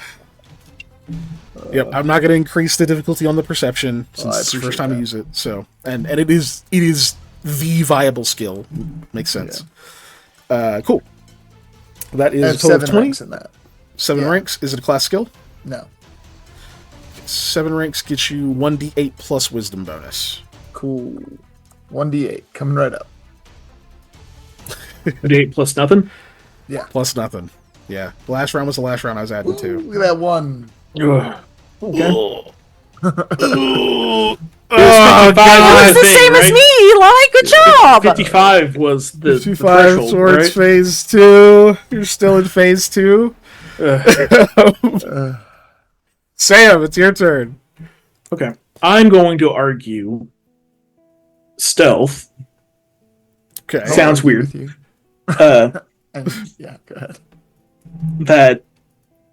[SPEAKER 1] Yep, I'm not going to increase the difficulty on the perception since it's the first time I use it. So, and it is the viable skill. Makes sense. Yeah. Cool. That is
[SPEAKER 2] I have
[SPEAKER 1] a total of
[SPEAKER 2] 7
[SPEAKER 1] 20.
[SPEAKER 2] ranks in that.
[SPEAKER 1] 7 ranks. Is it a class skill?
[SPEAKER 2] No.
[SPEAKER 1] 7 ranks gets you 1d8 plus wisdom bonus.
[SPEAKER 2] Cool. 1d8 coming right up.
[SPEAKER 4] D8 plus nothing.
[SPEAKER 2] Yeah.
[SPEAKER 1] Plus nothing. Yeah. The last round was the last round I was adding to.
[SPEAKER 2] Look at that one.
[SPEAKER 4] Ugh. Okay.
[SPEAKER 1] Oh,
[SPEAKER 3] It's
[SPEAKER 1] God.
[SPEAKER 3] the same as me, Eli. Good job.
[SPEAKER 4] 55 was the
[SPEAKER 1] 55
[SPEAKER 4] threshold,
[SPEAKER 1] towards
[SPEAKER 4] right?
[SPEAKER 1] phase 2. You're still in phase 2. Sam, it's your turn.
[SPEAKER 4] Okay. I'm going to argue stealth.
[SPEAKER 1] Okay.
[SPEAKER 4] Sounds weird.
[SPEAKER 2] With you. Yeah, go ahead.
[SPEAKER 4] That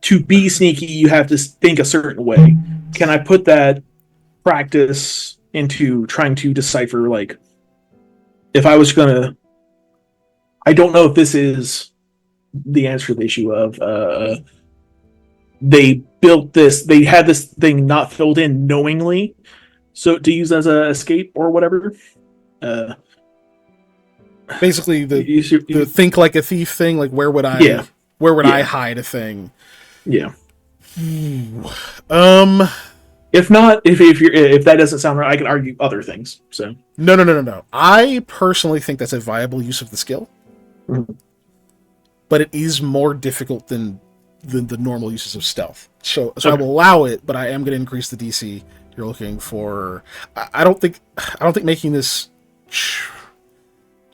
[SPEAKER 4] to be sneaky, you have to think a certain way. Can I put that practice into trying to decipher, like, if I was gonna... I don't know if this is the answer to the issue of they built this, they had this thing not filled in knowingly, So to use as a escape or whatever.
[SPEAKER 1] Basically, the
[SPEAKER 4] you
[SPEAKER 1] think like a thief thing. Like, where would I?
[SPEAKER 4] Yeah.
[SPEAKER 1] Where would I
[SPEAKER 4] Yeah.
[SPEAKER 1] hide a thing?
[SPEAKER 4] Yeah.
[SPEAKER 1] If
[SPEAKER 4] not, if that doesn't sound right, I can argue other things. So
[SPEAKER 1] no. I personally think that's a viable use of the skill, but it is more difficult than the normal uses of stealth. So I will allow it, but I am going to increase the DC you're looking for. I don't think making this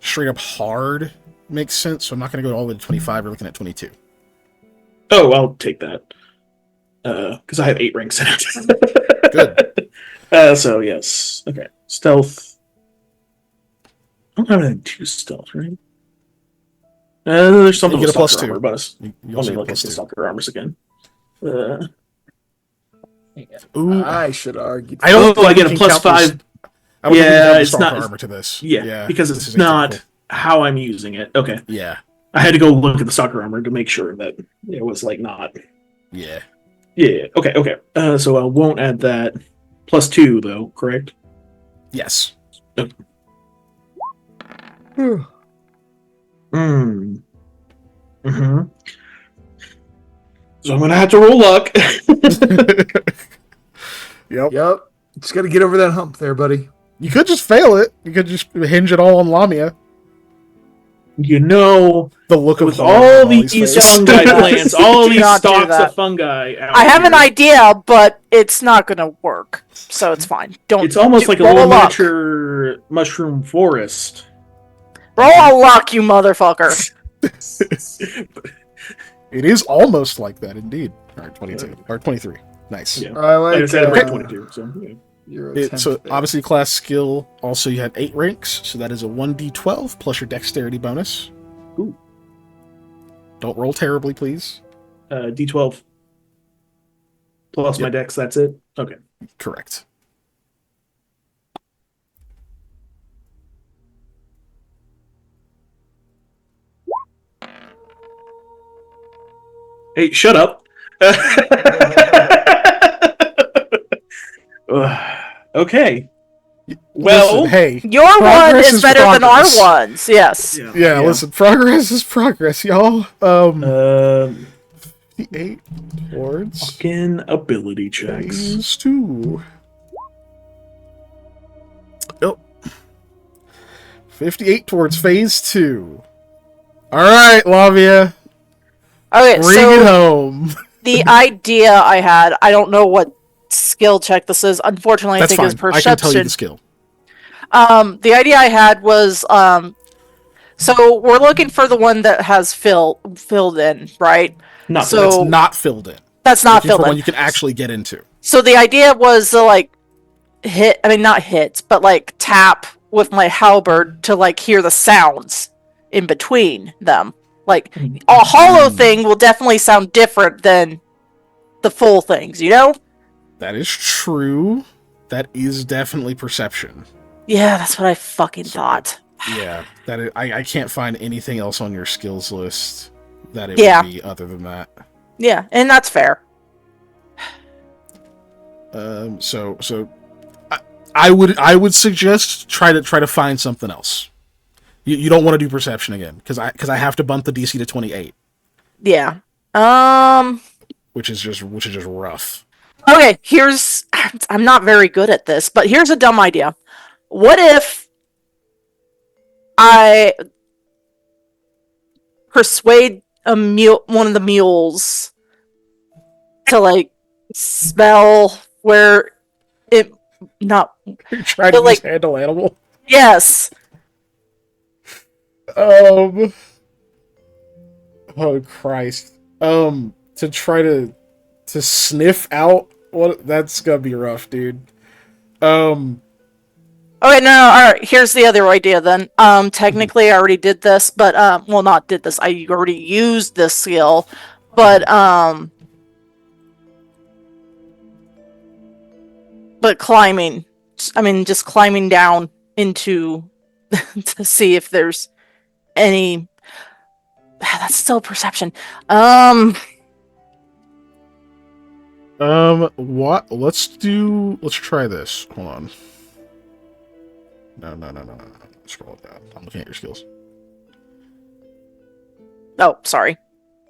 [SPEAKER 1] straight up hard makes sense. So I'm not going to go all the way to 25. We're looking at 22.
[SPEAKER 4] Oh, I'll take that. Because I have 8 ranks in it.
[SPEAKER 1] Good.
[SPEAKER 4] So yes. Okay. Stealth. I don't have anything to stealth, right? There's something
[SPEAKER 1] you
[SPEAKER 4] with
[SPEAKER 1] get a
[SPEAKER 4] stalker
[SPEAKER 1] +2.
[SPEAKER 4] armor, but
[SPEAKER 1] You
[SPEAKER 4] let
[SPEAKER 1] also
[SPEAKER 4] me
[SPEAKER 1] get
[SPEAKER 4] look at the
[SPEAKER 1] +2.
[SPEAKER 4] stalker armors again.
[SPEAKER 1] Ooh,
[SPEAKER 2] I should argue.
[SPEAKER 1] I don't.
[SPEAKER 4] I get a
[SPEAKER 1] we can count
[SPEAKER 4] +5.
[SPEAKER 1] I don't think we can count the
[SPEAKER 4] it's
[SPEAKER 1] stalker
[SPEAKER 4] not
[SPEAKER 1] armor to this.
[SPEAKER 4] Yeah, because
[SPEAKER 1] this
[SPEAKER 4] it's
[SPEAKER 1] is
[SPEAKER 4] not
[SPEAKER 1] atypical.
[SPEAKER 4] how I'm using it. Okay.
[SPEAKER 1] Yeah.
[SPEAKER 4] I had to go look at the stalker armor to make sure that it was like not.
[SPEAKER 1] Yeah.
[SPEAKER 4] Yeah. Okay. So I won't add that. +2 though, correct?
[SPEAKER 1] Yes.
[SPEAKER 4] Okay. Mm-hmm. So I'm gonna have to roll luck.
[SPEAKER 1] Yep.
[SPEAKER 2] Just got to get over that hump there, buddy.
[SPEAKER 1] You could just fail it. You could just hinge it all on Lamia.
[SPEAKER 4] You know,
[SPEAKER 1] The look of
[SPEAKER 4] with
[SPEAKER 1] horror
[SPEAKER 4] all
[SPEAKER 1] on
[SPEAKER 4] these
[SPEAKER 1] Ollie's
[SPEAKER 4] fungi
[SPEAKER 1] face.
[SPEAKER 4] plants, all
[SPEAKER 3] Do
[SPEAKER 4] these
[SPEAKER 3] not do
[SPEAKER 4] stalks
[SPEAKER 3] that.
[SPEAKER 4] of fungi. Out
[SPEAKER 3] I have an
[SPEAKER 4] here,
[SPEAKER 3] idea, but it's not gonna work, so it's fine. Don't.
[SPEAKER 4] It's almost like a
[SPEAKER 3] roll
[SPEAKER 4] little
[SPEAKER 3] luck.
[SPEAKER 4] miniature mushroom forest.
[SPEAKER 3] Roll a luck, you motherfucker.
[SPEAKER 1] It is almost like that, indeed. All right, 22 or 23. Nice.
[SPEAKER 4] Yeah.
[SPEAKER 2] I
[SPEAKER 4] Like I
[SPEAKER 2] like
[SPEAKER 4] said, rank
[SPEAKER 2] uh,
[SPEAKER 4] 22. So yeah.
[SPEAKER 2] your
[SPEAKER 1] So
[SPEAKER 2] attempt there.
[SPEAKER 1] obviously class skill. Also, you have 8 ranks, so that is a 1d12 plus your dexterity bonus.
[SPEAKER 4] Ooh.
[SPEAKER 1] Don't roll terribly, please.
[SPEAKER 4] D12 plus my dex. That's it. Okay.
[SPEAKER 1] Correct.
[SPEAKER 4] Hey, shut up. Okay. Well,
[SPEAKER 1] Listen, hey,
[SPEAKER 3] Your one
[SPEAKER 1] progress
[SPEAKER 3] is better than our
[SPEAKER 1] progress.
[SPEAKER 3] ones. Yes.
[SPEAKER 1] Yeah, listen, progress is progress, y'all. 8 towards
[SPEAKER 4] fucking ability checks.
[SPEAKER 1] phase 2. Oh. 58 towards phase 2. All right, Lavia,
[SPEAKER 3] Okay,
[SPEAKER 1] bring
[SPEAKER 3] so
[SPEAKER 1] it home.
[SPEAKER 3] the idea I had, I don't know what skill check this is. Unfortunately,
[SPEAKER 1] That's
[SPEAKER 3] I think
[SPEAKER 1] fine.
[SPEAKER 3] it's perception.
[SPEAKER 1] I can tell you the skill.
[SPEAKER 3] The idea I had was, so we're looking for the one that has filled in, right?
[SPEAKER 4] Not
[SPEAKER 3] So-
[SPEAKER 1] That's not filled in.
[SPEAKER 3] That's not
[SPEAKER 1] Looking
[SPEAKER 3] filled
[SPEAKER 1] for
[SPEAKER 3] in.
[SPEAKER 1] one you can actually get into.
[SPEAKER 3] So the idea was to not hit, but like tap with my halberd to like hear the sounds in between them. Like a hollow thing will definitely sound different than the full things, you know?
[SPEAKER 1] That is true. That is definitely perception.
[SPEAKER 3] Yeah, that's what I fucking thought.
[SPEAKER 1] Yeah, that is, I can't find anything else on your skills list that it
[SPEAKER 3] Yeah.
[SPEAKER 1] would be other than that.
[SPEAKER 3] Yeah, and that's fair.
[SPEAKER 1] So I would suggest try to find something else. You don't want to do perception again because I have to bump the DC to 28,
[SPEAKER 3] Yeah.
[SPEAKER 1] which is just rough.
[SPEAKER 3] Okay, I'm not very good at this, but here's a dumb idea. What if I persuade one of the mules to like smell where it not
[SPEAKER 1] You're trying to
[SPEAKER 3] But, like-
[SPEAKER 1] just handle animal.
[SPEAKER 3] yes.
[SPEAKER 1] Oh Christ. To try to sniff out what that's gonna be rough, dude.
[SPEAKER 3] Okay, no, alright, here's the other idea then. Technically I already did this, but well, not did this. I already used this skill, but climbing. I mean, just climbing down into to see if there's any. That's still perception.
[SPEAKER 1] What? Let's try this. Hold on. No. Scroll it down. I'm looking at your skills.
[SPEAKER 3] Oh, sorry.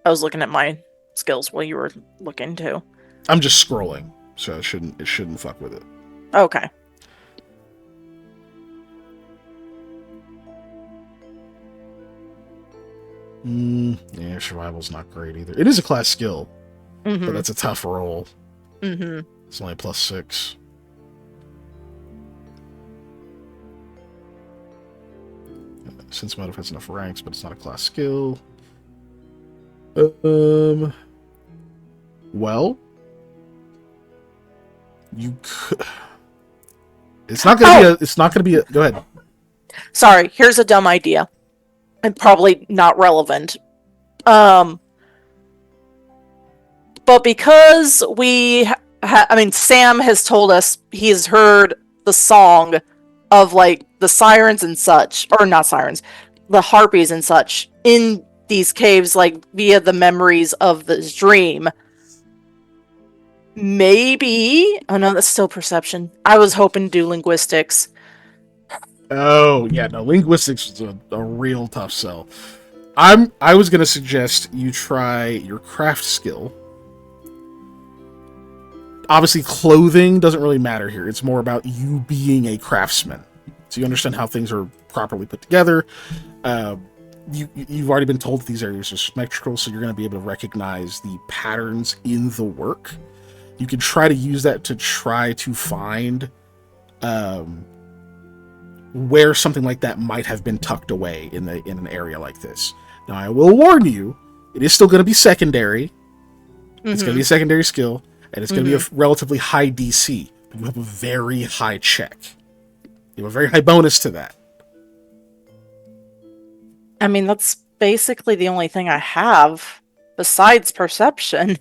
[SPEAKER 3] I was looking at my skills while you were looking too.
[SPEAKER 1] I'm just scrolling, so it shouldn't fuck with it.
[SPEAKER 3] Okay.
[SPEAKER 1] Yeah, survival's not great either. It is a class skill, but that's a tough roll. It's only a +6. Sense motive has enough ranks, but it's not a class skill. Well, you could. It's not gonna be a. Go ahead.
[SPEAKER 3] Sorry, here's a dumb idea. And probably not relevant. But because Sam has told us he's heard the song of like the sirens and such, or not sirens, the harpies and such in these caves, like via the memories of this dream. Maybe. Oh no, that's still perception. I was hoping to do linguistics.
[SPEAKER 1] Oh yeah, no, linguistics is a real tough sell. I was gonna suggest you try your craft skill. Obviously, clothing doesn't really matter here. It's more about you being a craftsman, so you understand how things are properly put together. You've already been told that these areas are symmetrical, so you're going to be able to recognize the patterns in the work. You can try to use that to try to find where something like that might have been tucked away in an area like this. Now, I will warn you, it is still going to be secondary. It's going to be a secondary skill, and it's going to be a relatively high DC. You have a very high check. You have a very high bonus to that.
[SPEAKER 3] I mean, that's basically the only thing I have besides perception.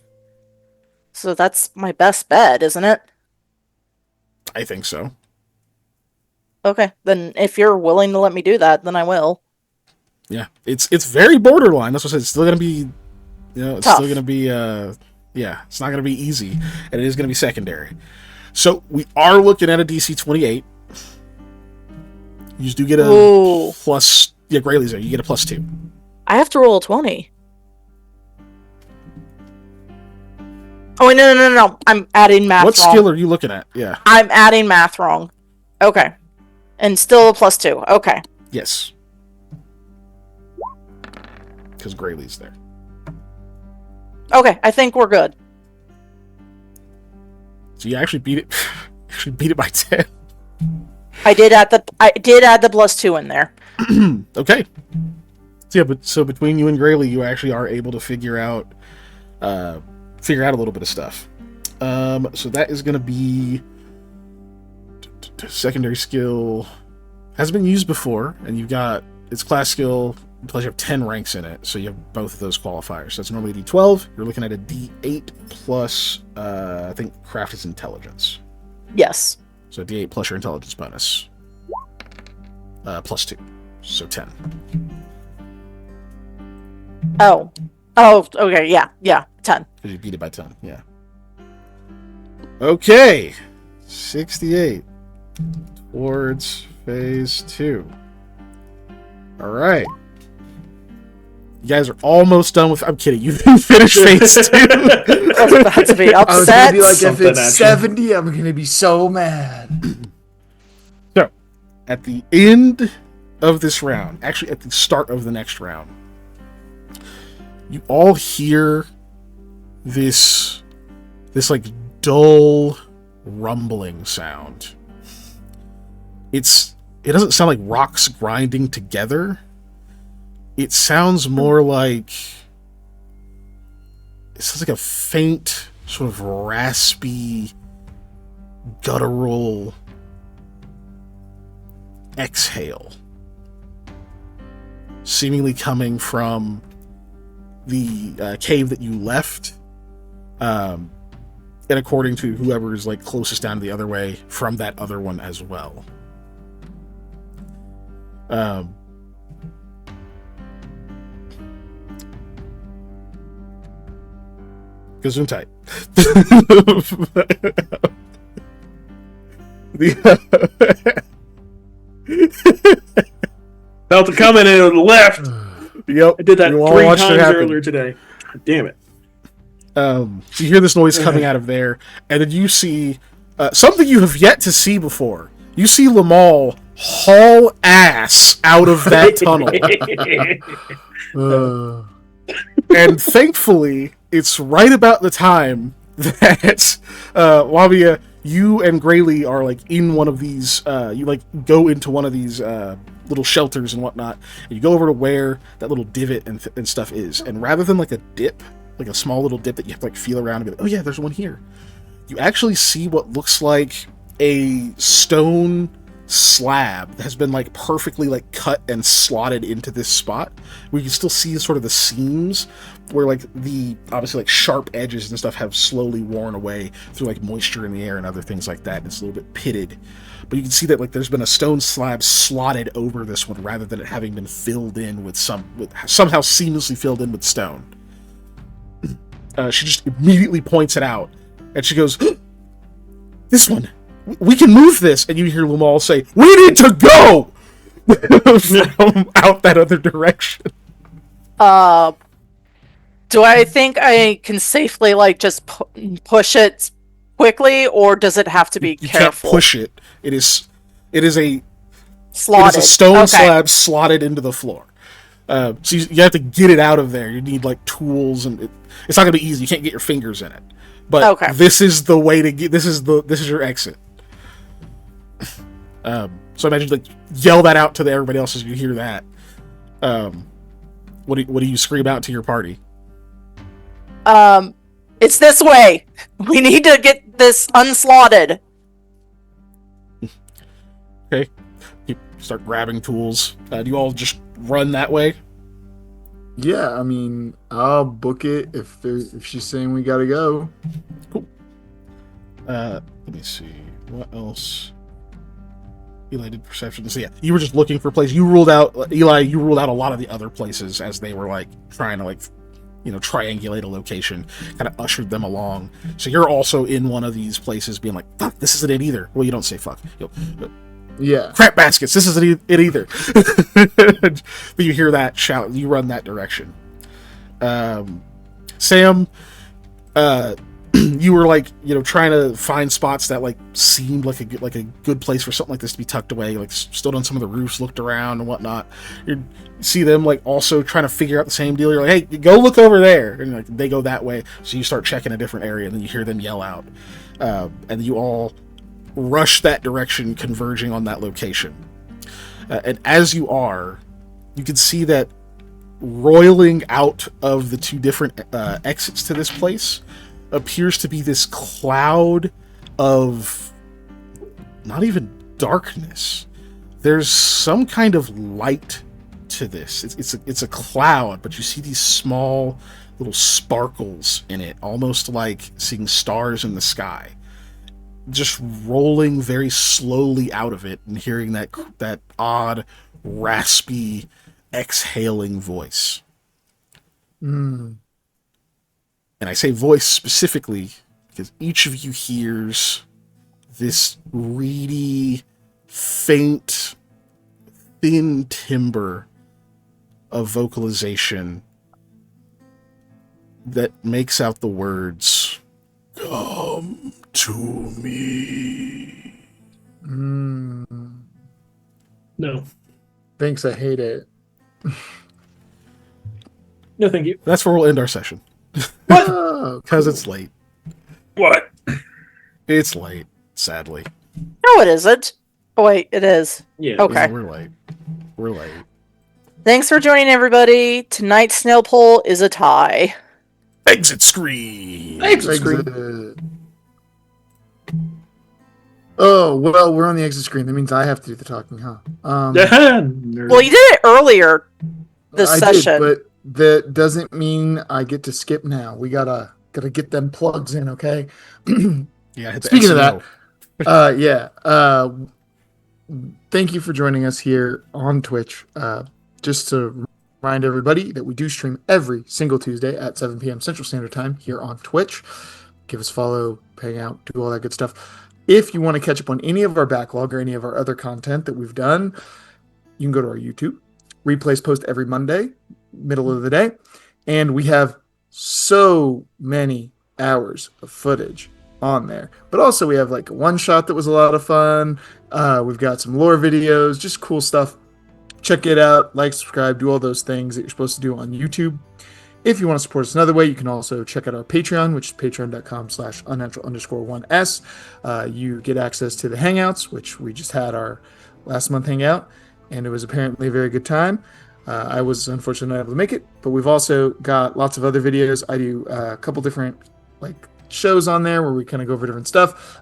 [SPEAKER 3] So that's my best bet, isn't it?
[SPEAKER 1] I think so.
[SPEAKER 3] Okay, then if you're willing to let me do that, then I will.
[SPEAKER 1] Yeah, it's very borderline. That's what I said. It's still gonna be, it's
[SPEAKER 3] tough.
[SPEAKER 1] Still gonna be, it's not gonna be easy, and it is gonna be secondary. So we are looking at a DC 28. You just do get a plus. Yeah, Grayley's there. You get a +2.
[SPEAKER 3] I have to roll a 20. Oh, wait, no. I'm adding math
[SPEAKER 1] What
[SPEAKER 3] wrong.
[SPEAKER 1] skill are you looking at? Yeah.
[SPEAKER 3] I'm adding math wrong. Okay. And still a +2. Okay.
[SPEAKER 1] Yes. Because Grayley's there.
[SPEAKER 3] Okay, I think we're good.
[SPEAKER 1] So you actually beat it. Actually beat it by 10.
[SPEAKER 3] I did add the +2 in there.
[SPEAKER 1] Okay. So yeah, so between you and Grayley, you actually are able to figure out a little bit of stuff. So that is going to be secondary skill. Hasn't been used before, and you've got its class skill. Plus, you have 10 ranks in it, so you have both of those qualifiers. So it's normally a D12. You're looking at a D8 plus, I think, craft is intelligence.
[SPEAKER 3] Yes.
[SPEAKER 1] So D8 plus your intelligence bonus. +2. So 10.
[SPEAKER 3] Oh, okay, yeah, 10.
[SPEAKER 1] Because you beat it by 10, yeah. Okay. 68. Towards phase 2. Alright. You guys are almost done with... I'm kidding. You finished phase 2.
[SPEAKER 3] I was about to be
[SPEAKER 2] I was
[SPEAKER 3] upset.
[SPEAKER 2] gonna be like, if it's 70, I'm gonna be so mad.
[SPEAKER 1] So, at the end of this round, actually at the start of the next round, you all hear this like dull rumbling sound. It doesn't sound like rocks grinding together. It sounds more like a faint, sort of raspy, guttural exhale, seemingly coming from the cave that you left, and according to whoever is like closest down the other way, from that other one as well. Gesundheit.
[SPEAKER 4] Felt it coming and it left.
[SPEAKER 1] Yep.
[SPEAKER 4] I did that 3 times earlier today. God damn it.
[SPEAKER 1] So you hear this noise coming out of there, and then you see something you have yet to see before. You see Lamal haul ass out of that tunnel. And thankfully, it's right about the time that Wabia, you and Graylee are like in one of these. You like go into one of these little shelters and whatnot, and you go over to where that little divot and stuff is. And rather than like a dip, like a small little dip that you have to like feel around and be like, oh yeah, there's one here. You actually see what looks like a stone slab that has been like perfectly like cut and slotted into this spot, where you can still see sort of the seams where like the obviously like sharp edges and stuff have slowly worn away through like moisture in the air and other things like that. It's a little bit pitted, but you can see that like there's been a stone slab slotted over this one rather than it having been filled in with somehow seamlessly filled in with stone. She just immediately points it out, and she goes, "This one, we can move this." And you hear Lamal say, "We need to go!" from out that other direction.
[SPEAKER 3] Do I think I can safely like just push it quickly, or does it have to be
[SPEAKER 1] you
[SPEAKER 3] careful?
[SPEAKER 1] Can't push it. It is a
[SPEAKER 3] slotted.
[SPEAKER 1] It is a stone slab slotted into the floor. So you have to get it out of there. You need like tools, and it's not gonna be easy. You can't get your fingers in it. But this is the way to get. This is your exit. So imagine like yell that out to everybody else as you hear that. What do you scream out to your party?
[SPEAKER 3] It's this way. We need to get this unslotted.
[SPEAKER 1] Okay. You start grabbing tools. Do you all just run that way?
[SPEAKER 2] Yeah, I mean, I'll book it if she's saying we gotta go.
[SPEAKER 1] Cool. Let me see. What else? Eli did perception. So yeah, you were just looking for places. You ruled out Eli. You ruled out a lot of the other places as they were like trying to like, triangulate a location. Kind of ushered them along. So you're also in one of these places, being like, "Fuck, this isn't it either." Well, you don't say fuck.
[SPEAKER 2] Yeah.
[SPEAKER 1] Crap baskets. This isn't it either. But you hear that shout. You run that direction. Sam, you were like, trying to find spots that like seemed like a good place for something like this to be tucked away. Like stood on some of the roofs, looked around and whatnot. You see them like also trying to figure out the same deal. You're like, hey, go look over there, and like they go that way. So you start checking a different area, and then you hear them yell out, and you all rush that direction, converging on that location. And as you are, you can see that roiling out of the two different exits to this place appears to be this cloud of not even darkness. There's some kind of light to this. It's a cloud, but you see these small little sparkles in it, almost like seeing stars in the sky, just rolling very slowly out of it, and hearing that odd, raspy, exhaling voice. And I say voice specifically because each of you hears this reedy, faint, thin timbre of vocalization that makes out the words, "Come to me."
[SPEAKER 4] No.
[SPEAKER 2] Thanks, I hate it.
[SPEAKER 4] No, thank you.
[SPEAKER 1] That's where we'll end our session.
[SPEAKER 2] What?
[SPEAKER 1] Because it's late.
[SPEAKER 4] What?
[SPEAKER 1] It's late, sadly.
[SPEAKER 3] No, it isn't. Oh, wait, it is.
[SPEAKER 4] Yeah.
[SPEAKER 3] Okay.
[SPEAKER 1] We're late.
[SPEAKER 3] Thanks for joining, everybody. Tonight's snail poll is a tie.
[SPEAKER 1] Exit screen.
[SPEAKER 2] Exit screen. Oh, well, we're on the exit screen. That means I have to do the talking, huh?
[SPEAKER 3] Well, you did it earlier this session.
[SPEAKER 2] But that doesn't mean I get to skip now. We gotta get them plugs in, okay?
[SPEAKER 1] Yeah.
[SPEAKER 2] Speaking of that, thank you for joining us here on Twitch. Just to remind everybody that we do stream every single Tuesday at 7 p.m. Central Standard Time here on Twitch. Give us a follow, hang out, do all that good stuff. If you want to catch up on any of our backlog or any of our other content that we've done, you can go to our YouTube. Replays post every Monday, middle of the day. And we have so many hours of footage on there. But also we have like a one shot that was a lot of fun. We've got some lore videos, just cool stuff. Check it out, like, subscribe, do all those things that you're supposed to do on YouTube. If you want to support us another way, you can also check out our Patreon, which is patreon.com/unnatural_1s. You get access to the Hangouts, which we just had our last month hangout, and it was apparently a very good time. I was unfortunately not able to make it, but we've also got lots of other videos. I do a couple different like shows on there where we kind of go over different stuff.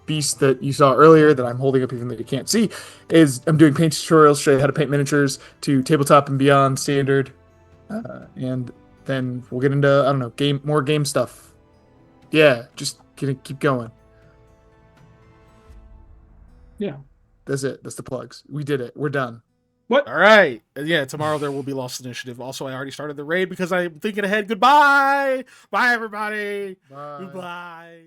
[SPEAKER 2] Beast that you saw earlier that I'm holding up even though you can't see is I'm doing paint tutorials, show you how to paint miniatures to tabletop and beyond standard, and then we'll get into I don't know more game stuff. Yeah, just keep going.
[SPEAKER 4] Yeah,
[SPEAKER 2] that's it. That's the plugs. We did it. We're done.
[SPEAKER 4] What?
[SPEAKER 1] All right. Yeah, tomorrow there will be Lost Initiative. Also, I already started the raid because I'm thinking ahead. Goodbye. Bye, everybody.
[SPEAKER 2] Bye.
[SPEAKER 1] Goodbye.